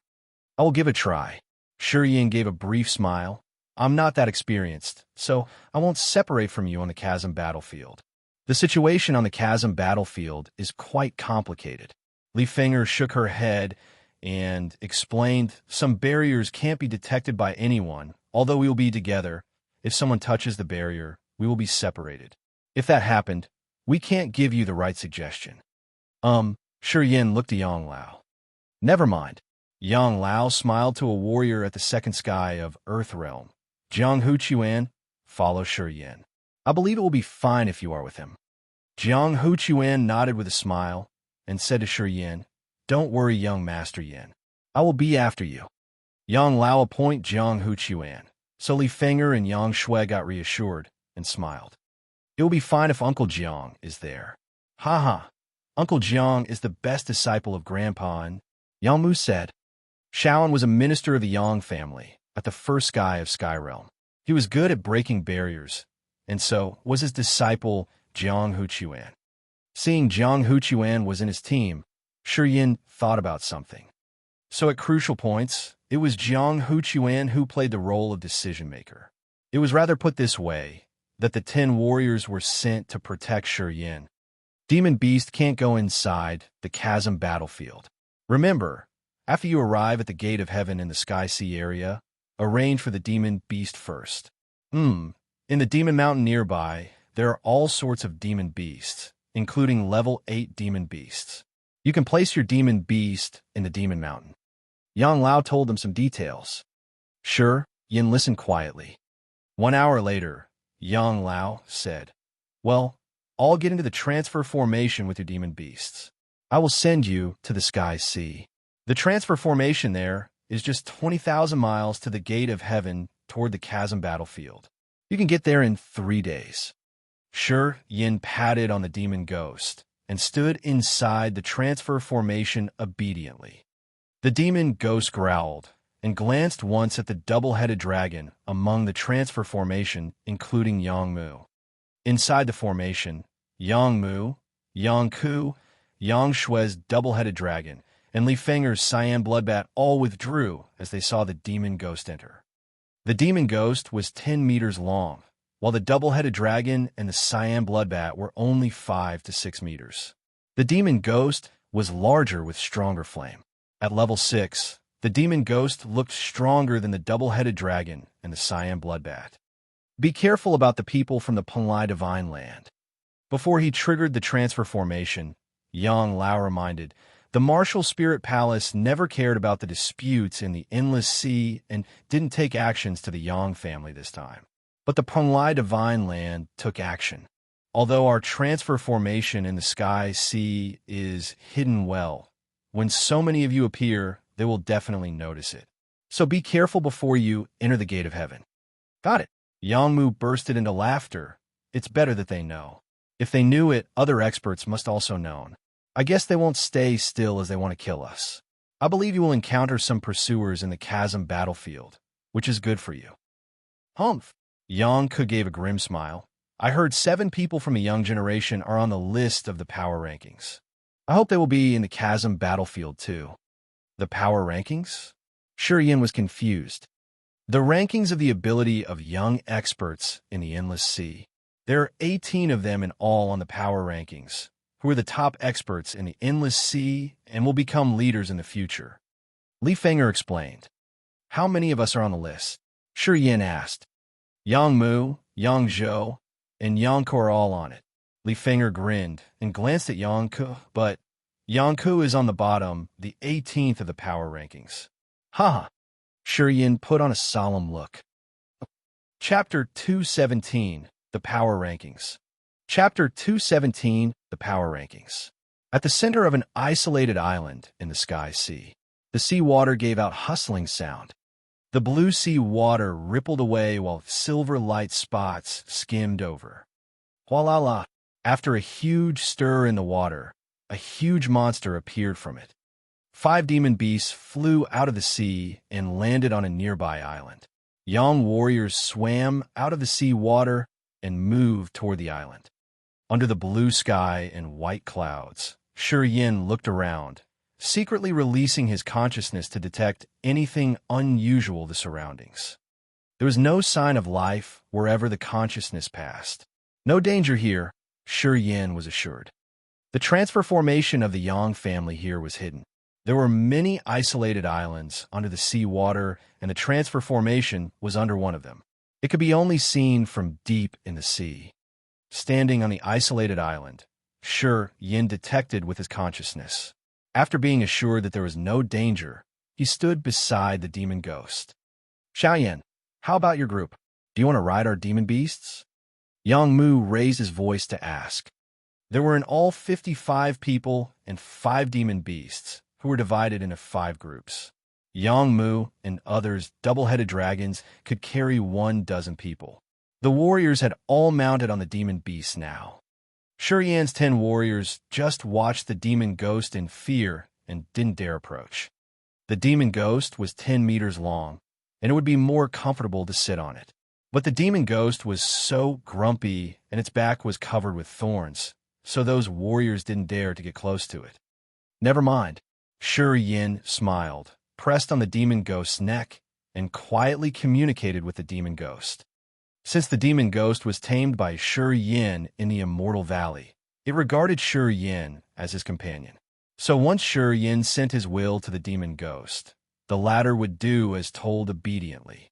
I will give it a try. Shi gave a brief smile. I'm not that experienced, so I won't separate from you on the chasm battlefield. The situation on the chasm battlefield is quite complicated. Li Feng'er shook her head and explained some barriers can't be detected by anyone, although we will be together. If someone touches the barrier, we will be separated. If that happened, we can't give you the right suggestion. Shi looked at Yang Lao. Never mind. Yang Lao smiled to a warrior at the second sky of Earth Realm. Jiang Huchuan, follow Shi. I believe it will be fine if you are with him. Jiang Huchuan nodded with a smile and said to Shi, don't worry, young Master Yin. I will be after you. Yang Lao appointed Jiang Huchuan, so Li Feng'er and Yang Shui got reassured and smiled. It will be fine if Uncle Jiang is there. Ha. Uncle Jiang is the best disciple of Grandpa, and Yang Mu said. Shaoan was a minister of the Yang family at the first sky of Sky Realm. He was good at breaking barriers, and so was his disciple Jiang Huchuan. Seeing Jiang Huchuan was in his team, Shi thought about something. So at crucial points, it was Jiang Huchuan who played the role of decision-maker. It was rather put this way, that the 10 warriors were sent to protect Shi. Demon Beast can't go inside the chasm battlefield. Remember, after you arrive at the Gate of Heaven in the Sky Sea area, arrange for the Demon Beast first. In the Demon Mountain nearby, there are all sorts of Demon Beasts, including level 8 Demon Beasts. You can place your Demon Beast in the Demon Mountain. Yang Lao told them some details. Sure, Yin listened quietly. 1 hour later, Yang Lao said, well, I'll get into the transfer formation with your Demon Beasts. I will send you to the Sky Sea. The transfer formation there is just 20,000 miles to the Gate of Heaven toward the chasm battlefield. You can get there in 3 days. Sure, Yin patted on the demon ghost and stood inside the transfer formation obediently. The demon ghost growled and glanced once at the double-headed dragon among the transfer formation, including Yang Mu. Inside the formation, Yang Mu, Yang Ku, Yang Shui's double-headed dragon, and Li Feng'er's cyan bloodbat all withdrew as they saw the demon ghost enter. The demon ghost was 10 meters long, while the double-headed dragon and the cyan bloodbat were only 5 to 6 meters. The demon ghost was larger with stronger flame. At level 6, the demon ghost looked stronger than the double-headed dragon and the cyan bloodbat. Be careful about the people from the Penglai Divine Land. Before he triggered the transfer formation, Yang Lao reminded, the Martial Spirit Palace never cared about the disputes in the Endless Sea and didn't take actions to the Yang family this time. But the Penglai Divine Land took action. Although our transfer formation in the Sky Sea is hidden well, when so many of you appear, they will definitely notice it. So be careful before you enter the Gate of Heaven. Got it. Yang Mu bursted into laughter. It's better that they know. If they knew it, other experts must also know. I guess they won't stay still as they want to kill us. I believe you will encounter some pursuers in the chasm battlefield, which is good for you. Humph. Yang Ke gave a grim smile. I heard 7 people from a young generation are on the list of the power rankings. I hope they will be in the chasm battlefield too. The power rankings? Shi was confused. The rankings of the ability of young experts in the Endless Sea. There are 18 of them in all on the power rankings, who are the top experts in the Endless Sea and will become leaders in the future. Li Feng'er explained. How many of us are on the list? Shi asked. Yang Mu, Yang Zhou, and Yang Ke are all on it. Li Feng'er grinned and glanced at Yang Ke, but Yang Ke is on the bottom, the 18th of the power rankings. Ha! Shi put on a solemn look. Chapter 217, The Power Rankings. Chapter 217, The Power Rankings. At the center of an isolated island in the Sky Sea, the sea water gave out hustling sound. The blue sea water rippled away while silver light spots skimmed over. Hualala! After a huge stir in the water, a huge monster appeared from it. 5 demon beasts flew out of the sea and landed on a nearby island. Young warriors swam out of the sea water and moved toward the island. Under the blue sky and white clouds, Shi Yin looked around, secretly releasing his consciousness to detect anything unusual in the surroundings. There was no sign of life wherever the consciousness passed. No danger here, Shi Yin was assured. The transfer formation of the Yang family here was hidden. There were many isolated islands under the sea water, and the transfer formation was under one of them. It could be only seen from deep in the sea. Standing on the isolated island, Shi Yin detected with his consciousness. After being assured that there was no danger, he stood beside the demon ghost. Xiaoyan, how about your group? Do you want to ride our demon beasts? Yang Mu raised his voice to ask. There were in all 55 people and 5 demon beasts, who were divided into 5 groups. Yang Mu and others double-headed dragons could carry 12 people. The warriors had all mounted on the demon beasts now. Shi Yan's 10 warriors just watched the demon ghost in fear and didn't dare approach. The demon ghost was 10 meters long, and it would be more comfortable to sit on it. But the demon ghost was so grumpy and its back was covered with thorns, so those warriors didn't dare to get close to it. Never mind. Shi Yin smiled, pressed on the demon ghost's neck, and quietly communicated with the demon ghost. Since the demon ghost was tamed by Shi Yin in the Immortal Valley, it regarded Shi Yin as his companion. So once Shi Yin sent his will to the demon ghost, the latter would do as told obediently.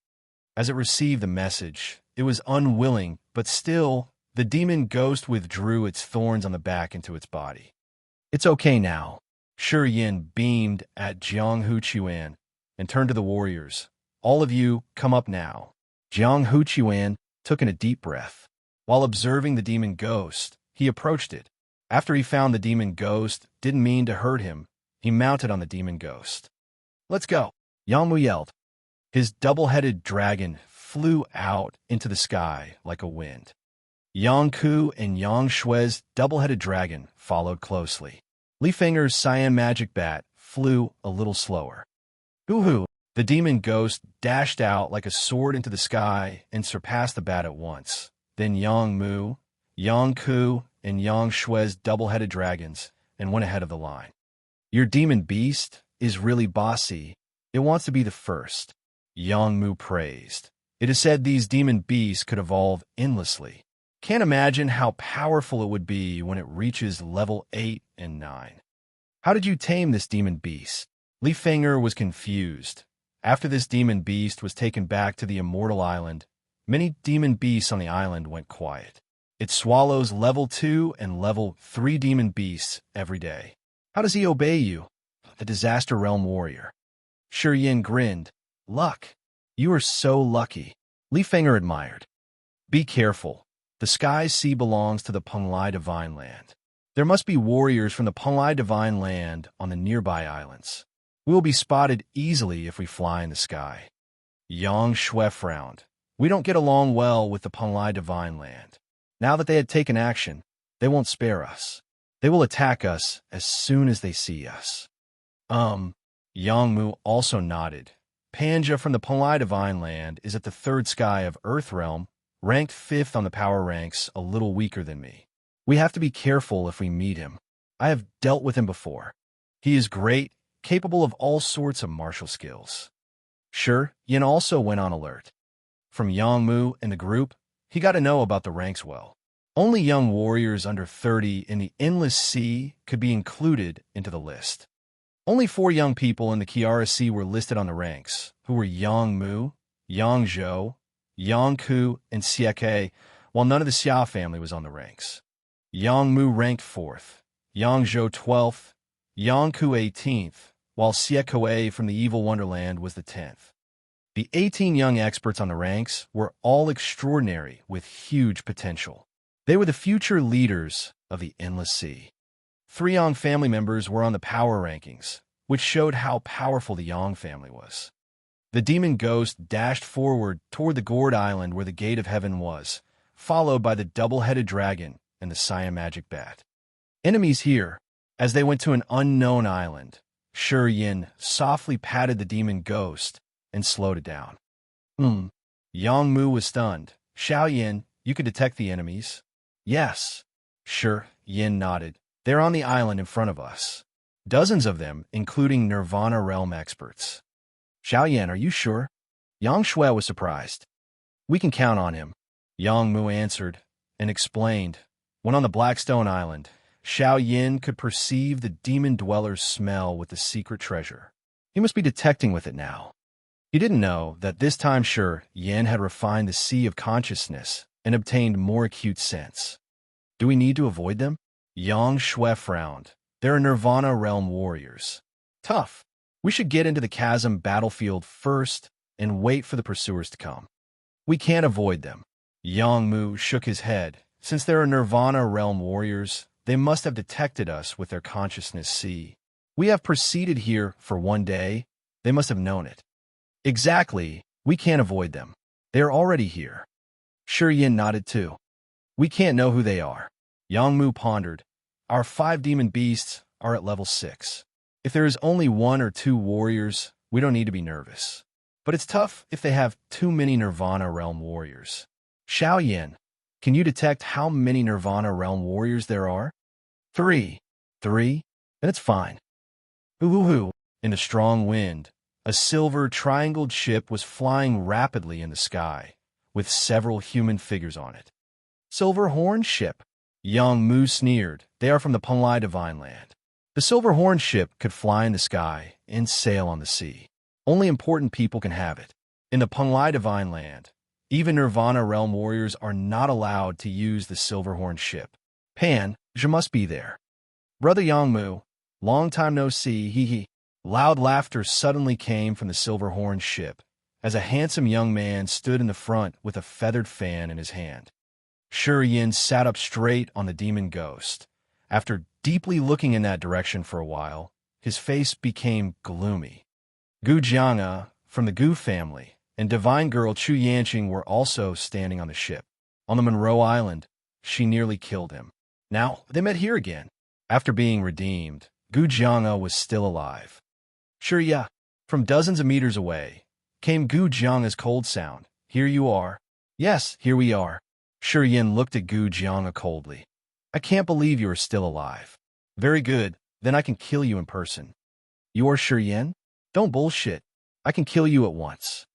As it received the message, it was unwilling, but still, the demon ghost withdrew its thorns on the back into its body. It's okay now. Shi Yin beamed at Jiang Huqiuan and turned to the warriors. All of you, come up now. Jiang Huqiuan took in a deep breath. While observing the demon ghost, he approached it. After he found the demon ghost didn't mean to hurt him, he mounted on the demon ghost. Let's go, Yang Mu yelled. His double-headed dragon flew out into the sky like a wind. Yang Ku and Yang Shui's double-headed dragon followed closely. Li Fenger's cyan magic bat flew a little slower. Hoo-hoo! The demon ghost dashed out like a sword into the sky and surpassed the bat at once. Then Yang Mu, Yang Ku, and Yang Shui's double-headed dragons and went ahead of the line. Your demon beast is really bossy. It wants to be the first, Yang Mu praised. It is said these demon beasts could evolve endlessly. Can't imagine how powerful it would be when it reaches level 8 and 9. How did you tame this demon beast? Li Fenger was confused. After this demon beast was taken back to the Immortal Island, many demon beasts on the island went quiet. It swallows level 2 and level 3 demon beasts every day. How does he obey you, the Disaster Realm warrior? Shi Yin grinned. Luck. You are so lucky. Li Fenger admired. Be careful. The Sky Sea belongs to the Penglai Divine Land. There must be warriors from the Penglai Divine Land on the nearby islands. We will be spotted easily if we fly in the sky. Yang Shui frowned. We don't get along well with the Penglai Divine Land. Now that they had taken action, they won't spare us. They will attack us as soon as they see us. Yang Mu also nodded. Panja from the Penglai Divine Land is at the 3rd sky of Earth Realm, ranked 5th on the power ranks, a little weaker than me. We have to be careful if we meet him. I have dealt with him before. He is great, capable of all sorts of martial skills. Shi Yin also went on alert. From Yang Mu and the group, he got to know about the ranks well. Only young warriors under 30 in the Endless Sea could be included into the list. Only 4 young people in the Kiara Sea were listed on the ranks, who were Yang Mu, Yang Zhou, Yang Ku, and Xie, while none of the Xia family was on the ranks. Yang Mu ranked 4th, Yang Zhou 12th, Yang Ku 18th, while Xie from the Evil Wonderland was the 10th. The 18 young experts on the ranks were all extraordinary with huge potential. They were the future leaders of the Endless Sea. 3 Yang family members were on the power rankings, which showed how powerful the Yang family was. The demon ghost dashed forward toward the Gourd Island where the Gate of Heaven was, followed by the double-headed dragon and the cyan magic bat. Enemies here. As they went to an unknown island, Shi Yin softly patted the demon ghost and slowed it down. Yang Mu was stunned. Xiaoyan, you could detect the enemies? Yes. Sure, Yin nodded. They're on the island in front of us. Dozens of them, including Nirvana realm experts. Xiao Yan, are you sure? Yang Shui was surprised. We can count on him. Yang Mu answered and explained. When on the Blackstone Island, Xiao Yin could perceive the demon dweller's smell with the secret treasure. He must be detecting with it now. He didn't know that this time sure Yin had refined the sea of consciousness and obtained more acute sense. Do we need to avoid them? Yang Shui frowned. They're Nirvana realm warriors. Tough. We should get into the chasm battlefield first and wait for the pursuers to come. We can't avoid them. Yang Mu shook his head. Since there are Nirvana realm warriors, they must have detected us with their consciousness sea. We have proceeded here for one day. They must have known it. Exactly. We can't avoid them. They are already here. Shi Yin nodded too. We can't know who they are. Yang Mu pondered. Our 5 demon beasts are at level 6. If there is only 1 or 2 warriors, we don't need to be nervous. But it's tough if they have too many Nirvana realm warriors. Xiao Yin, can you detect how many Nirvana realm warriors there are? 3. 3? Then it's fine. Hoo-hoo-hoo. In a strong wind, a silver triangled ship was flying rapidly in the sky, with several human figures on it. Silver Horn Ship. Yang Mu sneered. They are from the Penglai Divine Land. The Silver Horn Ship could fly in the sky and sail on the sea. Only important people can have it. In the Penglai Divine Land, even Nirvana realm warriors are not allowed to use the Silver Horn Ship. Pan, you must be there. Brother Yang Mu, long time no see, hee hee. Loud laughter suddenly came from the Silver Horn Ship as a handsome young man stood in the front with a feathered fan in his hand. Shi Yin sat up straight on the demon ghost. After deeply looking in that direction for a while, his face became gloomy. Gu Jianga, from the Gu family, and divine girl Chu Yanqing were also standing on the ship. On the Monroe Island, she nearly killed him. Now, they met here again. After being redeemed, Gu Jianga was still alive. Shi Ya, from dozens of meters away, came Gu Jianga's cold sound. Here you are. Yes, here we are. Shi Yin looked at Gu Jianga coldly. I can't believe you are still alive. Very good, then I can kill you in person. You are Shi Yin? Don't bullshit. I can kill you at once.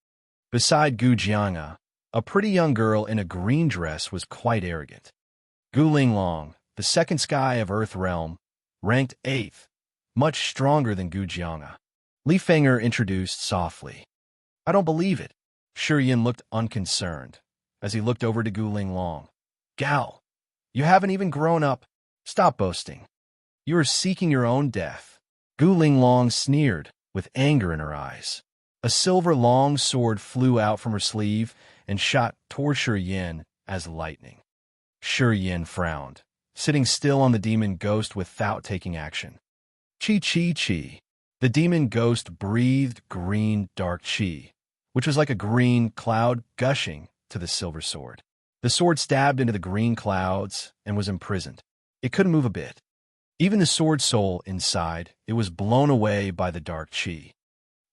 Beside Gu Jianga, a pretty young girl in a green dress was quite arrogant. Gu Linglong, the second sky of Earth Realm, ranked 8th, much stronger than Gu Jianga. Li Fenger introduced softly. I don't believe it. Shi Yin looked unconcerned as he looked over to Gu Linglong. Gal, you haven't even grown up. Stop boasting. You are seeking your own death. Gu Linglong sneered, with anger in her eyes. A silver long sword flew out from her sleeve and shot toward Shi Yin as lightning. Shi Yin frowned, sitting still on the demon ghost without taking action. Chi. The demon ghost breathed green dark chi, which was like a green cloud gushing to the silver sword. The sword stabbed into the green clouds and was imprisoned. It couldn't move a bit. Even the sword soul inside, it was blown away by the dark chi.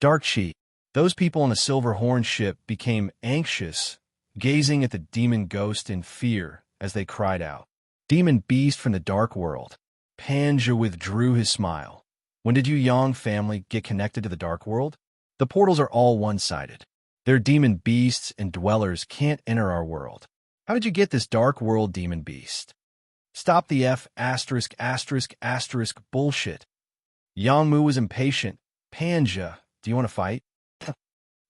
Dark chi. Those people on the Silver Horn ship became anxious, gazing at the demon ghost in fear as they cried out. Demon beast from the dark world. Panja withdrew his smile. When did you Yang family get connected to the dark world? The portals are all one-sided. Their demon beasts and dwellers can't enter our world. How did you get this dark world demon beast? Stop the **** bullshit. Yang Mu was impatient. Panja, do you want to fight?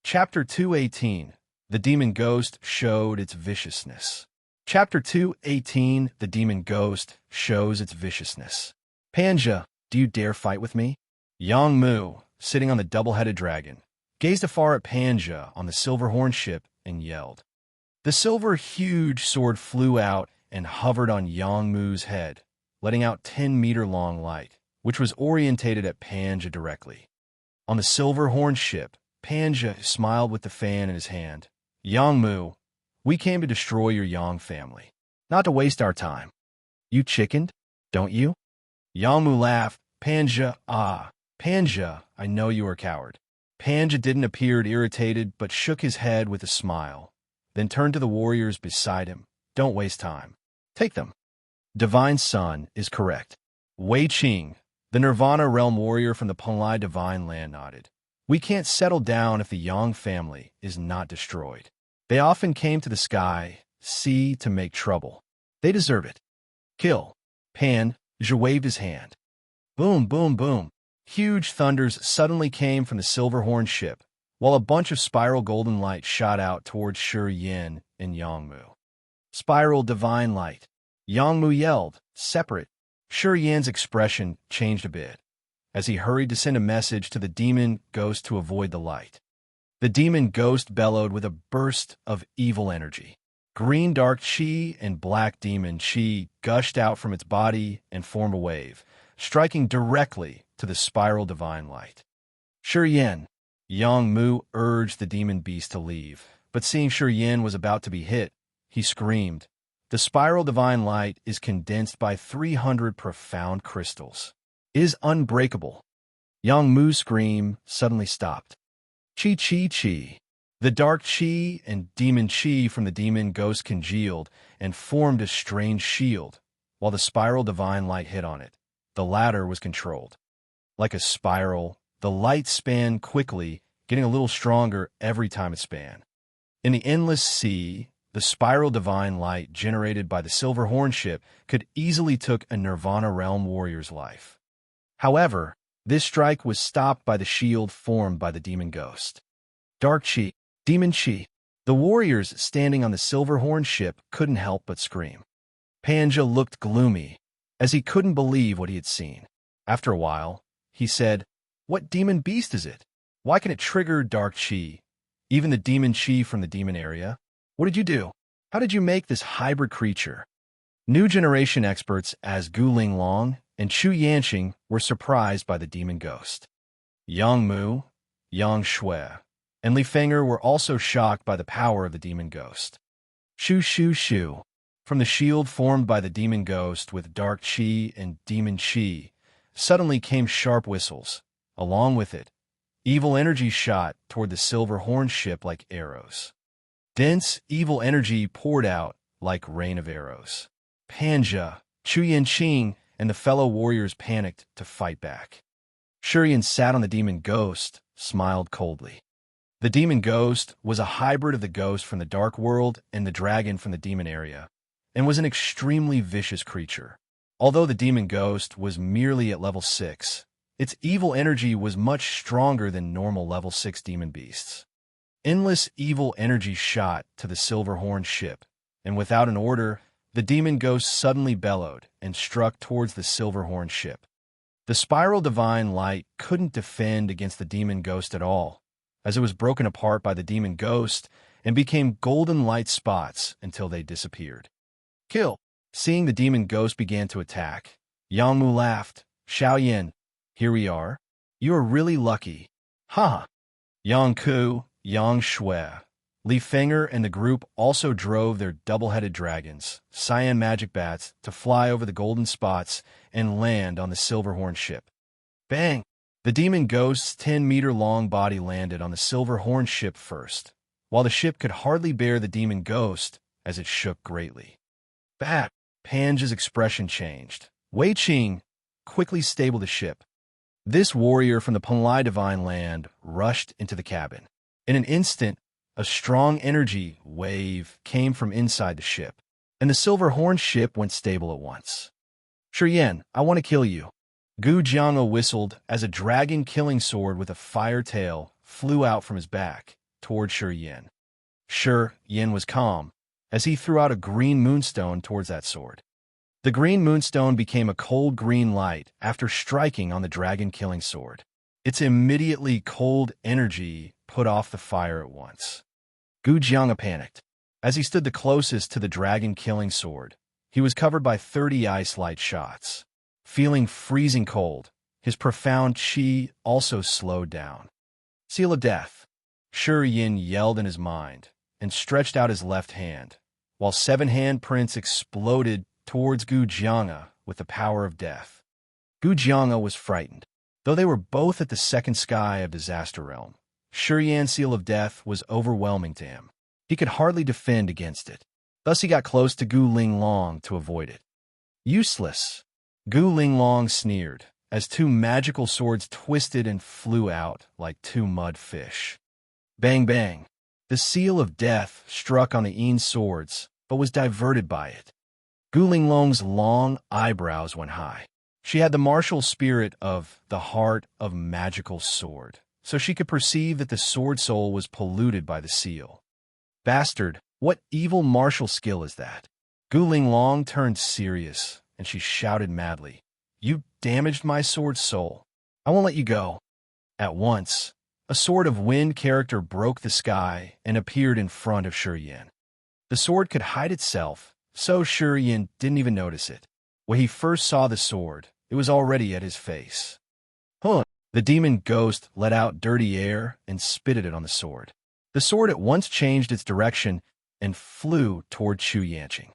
Chapter 218. The Demon Ghost Showed Its Viciousness. Chapter 218. The Demon Ghost Shows Its Viciousness. Panja, do you dare fight with me? Yang Mu, sitting on the double-headed dragon, gazed afar at Panja on the silver horn ship and yelled. The silver huge sword flew out and hovered on Yang Mu's head, letting out 10-meter-long light, which was orientated at Panja directly. On the silver horn ship, Panja smiled with the fan in his hand. Yang Mu, we came to destroy your Yang family, not to waste our time. You chickened, don't you? Yang Mu laughed. Panja, Panja, I know you are a coward. Panja didn't appear irritated, but shook his head with a smile, then turned to the warriors beside him. Don't waste time. Take them. Divine Sun is correct. Wei Qing, the Nirvana realm warrior from the Penlai divine land, nodded. We can't settle down if the Yang family is not destroyed. They often came to the sky, sea to make trouble. They deserve it. Kill. Pan, Zhe waved his hand. Boom, boom, boom. Huge thunders suddenly came from the Silverhorn ship, while a bunch of spiral golden light shot out towards Shi Yin and Yangmu. Spiral divine light. Yangmu yelled, separate. Shi Yin's expression changed a bit, as he hurried to send a message to the demon ghost to avoid the light. The demon ghost bellowed with a burst of evil energy. Green dark chi and black demon chi gushed out from its body and formed a wave, striking directly to the spiral divine light. Shi Yin. Yang Mu urged the demon beast to leave, but seeing Shi Yin was about to be hit, he screamed, "The spiral divine light is condensed by 300 profound crystals. It is unbreakable." Yang Mu's scream suddenly stopped. Chi chi chi. The dark chi and demon chi from the demon ghost congealed and formed a strange shield, while the spiral divine light hit on it. The latter was controlled. Like a spiral, the light span quickly, getting a little stronger every time it span. In the endless sea, the spiral divine light generated by the Silverhorn ship could easily took a Nirvana realm warrior's life. However, this strike was stopped by the shield formed by the demon ghost. Dark chi, demon chi. The warriors standing on the Silverhorn ship couldn't help but scream. Panja looked gloomy, as he couldn't believe what he had seen. After a while, he said, "What demon beast is it? Why can it trigger dark chi, even the demon chi from the demon area? What did you do? How did you make this hybrid creature?" New generation experts as Gu Linglong and Chu Yanqing were surprised by the demon ghost. Yang Mu, Yang Shui, and Li Feng'er were also shocked by the power of the demon ghost. Shu Shu Shu. From the shield formed by the demon ghost with dark chi and demon chi, suddenly came sharp whistles. Along with it, evil energy shot toward the Silverhorn ship like arrows. Dense, evil energy poured out like rain of arrows. Panja, Chu Yanqing, and the fellow warriors panicked to fight back. Shurian sat on the demon ghost, smiled coldly. The demon ghost was a hybrid of the ghost from the dark world and the dragon from the demon area, and was an extremely vicious creature. Although the demon ghost was merely at level 6, its evil energy was much stronger than normal level 6 demon beasts. Endless evil energy shot to the Silverhorn ship, and without an order, the demon ghost suddenly bellowed and struck towards the Silverhorn ship. The spiral divine light couldn't defend against the demon ghost at all, as it was broken apart by the demon ghost and became golden light spots until they disappeared. Kill. Seeing the demon ghost began to attack, Yang Mu laughed. "Xiaoyan, here we are. You are really lucky. Haha." Yang Ku, Yang Shui, Li Feng'er and the group also drove their double-headed dragons, cyan magic bats, to fly over the golden spots and land on the Silverhorn ship. Bang! The demon ghost's 10-meter-long body landed on the Silverhorn ship first, while the ship could hardly bear the demon ghost as it shook greatly. Bat! Panja's expression changed. Wei Qing quickly stabled the ship. This warrior from the Penlai divine land rushed into the cabin. In an instant, a strong energy wave came from inside the ship, and the Silverhorn ship went stable at once. "Shi Yin, I want to kill you." Gu Jianga whistled as a dragon killing sword with a fire tail flew out from his back toward Shi Yin. Shi Yin was calm, as he threw out a green moonstone towards that sword. The green moonstone became a cold green light after striking on the dragon-killing sword. Its immediately cold energy put off the fire at once. Gu Jianga panicked. As he stood the closest to the dragon-killing sword, he was covered by 30 ice light shots. Feeling freezing cold, his profound chi also slowed down. Seal of Death. Shi Yin yelled in his mind and stretched out his left hand, while 7 handprints exploded towards Gu Jianga with the power of death. Gu Jianga was frightened. Though they were both at the second sky of Disaster Realm, Shi Yan's Seal of Death was overwhelming to him. He could hardly defend against it. Thus he got close to Gu Linglong to avoid it. Useless. Gu Linglong sneered, as two magical swords twisted and flew out like two mud fish. Bang bang. The seal of death struck on the Yin swords, but was diverted by it. Gu Linglong's long eyebrows went high. She had the martial spirit of the heart of magical sword, so she could perceive that the sword soul was polluted by the seal. Bastard, what evil martial skill is that? Gu Linglong turned serious, and she shouted madly, "You damaged my sword soul. I won't let you go." At once, a sword of wind character broke the sky and appeared in front of Shi Yin. The sword could hide itself, so Shi Yin didn't even notice it. When he first saw the sword, it was already at his face. Huh! The demon ghost let out dirty air and spitted it on the sword. The sword at once changed its direction and flew toward Chu Yanqing.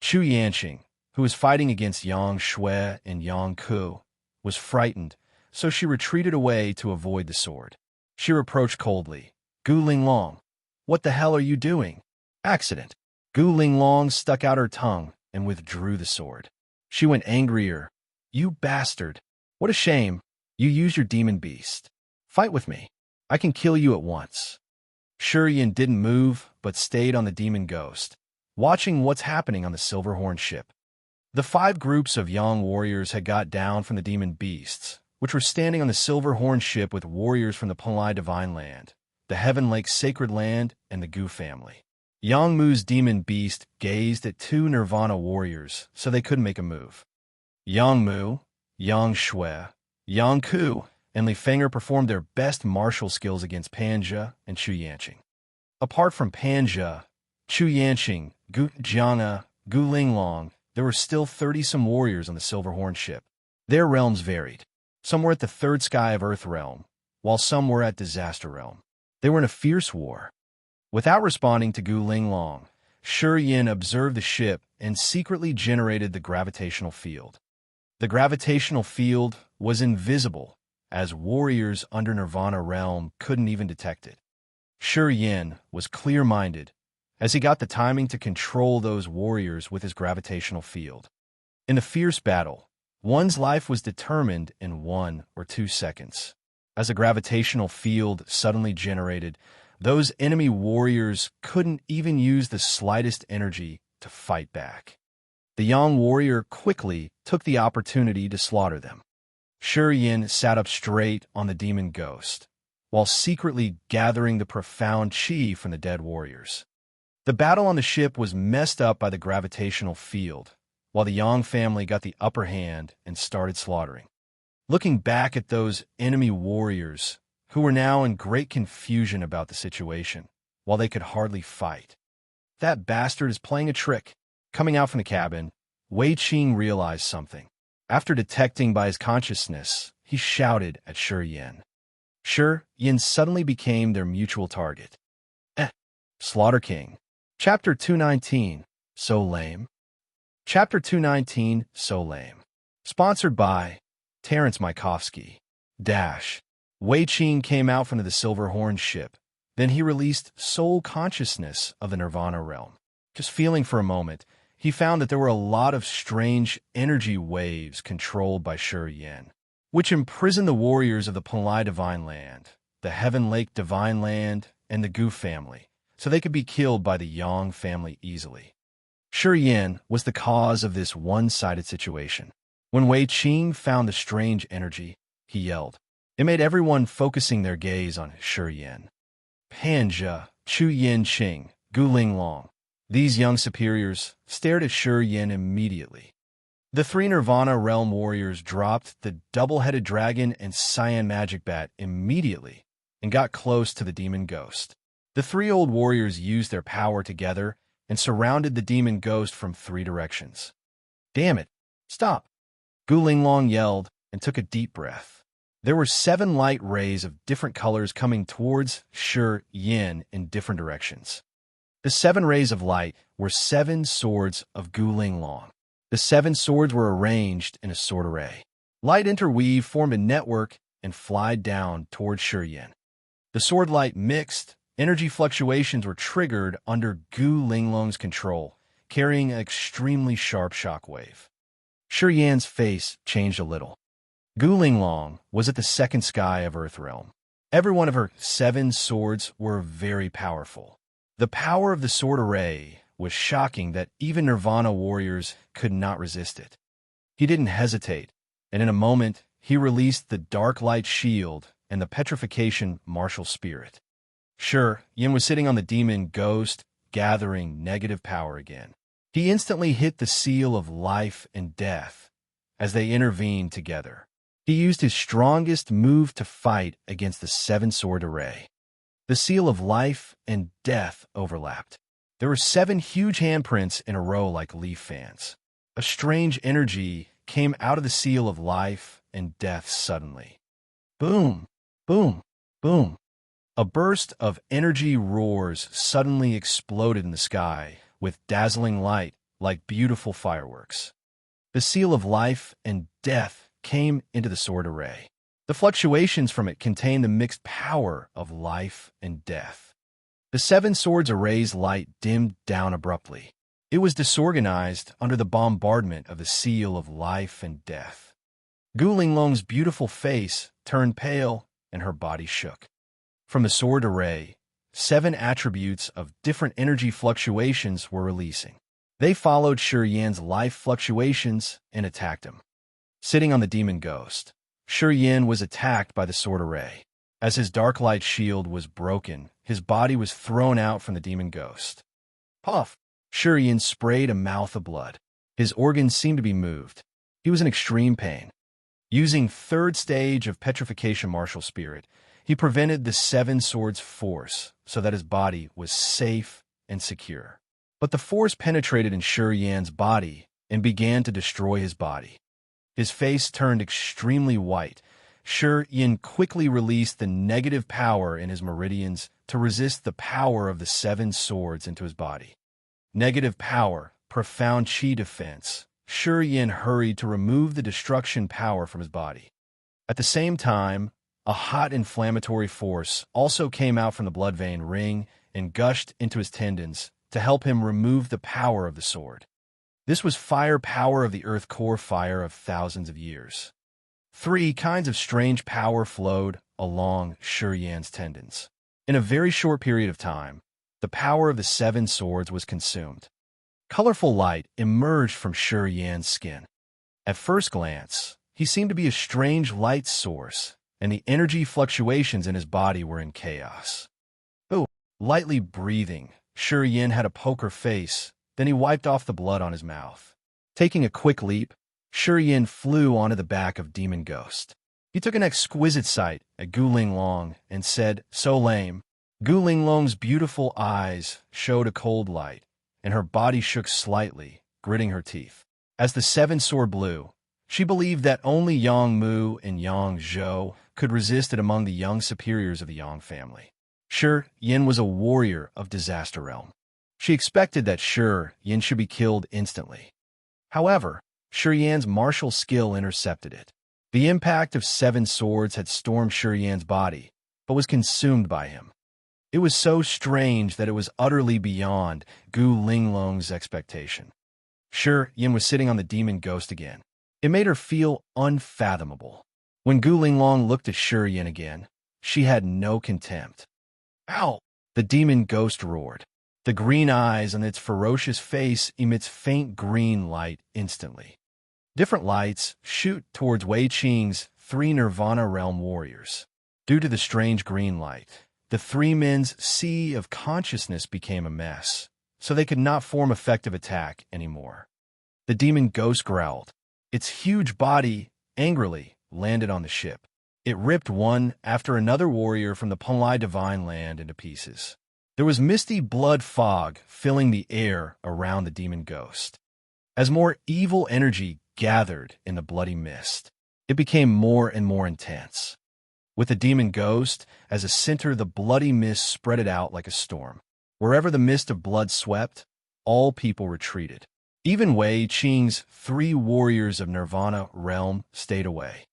Chu Yanqing, who was fighting against Yang Shui and Yang Ku, was frightened, so she retreated away to avoid the sword. She reproached coldly, "Gu Linglong, what the hell are you doing?" "Accident." Gu Linglong stuck out her tongue and withdrew the sword. She went angrier. "You bastard! What a shame! You used your demon beast. Fight with me. I can kill you at once." Shi Yin didn't move, but stayed on the demon ghost, watching what's happening on the Silverhorn ship. The 5 groups of young warriors had got down from the demon beasts, which were standing on the Silverhorn ship with warriors from the Palai Divine Land, the Heaven Lake Sacred Land, and the Gu family. Yang Mu's demon beast gazed at 2 Nirvana warriors, so they couldn't make a move. Yang Mu, Yang Shui, Yang Ku, and Li Feng'er performed their best martial skills against Panja and Chu Yanqing. Apart from Panja, Chu Yanqing, Gu Jiana, Gu Linglong, there were still 30-some warriors on the Silverhorn ship. Their realms varied. Some were at the third sky of Earth realm, while some were at Disaster realm. They were in a fierce war. Without responding to Gu Linglong, Shi Yin observed the ship and secretly generated the gravitational field. The gravitational field was invisible, as warriors under Nirvana realm couldn't even detect it. Shi Yin was clear-minded, as he got the timing to control those warriors with his gravitational field. In the fierce battle, one's life was determined in 1 or 2 seconds. As a gravitational field suddenly generated, those enemy warriors couldn't even use the slightest energy to fight back. The young warrior quickly took the opportunity to slaughter them. Shi Yin sat up straight on the demon ghost, while secretly gathering the profound chi from the dead warriors. The battle on the ship was messed up by the gravitational field, while the Yang family got the upper hand and started slaughtering. Looking back at those enemy warriors, who were now in great confusion about the situation, while they could hardly fight. "That bastard is playing a trick." Coming out from the cabin, Wei Qing realized something. After detecting by his consciousness, he shouted at Shi Yin. Shi Yin suddenly became their mutual target. Slaughter King. Chapter 219, So Lame. Chapter 219, So Lame. Sponsored by Terrence Mykovsky. Wei Qing came out from the Silverhorn ship. Then he released soul consciousness of the Nirvana realm. Just feeling for a moment, he found that there were a lot of strange energy waves controlled by Shi Yin, which imprisoned the warriors of the Palai Divine Land, the Heaven Lake Divine Land, and the Gu family, so they could be killed by the Yang family easily. Shi Yin was the cause of this one-sided situation. When Wei Qing found the strange energy, he yelled. It made everyone focusing their gaze on Shi Yin. Panja, Chu Yanqing, Gu Linglong. These young superiors stared at Shi Yin immediately. The 3 Nirvana realm warriors dropped the double-headed dragon and cyan magic bat immediately and got close to the demon ghost. The 3 old warriors used their power together and surrounded the demon ghost from 3 directions. "Damn it! Stop!" Gu Linglong yelled and took a deep breath. There were 7 light rays of different colors coming towards Shi Yin in different directions. The 7 rays of light were 7 swords of Gu Linglong. The 7 swords were arranged in a sword array. Light interweave formed a network and flied down towards Shi Yin. The sword light mixed. Energy fluctuations were triggered under Gu Linglong's control, carrying an extremely sharp shockwave. Shi Yan's face changed a little. Gu Linglong was at the second sky of Earth Realm. Every one of her 7 swords were very powerful. The power of the sword array was shocking that even Nirvana warriors could not resist it. He didn't hesitate, and in a moment, he released the Dark Light Shield and the Petrification Martial Spirit. Sure, Yin was sitting on the demon ghost, gathering negative power again. He instantly hit the seal of life and death as they intervened together. He used his strongest move to fight against the 7-sword array. The seal of life and death overlapped. There were 7 huge handprints in a row like leaf fans. A strange energy came out of the seal of life and death suddenly. Boom, boom, boom. A burst of energy roars suddenly exploded in the sky with dazzling light like beautiful fireworks. The seal of life and death came into the sword array. The fluctuations from it contained the mixed power of life and death. The 7 swords array's light dimmed down abruptly. It was disorganized under the bombardment of the seal of life and death. Gu Linglong's beautiful face turned pale and her body shook. From the sword array, 7 attributes of different energy fluctuations were releasing. They followed Shi Yan's life fluctuations and attacked him. Sitting on the demon ghost, Shi Yan was attacked by the sword array. As his dark light shield was broken, his body was thrown out from the demon ghost. Puff! Shi Yan sprayed a mouth of blood. His organs seemed to be moved. He was in extreme pain. Using 3rd stage of Petrification Martial Spirit, he prevented the 7 swords' force so that his body was safe and secure. But the force penetrated in Shi Yan's body and began to destroy his body. His face turned extremely white. Shi Yan quickly released the negative power in his meridians to resist the power of the 7 swords into his body. Negative power, profound chi defense. Shi Yan hurried to remove the destruction power from his body. At the same time, a hot inflammatory force also came out from the blood vein ring and gushed into his tendons to help him remove the power of the sword. This was fire power of the earth core fire of thousands of years. 3 kinds of strange power flowed along Shi Yan's tendons. In a very short period of time, the power of the 7 swords was consumed. Colorful light emerged from Shi Yan's skin. At first glance, he seemed to be a strange light source, and the energy fluctuations in his body were in chaos. Oh, lightly breathing, Shi Yan had a poker face. Then he wiped off the blood on his mouth. Taking a quick leap, Shi Yan flew onto the back of Demon Ghost. He took an exquisite sight at Gu Linglong and said, "So lame." Gu Linglong's beautiful eyes showed a cold light, and her body shook slightly, gritting her teeth. As the 7 sword blew, she believed that only Yang Mu and Yang Zhou could resist it among the young superiors of the Yang family. Shi Yan was a warrior of Disaster Realm. She expected that Shi Yan should be killed instantly. However, Shi Yan's martial skill intercepted it. The impact of 7 swords had stormed Shi Yan's body, but was consumed by him. It was so strange that it was utterly beyond Gu Linglong's expectation. Shi Yan was sitting on the demon ghost again. It made her feel unfathomable. When Gu Linglong looked at Shi Yan again, she had no contempt. "Ow!" The demon ghost roared. The green eyes on its ferocious face emits faint green light instantly. Different lights shoot towards Wei Qing's 3 Nirvana Realm warriors. Due to the strange green light, the 3 men's sea of consciousness became a mess, so they could not form effective attack anymore. The demon ghost growled. Its huge body angrily landed on the ship. It ripped one after another warrior from the Punlai Divine Land into pieces. There was misty blood fog filling the air around the demon ghost. As more evil energy gathered in the bloody mist, it became more and more intense. With the demon ghost as a center, the bloody mist spread it out like a storm. Wherever the mist of blood swept, all people retreated. Even Wei Qing's 3 warriors of Nirvana Realm stayed away.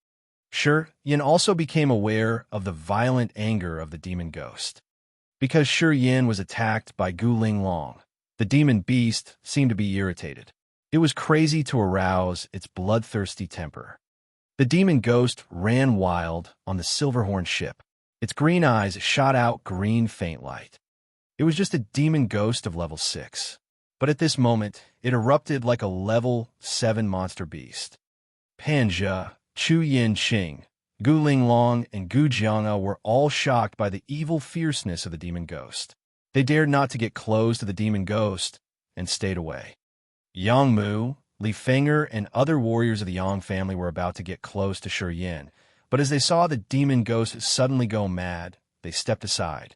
Shi Yan also became aware of the violent anger of the demon ghost. Because Shi Yan was attacked by Gu Linglong, the demon beast seemed to be irritated. It was crazy to arouse its bloodthirsty temper. The demon ghost ran wild on the Silverhorn ship. Its green eyes shot out green faint light. It was just a demon ghost of level 6. But at this moment, it erupted like a level 7 monster beast. Panja, Chu Yin Qing, Gu Linglong, and Gu Jianga were all shocked by the evil fierceness of the demon ghost. They dared not to get close to the demon ghost and stayed away. Yang Mu, Li Feng'er, and other warriors of the Yang family were about to get close to Shi Yin, but as they saw the demon ghost suddenly go mad, they stepped aside.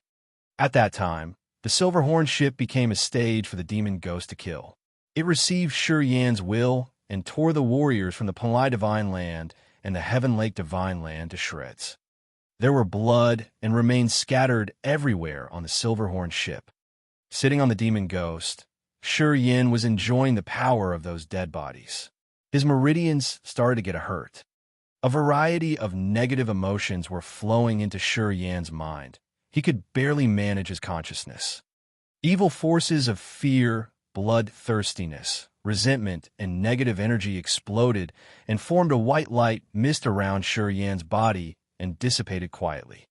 At that time, the Silverhorn ship became a stage for the demon ghost to kill. It received Shi Yan's will and tore the warriors from the Panlai Divine Land and the Heaven Lake Divine Land to shreds. There were blood and remains scattered everywhere on the Silverhorn ship. Sitting on the demon ghost, Shi Yin was enjoying the power of those dead bodies. His meridians started to get hurt. A variety of negative emotions were flowing into Shi Yan's mind. He could barely manage his consciousness. Evil forces of fear, bloodthirstiness, resentment, and negative energy exploded and formed a white light mist around Shi Yan's body and dissipated quietly.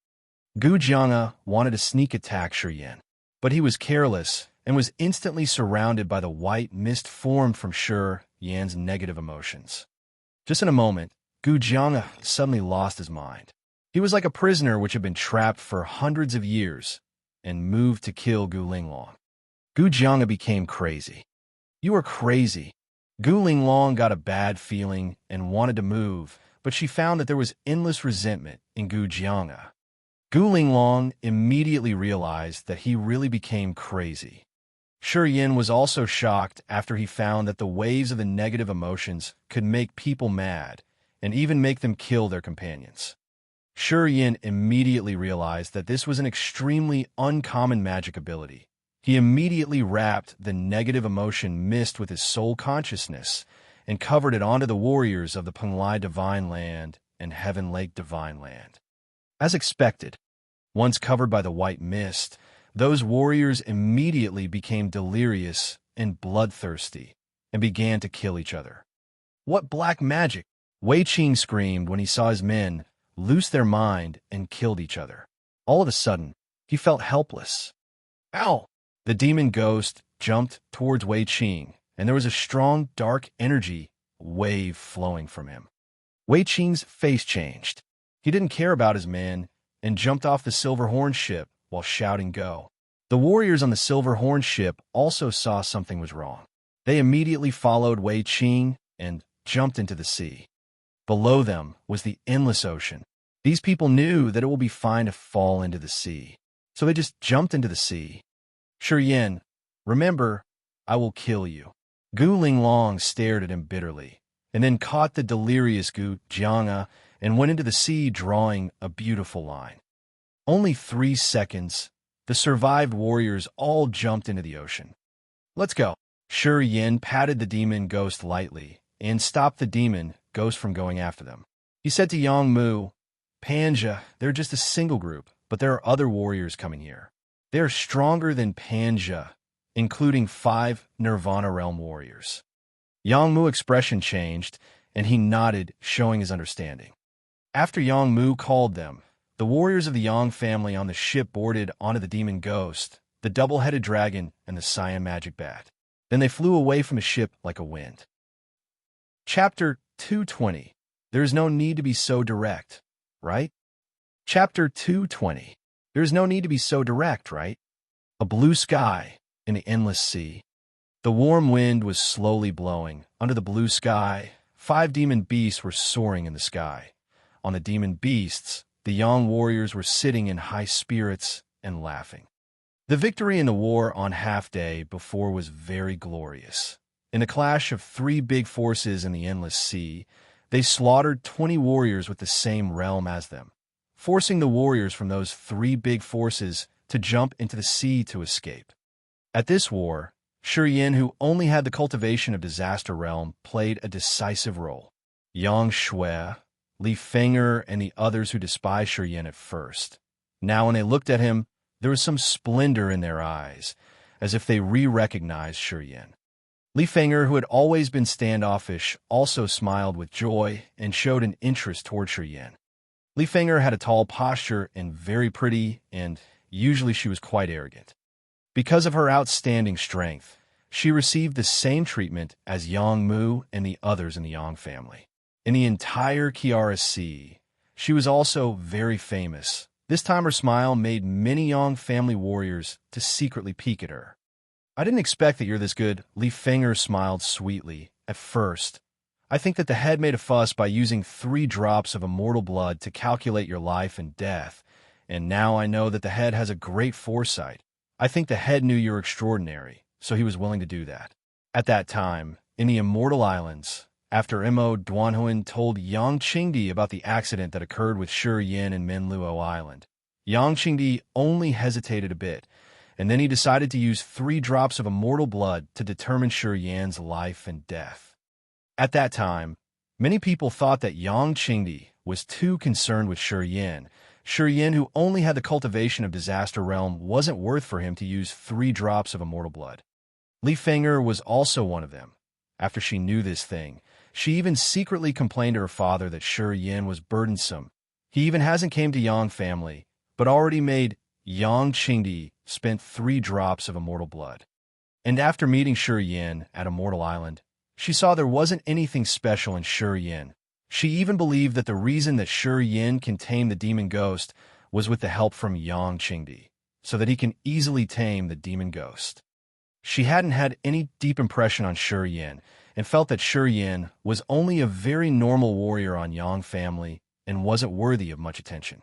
Gu Jianga wanted to sneak attack Shi Yan, but he was careless and was instantly surrounded by the white mist formed from Shi Yan's negative emotions. Just in a moment, Gu Jianga suddenly lost his mind. He was like a prisoner which had been trapped for hundreds of years and moved to kill Gu Linglong. Gu Jianga became crazy. "You are crazy." Gu Linglong got a bad feeling and wanted to move, but she found that there was endless resentment in Gu Jianga. Gu Linglong immediately realized that he really became crazy. Shi Yin was also shocked after he found that the waves of the negative emotions could make people mad and even make them kill their companions. Shi Yin immediately realized that this was an extremely uncommon magic ability. He immediately wrapped the negative emotion mist with his soul consciousness and covered it onto the warriors of the Panlai Divine Land and Heaven Lake Divine Land. As expected, once covered by the white mist, those warriors immediately became delirious and bloodthirsty and began to kill each other. "What black magic!" Wei Qing screamed when he saw his men lose their mind and killed each other. All of a sudden, he felt helpless. "Ow!" The demon ghost jumped towards Wei Qing, and there was a strong, dark energy wave flowing from him. Wei Qing's face changed. He didn't care about his men and jumped off the Silverhorn ship while shouting "Go!" The warriors on the Silverhorn ship also saw something was wrong. They immediately followed Wei Qing and jumped into the sea. Below them was the endless ocean. These people knew that it will be fine to fall into the sea, so they just jumped into the sea. "Shi Yin, remember, I will kill you." Gu Linglong stared at him bitterly, and then caught the delirious Gu Jianga and went into the sea drawing a beautiful line. Only 3 seconds, the survived warriors all jumped into the ocean. "Let's go." Shi Yin patted the demon ghost lightly and stopped the demon ghost from going after them. He said to Yang Mu, "Panja, they're just a single group, but there are other warriors coming here. They are stronger than Panja, including 5 Nirvana Realm warriors." Yang Mu's expression changed, and he nodded, showing his understanding. After Yang Mu called them, the warriors of the Yang family on the ship boarded onto the demon ghost, the double-headed dragon, and the cyan magic bat. Then they flew away from the ship like a wind. Chapter 220. There is no need to be so direct, right? Chapter 220. There is no need to be so direct, right? A blue sky in the endless sea. The warm wind was slowly blowing. Under the blue sky, 5 demon beasts were soaring in the sky. On the demon beasts, the Yang warriors were sitting in high spirits and laughing. The victory in the war on Half Day before was very glorious. In a clash of 3 big forces in the endless sea, they slaughtered 20 warriors with the same realm as them, forcing the warriors from those 3 big forces to jump into the sea to escape. At this war, Shi Yin, who only had the cultivation of Disaster Realm, played a decisive role. Yang Shui, Li Feng'er, and the others who despised Shi Yin at first. Now when they looked at him, there was some splendor in their eyes, as if they re-recognized Shi Yin. Li Feng'er, who had always been standoffish, also smiled with joy and showed an interest toward Shi Yan. Li Feng'er had a tall posture and very pretty, and usually she was quite arrogant. Because of her outstanding strength, she received the same treatment as Yang Mu and the others in the Yang family. In the entire Kiara Sea, she was also very famous. This time her smile made many Yang family warriors to secretly peek at her. I didn't expect that you're this good, Li Feng'er smiled sweetly. At first, I think that the head made a fuss by using 3 drops of immortal blood to calculate your life and death, and now I know that the head has a great foresight. I think the head knew you're extraordinary, so he was willing to do that. At that time, in the Immortal Islands, after Mo Duanhuan told Yang Qingdi about the accident that occurred with Shi Yan and Menluo Island, Yang Qingdi only hesitated a bit, and then he decided to use 3 drops of immortal blood to determine Shi Yan's life and death. At that time, many people thought that Yang Qingdi was too concerned with Shi Yan. Shi Yan, who only had the cultivation of Disaster Realm, wasn't worth for him to use 3 drops of immortal blood. Li Feng'er was also one of them. After she knew this thing, she even secretly complained to her father that Shi Yan was burdensome. He even hasn't came to Yang family, but already made Yang Qingdi spent 3 drops of immortal blood. And after meeting Shi Yan at Immortal Island, she saw there wasn't anything special in Shi Yan. She even believed that the reason that Shi Yan can tame the demon ghost was with the help from Yang Qingdi, so that he can easily tame the demon ghost. She hadn't had any deep impression on Shi Yan, and felt that Shi Yan was only a very normal warrior on Yang family and wasn't worthy of much attention.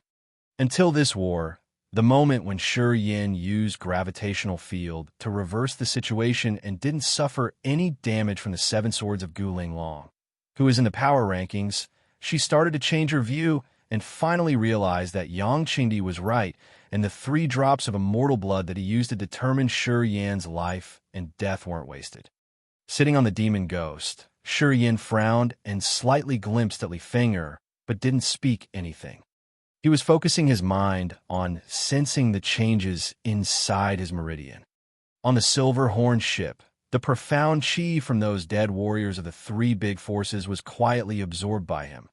Until this war, the moment when Shi Yan used gravitational field to reverse the situation and didn't suffer any damage from the 7 swords of Guling Long, who is in the power rankings, she started to change her view and finally realized that Yang Qingdi was right, and the 3 drops of immortal blood that he used to determine Shi Yan's life and death weren't wasted. Sitting on the demon ghost, Shi Yan frowned and slightly glimpsed at Li Feng'er, but didn't speak anything. He was focusing his mind on sensing the changes inside his meridian. On the silver horn ship, the profound chi from those dead warriors of the 3 big forces was quietly absorbed by him.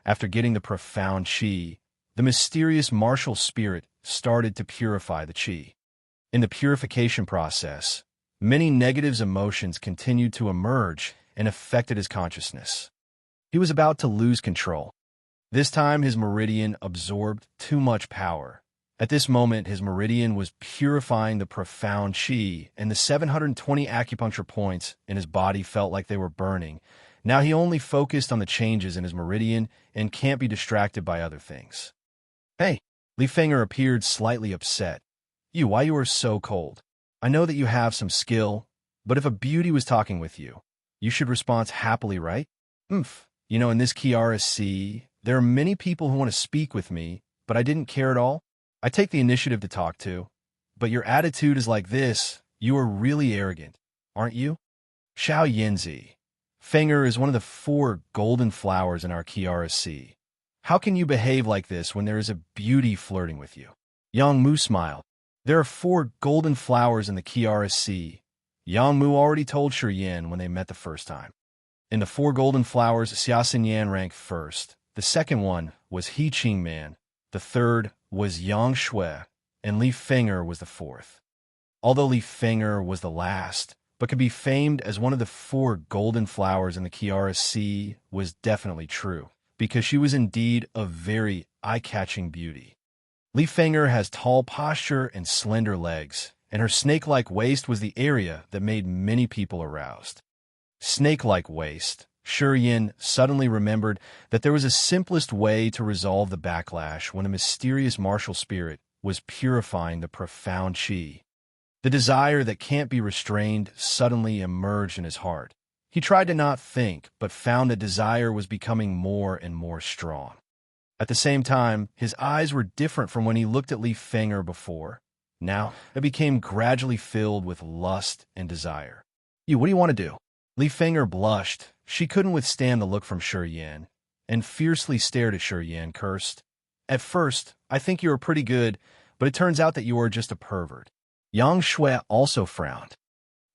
After getting the profound chi, the mysterious martial spirit started to purify the chi. In the purification process, many negative emotions continued to emerge and affected his consciousness. He was about to lose control. This time, his meridian absorbed too much power. At this moment, his meridian was purifying the profound chi, and the 720 acupuncture points in his body felt like they were burning. Now he only focused on the changes in his meridian and can't be distracted by other things. Hey, Li Feng'er appeared slightly upset. Why you are so cold? I know that you have some skill, but if a beauty was talking with you, you should respond happily, right? In this Kiara Sea, there are many people who want to speak with me, but I didn't care at all. I take the initiative to talk to, but your attitude is like this. You are really arrogant, aren't you? Xiao Yanzi. Feng'er is one of the 4 golden flowers in our Kiara Sea. How can you behave like this when there is a beauty flirting with you? Yang Mu smiled. There are 4 golden flowers in the Kiara Sea. Yang Mu already told Shi Yan when they met the first time. In the 4 golden flowers, Xia Xinyan ranked first. The second one was He Qingman, the third was Yang Shui, and Li Feng'er was the 4th. Although Li Feng'er was the last, but could be famed as one of the 4 golden flowers in the Kiara Sea, was definitely true, because she was indeed a very eye-catching beauty. Li Feng'er has tall posture and slender legs, and her snake-like waist was the area that made many people aroused. Snake-like waist. Shi Yan suddenly remembered that there was a simplest way to resolve the backlash when a mysterious martial spirit was purifying the profound chi. The desire that can't be restrained suddenly emerged in his heart. He tried to not think, but found that desire was becoming more and more strong. At the same time, his eyes were different from when he looked at Li Feng'er before. Now, it became gradually filled with lust and desire. What do you want to do? Li Feng'er blushed. She couldn't withstand the look from Shi Yan, and fiercely stared at Shi Yan, cursed. At first, I think you are pretty good, but it turns out that you are just a pervert. Yang Shui also frowned.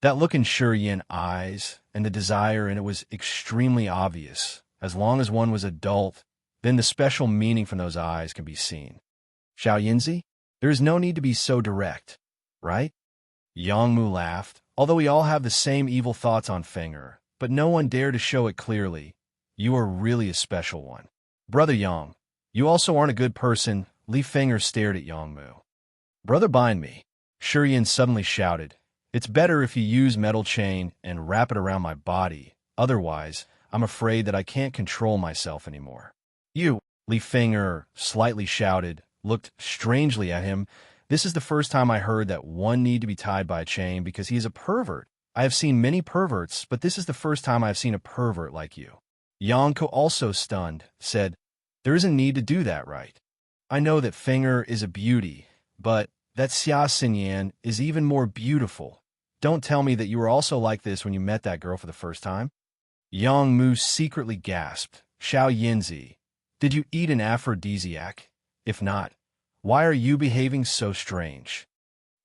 That look in Yin eyes and the desire in it was extremely obvious. As long as one was adult, then the special meaning from those eyes can be seen. Xiao Yinzi, there is no need to be so direct, right? Yangmu laughed, although we all have the same evil thoughts on Finger, but no one dared to show it clearly. You are really a special one. Brother Yang, you also aren't a good person. Li Finger stared at Yangmu. Brother bind me, Yin suddenly shouted. It's better if you use metal chain and wrap it around my body. Otherwise, I'm afraid that I can't control myself anymore. You, Li Finger slightly shouted, looked strangely at him. This is the first time I heard that one need to be tied by a chain because he is a pervert. I have seen many perverts, but this is the first time I have seen a pervert like you. Yangko, also stunned, said, there isn't need to do that, right? I know that Finger is a beauty, but that Xia Xinyan is even more beautiful. Don't tell me that you were also like this when you met that girl for the first time. Yang Mu secretly gasped. Xiao Yinzi, did you eat an aphrodisiac? If not, why are you behaving so strange?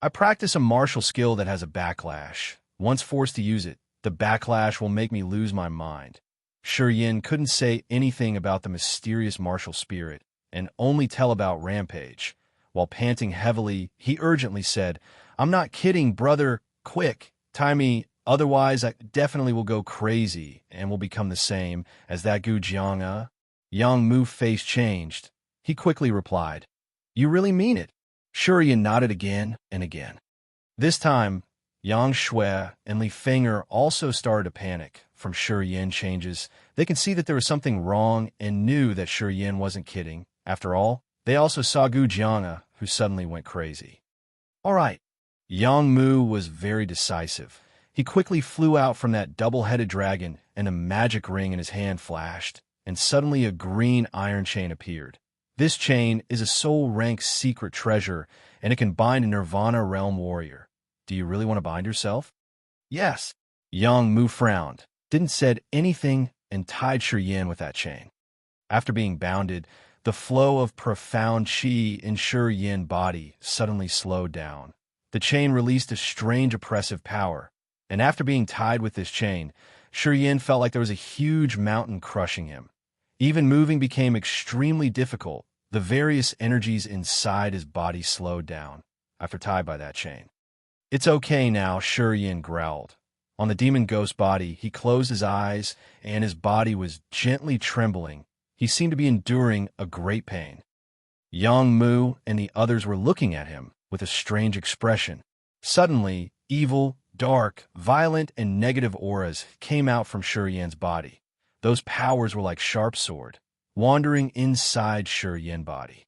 I practice a martial skill that has a backlash. Once forced to use it, the backlash will make me lose my mind. Yin couldn't say anything about the mysterious martial spirit and only tell about Rampage. While panting heavily, he urgently said, I'm not kidding, brother. Quick, tie me, otherwise I definitely will go crazy and will become the same as that Gu Jianga. Yang Mu's face changed. He quickly replied, you really mean it? Yin nodded again and again. This time, Yang Shui and Li Finger also started to panic from Yin changes. They could see that there was something wrong and knew that Yin wasn't kidding. After all, they also saw Gu Jianga, who suddenly went crazy. All right. Yang Mu was very decisive. He quickly flew out from that double-headed dragon, and a magic ring in his hand flashed, and suddenly a green iron chain appeared. This chain is a soul-rank secret treasure, and it can bind a Nirvana realm warrior. Do you really want to bind yourself? Yes. Yang Mu frowned, didn't said anything, and tied Yin with that chain. After being bounded, the flow of profound qi in Yin body suddenly slowed down. The chain released a strange oppressive power, and after being tied with this chain, Yin felt like there was a huge mountain crushing him. Even moving became extremely difficult. The various energies inside his body slowed down after tied by that chain. It's okay now, Yin growled. On the demon ghost body, he closed his eyes, and his body was gently trembling. He seemed to be enduring a great pain. Yang Mu and the others were looking at him with a strange expression. Suddenly, evil, dark, violent, and negative auras came out from Yin's body. Those powers were like sharp sword, wandering inside Yin's body.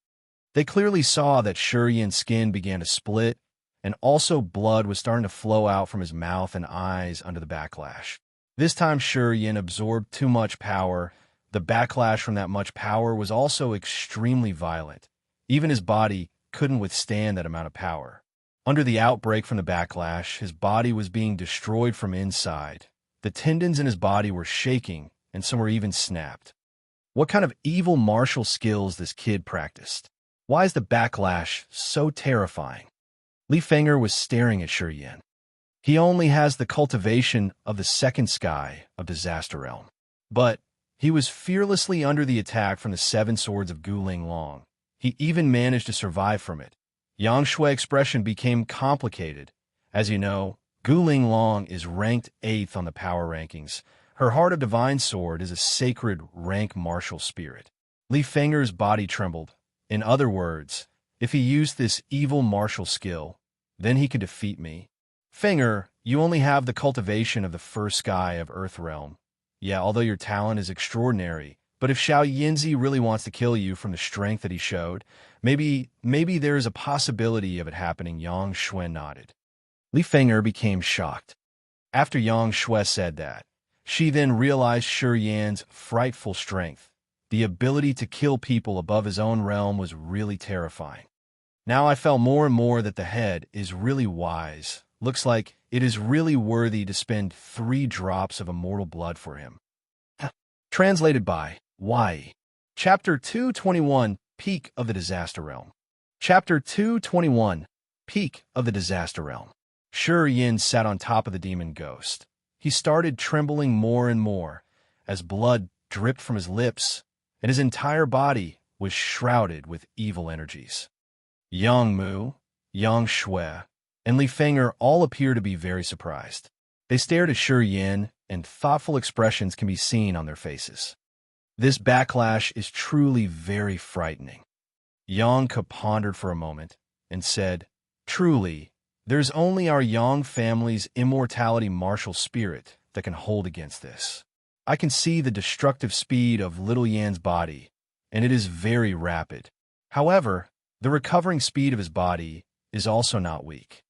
They clearly saw that Yin's skin began to split, and also blood was starting to flow out from his mouth and eyes under the backlash. This time Yin absorbed too much power. The backlash from that much power was also extremely violent. Even his body couldn't withstand that amount of power. Under the outbreak from the backlash, his body was being destroyed from inside. The tendons in his body were shaking, and some were even snapped. What kind of evil martial skills this kid practiced? Why is the backlash so terrifying? Li Finger was staring at Yin. He only has the cultivation of the second sky of Disaster Realm. But he was fearlessly under the attack from the 7 swords of Guling Long. He even managed to survive from it. Yang Shui's expression became complicated. As you know, Guling Long is ranked 8th on the power rankings. Her Heart of Divine Sword is a sacred rank martial spirit. Li Finger's body trembled. In other words, if he used this evil martial skill, then he could defeat me. Finger, you only have the cultivation of the first sky of Earth Realm. Yeah, although your talent is extraordinary, but if Xiao Yinzi really wants to kill you from the strength that he showed, maybe there is a possibility of it happening. Yang Shui nodded. Li Finger became shocked. After Yang Shui said that, she then realized Yin's frightful strength. The ability to kill people above his own realm was really terrifying. Now I felt more and more that the head is really wise. Looks like it is really worthy to spend 3 drops of immortal blood for him. Translated by Y. Chapter 221, Peak of the Disaster Realm. Chapter 221, Peak of the Disaster Realm. Yin sat on top of the demon ghost. He started trembling more and more as blood dripped from his lips, and his entire body was shrouded with evil energies. Yang Mu, Yang Shui, and Li Fenger all appear to be very surprised. They stared at Yin, and thoughtful expressions can be seen on their faces. This backlash is truly very frightening. Yang Ke pondered for a moment and said, "Truly, there's only our Yang family's immortality martial spirit that can hold against this. I can see the destructive speed of little Yan's body, and it is very rapid. However, the recovering speed of his body is also not weak.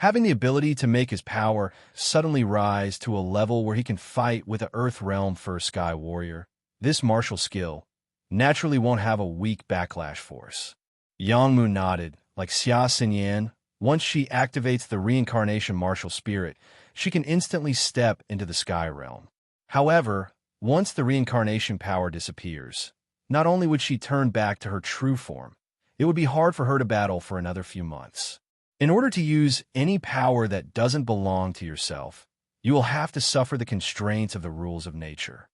Having the ability to make his power suddenly rise to a level where he can fight with an Earth Realm First Sky Warrior, this martial skill naturally won't have a weak backlash force." Yang Mu nodded, like Xia Xinyan. Once she activates the reincarnation martial spirit, she can instantly step into the Sky Realm. However, once the reincarnation power disappears, not only would she turn back to her true form, it would be hard for her to battle for another few months. In order to use any power that doesn't belong to yourself, you will have to suffer the constraints of the rules of nature.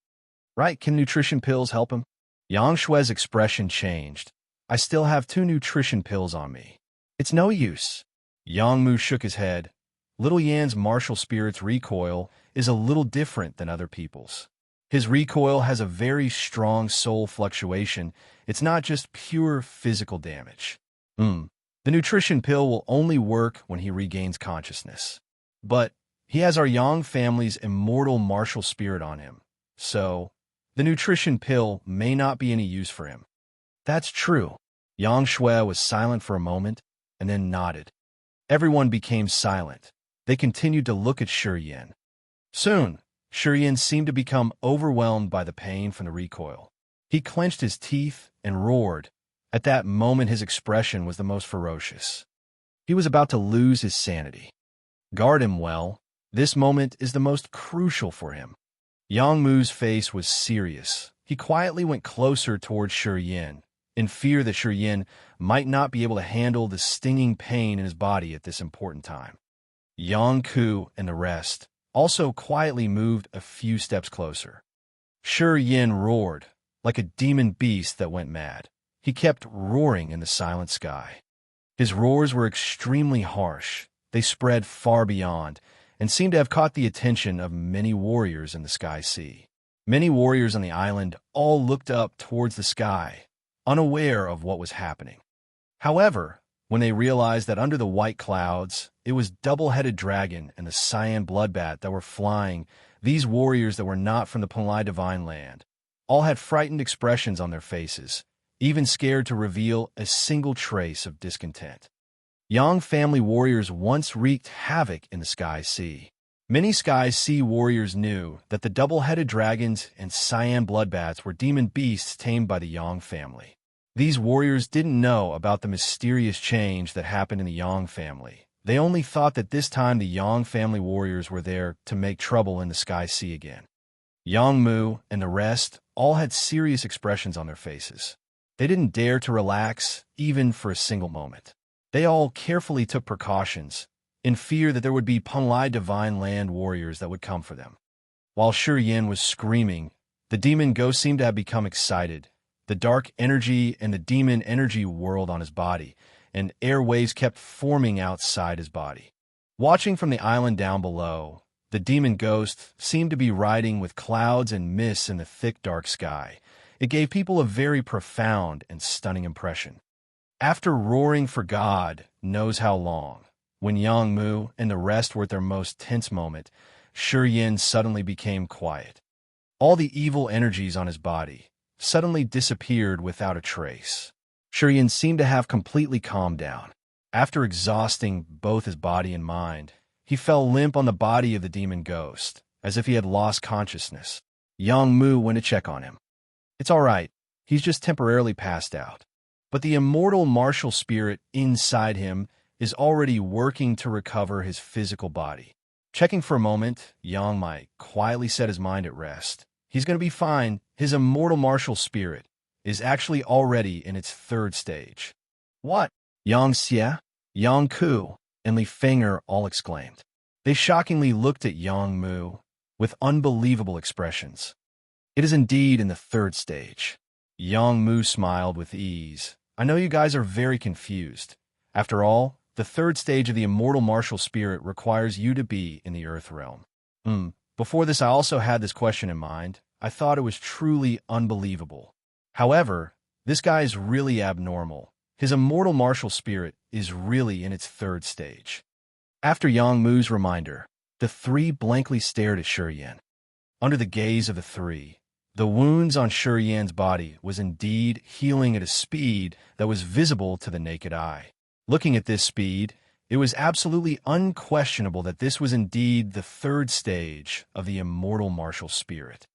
Right? Can nutrition pills help him? Yang Shui's expression changed. "I still have 2 nutrition pills on me. It's no use." Yang Mu shook his head. Little Yan's martial spirit's recoil is a little different than other people's. His recoil has a very strong soul fluctuation. It's not just pure physical damage. The nutrition pill will only work when he regains consciousness. But he has our Yang family's immortal martial spirit on him, so the nutrition pill may not be any use for him. That's true. Yang Shui was silent for a moment and then nodded. Everyone became silent. They continued to look at Yin. Soon, Yin seemed to become overwhelmed by the pain from the recoil. He clenched his teeth and roared. At that moment, his expression was the most ferocious. He was about to lose his sanity. Guard him well. This moment is the most crucial for him. Yang Mu's face was serious. He quietly went closer towards Yin, in fear that Yin might not be able to handle the stinging pain in his body at this important time. Yang Ku and the rest also quietly moved a few steps closer. Yin roared, like a demon beast that went mad. He kept roaring in the silent sky. His roars were extremely harsh. They spread far beyond, and seemed to have caught the attention of many warriors in the Sky Sea. Many warriors on the island all looked up towards the sky, unaware of what was happening. However, when they realized that under the white clouds, it was double-headed dragon and the cyan bloodbat that were flying, these warriors that were not from the Panlai Divine Land all had frightened expressions on their faces, even scared to reveal a single trace of discontent. Yang family warriors once wreaked havoc in the Sky Sea. Many Sky Sea warriors knew that the double-headed dragons and cyan bloodbats were demon beasts tamed by the Yang family. These warriors didn't know about the mysterious change that happened in the Yang family. They only thought that this time the Yang family warriors were there to make trouble in the Sky Sea again. Yang Mu and the rest all had serious expressions on their faces. They didn't dare to relax, even for a single moment. They all carefully took precautions, in fear that there would be Panlai Divine Land warriors that would come for them. While Yin was screaming, the demon ghost seemed to have become excited. The dark energy and the demon energy whirled on his body, and air waves kept forming outside his body. Watching from the island down below, the demon ghost seemed to be riding with clouds and mists in the thick dark sky. It gave people a very profound and stunning impression. After roaring for God knows how long, when Yang Mu and the rest were at their most tense moment, Yin suddenly became quiet. All the evil energies on his body suddenly disappeared without a trace. Yin seemed to have completely calmed down. After exhausting both his body and mind, he fell limp on the body of the demon ghost, as if he had lost consciousness. Yang Mu went to check on him. "It's all right. He's just temporarily passed out. But the immortal martial spirit inside him is already working to recover his physical body." Checking for a moment, Yang might quietly set his mind at rest. He's going to be fine. His immortal martial spirit is actually already in its 3rd stage. What? Yang Xie? Yang Ku? and Li Feng'er all exclaimed. They shockingly looked at Yang Mu with unbelievable expressions. It is indeed in the third stage. Yang Mu smiled with ease. I know you guys are very confused. After all, the third stage of the immortal martial spirit requires you to be in the earth realm. Before this, I also had this question in mind. I thought it was truly unbelievable. However, this guy is really abnormal. His immortal martial spirit is really in its third stage. After Yang Mu's reminder, the three blankly stared at Shi Yan. Under the gaze of the three, the wounds on Shi Yan's body was indeed healing at a speed that was visible to the naked eye. Looking at this speed, it was absolutely unquestionable that this was indeed the third stage of the immortal martial spirit.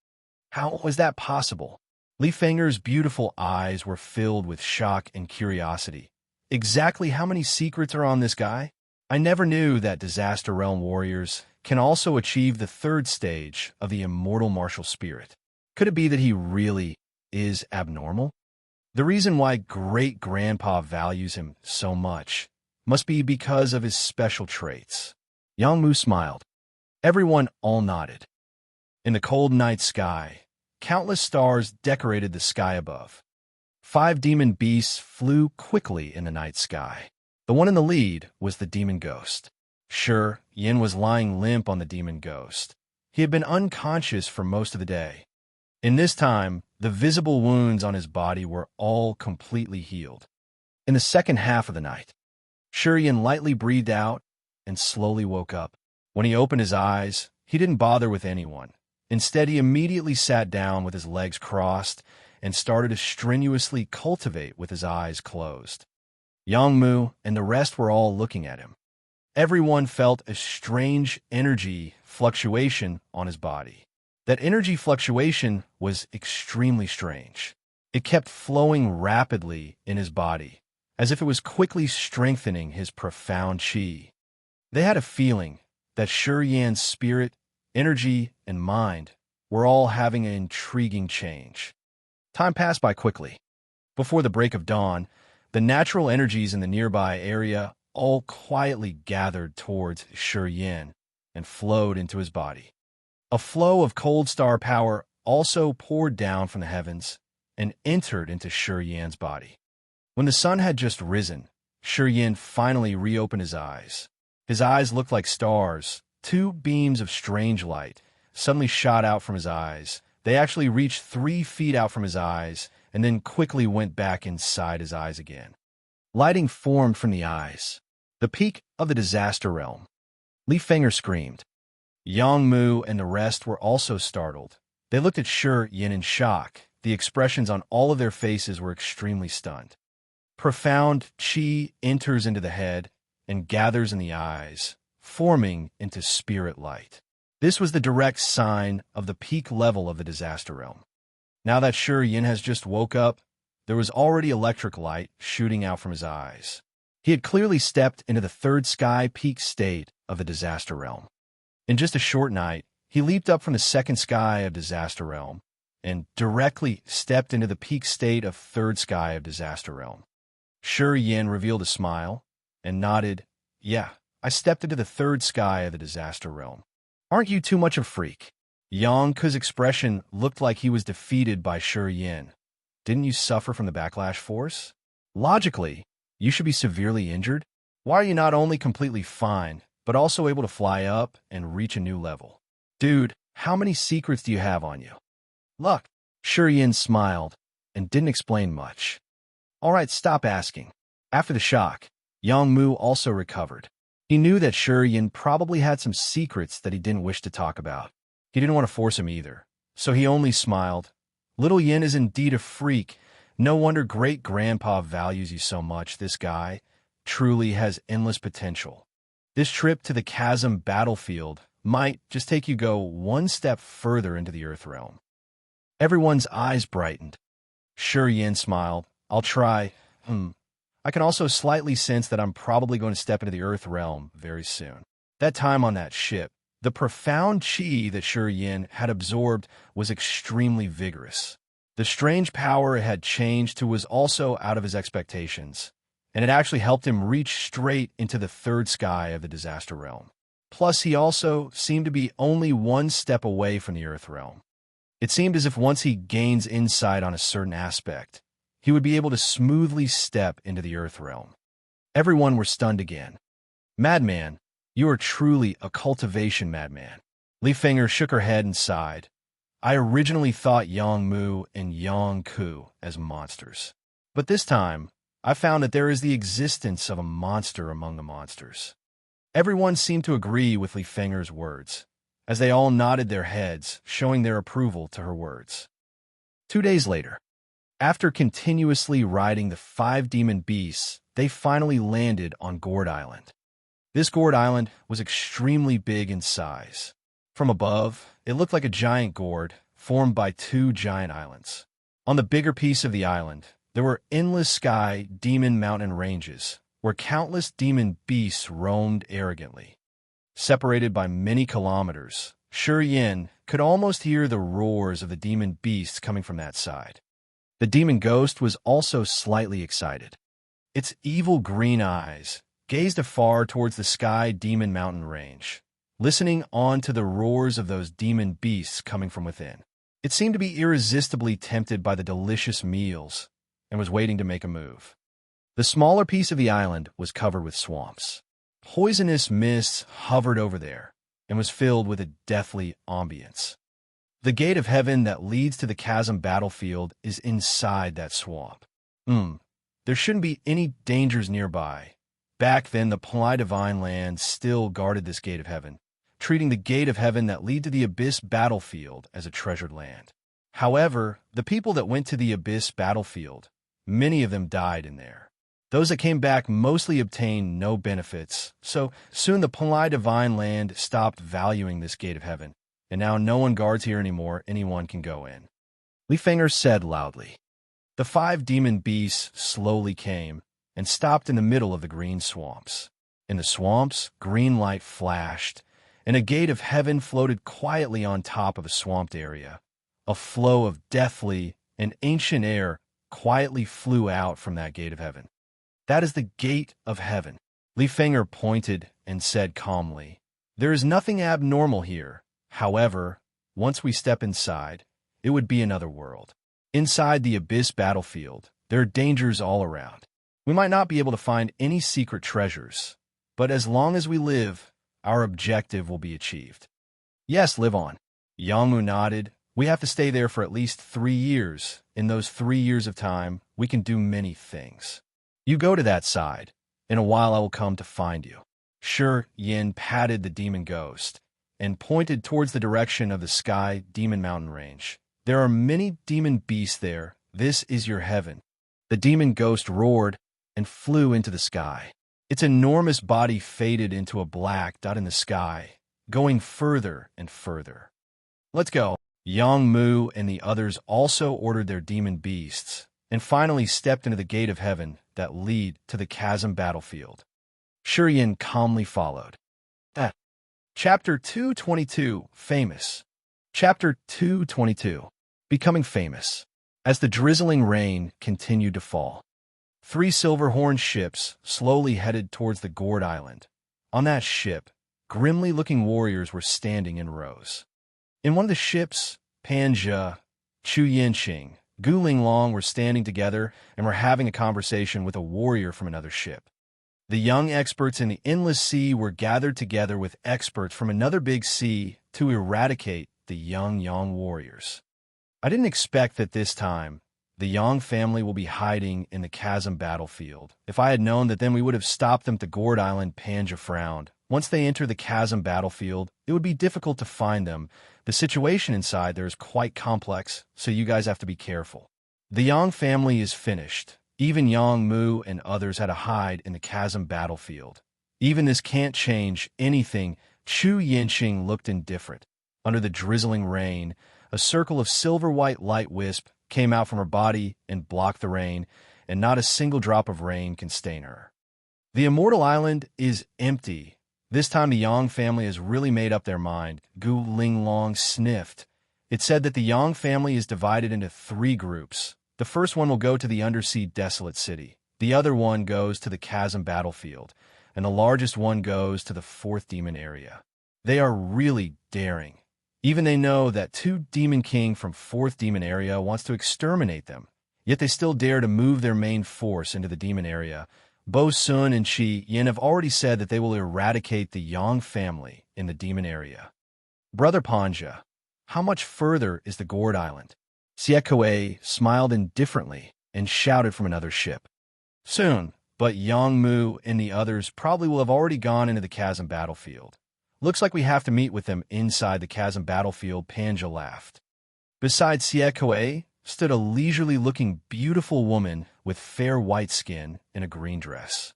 How was that possible? Li Feng'er's beautiful eyes were filled with shock and curiosity. Exactly how many secrets are on this guy? I never knew that Disaster Realm warriors can also achieve the third stage of the immortal martial spirit. Could it be that he really is abnormal? The reason why Great-Grandpa values him so much must be because of his special traits. Yang Mu smiled. Everyone all nodded. In the cold night sky, countless stars decorated the sky above. 5 demon beasts flew quickly in the night sky. The one in the lead was the demon ghost. Shi Yan was lying limp on the demon ghost. He had been unconscious for most of the day. In this time, the visible wounds on his body were all completely healed. In the second half of the night, Shi Yan lightly breathed out and slowly woke up. When he opened his eyes, he didn't bother with anyone. Instead, he immediately sat down with his legs crossed and started to strenuously cultivate with his eyes closed. Yang Mu and the rest were all looking at him. Everyone felt a strange energy fluctuation on his body. That energy fluctuation was extremely strange. It kept flowing rapidly in his body, as if it was quickly strengthening his profound qi. They had a feeling that Shi Yan's spirit, energy, and mind were all having an intriguing change. Time passed by quickly. Before the break of dawn, the natural energies in the nearby area all quietly gathered towards Shi Yan and flowed into his body. A flow of cold star power also poured down from the heavens and entered into Shi Yan's body. When the sun had just risen, Shi Yan finally reopened his eyes. His eyes looked like stars. 2 beams of strange light suddenly shot out from his eyes. They actually reached 3 feet out from his eyes and then quickly went back inside his eyes again. Lighting formed from the eyes. The peak of the Disaster Realm. Li Feng'er screamed. Yang Mu and the rest were also startled. They looked at Shi Yan in shock. The expressions on all of their faces were extremely stunned. Profound qi enters into the head and gathers in the eyes, forming into spirit light. This was the direct sign of the peak level of the Disaster Realm. Now that Shi Yan has just woke up, there was already electric light shooting out from his eyes. He had clearly stepped into the third sky peak state of the Disaster Realm. In just a short night, he leaped up from the second sky of Disaster Realm and directly stepped into the peak state of third sky of Disaster Realm. Shi Yan revealed a smile and nodded. Yeah, I stepped into the third sky of the Disaster Realm. Aren't you too much of a freak? Yang Ku's expression looked like he was defeated by Shi Yan. Didn't you suffer from the backlash force? Logically, you should be severely injured. Why are you not only completely fine, but also able to fly up and reach a new level? Dude, how many secrets do you have on you? Look, Shi Yan smiled and didn't explain much. All right, stop asking. After the shock, Yang Mu also recovered. He knew that Shi Yan probably had some secrets that he didn't wish to talk about. He didn't want to force him either, so he only smiled. Little Yan is indeed a freak. No wonder Great-Grandpa values you so much. This guy truly has endless potential. This trip to the Chasm battlefield might just take you go one step further into the Earth Realm. Everyone's eyes brightened. Shi Yan smiled. I'll try. I can also slightly sense that I'm probably going to step into the Earth Realm very soon. That time on that ship, the profound qi that Shi Yan had absorbed was extremely vigorous. The strange power it had changed to was also out of his expectations, and it actually helped him reach straight into the third sky of the disaster realm. Plus, he also seemed to be only one step away from the Earth realm. It seemed as if once he gains insight on a certain aspect, he would be able to smoothly step into the Earth realm. Everyone were stunned again. "Madman, you are truly a cultivation madman." Liefhanger shook her head and sighed. "I originally thought Yang Mu and Yang Ku as monsters. But this time, I found that there is the existence of a monster among the monsters." Everyone seemed to agree with Liefhanger's words, as they all nodded their heads, showing their approval to her words. 2 days later, after continuously riding the 5 demon beasts, they finally landed on Gourd Island. This Gourd Island was extremely big in size. From above, it looked like a giant gourd formed by 2 giant islands. On the bigger piece of the island, there were endless sky demon mountain ranges, where countless demon beasts roamed arrogantly. Separated by many kilometers, Shi Yin could almost hear the roars of the demon beasts coming from that side. The demon ghost was also slightly excited. Its evil green eyes gazed afar towards the sky demon mountain range, listening on to the roars of those demon beasts coming from within. It seemed to be irresistibly tempted by the delicious meals and was waiting to make a move. The smaller piece of the island was covered with swamps. Poisonous mists hovered over there and was filled with a deathly ambience. The gate of heaven that leads to the chasm battlefield is inside that swamp. There shouldn't be any dangers nearby. Back then, the Ply Divine Land still guarded this gate of heaven, treating the gate of heaven that lead to the Abyss battlefield as a treasured land. However, the people that went to the Abyss battlefield, many of them died in there. Those that came back mostly obtained no benefits, so soon the Ply Divine Land stopped valuing this gate of heaven, and now no one guards here anymore. Anyone can go in. Liefhanger said loudly. The 5 demon beasts slowly came and stopped in the middle of the green swamps. In the swamps, green light flashed, and a gate of heaven floated quietly on top of a swamped area. A flow of deathly and ancient air quietly flew out from that gate of heaven. "That is the gate of heaven." Liefhanger pointed and said calmly, "There is nothing abnormal here. However, once we step inside, it would be another world. Inside the Abyss battlefield, there are dangers all around. We might not be able to find any secret treasures, but as long as we live, our objective will be achieved." "Yes, live on." Yang Mu nodded. "We have to stay there for at least 3 years. In those 3 years of time, we can do many things. You go to that side. In a while I will come to find you." Shi Yin patted the demon ghost and pointed towards the direction of the sky demon mountain range. "There are many demon beasts there. This is your heaven." The demon ghost roared and flew into the sky. Its enormous body faded into a black dot in the sky, going further and further. "Let's go." Yang Mu and the others also ordered their demon beasts, and finally stepped into the gate of heaven that lead to the chasm battlefield. Shi Yin calmly followed. Chapter 222, Famous. Chapter 222, Becoming Famous. As the drizzling rain continued to fall, 3 silver-horned ships slowly headed towards the Gourd Island. On that ship, grimly-looking warriors were standing in rows. In one of the ships, Panja, Chu Yinqing, Gu Linglong were standing together and were having a conversation with a warrior from another ship. The young experts in the Endless Sea were gathered together with experts from another big sea to eradicate the young warriors. I didn't expect that this time the Yang family will be hiding in the chasm battlefield. If I had known that, then we would have stopped them to Gourd Island. Panja frowned. Once they enter the chasm battlefield, it would be difficult to find them. The situation inside there is quite complex, so you guys have to be careful. The Yang family is finished. Even Yang Mu and others had to hide in the chasm battlefield. Even this can't change anything. Chu Yinqing looked indifferent. Under the drizzling rain, a circle of silver-white light wisp came out from her body and blocked the rain, and not a single drop of rain can stain her. The Immortal Island is empty. This time the Yang family has really made up their mind. Gu Linglong sniffed. It said that the Yang family is divided into 3 groups. The first one will go to the undersea desolate city. The other one goes to the chasm battlefield, and the largest one goes to the fourth demon area. They are really daring. Even they know that 2 Demon King from 4th Demon Area wants to exterminate them, yet they still dare to move their main force into the demon area. Bo Sun and Chi Yin have already said that they will eradicate the Yang family in the demon area. Brother Panja, how much further is the Gourd Island? Siekue smiled indifferently and shouted from another ship. Soon, but Yang Mu and the others probably will have already gone into the chasm battlefield. Looks like we have to meet with them inside the chasm battlefield, Panja laughed. Beside Siekue stood a leisurely-looking beautiful woman with fair white skin in a green dress.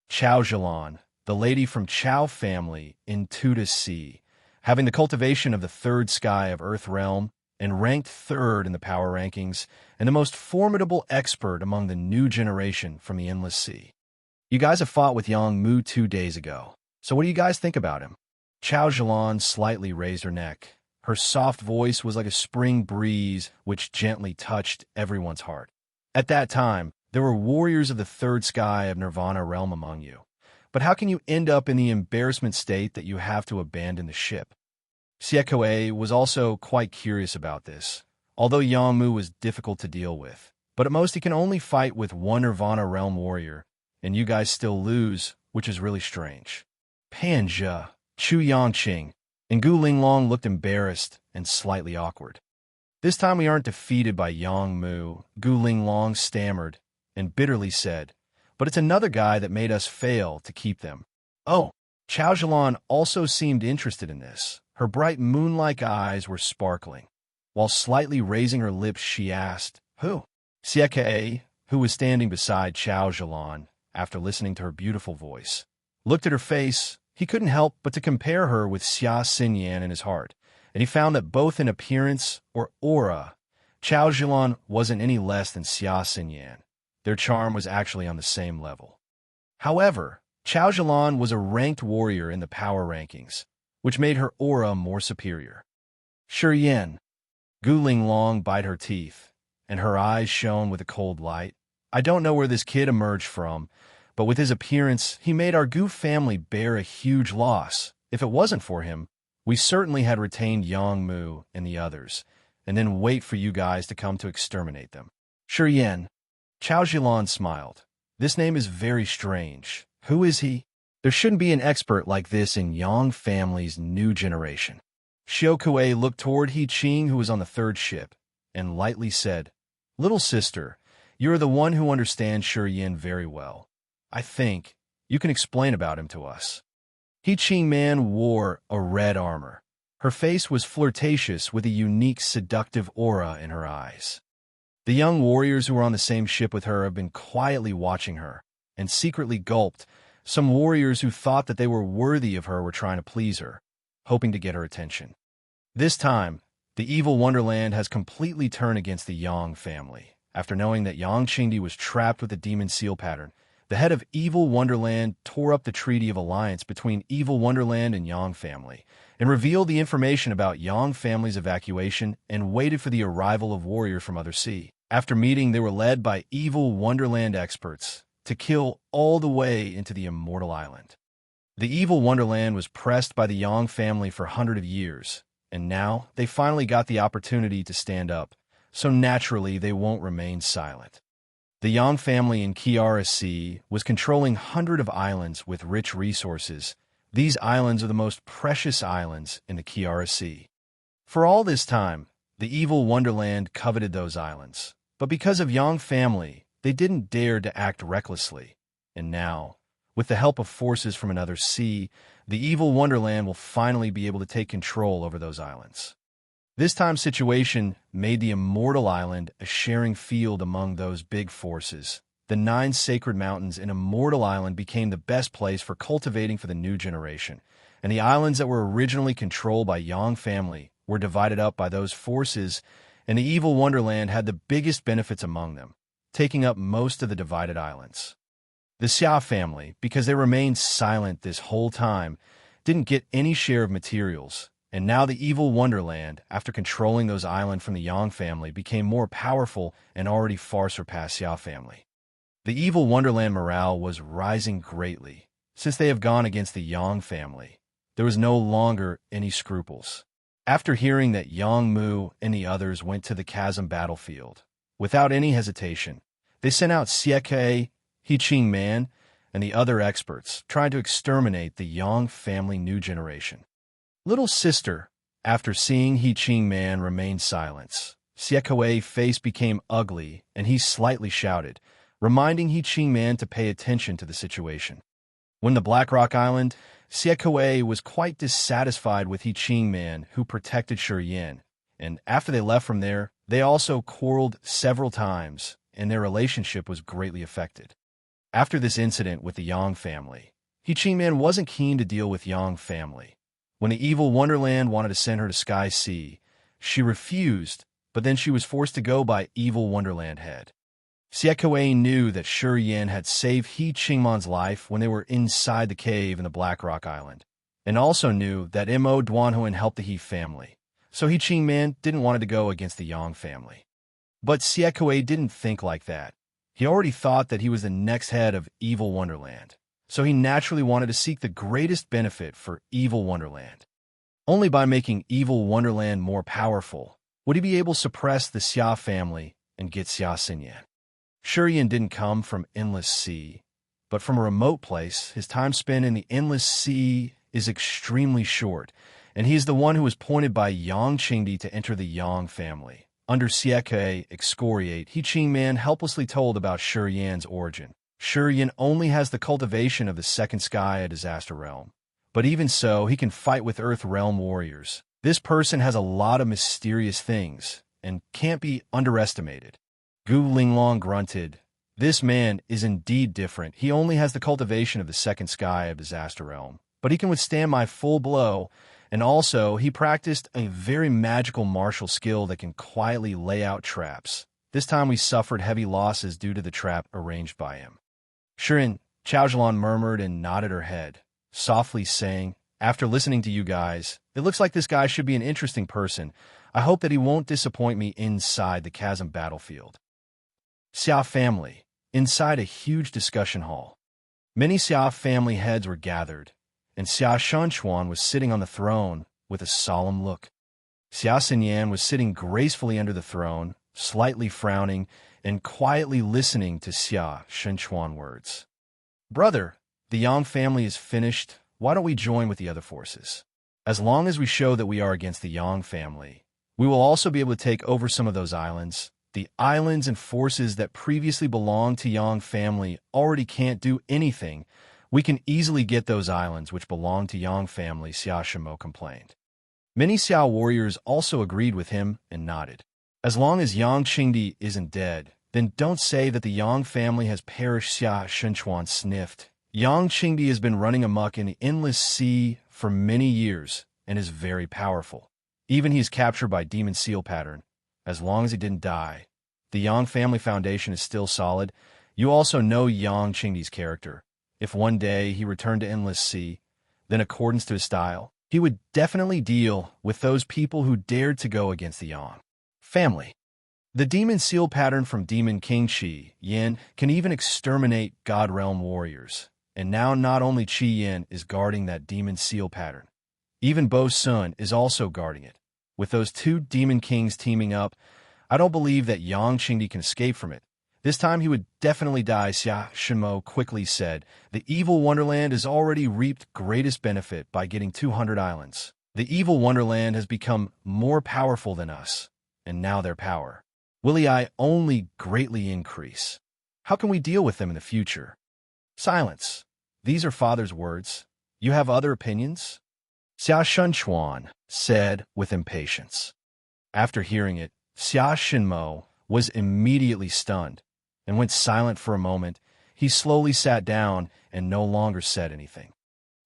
Chao Zhilan, the lady from Chao family in Tuda Sea, having the cultivation of the 3rd sky of Earth Realm and ranked 3rd in the power rankings and the most formidable expert among the new generation from the Endless Sea. You guys have fought with Yang Mu 2 days ago, so what do you guys think about him? Chao Zhilan slightly raised her neck. Her soft voice was like a spring breeze which gently touched everyone's heart. At that time, there were warriors of the 3rd sky of Nirvana realm among you. But how can you end up in the embarrassment state that you have to abandon the ship? Siekue was also quite curious about this, although Yang Mu was difficult to deal with. But at most he can only fight with 1 Nirvana realm warrior, and you guys still lose, which is really strange. Panja, Chu Yangqing, and Gu Linglong looked embarrassed and slightly awkward. This time we aren't defeated by Yang Mu, Gu Linglong stammered and bitterly said, but it's another guy that made us fail to keep them. Oh, Chao Zhilan also seemed interested in this. Her bright moon-like eyes were sparkling. While slightly raising her lips, she asked, Who? Siekue, who was standing beside Chao Zhilan, after listening to her beautiful voice, looked at her face. He couldn't help but to compare her with Xia Xinyan in his heart, and he found that both in appearance or aura, Chao Zhilan wasn't any less than Xia Xinyan. Their charm was actually on the same level. However, Chao Zhilan was a ranked warrior in the power rankings, which made her aura more superior. Shi Yin, Gu Linglong bit her teeth, and her eyes shone with a cold light. I don't know where this kid emerged from, but with his appearance, he made our Gu family bear a huge loss. If it wasn't for him, we certainly had retained Yang Mu and the others, and then wait for you guys to come to exterminate them. Shi Yin. Chao Zhilan smiled. This name is very strange. Who is he? There shouldn't be an expert like this in Yang family's new generation. Xiokue looked toward He Qing, who was on the 3rd ship, and lightly said, Little sister, you are the one who understands Shi Yin very well. I think you can explain about him to us. He Qing Man wore a red armor. Her face was flirtatious with a unique seductive aura in her eyes. The young warriors who were on the same ship with her have been quietly watching her and secretly gulped. Some warriors who thought that they were worthy of her were trying to please her, hoping to get her attention. This time, the evil Wonderland has completely turned against the Yang family. After knowing that Yang Qingdi was trapped with the demon seal pattern, the head of Evil Wonderland tore up the Treaty of Alliance between Evil Wonderland and Yang family and revealed the information about Yang family's evacuation and waited for the arrival of warriors from Other Sea. After meeting, they were led by Evil Wonderland experts to kill all the way into the Immortal Island. The Evil Wonderland was pressed by the Yang family for hundreds of years, and now they finally got the opportunity to stand up, so naturally they won't remain silent. The Yang family in Kiara Sea was controlling hundreds of islands with rich resources. These islands are the most precious islands in the Kiara Sea. For all this time, the Evil Wonderland coveted those islands, but because of Yang family, they didn't dare to act recklessly. And now, with the help of forces from Another Sea, the Evil Wonderland will finally be able to take control over those islands. This time situation made the Immortal Island a sharing field among those big forces. The 9 sacred mountains in Immortal Island became the best place for cultivating for the new generation, and the islands that were originally controlled by Yang family were divided up by those forces, and the Evil Wonderland had the biggest benefits among them, taking up most of the divided islands. The Xia family, because they remained silent this whole time, didn't get any share of materials, and now the Evil Wonderland, after controlling those islands from the Yang family, became more powerful and already far surpassed Xia family. The evil Wonderland morale was rising greatly. Since they have gone against the Yang family, there was no longer any scruples. After hearing that Yang Mu and the others went to the chasm battlefield, without any hesitation, they sent out Sieke, He-Ching Man, and the other experts, trying to exterminate the Yang family new generation. Little sister, after seeing He-Ching Man, remained silent. Siekue's face became ugly, and he slightly shouted, reminding He-Ching Man to pay attention to the situation. When the Black Rock Island, Siekue was quite dissatisfied with He-Ching Man, who protected Shi, and after they left from there, they also quarreled several times, and their relationship was greatly affected. After this incident with the Yang family, He-Ching Man wasn't keen to deal with Yang family. When the evil Wonderland wanted to send her to Sky Sea, she refused, but then she was forced to go by evil Wonderland head. Siekue knew that Shi had saved He-Ching Man's life when they were inside the cave in the Black Rock Island, and also knew that Mo Duanhuan helped the He family, so He-Ching Man didn't want to go against the Yang family. But Siekue didn't think like that. He already thought that he was the next head of evil Wonderland, so he naturally wanted to seek the greatest benefit for evil Wonderland. Only by making evil Wonderland more powerful would he be able to suppress the Xia family and get Xia Xinyan. Shi didn't come from Endless Sea, but from a remote place. His time spent in the Endless Sea is extremely short, and he is the one who was appointed by Yang Qingdi to enter the Yang family. Under Sieke excoriate, He-Ching Man helplessly told about Shi origin. Shi only has the cultivation of the second sky at Disaster Realm, but even so, he can fight with Earth Realm warriors. This person has a lot of mysterious things and can't be underestimated. Gu Linglong grunted. This man is indeed different. He only has the cultivation of the second sky of Disaster Realm, but he can withstand my full blow, and also he practiced a very magical martial skill that can quietly lay out traps. This time we suffered heavy losses due to the trap arranged by him. Shirin, Chaojilan murmured and nodded her head, softly saying, after listening to you guys, it looks like this guy should be an interesting person. I hope that he won't disappoint me inside the chasm battlefield. Xia family, inside a huge discussion hall. Many Xia family heads were gathered, and Xia Shunchuan was sitting on the throne with a solemn look. Xia Xinyan was sitting gracefully under the throne, slightly frowning, and quietly listening to Xia Shunchuan words. Brother, the Yang family is finished. Why don't we join with the other forces? As long as we show that we are against the Yang family, we will also be able to take over some of those islands. The islands and forces that previously belonged to Yang family already can't do anything. We can easily get those islands which belong to Yang family, Xia Shimo complained. Many Xia warriors also agreed with him and nodded. As long as Yang Qingdi isn't dead, then don't say that the Yang family has perished, Xia Shunchuan sniffed. Yang Qingdi has been running amok in the Endless Sea for many years and is very powerful. Even he is captured by Demon Seal Pattern. As long as he didn't die, the Yang family foundation is still solid. You also know Yang Qingdi's character. If one day he returned to Endless Sea, then accordance to his style, he would definitely deal with those people who dared to go against the Yang family. The Demon Seal Pattern from Demon King Qi Yin can even exterminate God Realm warriors. And now not only Qi Yin is guarding that Demon Seal Pattern, even Bo Sun is also guarding it. With those two Demon Kings teaming up, I don't believe that Yang Qingdi can escape from it. This time he would definitely die, Xia Shimo quickly said. The evil Wonderland has already reaped greatest benefit by getting 200 islands. The evil Wonderland has become more powerful than us, and now their power will only greatly increase. How can we deal with them in the future? Silence. These are Father's words. You have other opinions? Xia Shunchuan said with impatience. After hearing it, Xia Shinmo was immediately stunned and went silent for a moment. He slowly sat down and no longer said anything.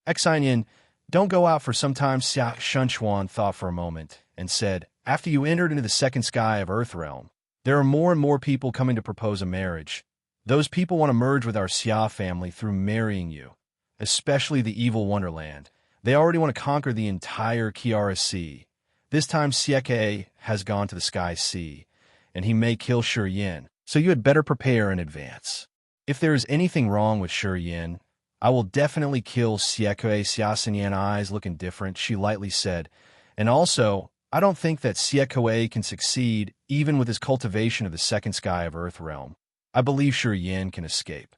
Xinyan, don't go out for some time, Xia Shunchuan thought for a moment and said, after you entered into the second sky of Earth Realm, there are more and more people coming to propose a marriage. Those people want to merge with our Xia family through marrying you, especially the evil Wonderland. They already want to conquer the entire Kiara Sea. This time Sieke has gone to the Sky Sea, and he may kill Shi Yin, so you had better prepare in advance. If there is anything wrong with Shi Yin, I will definitely kill Siekue. Xiaoxinyan eyes looking different, she lightly said. And also, I don't think that Siekue can succeed even with his cultivation of the second sky of Earth Realm. I believe Shi Yin can escape.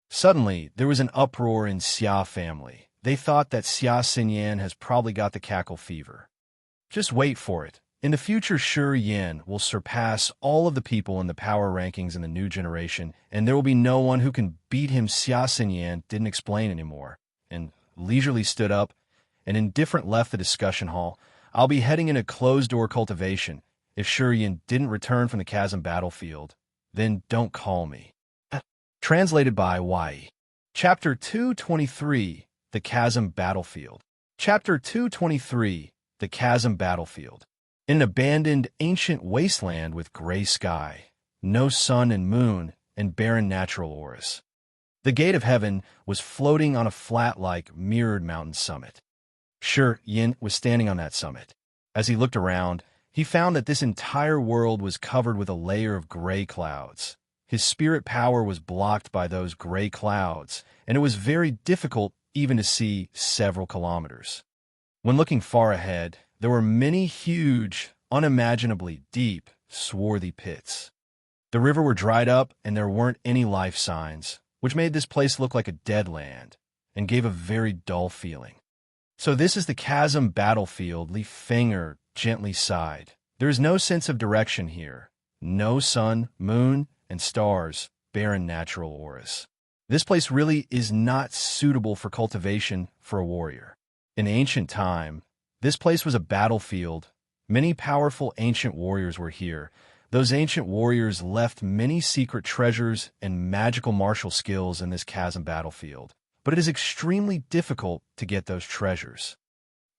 Suddenly, there was an uproar in Xia family. They thought that Xia Xinyan has probably got the cackle fever. Just wait for it. In the future, Shi Yin will surpass all of the people in the power rankings in the new generation, and there will be no one who can beat him. Xia Xinyan didn't explain anymore, and leisurely stood up and indifferent left the discussion hall. I'll be heading in a closed-door cultivation. If Shi Yin didn't return from the chasm battlefield, then don't call me. Translated by Y. Chapter 223, The Chasm Battlefield. Chapter 223, The Chasm Battlefield. In an abandoned ancient wasteland with gray sky, no sun and moon, and barren natural auras. The gate of heaven was floating on a flat-like, mirrored mountain summit. Shi Yin was standing on that summit. As he looked around, he found that this entire world was covered with a layer of gray clouds. His spirit power was blocked by those gray clouds, and it was very difficult even to see several kilometers. When looking far ahead, there were many huge, unimaginably deep, swarthy pits. The river were dried up, and there weren't any life signs, which made this place look like a dead land, and gave a very dull feeling. So this is the chasm battlefield, Li Feng'er gently sighed. There is no sense of direction here. No sun, moon, and stars, barren natural auras. This place really is not suitable for cultivation for a warrior. In ancient time, this place was a battlefield. Many powerful ancient warriors were here. Those ancient warriors left many secret treasures and magical martial skills in this chasm battlefield, but it is extremely difficult to get those treasures.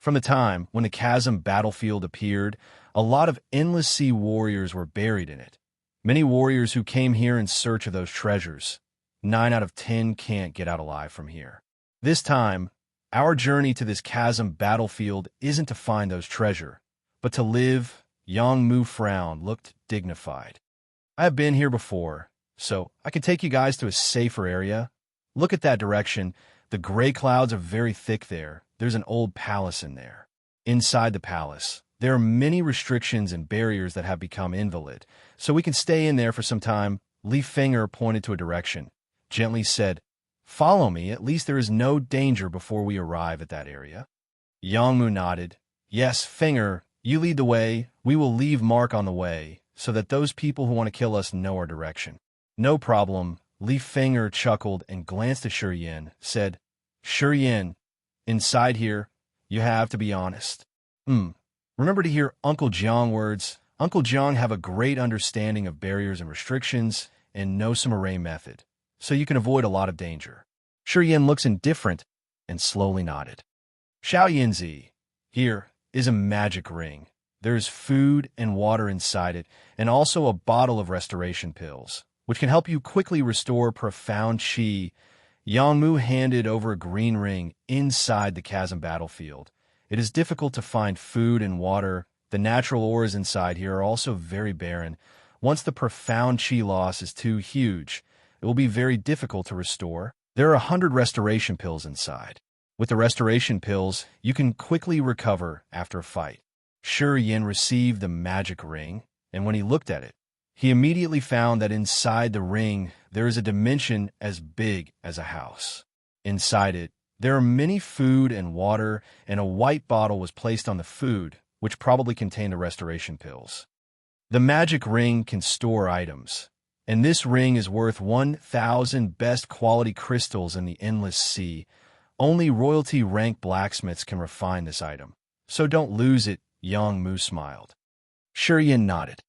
From the time when the chasm battlefield appeared, a lot of endless sea warriors were buried in it. Many warriors who came here in search of those treasures. 9 out of 10 can't get out alive from here. This time, our journey to this chasm battlefield isn't to find those treasure, but to live. Yang Mu frowned, looked dignified. I have been here before, so I can take you guys to a safer area. Look at that direction. The gray clouds are very thick there. There's an old palace in there. Inside the palace, there are many restrictions and barriers that have become invalid, so we can stay in there for some time. Li Feng'er pointed to a direction, gently said, "Follow me, at least there is no danger before we arrive at that area." Yang Mu nodded. "Yes, Feng'er, you lead the way. We will leave mark on the way, so that those people who want to kill us know our direction." "No problem." Li Feng'er chuckled and glanced at Shi Yin, said, "Shi Yin, inside here, you have to be honest. Remember to hear Uncle Jiang words. Uncle Jiang have a great understanding of barriers and restrictions and know some array method, so you can avoid a lot of danger." Shi Yin looks indifferent and slowly nodded. "Xiao Yinzi, here is a magic ring. There is food and water inside it, and also a bottle of restoration pills, which can help you quickly restore profound qi." Yang Mu handed over a green ring inside the chasm battlefield. It is difficult to find food and water. The natural auras inside here are also very barren. Once the profound qi loss is too huge, it will be very difficult to restore. There are 100 restoration pills inside. With the restoration pills, you can quickly recover after a fight. Shi Yin received the magic ring, and when he looked at it, he immediately found that inside the ring there is a dimension as big as a house. Inside it, there are many food and water, and a white bottle was placed on the food, which probably contained the restoration pills. The magic ring can store items, and this ring is worth 1,000 best quality crystals in the endless sea. Only royalty-rank blacksmiths can refine this item, so don't lose it. Yang Mu smiled. Shi Yin nodded.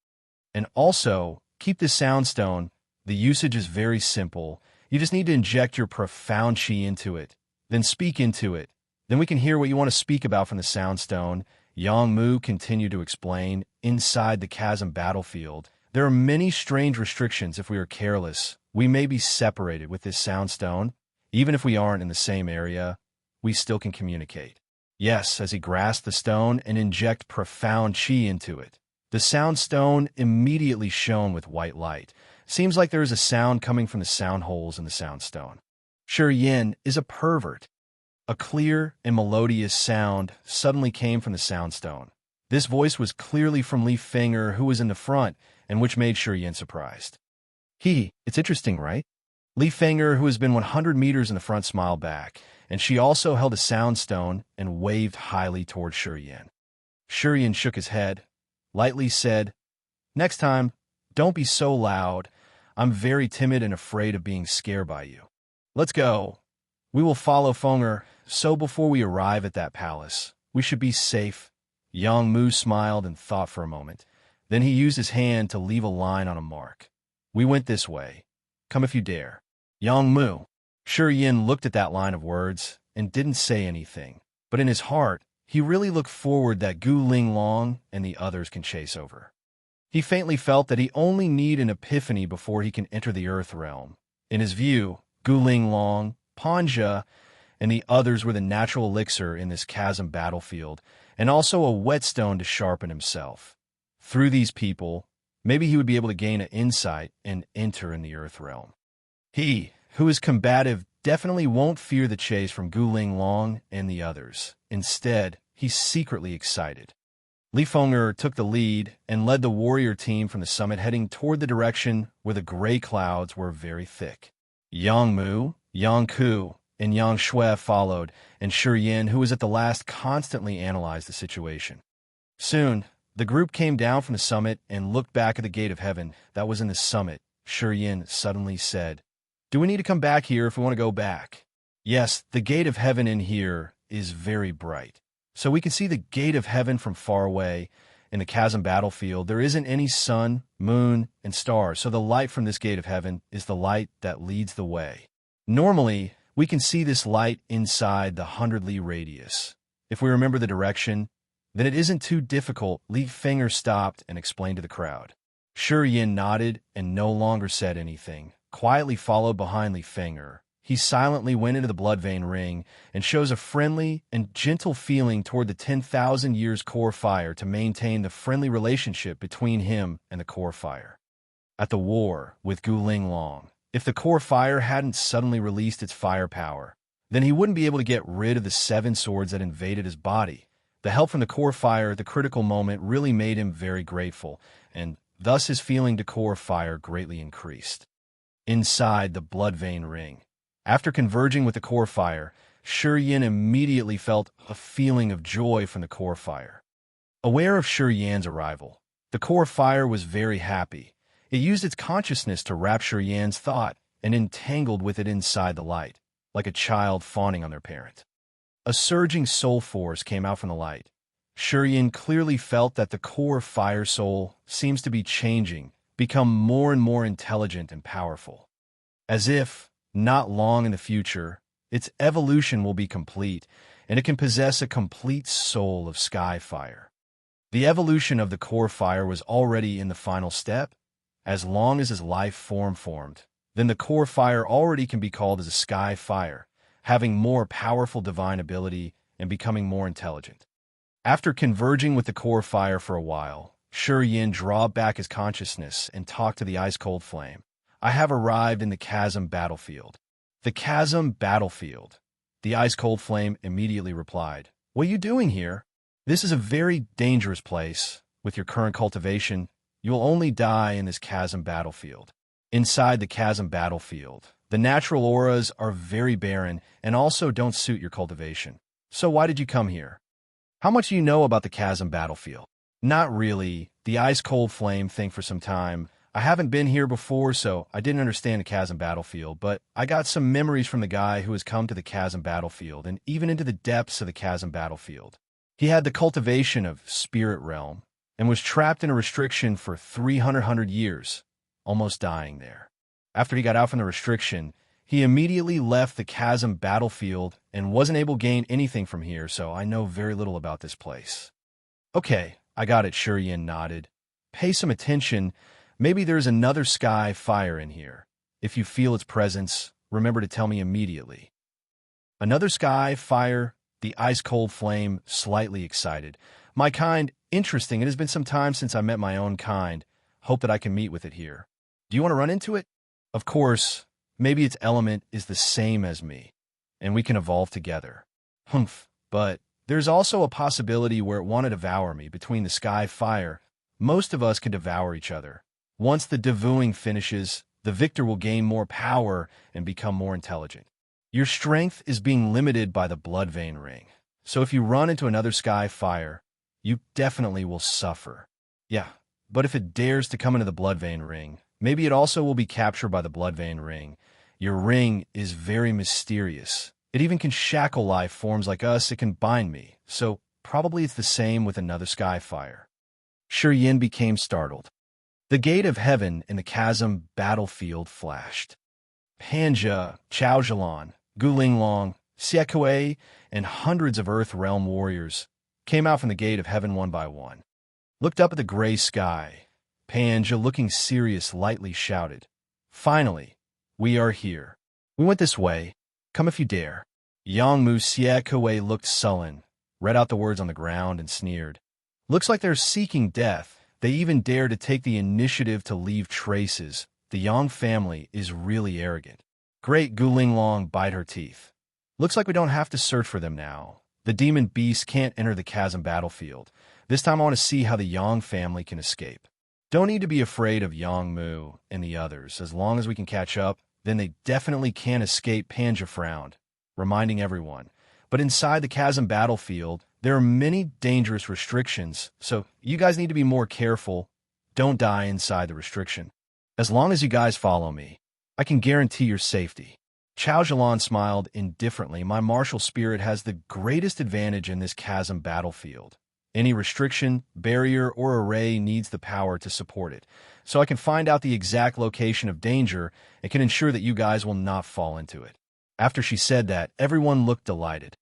"And also, keep the soundstone. The usage is very simple. You just need to inject your profound qi into it, then speak into it. Then we can hear what you want to speak about from the soundstone." Yang Mu continued to explain. "Inside the chasm battlefield, there are many strange restrictions. If we are careless, we may be separated. With this soundstone, even if we aren't in the same area, we still can communicate." Yes, as he grasped the stone and inject profound qi into it, the sound stone immediately shone with white light. Seems like there is a sound coming from the sound holes in the sound stone. Yin is a pervert. A clear and melodious sound suddenly came from the sound stone. This voice was clearly from Li Feng'er, who was in the front, and which made Yin surprised. It's interesting, right? Li Feng'er, who has been 100 meters in the front, smiled back, and she also held a sound stone and waved highly toward Yin. Yin shook his head, lightly said, "Next time, don't be so loud. I'm very timid and afraid of being scared by you. Let's go. We will follow Feng'er, so before we arrive at that palace, we should be safe." Yang Mu smiled and thought for a moment. Then he used his hand to leave a line on a mark. "We went this way. Come if you dare." Yang Mu. Yin looked at that line of words and didn't say anything, but in his heart, he really looked forward that Gu Linglong and the others can chase over. He faintly felt that he only need an epiphany before he can enter the Earth realm. In his view, Gu Linglong, Panja, and the others were the natural elixir in this chasm battlefield, and also a whetstone to sharpen himself. Through these people, maybe he would be able to gain an insight and enter in the Earth realm. He, who is combative, definitely won't fear the chase from Gu Linglong and the others. Instead, he's secretly excited. Li Feng'er took the lead and led the warrior team from the summit, heading toward the direction where the gray clouds were very thick. Yang Mu, Yang Ku, and Yang Shui followed, and Yin, who was at the last, constantly analyzed the situation. Soon, the group came down from the summit and looked back at the gate of heaven that was in the summit. Yin suddenly said, "Do we need to come back here if we want to go back?" "Yes, the gate of heaven in here is very bright. So we can see the gate of heaven from far away. In the chasm battlefield, there isn't any sun, moon, and stars, so the light from this gate of heaven is the light that leads the way. Normally, we can see this light inside the 100-li radius. If we remember the direction, then it isn't too difficult." Li Feng'er stopped and explained to the crowd. Yin nodded and no longer said anything. Quietly followed behind Li Feng'er, he silently went into the blood vein ring and shows a friendly and gentle feeling toward the 10,000 years core fire to maintain the friendly relationship between him and the core fire. At the war with Gu Linglong, if the core fire hadn't suddenly released its firepower, then he wouldn't be able to get rid of the 7 swords that invaded his body. The help from the core fire at the critical moment really made him very grateful, and thus his feeling to core fire greatly increased. Inside the blood vein ring, after converging with the core fire, Yin immediately felt a feeling of joy from the core fire. Aware of Yin's arrival, the core fire was very happy. It used its consciousness to wrap Yin's thought and entangled with it inside the light, like a child fawning on their parent. A surging soul force came out from the light. Yin clearly felt that the core fire soul seems to be changing, become more and more intelligent and powerful. As if, not long in the future, its evolution will be complete, and it can possess a complete soul of sky fire. The evolution of the core fire was already in the final step. As long as his life form formed, then the core fire already can be called as a sky fire, having more powerful divine ability and becoming more intelligent. After converging with the core fire for a while, Yin drew back his consciousness and talked to the ice-cold flame. "I have arrived in the chasm battlefield." "The chasm battlefield?" The ice-cold flame immediately replied. "What are you doing here? This is a very dangerous place. With your current cultivation, you will only die in this chasm battlefield. Inside the chasm battlefield, the natural auras are very barren and also don't suit your cultivation. So why did you come here? How much do you know about the chasm battlefield?" "Not really." The ice-cold flame think for some time. "I haven't been here before, so I didn't understand the chasm battlefield, but I got some memories from the guy who has come to the chasm battlefield and even into the depths of the chasm battlefield. He had the cultivation of spirit realm and was trapped in a restriction for 300 years, almost dying there. After he got out from the restriction, he immediately left the chasm battlefield and wasn't able to gain anything from here, so I know very little about this place." "Okay, I got it," Yin nodded. "Pay some attention. Maybe there's another sky fire in here. If you feel its presence, remember to tell me immediately." "Another sky fire?" The ice-cold flame, slightly excited. "My kind, interesting. It has been some time since I met my own kind. Hope that I can meet with it here. Do you want to run into it? Of course, maybe its element is the same as me, and we can evolve together. Humph, but there's also a possibility where it want to devour me between the sky fire. Most of us can devour each other. Once the devouring finishes, the victor will gain more power and become more intelligent. Your strength is being limited by the blood vein ring, so if you run into another sky fire, you definitely will suffer. Yeah, but if it dares to come into the blood vein ring, maybe it also will be captured by the blood vein ring. Your ring is very mysterious. It even can shackle life forms like us. It can bind me, so probably it's the same with another sky fire. Yin became startled. The gate of heaven in the chasm battlefield flashed. Panja, Chaojilan, Gulinglong, Siekue, and hundreds of Earth Realm warriors came out from the gate of heaven one by one. Looked up at the gray sky. Panja, looking serious, lightly shouted, "Finally, we are here. We went this way. Come if you dare." Yangmu Siekue looked sullen, read out the words on the ground, and sneered. "Looks like they're seeking death. They even dare to take the initiative to leave traces. The Yang family is really arrogant." Great Gulinglong bite her teeth. "Looks like we don't have to search for them now. The demon beast can't enter the chasm battlefield. This time I want to see how the Yang family can escape. Don't need to be afraid of Yangmu and the others. As long as we can catch up, then they definitely can't escape." Panja frowned, reminding everyone. "But inside the chasm battlefield, there are many dangerous restrictions, so you guys need to be more careful. Don't die inside the restriction. As long as you guys follow me, I can guarantee your safety." Chao Zhalan smiled indifferently. "My martial spirit has the greatest advantage in this chasm battlefield. Any restriction, barrier, or array needs the power to support it, so I can find out the exact location of danger and can ensure that you guys will not fall into it." After she said that, everyone looked delighted.